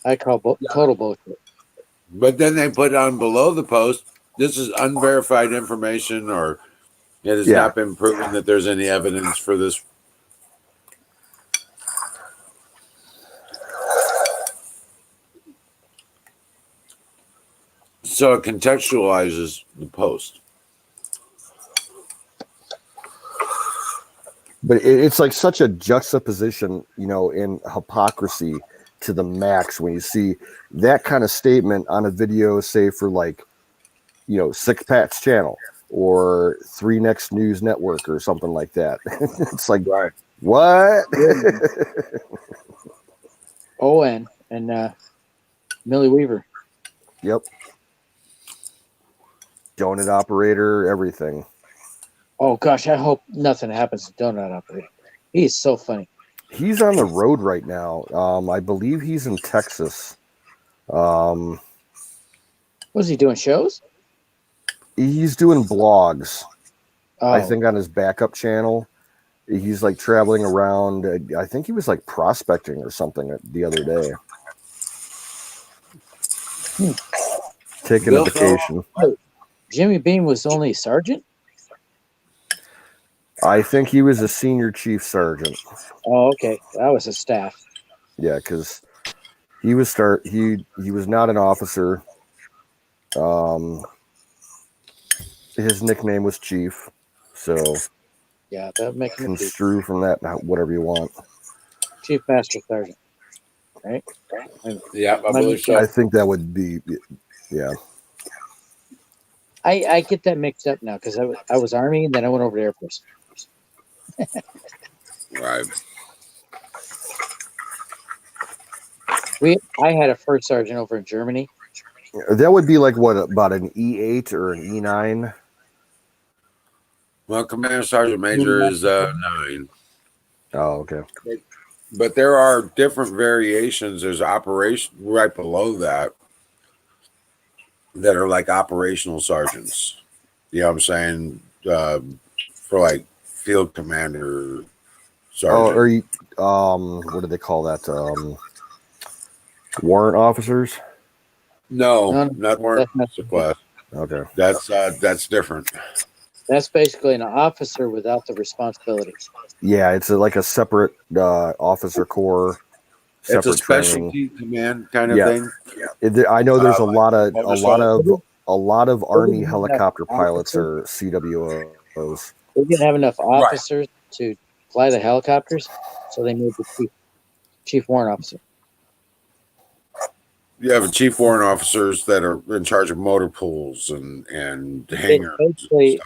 I call total bullshit. But then they put on below the post, this is unverified information, or it has not been proven that there's any evidence for this. So it contextualizes the post. But it's like such a juxtaposition, in hypocrisy to the max when you see that kind of statement on a video, say for like, Six Pat's channel or 3 Next News Network or something like that. It's like, right. What? Oh, and Millie Weaver. Yep. Donut operator, everything. Oh gosh, I hope nothing happens to Donut Operator. He is so funny. He's on the road right now. I believe he's in Texas. Was he doing shows? He's doing blogs. Oh. I think on his backup channel. He's like traveling around. I think he was like prospecting or something the other day. Taking a vacation. Jimmy Beam was only a sergeant? I think he was a senior chief sergeant. Oh, okay. That was his staff. Yeah, because he was he was not an officer. His nickname was Chief. So Yeah, that would make him a chief. construe from that whatever you want. Chief Master Sergeant, right? Yeah, I believe so. I think that would be, yeah. I get that mixed up now because I was Army and then I went over to Air Force. Right. I had a first sergeant over in Germany. That would be like what, about an E8 or an E9? Well, Commander Sergeant Major is 9. Oh, okay. But there are different variations. There's operation right below that are like operational sergeants. You know what I'm saying? For like field commander sergeant. Oh, or you, what do they call that? Warrant officers? No, not warrant officer class. Okay. That's different. That's basically an officer without the responsibility. Yeah, it's like a separate officer corps. It's a Separate training. specialty command kind of thing. I know there's a lot of motorcycle. Army helicopter pilots are CWOs. They didn't have enough officers to fly the helicopters, so they made the chief warrant officer. You have chief warrant officers that are in charge of motor pools and hangars. It's basically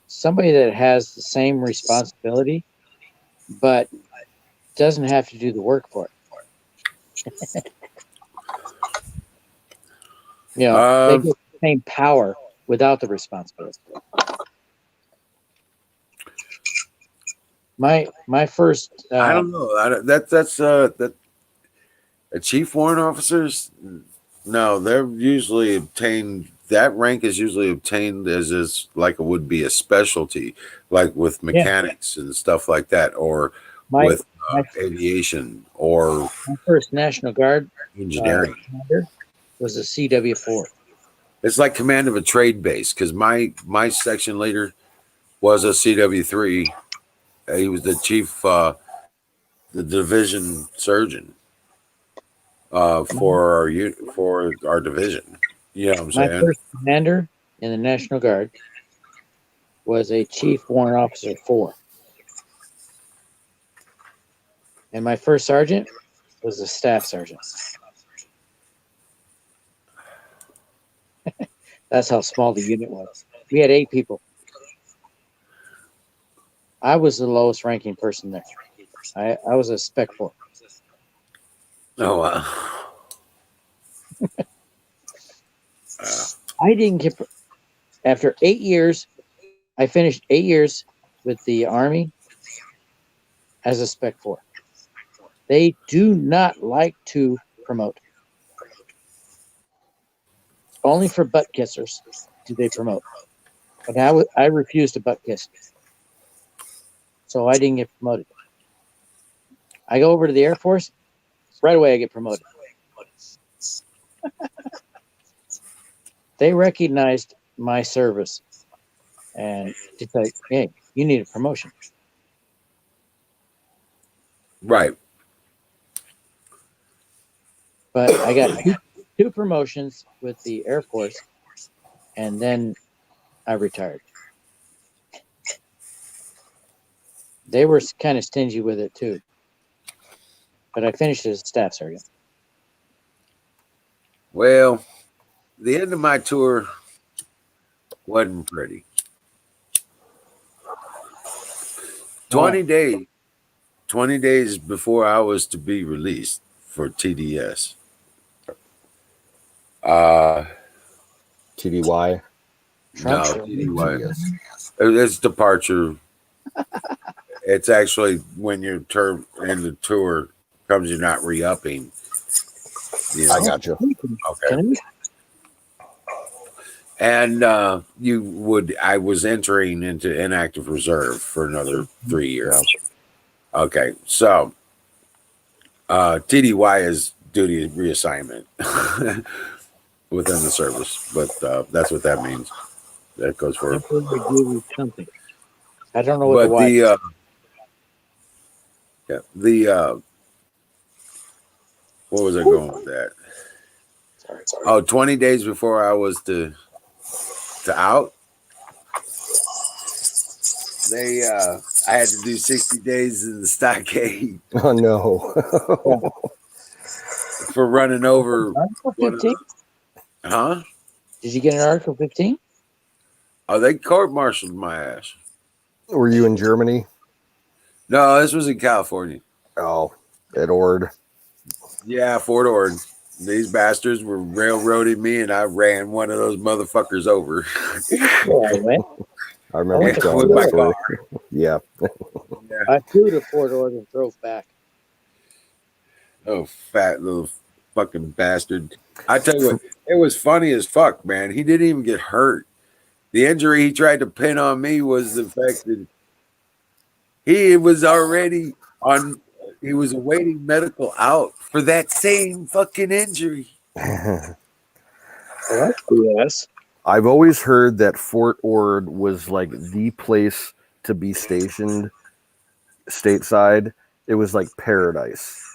somebody that has the same responsibility, but doesn't have to do the work for it. They get the same power without the responsibility. My first I don't know. That's a chief warrant officers. No, they're usually obtained. That rank is usually obtained as like it would be a specialty, like with mechanics and stuff like that, or with aviation or my first National Guard engineering. commander was a CW4. It's like command of a trade base because my section leader was a CW3. He was the chief, the division surgeon for our division. You know what I'm saying? My first commander in the National Guard was a chief warrant officer 4. And my first sergeant was a staff sergeant. That's how small the unit was. We had 8 people. I was the lowest ranking person there. I was a Spec 4. Oh, wow. I didn't get, after 8 years, I finished 8 years with the Army as a Spec 4. They do not like to promote. Only for butt kissers do they promote. But I refused to butt kiss. So I didn't get promoted. I go over to the Air Force, right away I get promoted. They recognized my service and it's like, hey, you need a promotion. Right. But I got 2 promotions with the Air Force, and then I retired. They were kind of stingy with it too. But I finished as a staff sergeant. Well, the end of my tour wasn't pretty. 20 days before I was to be released for TDS. TDY. No, TDY. It's departure. It's actually when your term in the tour comes, you're not re-upping. You know? I got you. Okay. And I was entering into inactive reserve for another 3 years. Okay, so TDY is duty reassignment within the service, but that's what that means. That goes for something. I don't know what what was I going with that? Oh, 20 days before I was to out. They I had to do 60 days in the stockade. Oh no. For running over Article one of 15? the, huh? Did you get an Article 15? Oh, they court-martialed my ass. Were you in Germany? No, this was in California. Oh, at Ord. Yeah, Fort Ord. These bastards were railroading me, and I ran one of those motherfuckers over. I remember Yeah, telling with my that story. car. Yeah. I flew to Fort Ord and drove back. Oh, fat little fucking bastard. I tell you what, it was funny as fuck, man. He didn't even get hurt. The injury he tried to pin on me was the fact that he was already on, he was awaiting medical out for that same fucking injury. Yes. I've always heard that Fort Ord was like the place to be stationed stateside. It was like paradise.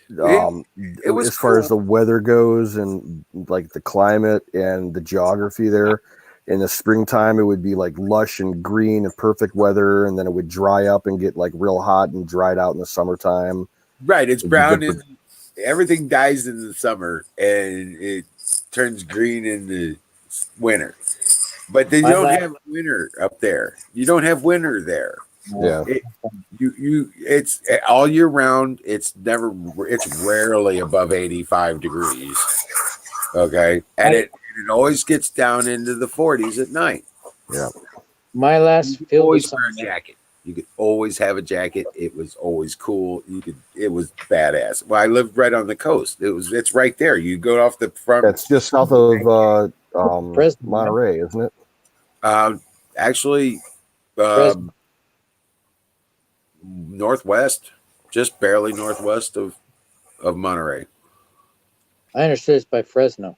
It was As far as cool. the weather goes and like the climate and the geography there. In the springtime, it would be like lush and green and perfect weather, and then it would dry up and get like real hot and dried out in the summertime. Right, it's It'd be brown good for- and everything dies in the summer and it turns green in the winter. But they My don't last- have winter up there. You don't have winter there. Yeah. It's all year round. It's rarely above 85 degrees. Okay. And it always gets down into the 40s at night. Yeah. My last field Always wear a assignment. jacket. You could always have a jacket. It was always cool. It was badass. Well, I lived right on the coast. It's right there. You go off the front. That's just south of Fresno, Monterey, isn't it? Actually, northwest, just barely northwest of Monterey. I understood it's by Fresno.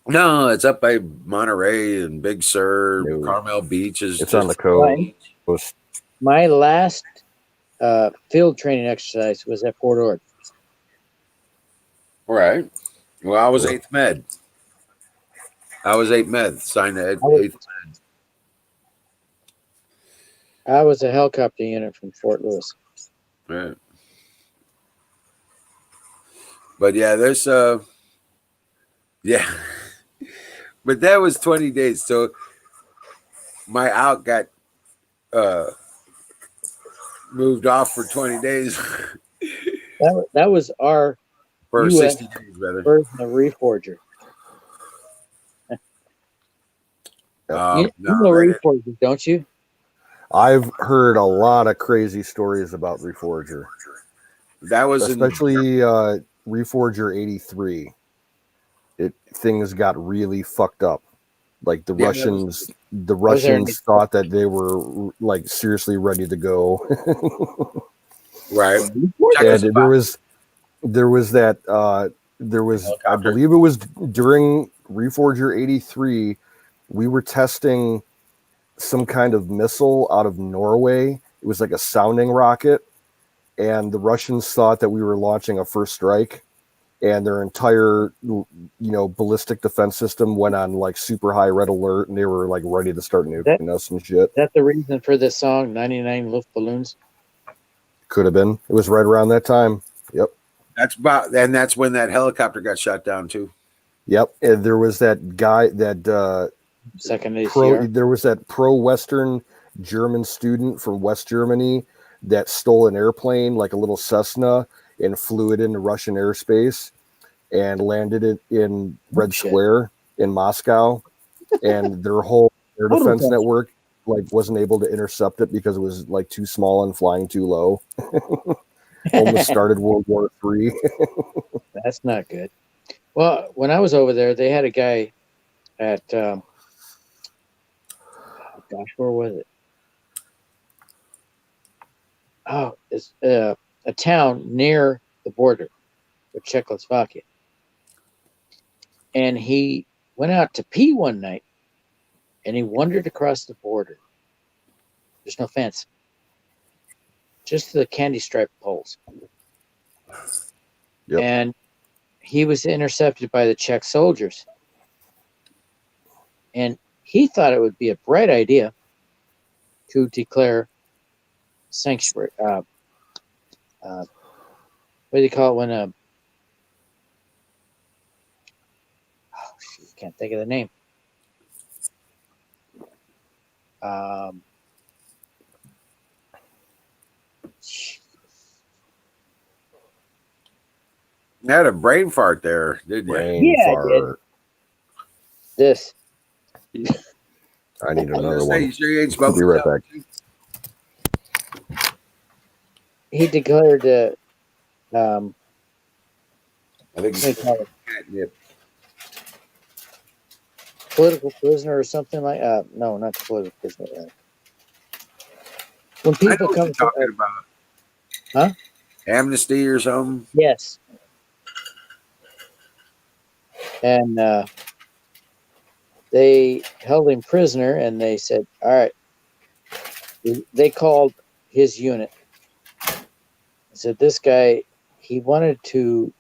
No, it's up by Monterey and Big Sur. Carmel Beach is It's on the coast. My last field training exercise was at Fort Ord. Right. Well, I was 8th Med. I was 8th Med, signed to 8th Med. I was a helicopter unit from Fort Lewis. Right. But yeah, there's yeah. But that was 20 days. So my out got moved off for 20 days. That was our For US 60 days, brother. version of Reforger. You know Reforger, don't you? I've heard a lot of crazy stories about Reforger. That was especially Reforger 83. Things got really fucked up. Like the Russians thought that they were like seriously ready to go. Right. And there was that I believe it was during Reforger 83, we were testing some kind of missile out of Norway. It was like a sounding rocket, and the Russians thought that we were launching a first strike, and their entire ballistic defense system went on like super high red alert, and they were like ready to start nuking us and shit. That's the reason for this song, 99 Luftballons? Could have been. It was right around that time. Yep. That's when that helicopter got shot down too. Yep. And there was that guy that second ACR. There was that pro-Western German student from West Germany that stole an airplane, like a little Cessna, and flew it into Russian airspace and landed it in Red Square in Moscow. And their whole air defense network wasn't able to intercept it because it was like too small and flying too low. Almost started World War III. That's not good. Well, when I was over there, they had a guy at where was it? Oh, it's a town near the border with Czechoslovakia. And he went out to pee one night, and he wandered across the border. There's no fence, just the candy stripe poles. Yep. And he was intercepted by the Czech soldiers. And he thought it would be a bright idea to declare sanctuary. What do you call it when oh shoot, can't think of the name. You had a brain fart there, didn't you? Brain fart. This. I need I was another gonna say, one. you sure you ain't I'll smoking be right that? back. He declared I think what do you call it? catnip. Political prisoner or something like no, not political prisoner. When I know people what come you're to talking about. huh? Amnesty or something. Yes. And they held him prisoner and they said, all right, they called his unit and said, this guy, he wanted to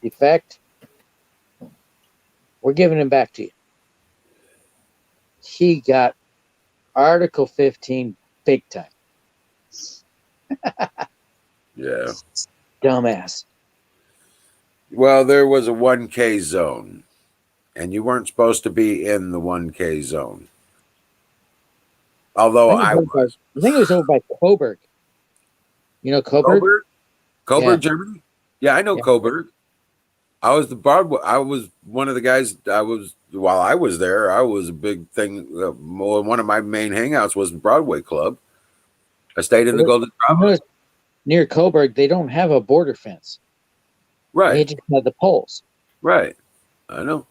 defect. We're giving him back to you. He got Article 15 big time. Yeah. Dumbass. Well, there was a 1K zone, and you weren't supposed to be in the 1K zone. Although I was. I think it was over by Coburg. You know Coburg? Coburg, Yeah. Germany? Yeah, I know Yeah. Coburg. I was the Broadway. I was one of the guys. While I was there, I was a big thing. One of my main hangouts was the Broadway Club. I stayed in the Golden Drama. Near Coburg, they don't have a border fence. Right. They just have the poles. Right. I know.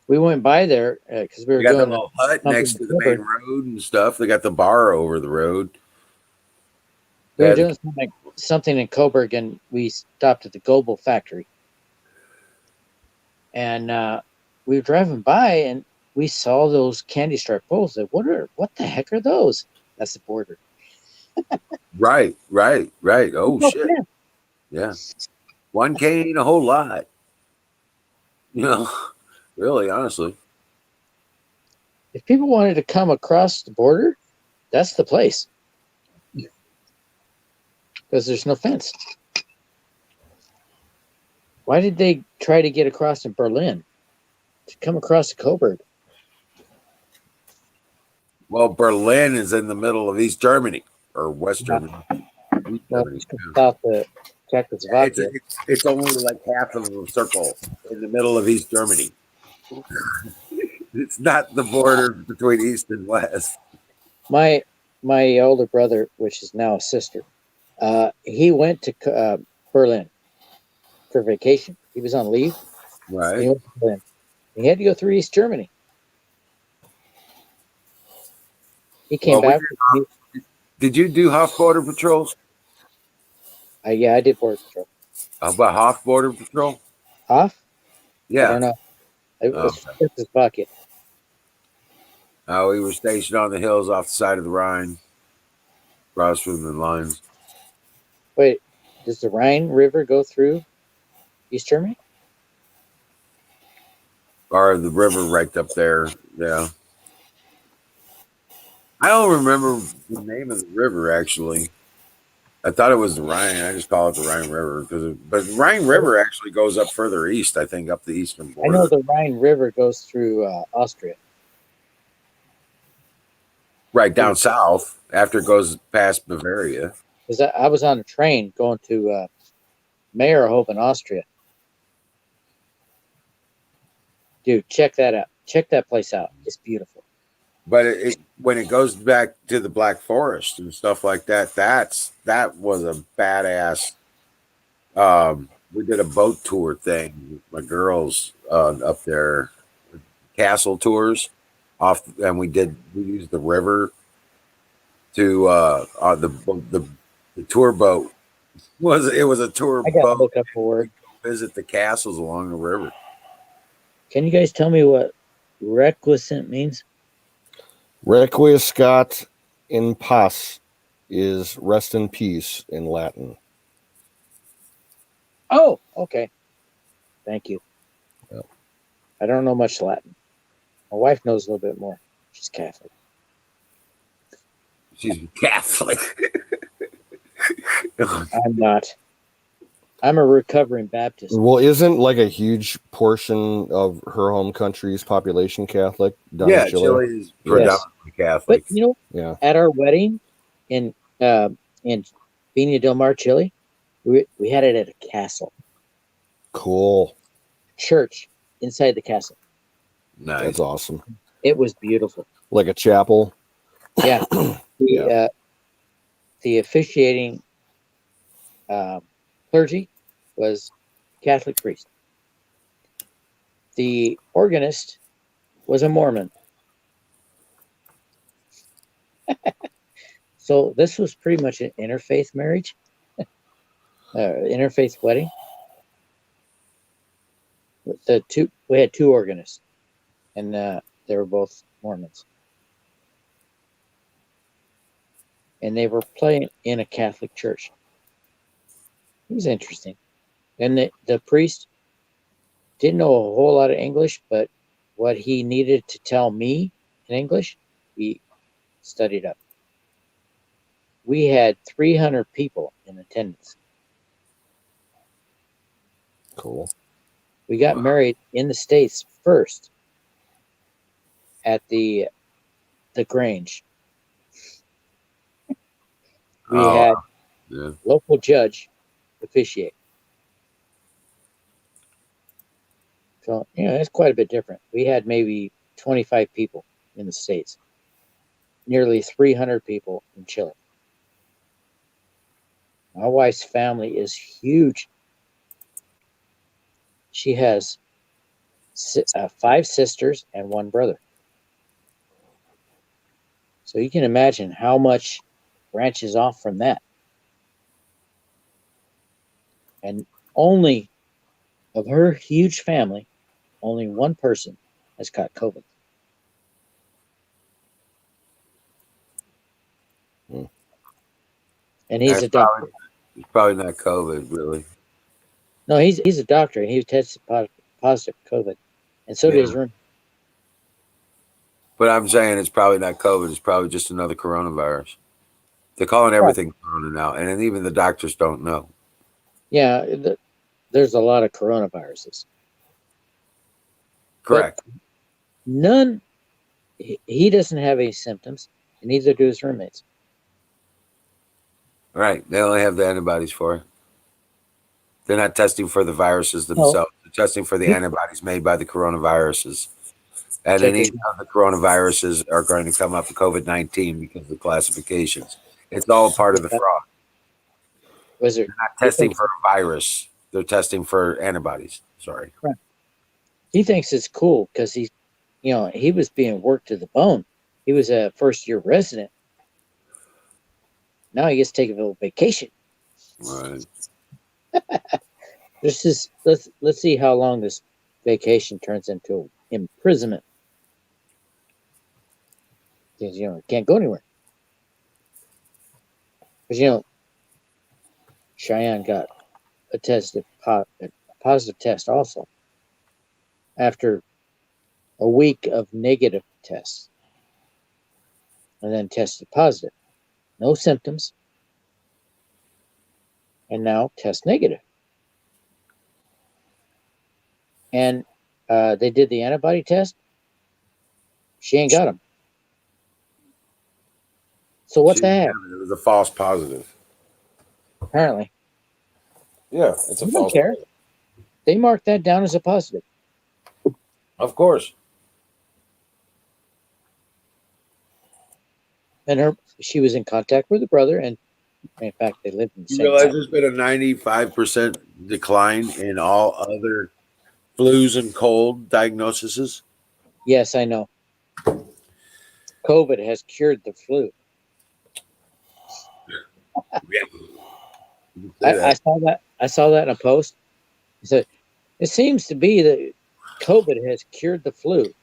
We went by there because we were They got the going little hut something next to to the main Coburg. road and stuff. They got the bar over the road. We were Had- doing something in Coburg, and we stopped at the Global factory. And we were driving by, and we saw those candy stripe poles. Like, what the heck are those? That's the border. Right. Oh shit. Yeah. 1K ain't a whole lot. You know, really, honestly. If people wanted to come across the border, that's the place. Because there's no fence. Why did they try to get across in Berlin to come across to Coburg? Well, Berlin is in the middle of East Germany or West Yeah. Germany. East Well, Germany. south of Czechoslovakia. It's only like half of a circle in the middle of East Germany. It's not the border between East and West. My older brother, which is now a sister, he went to Berlin for vacation. He was on leave. Right. He went to Berlin. He had to go through East Germany. He came back. Did you do Hof border patrols? Yeah, I did border patrol. How about Hof border patrol? Hof? Yeah. I don't know. It was Czechoslovakia. We were stationed on the hills off the side of the Rhine, across from the lines. Wait, does the Rhine River go through East Germany? Or the river right up there. Yeah. I don't remember the name of the river, actually. I thought it was the Rhine. I just call it the Rhine River. But the Rhine River actually goes up further east, I think, up the eastern I border. know the Rhine River goes through Austria. Right down south after it goes past Bavaria. Because I was on a train going to Meyerhofen, Austria. Dude, check that out. Check that place out. It's beautiful. But when it goes back to the Black Forest and stuff like that, that was a badass. We did a boat tour thing with my girls up there, castle tours and we used the river to the tour boat. It was a tour I got boat. to look up a word. Visit the castles along the river. Can you guys tell me what requiescent means? Requiescat in paz is rest in peace in Latin. Oh, okay. Thank you. Yep. I don't know much Latin. My wife knows a little bit more. She's Catholic. She's Catholic. I'm not. I'm a recovering Baptist. Well, isn't like a huge portion of her home country's population Catholic? Down in Chile? Chile is predominantly Catholic. But you know, yeah, at our wedding in Viña del Mar, Chile, we had it at a castle. Cool. Church inside the castle. Nice. That's awesome. It was beautiful. Like a chapel. Yeah. Yeah. The officiating clergy was Catholic priest. The organist was a Mormon. So this was pretty much an interfaith marriage, interfaith wedding. We had two organists, and they were both Mormons, and they were playing in a Catholic church. It was interesting, and the priest didn't know a whole lot of English, but what he needed to tell me in English, he studied up. We had 300 people in attendance. Cool. We got married in the States first at the Grange. We had local judge officiate. So, it's quite a bit different. We had maybe 25 people in the States, nearly 300 people in Chile. My wife's family is huge. She has 5 sisters and 1 brother. So you can imagine how much branches off from that. And only of her huge family, only 1 person has caught COVID. And he's a doctor. It's probably not COVID, really. No, he's a doctor, and he tested positive COVID, and so did his room. But I'm saying it's probably not COVID. It's probably just another coronavirus. They're calling everything corona now, and then even the doctors don't know. Yeah, there's a lot of coronaviruses. Correct. But none. He doesn't have any symptoms, and neither do his roommates. Right. They only have the antibodies for it. They're not testing for the viruses themselves. No. They're testing for the antibodies made by the coronaviruses. And any of the coronaviruses are going to come up with COVID-19 because of the classifications. It's all part of the fraud. They're not testing for a virus. They're testing for antibodies. Sorry. Right. He thinks it's cool because he was being worked to the bone. He was a first-year resident. Now he gets to take a little vacation. Right. Let's see how long this vacation turns into imprisonment. Because it can't go anywhere. Because Cheyenne got a positive test also after a week of negative tests, and then tested positive, no symptoms, and now test negative. And they did the antibody test. She ain't got them. So what the heck? It was a false positive. Apparently. Yeah, it's a I don't false care. They marked that down as a positive. Of course. And she was in contact with her brother, and in fact, they lived in the You same realize house. there's been a 95% decline in all other flus and cold diagnoses? Yes, I know. COVID has cured the flu. I saw that. I saw that in a post. It said, "It seems to be that COVID has cured the flu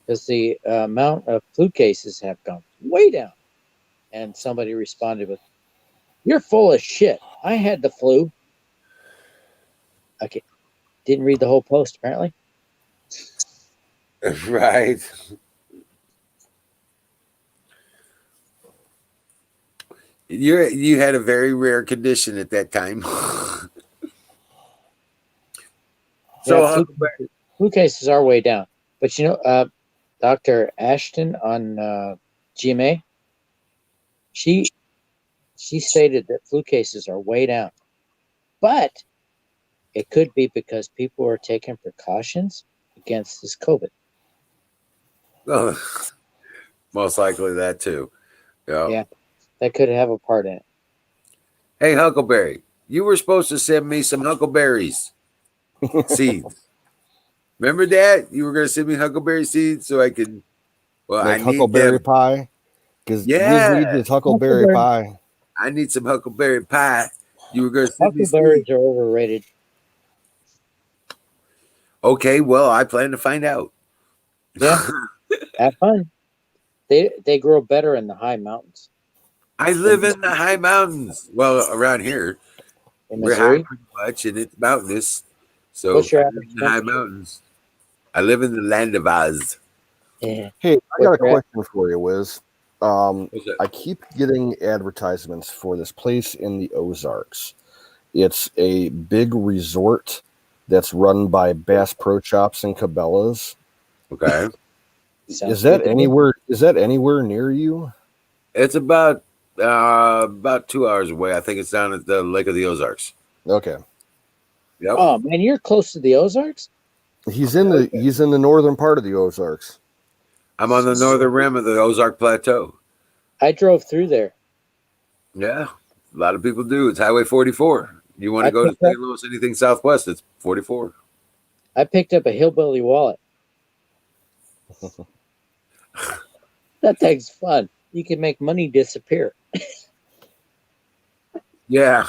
because the amount of flu cases have gone way down." And somebody responded with, "You're full of shit. I had the flu." Okay, didn't read the whole post apparently. Right. You had a very rare condition at that time. So, yeah, flu cases are way down. But Dr. Ashton on GMA, she stated that flu cases are way down. But it could be because people are taking precautions against this COVID. oh, most likely that too. Yeah, that could have a part in it. Hey, Huckleberry, you were supposed to send me some huckleberries seeds. Remember that? You were going to send me huckleberry seeds so I could. Well, Make I need huckleberry them. pie. Because Yeah, Wiz needs his huckleberry pie. I need some huckleberry pie. You were going to send me Huckleberries seeds. are overrated. Okay, well, I plan to find out. Yeah, have fun. They grow better in the high mountains. I live in the high mountains. Well, around here, In we're high Missouri? pretty much, and it's mountainous. So What's your I live average in the high temperature? mountains. I live in the land of Oz. Yeah. Hey, I What's got a your question for you, Wiz. I keep getting advertisements for this place in the Ozarks. It's a big resort that's run by Bass Pro Shops and Cabela's. Okay. Is that anywhere? Is that anywhere near you? It's about 2 hours away. I think it's down at the Lake of the Ozarks. Okay. Yep. Oh man, you're close to the Ozarks? He's in the northern part of the Ozarks. I'm on the northern rim of the Ozark Plateau. I drove through there. Yeah, a lot of people do. It's Highway 44. You want to go to St. Louis, anything southwest, it's 44. I picked up a hillbilly wallet. That thing's fun. You can make money disappear. Yeah.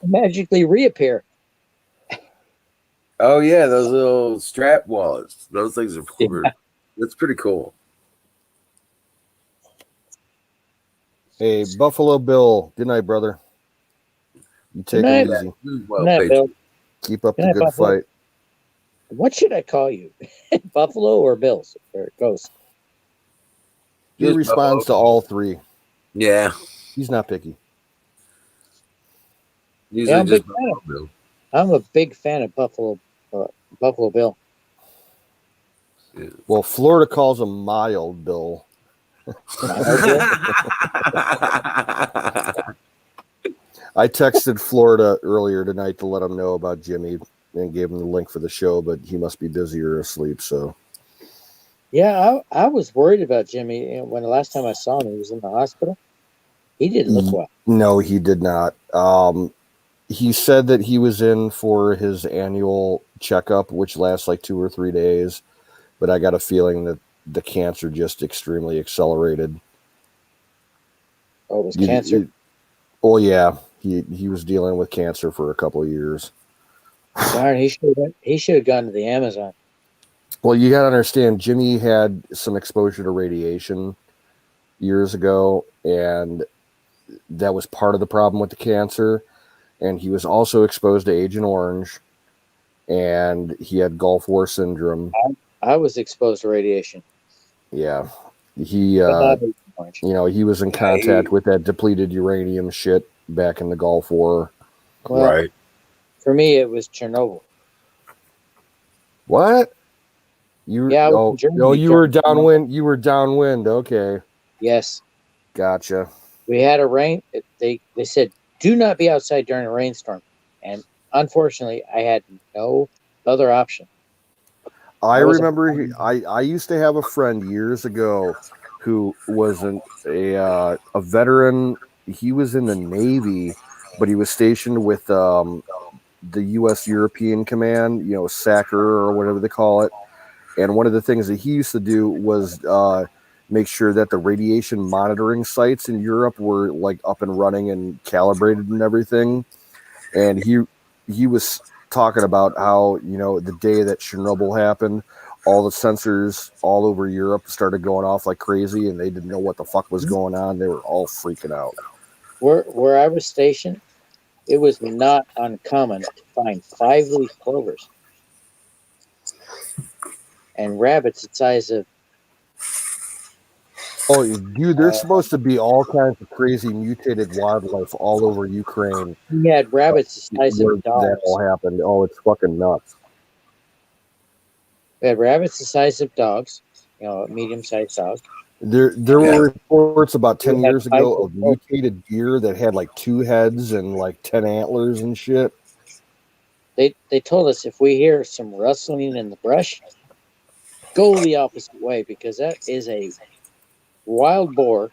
Magically reappear. Oh yeah, those little strap wallets. Those things are cool. That's pretty cool. Hey, Buffalo Bill. Good night, brother. You take it easy. Good night, Bill. Keep up Good the night, good Buffalo. fight. What should I call you? Buffalo or Bills? Or Ghost? He responds to all three. Yeah. He's not picky. Usually I'm, just I'm a big fan of Buffalo Bill. Yeah. Well, Florida calls him Mild Bill. I texted Florida earlier tonight to let him know about Jimmy and gave him the link for the show, but he must be busy or asleep. So, Yeah, I was worried about Jimmy when the last time I saw him, he was in the hospital. He didn't look well. No, he did not. He said that he was in for his annual checkup, which lasts like 2 or 3 days. But I got a feeling that the cancer just extremely accelerated. Oh, it was cancer? Oh, yeah. He was dealing with cancer for a couple of years. Darn, he should have gone to the Amazon. Well, you got to understand, Jimmy had some exposure to radiation years ago, and that was part of the problem with the cancer. And he was also exposed to Agent Orange, and he had Gulf War syndrome. I was exposed to radiation. Yeah. He, he was in contact with that depleted uranium shit back in the Gulf War. Well, right. For me, it was Chernobyl. What? You were downwind. You were downwind. Okay. Yes. Gotcha. We had a rain. They said, do not be outside during a rainstorm. And unfortunately, I had no other option. I remember I used to have a friend years ago who was a veteran. He was in the Navy, but he was stationed with the U.S. European Command, SACR or whatever they call it. And one of the things that he used to do was make sure that the radiation monitoring sites in Europe were like up and running and calibrated and everything. And he was talking about how, the day that Chernobyl happened, all the sensors all over Europe started going off like crazy, and they didn't know what the fuck was going on. They were all freaking out. Where I was stationed, it was not uncommon to find 5-leaf clovers and rabbits the size of Oh, dude, there's supposed to be all kinds of crazy mutated wildlife all over Ukraine. He had rabbits the size where of that all dogs. happened. Oh, it's fucking nuts. We had rabbits the size of dogs, a medium-sized dog. There were reports about 10 We had years ago five- of mutated deer that had like 2 heads and like 10 antlers and shit. They told us if we hear some rustling in the brush, go the opposite way because that is a wild boar,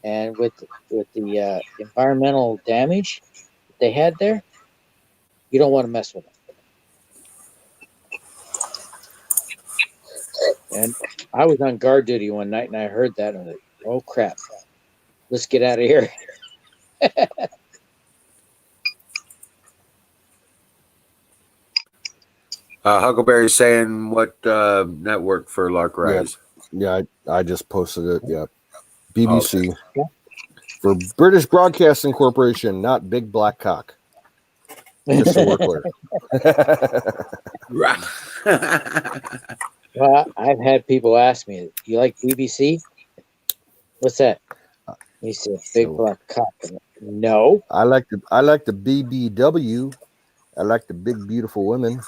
and with the environmental damage they had there, you don't want to mess with them. And I was on guard duty one night and I heard that and I was like, oh crap, let's get out of here. Huckleberry's saying what network for Lark Rise? Yeah, I just posted it. Yeah, BBC for British Broadcasting Corporation, not Big Black Cock. Just so we're clear. Well, I've had people ask me, "You like BBC? What's that?" He said, "Big black cock." No, I like the BBW. I like the big beautiful women.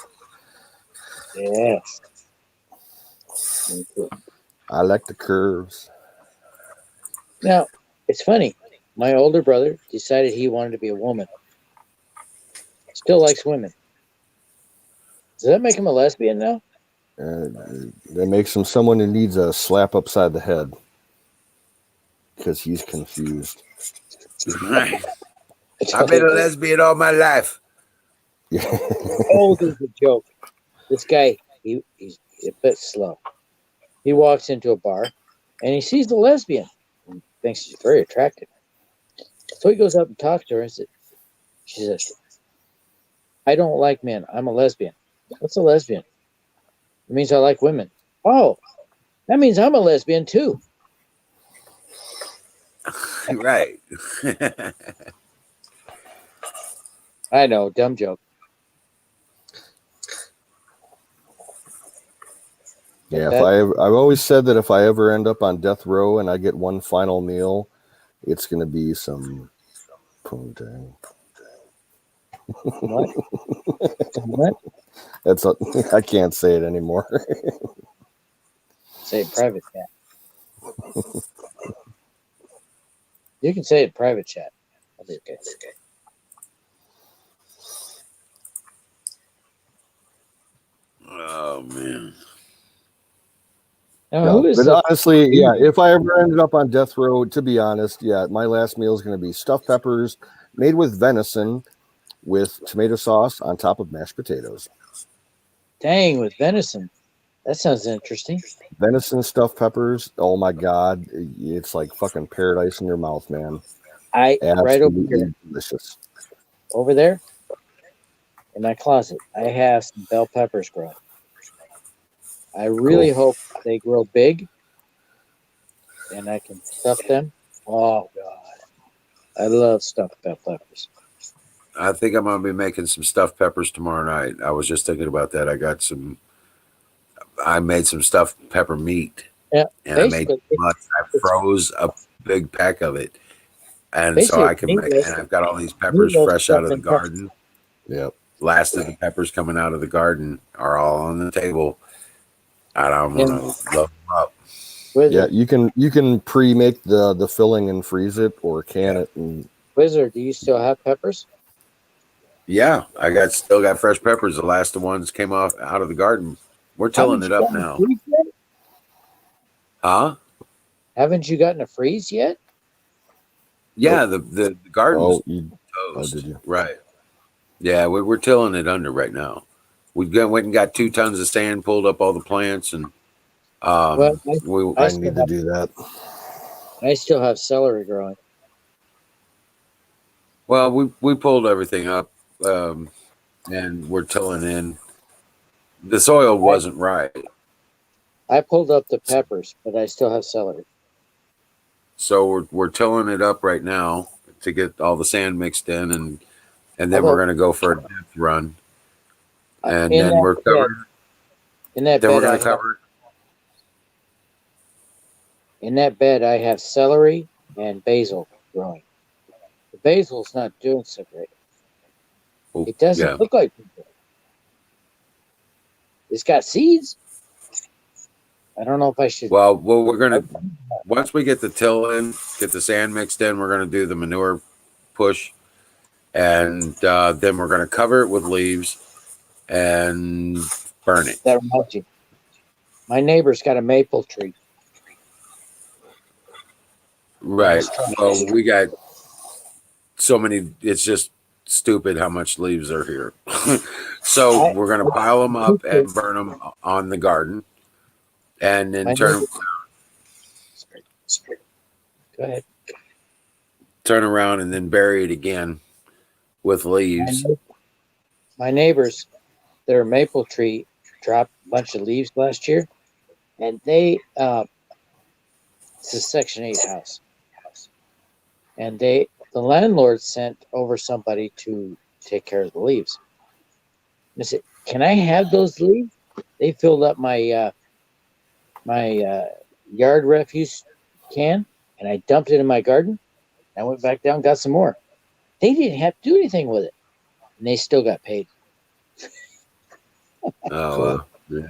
Yes. I like the curves. Now, it's funny. My older brother decided he wanted to be a woman. Still likes women. Does that make him a lesbian now? That makes him someone who needs a slap upside the head because he's confused. I've been a lesbian all my life. Oh, there's a joke. This guy, he's a bit slow. He walks into a bar and he sees the lesbian and thinks she's very attractive. So he goes up and talks to her and she says, I don't like men. I'm a lesbian. What's a lesbian? It means I like women. Oh, that means I'm a lesbian too. Right. I know, dumb joke. Yeah, I've always said that if I ever end up on death row and I get one final meal, it's going to be some poontang. What? What? That's I can't say it anymore. Say it private chat. You can say it private chat. I'll be okay. Oh man. Now, No, who is but the- honestly, yeah, if I ever ended up on death row, to be honest, yeah, my last meal is going to be stuffed peppers made with venison with tomato sauce on top of mashed potatoes. Dang, with venison. That sounds interesting. Venison stuffed peppers. Oh my God. It's like fucking paradise in your mouth, man. Right over Absolutely here. delicious. Over there in my closet, I have some bell peppers growing. I really hope they grow big and I can stuff them. Oh God. I love stuffed bell peppers. I think I'm gonna be making some stuffed peppers tomorrow night. I was just thinking about that. I made some stuffed pepper meat. Yeah, and I made I froze a big pack of it. And so I can make, and I've got all these peppers fresh out of the garden. Yep. Last of the peppers coming out of the garden are all on the table. I don't want to load them up. Yeah, you can pre-make the filling and freeze it or can it. And Wizard, do you still have peppers? Yeah, still got fresh peppers. The last of ones came off out of the garden. We're tilling it up now. Huh? Haven't you gotten a freeze yet? Yeah, the garden's toast. Did you? Right. Yeah, we're tilling it under right now. We went and got 2 tons of sand, pulled up all the plants, and I need to do that. I still have celery growing. Well, we pulled everything up, and we're tilling in. The soil wasn't right, I pulled up the peppers, but I still have celery. so we're tilling it up right now to get all the sand mixed in, and then we're gonna go for a depth run, and then we're covered. In that Then we're bed, gonna cover. In that bed, I have celery and basil growing. The basil's not doing so great. It doesn't Yeah. look like basil. It's got seeds. I don't know if I should. Well, we're gonna once we get the till in, get the sand mixed in, we're gonna do the manure push, and then we're gonna cover it with leaves and burn it. That reminds you. My neighbor's got a maple tree. Right. Well, we got so many. It's just stupid how much leaves are here. So we're gonna pile them up and burn them on the garden, and then turn Go ahead. around and then bury it again with leaves. My neighbors, their maple tree dropped a bunch of leaves last year, and they it's a Section 8 house, and the landlord sent over somebody to take care of the leaves. I said, "Can I have those leaves?" They filled up my yard refuse can, and I dumped it in my garden. I went back down, got some more. They didn't have to do anything with it, and they still got paid. Oh, yeah.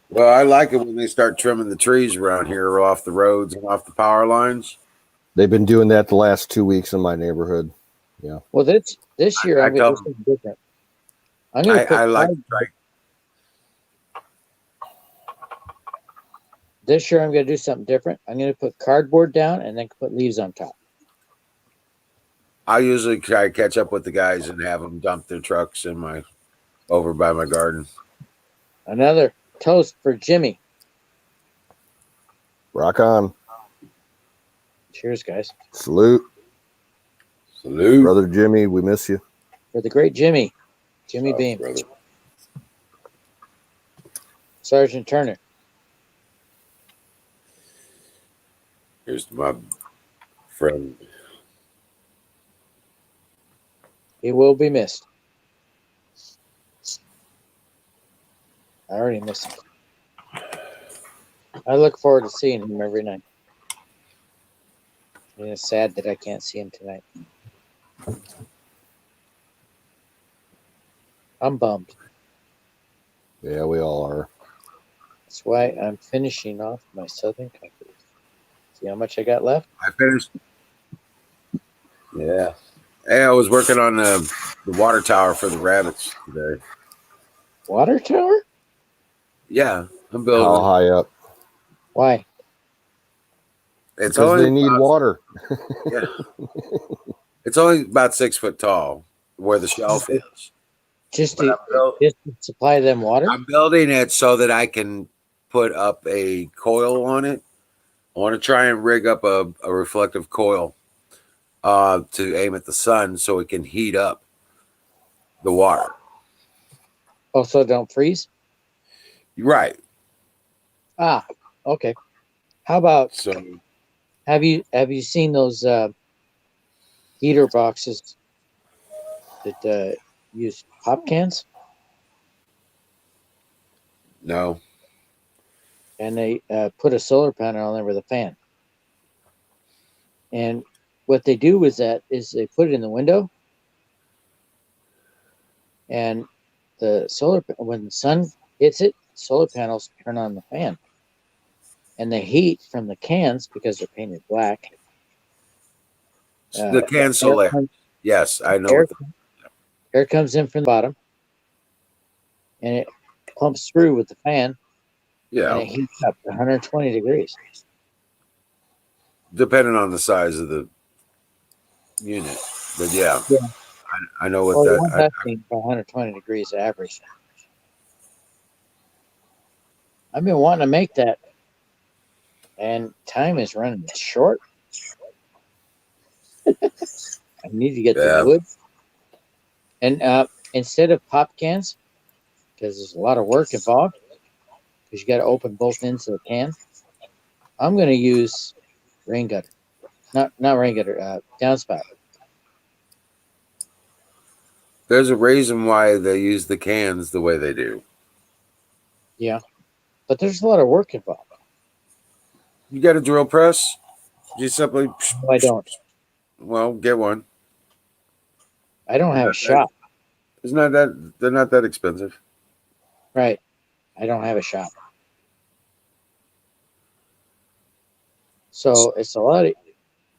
Well, I like it when they start trimming the trees around here off the roads and off the power lines. They've been doing that the last 2 weeks in my neighborhood. Yeah. Well, this year I'm going to do something different. I'm going to put this year I'm going to do something different. I'm going to put cardboard down and then put leaves on top. I usually try to catch up with the guys and have them dump their trucks in over by my garden. Another toast for Jimmy. Rock on. Cheers, guys. Salute. Salute. Brother Jimmy, we miss you. For the great Jimmy Beam. Brother. Sergeant Turner. Here's my friend. He will be missed. I already miss him. I look forward to seeing him every night. And it's sad that I can't see him tonight. I'm bummed. Yeah, we all are. That's why I'm finishing off my Southern Comfort. See how much I got left? I finished. Yeah. Hey, I was working on the water tower for the rabbits today. Water tower? Yeah, I'm building. How high up? Why? It's because only they need water. Yeah. It's only about 6 foot tall where the shelf is. Just to supply them water? I'm building it so that I can put up a coil on it. I want to try and rig up a reflective coil to aim at the sun so it can heat up the water. Oh, so don't freeze? Right. Ah, okay. How about so? Have you seen those heater boxes that use pop cans? No. And they put a solar panel on there with a fan. And what they do with that is they put it in the window, and when the sun hits it, solar panels turn on the fan, and the heat from the cans, because they're painted black. The can solar. Yes, I know. Air comes in from the bottom, and it pumps through with the fan. Yeah. And it heats up to 120 degrees. Depending on the size of the unit. But yeah. I know what well, that. I think 120 degrees average. I've been wanting to make that, and time is running short. I need to get the wood. And instead of pop cans, because there's a lot of work involved, because you got to open both ends of the can, I'm going to use rain gutter. Not rain gutter, downspout. There's a reason why they use the cans the way they do. Yeah, but there's a lot of work involved. You got a drill press? You simply. No, I don't. Well, get one. I don't have a shop. It's not that they're not that expensive. Right. I don't have a shop. So it's a lot of,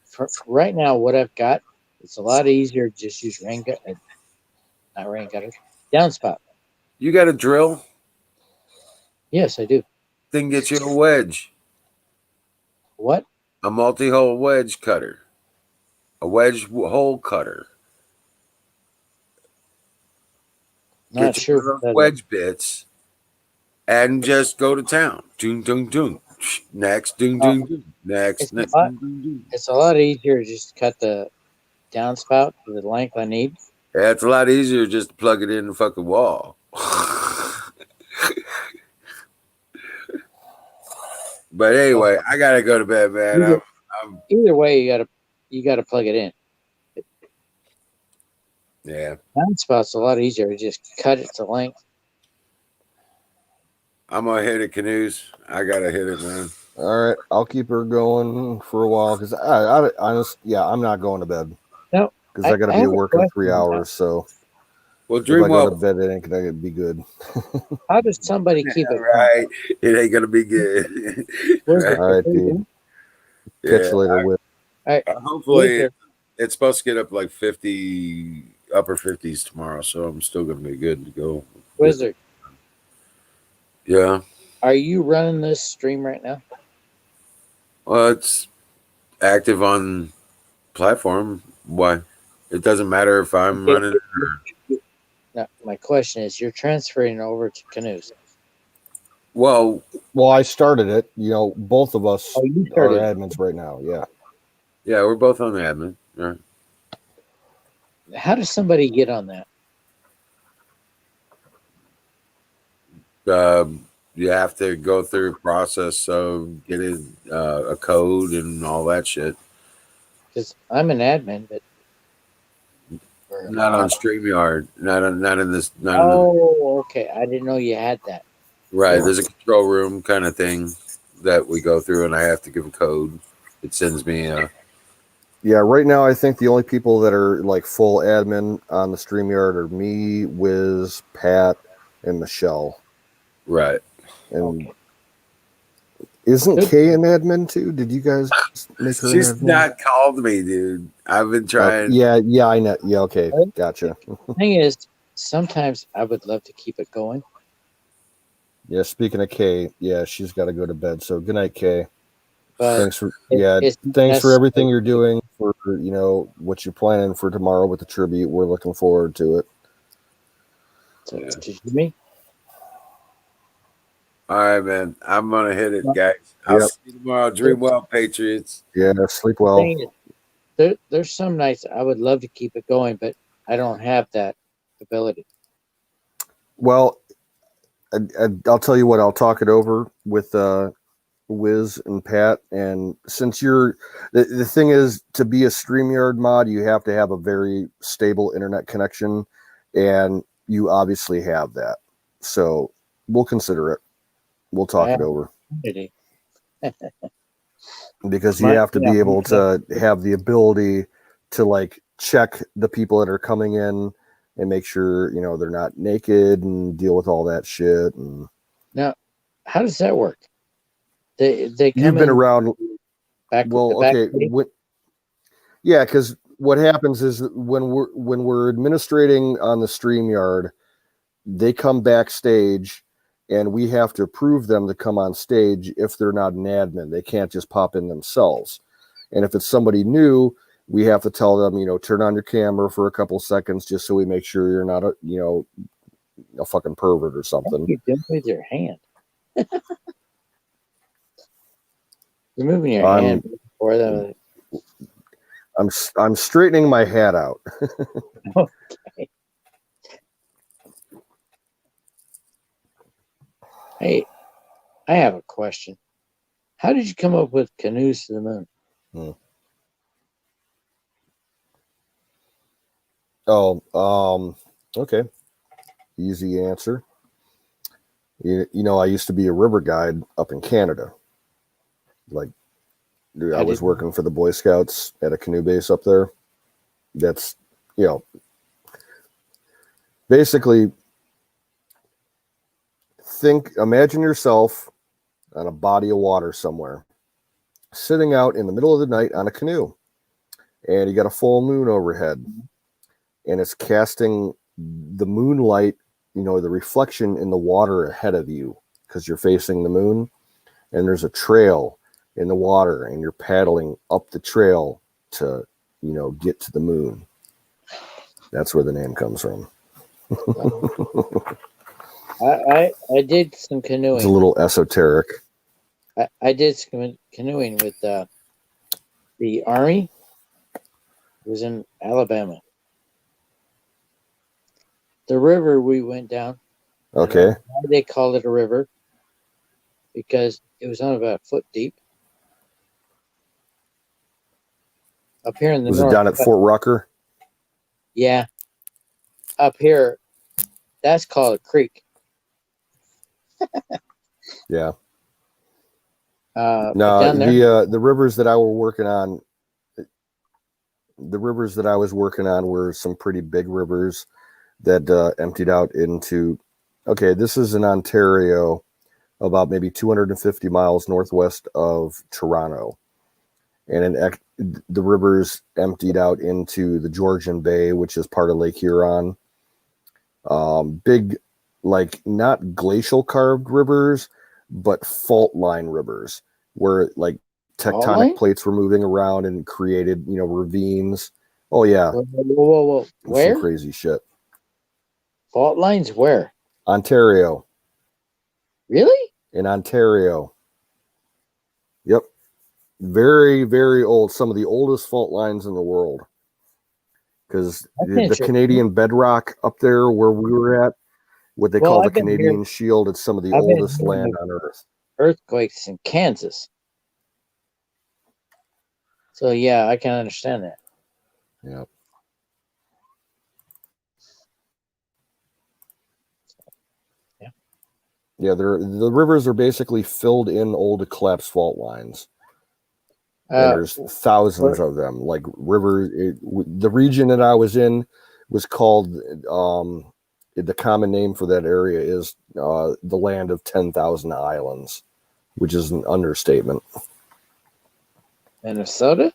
for right now, what I've got, it's a lot easier to just use not rain gutters, downspout. You got a drill? Yes, I do. Then get you a wedge. What? A multi-hole wedge cutter. A wedge hole cutter. Not Get sure you one of what that those wedge bits and just go to town. Doom, doom, doom. Next, doom, doom, doom. Next, next. Doom, doom, doom. It's a lot easier to just cut the downspout to the length I need. Yeah, it's a lot easier just to plug it in the fucking wall. But anyway, I gotta go to bed, man. Either way, you gotta plug it in. Yeah, Downspout's a lot easier to just cut it to length. I'm gonna hit it, Canoes. I gotta hit it, man. All right, I'll keep her going for a while because I'm not going to bed. No, because I got to be have at a work in 3 question on that. hours. So, well, if dream I go to well. bed, it ain't gonna be good. How does somebody keep it Right, it ain't gonna be good. Wizard, All right, dude. Catch you later, Whip. Hopefully, Wizard. it's supposed to get up like 50, upper 50s tomorrow, so I'm still gonna be good to go. Wizard, Yeah. are you running this stream right now? Well, it's active on platform. Why? It doesn't matter if I'm running it or. No, my question is, you're transferring over to Canoes. Well, I started it. You know, both of us you are started. admins right now. Yeah. Yeah, we're both on the admin. All right. How does somebody get on that? You have to go through a process of getting a code and all that shit. Because I'm an admin, but Not on StreamYard. Not in this. Not in the, okay. I didn't know you had that. right. There's a control room kind of thing that we go through, and I have to give a code. It sends me a. Yeah, right now I think the only people that are like full admin on the StreamYard are me, Wiz, Pat, and Michelle. Right. And isn't Kay an admin too? Did you guys make her She's an admin? not called me, dude. I've been trying. Yeah, I know. Yeah, okay, gotcha. Thing is, sometimes I would love to keep it going. Yeah, speaking of Kay, yeah, she's got to go to bed. So good night, Kay. But thanks for it's thanks for necessary. everything you're doing, for what you're planning for tomorrow with the tribute. We're looking forward to it. So, did you me? All right, man. I'm gonna hit it, guys. I'll Yep. see you tomorrow. Dream well, Patriots. Yeah, sleep well. Thing is, there's some nights I would love to keep it going, but I don't have that ability. Well, I'll tell you what. I'll talk it over with Wiz and Pat. And since the thing is, to be a StreamYard mod, you have to have a very stable internet connection, and you obviously have that. So we'll consider it. We'll talk it over. Because you have to be able to have the ability to like check the people that are coming in and make sure they're not naked and deal with all that shit. And now, how does that work? They come you've been in around. back. Well, okay. Yeah, because what happens is when we're administrating on the StreamYard, they come backstage and we have to approve them to come on stage. If they're not an admin, they can't just pop in themselves. And if it's somebody new, we have to tell them, turn on your camera for a couple seconds just so we make sure you're not a fucking pervert or something. You do with your hand. You're moving your hand before the. I'm straightening my hat out. Okay. Hey, I have a question. How did you come up with Canoes to the Moon? Okay. Easy answer. I used to be a river guide up in Canada, like I was working for the Boy Scouts at a canoe base up there. That's, basically imagine yourself on a body of water somewhere, sitting out in the middle of the night on a canoe, and you got a full moon overhead, and it's casting the moonlight, the reflection in the water ahead of you because you're facing the moon, and there's a trail in the water, and you're paddling up the trail to, get to the moon. That's where the name comes from. I did some canoeing. It's a little esoteric. I did some canoeing with the Army. It was in Alabama. The river we went down. Okay. Why they called it a river? Because it was only about a foot deep. Up here in the Was north. it down at Fort Rucker? Yeah. Up here, that's called a creek. Yeah. No, the rivers that I was working on. The rivers that I was working on were some pretty big rivers that emptied out into. Okay, this is in Ontario, about maybe 250 miles northwest of Toronto, and the rivers emptied out into the Georgian Bay, which is part of Lake Huron. Big, like not glacial carved rivers, but fault line rivers, where like tectonic plates were moving around and created, ravines. Oh yeah. Whoa. Where? Some crazy shit. Fault lines where? Ontario. Really? In Ontario. Yep. Very, very old. Some of the oldest fault lines in the world. Because the Canadian bedrock up there where we were at, what they call the Canadian Shield, it's some of the oldest land on Earth. Earthquakes in Kansas. So yeah, I can understand that. Yep. Yeah, the rivers are basically filled in old collapsed fault lines. And there's thousands of them. Like the region that I was in was called, the common name for that area is the land of 10,000 islands, which is an understatement. Minnesota?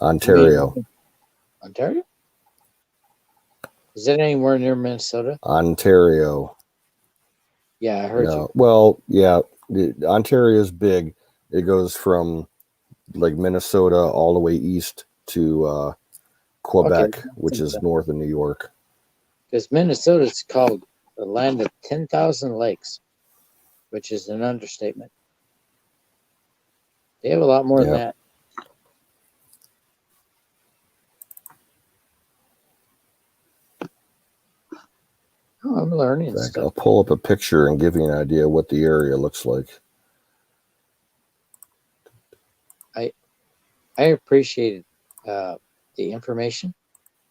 Ontario. Ontario? Is that anywhere near Minnesota? Ontario. Yeah, I heard you. Well, yeah, Ontario is big. It goes from like Minnesota all the way east to Quebec, which is north of New York. Because Minnesota is called the land of 10,000 lakes, which is an understatement. They have a lot more than that. Oh, I'm learning stuff. I'll pull up a picture and give you an idea what the area looks like. I appreciated the information.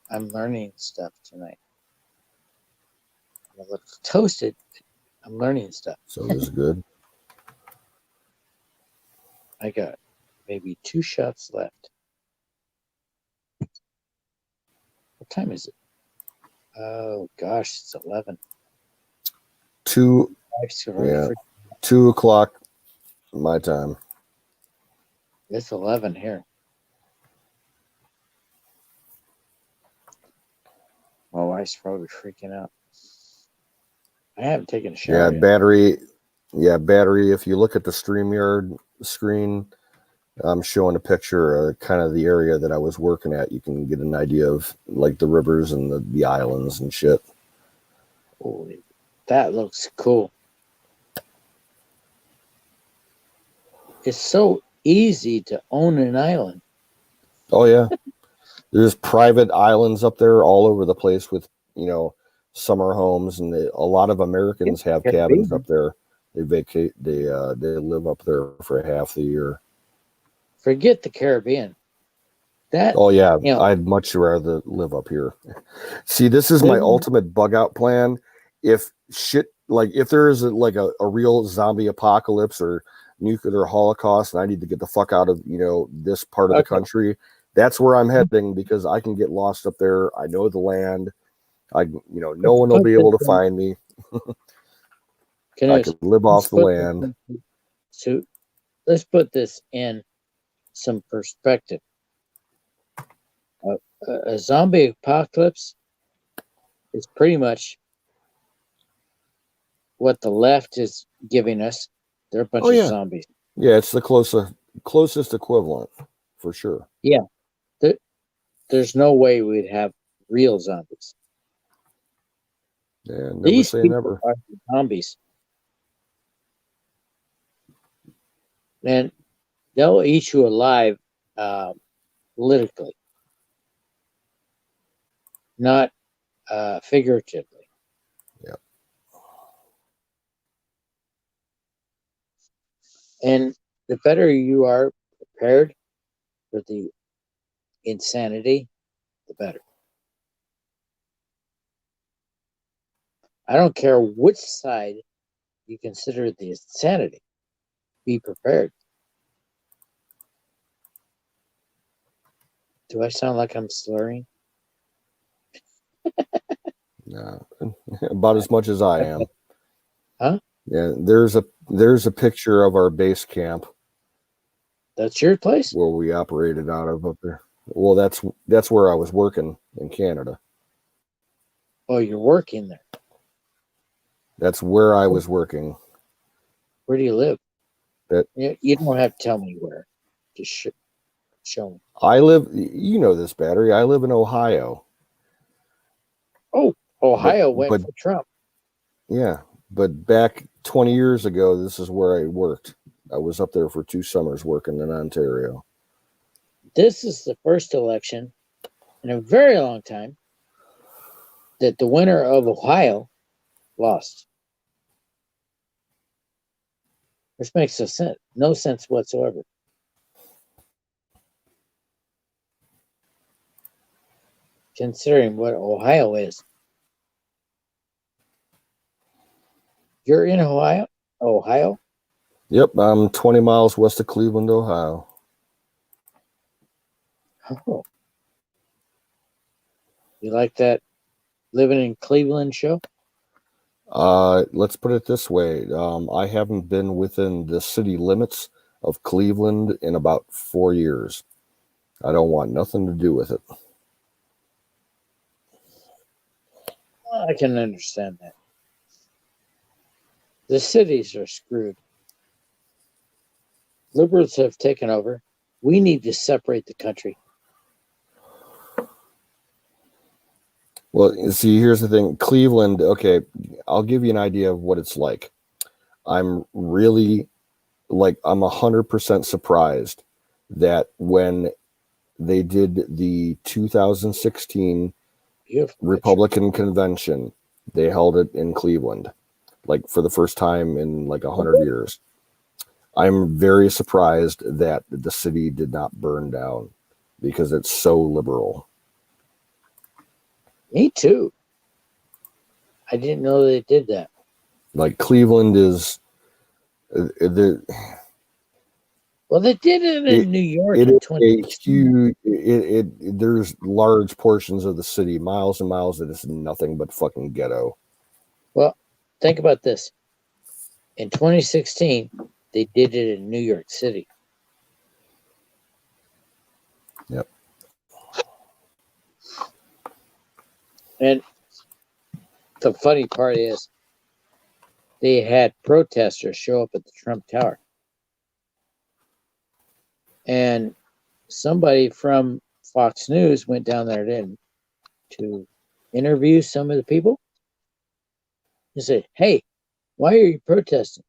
I'm learning stuff tonight. I'm a little toasted. I'm learning stuff. So this is good. I got maybe 2 shots left. What time is it? Oh gosh, it's 11. 2 o'clock my time. It's 11 here. My wife's probably freaking out. I haven't taken a shower yet. Battery. If you look at the StreamYard screen, I'm showing a picture of kind of the area that I was working at. You can get an idea of like the rivers and the islands and shit. Holy, that looks cool. It's so easy to own an island. Oh yeah. There's private islands up there all over the place with, summer homes, and a lot of Americans have cabins up there. They vacate. They live up there for half the year. Forget the Caribbean. Oh yeah, I'd much rather live up here. See, this is my ultimate bug out plan. If shit like if there is a real zombie apocalypse or nuclear holocaust, and I need to get the fuck out of this part of the country, that's where I'm heading, because I can get lost up there. I know the land. No one will be able to find me. I can live off the land. So let's put this in some perspective. A zombie apocalypse is pretty much what the left is giving us. They're a bunch of zombies. Yeah, it's the closest equivalent for sure. Yeah. There's no way we'd have real zombies. Yeah, never These say people never. are the zombies. And they'll eat you alive politically, not figuratively. Yeah. And the better you are prepared for the insanity, the better. I don't care which side you consider the insanity. Be prepared. Do I sound like I'm slurring? No, about as much as I am. Huh? Yeah, there's a picture of our base camp. That's your place? Where we operated out of up there. Well, that's where I was working in Canada. Oh, you're working there. That's where I was working. Where do you live? That you don't have to tell me where. Just show me. I live. This, Battery. I live in Ohio. Oh, Ohio went for Trump. Yeah, but back 20 years ago, this is where I worked. I was up there for 2 summers working in Ontario. This is the first election in a very long time that the winner of Ohio lost. Which makes no sense whatsoever. Considering what Ohio is. You're in Ohio? Ohio? Yep, I'm 20 miles west of Cleveland, Ohio. Oh. You like that living in Cleveland show? Let's put it this way. I haven't been within the city limits of Cleveland in about 4 years. I don't want nothing to do with it. I can understand that. The cities are screwed. Liberals have taken over. We need to separate the country. Well, see, here's the thing. Cleveland, okay, I'll give you an idea of what it's like. I'm 100% surprised that when they did the 2016 Republican convention, they held it in Cleveland, for the first time in 100 years. I'm very surprised that the city did not burn down because it's so liberal. Me too. I didn't know they did that. Cleveland is well, they did it in New York in 2016. There's large portions of the city, miles and miles, that is nothing but fucking ghetto. Well, think about this. In 2016, they did it in New York City. Yep. And the funny part is they had protesters show up at the Trump Tower. And somebody from Fox News went down there to interview some of the people. He said, "Hey, why are you protesting?"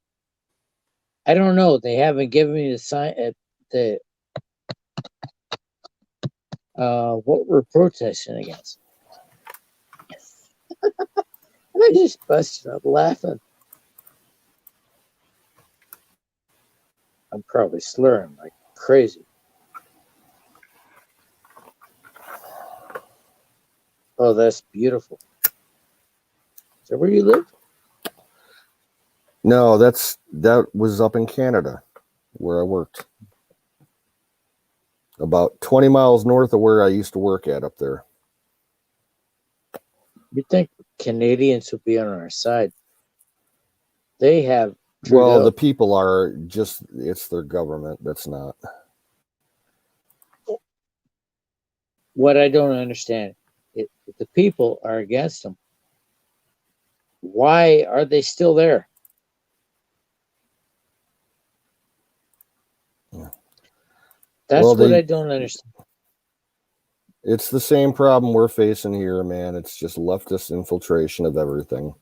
"I don't know. They haven't given me the sign at the what we're protesting against." And I just busted up laughing. I'm probably slurring like crazy. Oh, that's beautiful. Is that where you live? No, that was up in Canada where I worked. About 20 miles north of where I used to work at up there. You'd think Canadians would be on our side. They have Well, Trudeau. the people are just, it's their government that's not. What I don't understand, if the people are against them, why are they still there? That's Well, what I don't understand. It's the same problem we're facing here, man. It's just leftist infiltration of everything.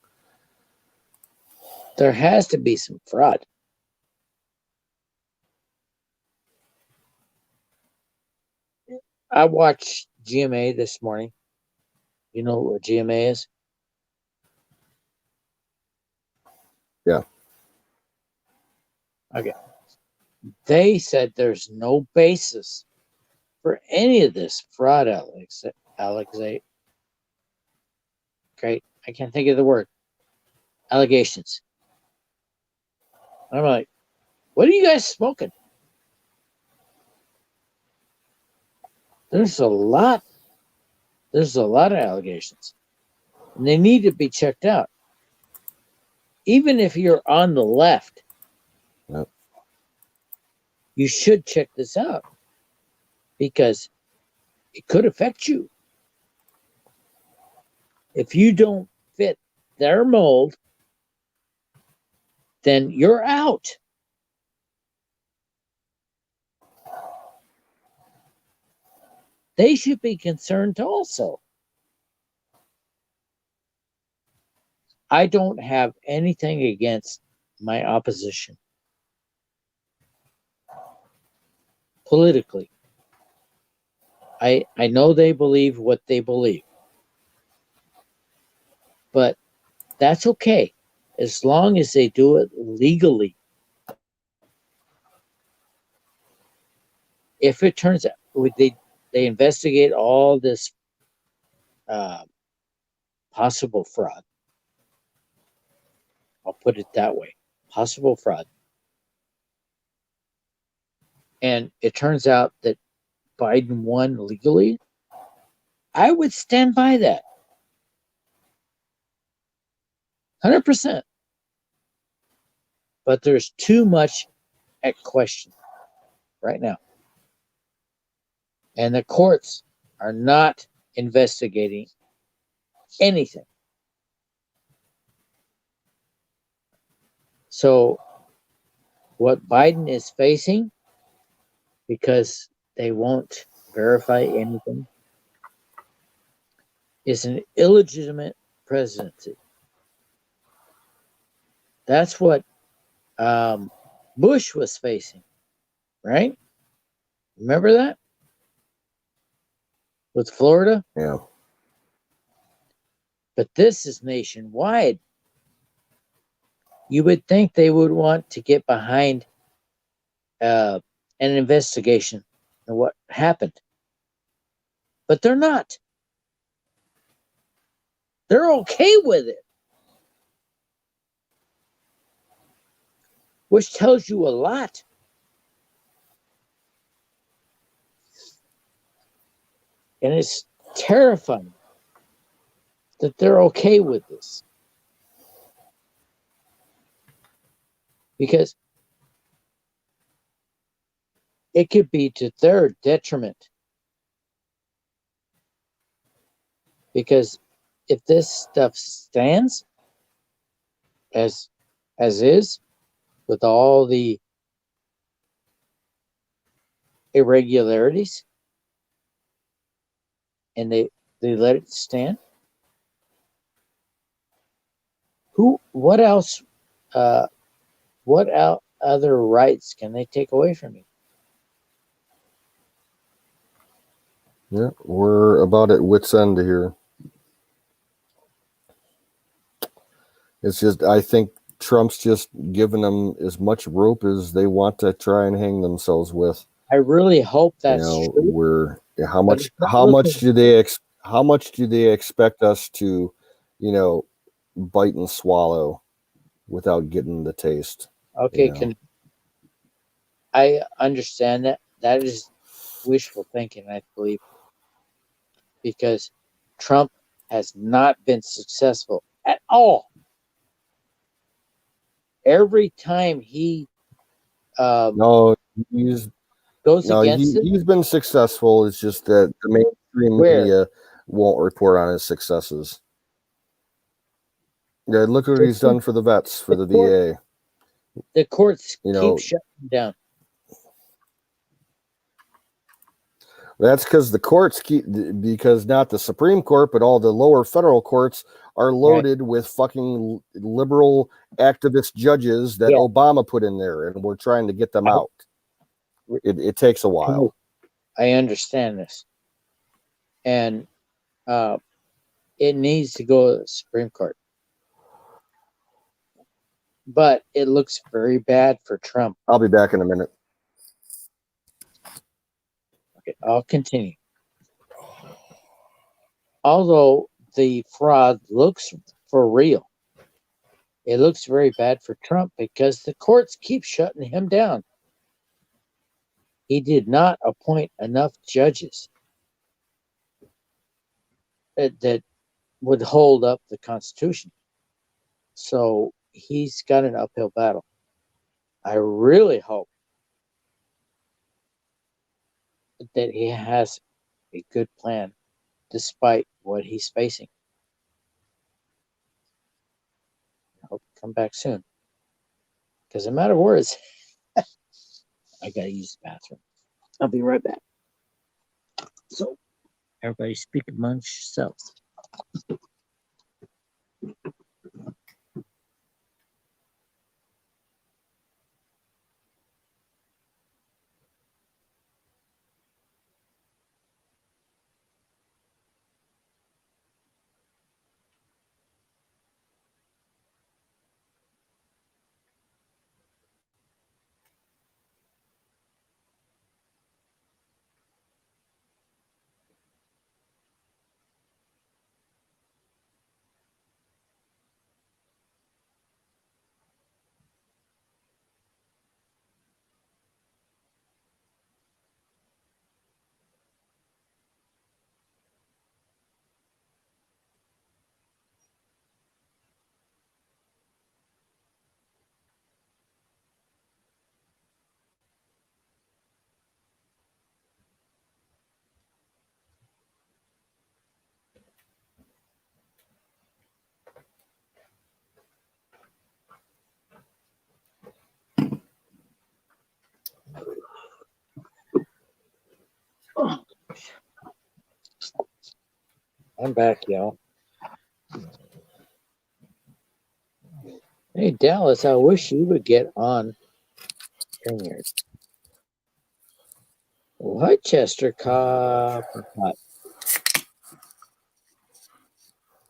There has to be some fraud. I watched GMA this morning. You know what GMA is? Yeah. Okay. They said there's no basis for any of this fraud, Alex. Okay, I can't think of the word. Allegations. I'm like, what are you guys smoking? There's a lot of allegations, and they need to be checked out. Even if you're on the left, yep, you should check this out because it could affect you. If you don't fit their mold, then you're out. They should be concerned also. I don't have anything against my opposition politically. I know they believe what they believe, but that's okay as long as they do it legally. If it turns out they investigate all this possible fraud, I'll put it that way, possible fraud, and it turns out that Biden won legally, I would stand by that 100%. But there's too much at question right now, and the courts are not investigating anything. So what Biden is facing, because they won't verify anything, is an illegitimate presidency. That's what Bush was facing, right? Remember that? With Florida? Yeah. But this is nationwide. You would think they would want to get behind an investigation of what happened. But they're not. They're okay with it. Which tells you a lot. And it's terrifying that they're okay with this. Because it could be to their detriment. Because if this stuff stands as is, with all the irregularities, and they let it stand, what else, other rights can they take away from you? Yeah, we're about at wit's end here. It's just, I think Trump's just giving them as much rope as they want to try and hang themselves with. I really hope that's true. How But much do they expect us to, bite and swallow? without getting the taste. Okay, you know? I understand that. That is wishful thinking, I believe, because Trump has not been successful at all. Every time he No, he's goes against it, he's been successful. It's just that the mainstream Where? media won't report on his successes. Yeah, look what he's done for the vets, for the VA. the courts You keep know, shutting him down. that's because the courts because not the Supreme Court, but all the lower federal courts are loaded with fucking liberal activist judges that Obama put in there, and we're trying to get them out. It takes a while. I understand this, and it needs to go to the Supreme Court, but it looks very bad for Trump. I'll be back in a minute. Okay, I'll continue. Although the fraud looks for real, it looks very bad for Trump because the courts keep shutting him down. He did not appoint enough judges that would hold up the Constitution. So he's got an uphill battle. I really hope that he has a good plan despite what he's facing. I hope to come back soon. Because no matter where it's I gotta use the bathroom. I'll be right back. So everybody speak amongst yourselves. I'm back, y'all. Hey, Dallas, I wish you would get on StreamYard. What, Chester Copperpot?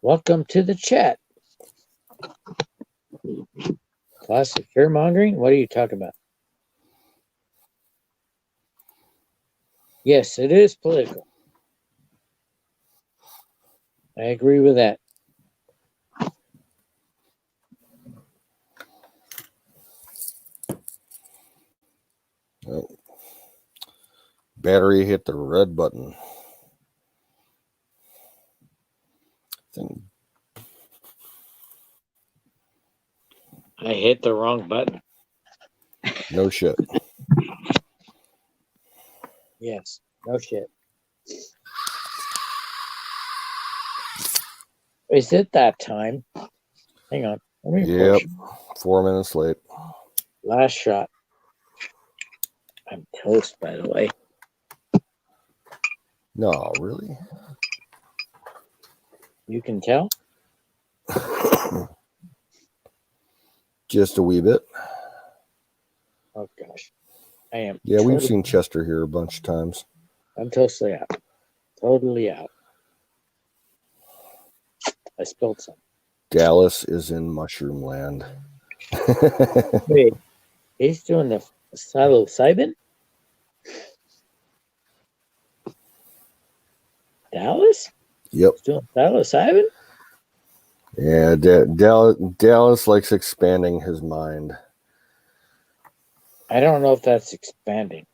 Welcome to the chat. Classic fear mongering? What are you talking about? Yes, it is political. I agree with that. Oh. Battery hit the red button. I hit the wrong button. No shit. Yes, no shit. Is it that time? Hang on. Let me Yep. push. 4 minutes late. Last shot. I'm toast, by the way. No, really? You can tell? Just a wee bit. Oh, gosh. I am. Yeah, we've seen Chester here a bunch of times. I'm totally out. Totally out. I spilled some. Dallas is in mushroom land. Wait, he's doing the psilocybin? Dallas? Yep. He's doing psilocybin? Yeah, Dallas likes expanding his mind. I don't know if that's expanding.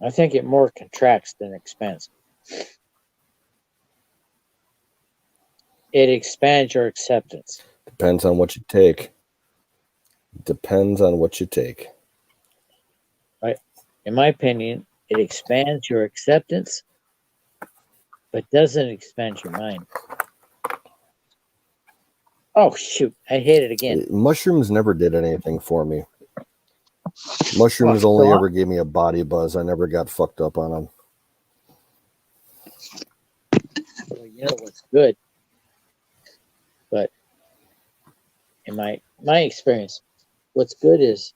I think it more contracts than expands. It expands your acceptance. Depends on what you take. Depends on what you take. Right? In my opinion, it expands your acceptance, but doesn't expand your mind. Oh, shoot. I hate it again. Mushrooms never did anything for me. Mushrooms only ever gave me a body buzz. I never got fucked up on them. Well, you know what's good? But in my experience, what's good is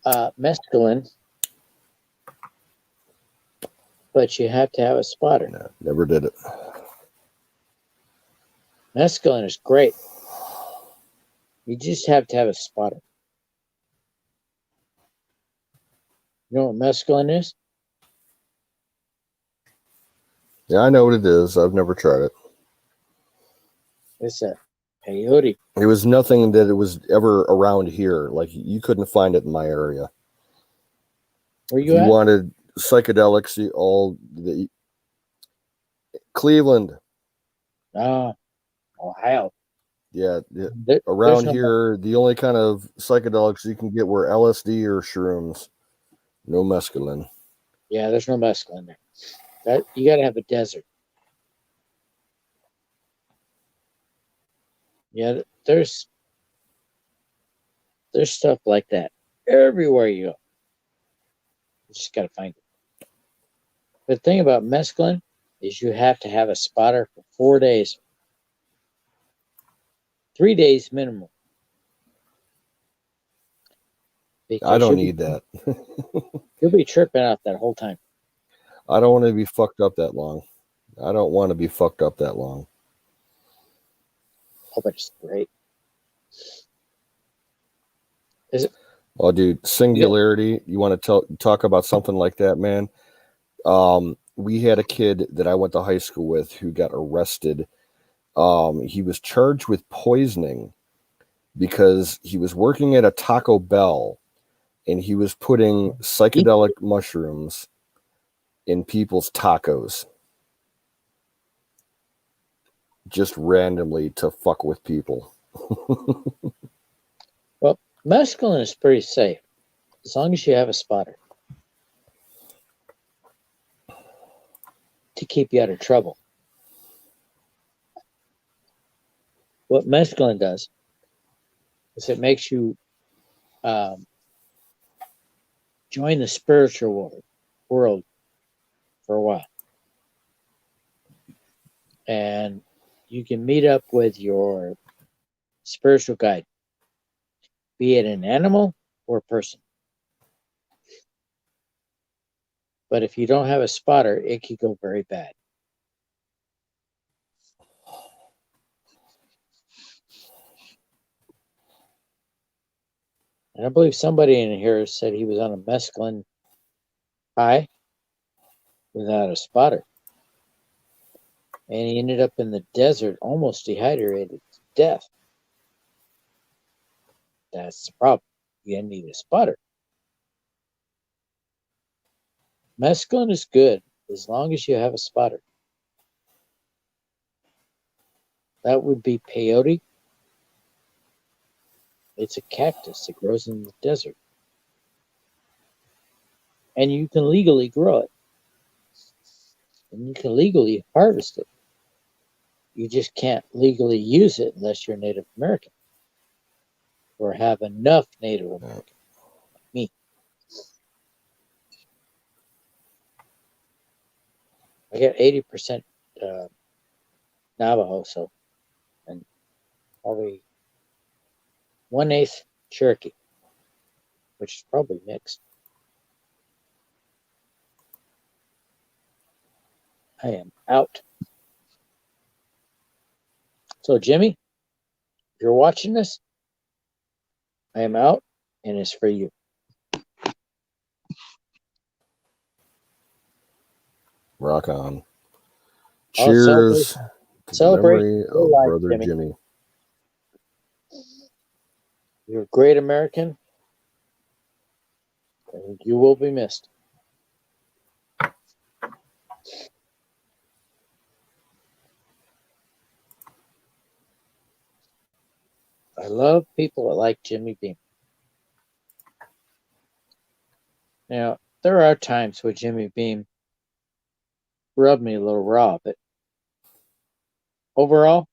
mescaline, but you have to have a spotter. No, never did it. Mescaline is great. You just have to have a spotter. You know what mescaline is? Yeah, I know what it is. I've never tried it. It's a peyote. It was nothing that it was ever around here. Like, you couldn't find it in my area. Where If you you at? wanted psychedelics, Cleveland. Ohio. Yeah, There's around no here, the only kind of psychedelics you can get were LSD or shrooms. No mescaline. Yeah, there's no mescaline there. That you got to have a desert. Yeah, there's stuff like that everywhere you go. You just got to find it. The thing about mescaline is you have to have a spotter for 4 days. 3 days minimum. I don't need that. You'll be tripping out that whole time. I don't want to be fucked up that long. I don't want to be fucked up that long. Oh, but it's great. Is it? Oh, dude, singularity. You want to talk about something like that, man? We had a kid that I went to high school with who got arrested. He was charged with poisoning because he was working at a Taco Bell and he was putting psychedelic mushrooms in people's tacos just randomly to fuck with people. Well, mescaline is pretty safe as long as you have a spotter to keep you out of trouble. What mescaline does is it makes you join the spiritual world for a while. And you can meet up with your spiritual guide, be it an animal or a person. But if you don't have a spotter, it could go very bad. And I believe somebody in here said he was on a mescaline high without a spotter. And he ended up in the desert, almost dehydrated to death. That's the problem. You need a spotter. Mescaline is good as long as you have a spotter. That would be peyote. It's a cactus that grows in the desert. And you can legally grow it. And you can legally harvest it. You just can't legally use it unless you're Native American or have enough Native American, like me. I got 80% Navajo, so, and probably 1/8 Cherokee, which is probably mixed. I am out. So, Jimmy, if you're watching this, I am out, and it's for you. Rock on. I'll Cheers to the celebrate memory your of life, Brother Jimmy. Jimmy. You're a great American, and you will be missed. I love people that like Jimmy Beam. Now, there are times where Jimmy Beam rubbed me a little raw, but overall,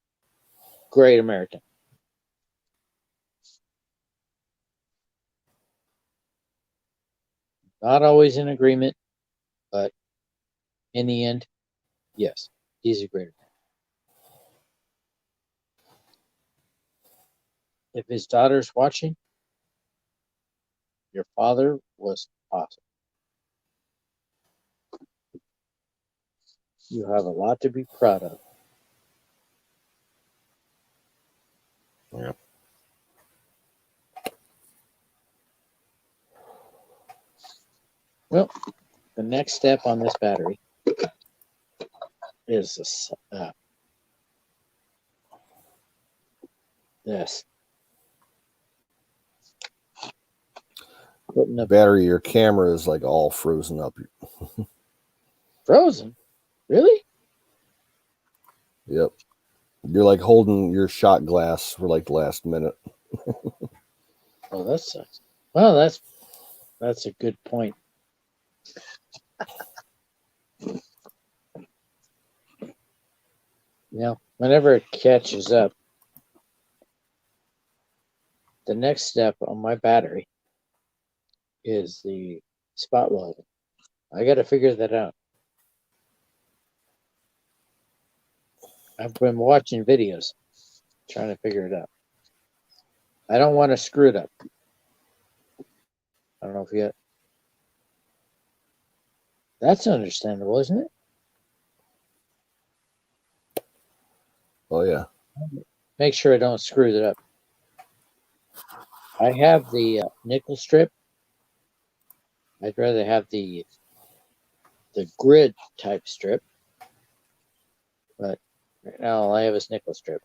great American. Not always in agreement, but in the end, yes, he's a great American. If his daughter's watching, your father was awesome. You have a lot to be proud of. Yeah. Well, the next step on this battery is this. Putting the Battery, your camera is like all frozen up. frozen. Really? Yep. You're like holding your shot glass for like the last minute. Oh, that sucks. Well, that's a good point. Whenever it catches up, the next step on my battery is the spot welding. I got to figure that out. I've been watching videos, trying to figure it out. I don't want to screw it up. I don't know if you. That's understandable, isn't it? Oh yeah. Make sure I don't screw it up. I have the nickel strip. I'd rather have the grid type strip, but right now all I have is nickel strip.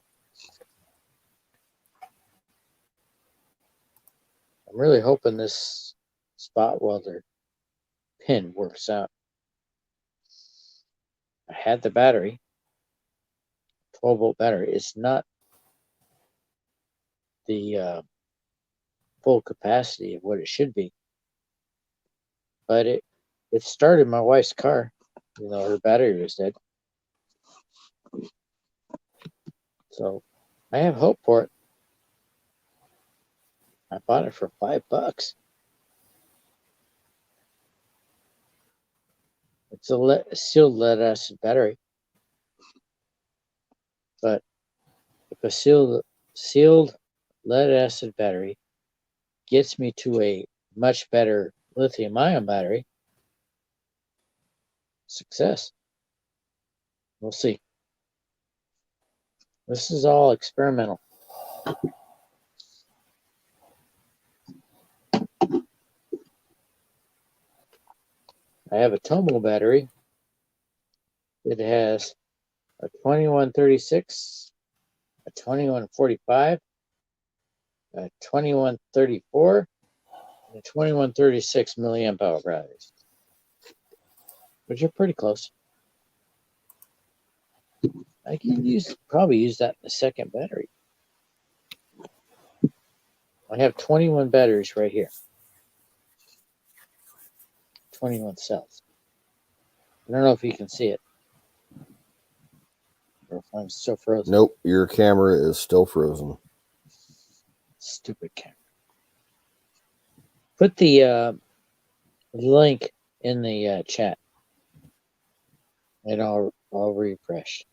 I'm really hoping this spot welder pin works out. I had the battery, 12-volt battery. It's not the full capacity of what it should be, but it started my wife's car. Her battery was dead. So I have hope for it. I bought it for $5. It's a sealed lead acid battery, but if a sealed lead acid battery gets me to a much better lithium ion battery, success. We'll see. This is all experimental. I have a Tomo battery. It has a 2136, a 2145, a 2134, and a 2136 milliamp hour batteries, which are pretty close. I can probably use that in the second battery. I have 21 batteries right here. 21 cells. I don't know if you can see it. Or if I'm still frozen. Nope, your camera is still frozen. Stupid camera. Put the link in the chat. And I'll refresh.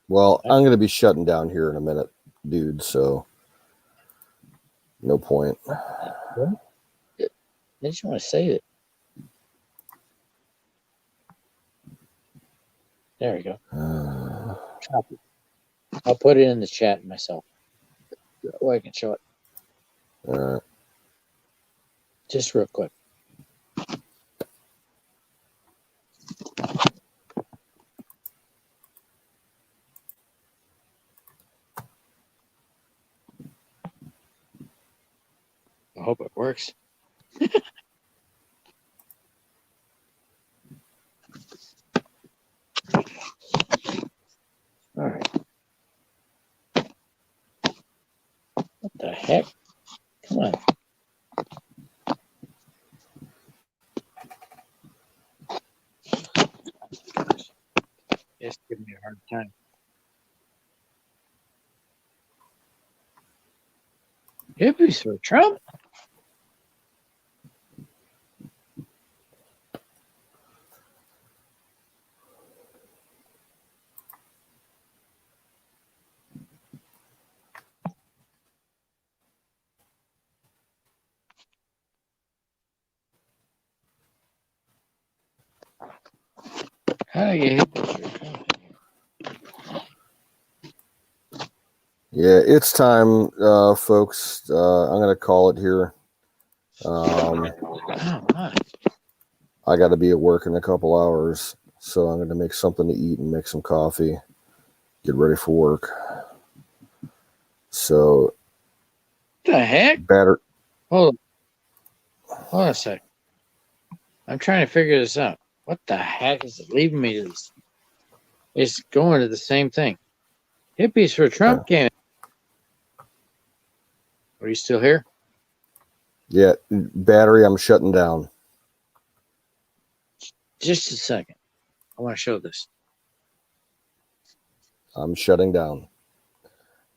Well, I'm going to be shutting down here in a minute, dude, so no point. I just want to save it. There we go. Copy. I'll put it in the chat myself. That way I can show it. All right. Just real quick. hope it works. All right. What the heck? Come on. It's giving me a hard time. Hippies for Trump? How do you hippies for Trump? Yeah, it's time, folks. I'm going to call it here. Oh, my. I got to be at work in a couple hours, so I'm going to make something to eat and make some coffee, get ready for work. So, The heck? better. Hold on a sec. I'm trying to figure this out. What the heck is it leaving me to this? It's going to the same thing. Hippies for Trump game. Are you still here? Yeah, battery, I'm shutting down. Just a second. I want to show this. I'm shutting down.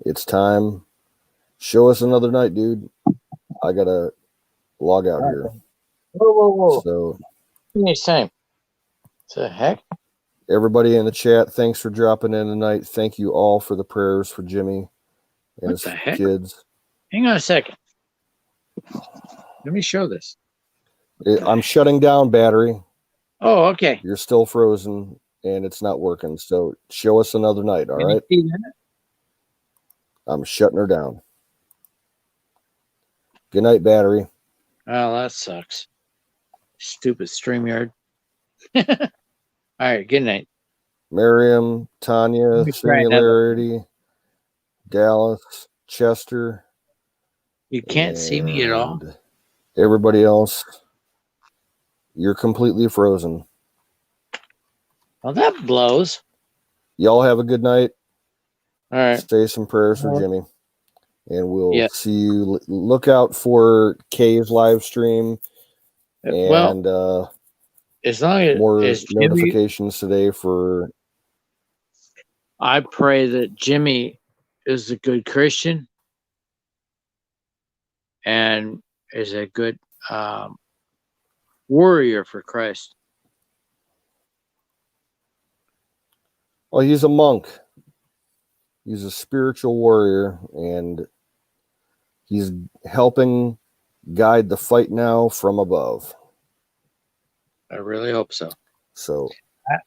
It's time. Show us another night, dude. I got to log out here. Whoa. So, Give me time. What the heck? everybody in the chat, thanks for dropping in tonight. Thank you all for the prayers for Jimmy and his kids. Hang on a second. Let me show this. I'm shutting down, battery. Oh, okay. You're still frozen and it's not working. So show us another night, all right? I'm shutting her down. Good night, battery. Oh, that sucks. Stupid StreamYard. All right, good night. Miriam, Tanya, Let me try another. Singularity, Dallas, Chester. You can't see me at all? Everybody else, you're completely frozen. Well, that blows. Y'all have a good night. All right. Say some prayers for Jimmy. And we'll Yeah. see you. Look out for Kay's live stream. And as long as more as Jimmy, notifications today for. I pray that Jimmy is a good Christian and is a good warrior for Christ. Well, he's a monk. He's a spiritual warrior, and he's helping guide the fight now from above. I really hope so. So,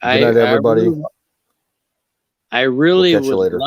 good night, everybody. I really We'll catch you would later. love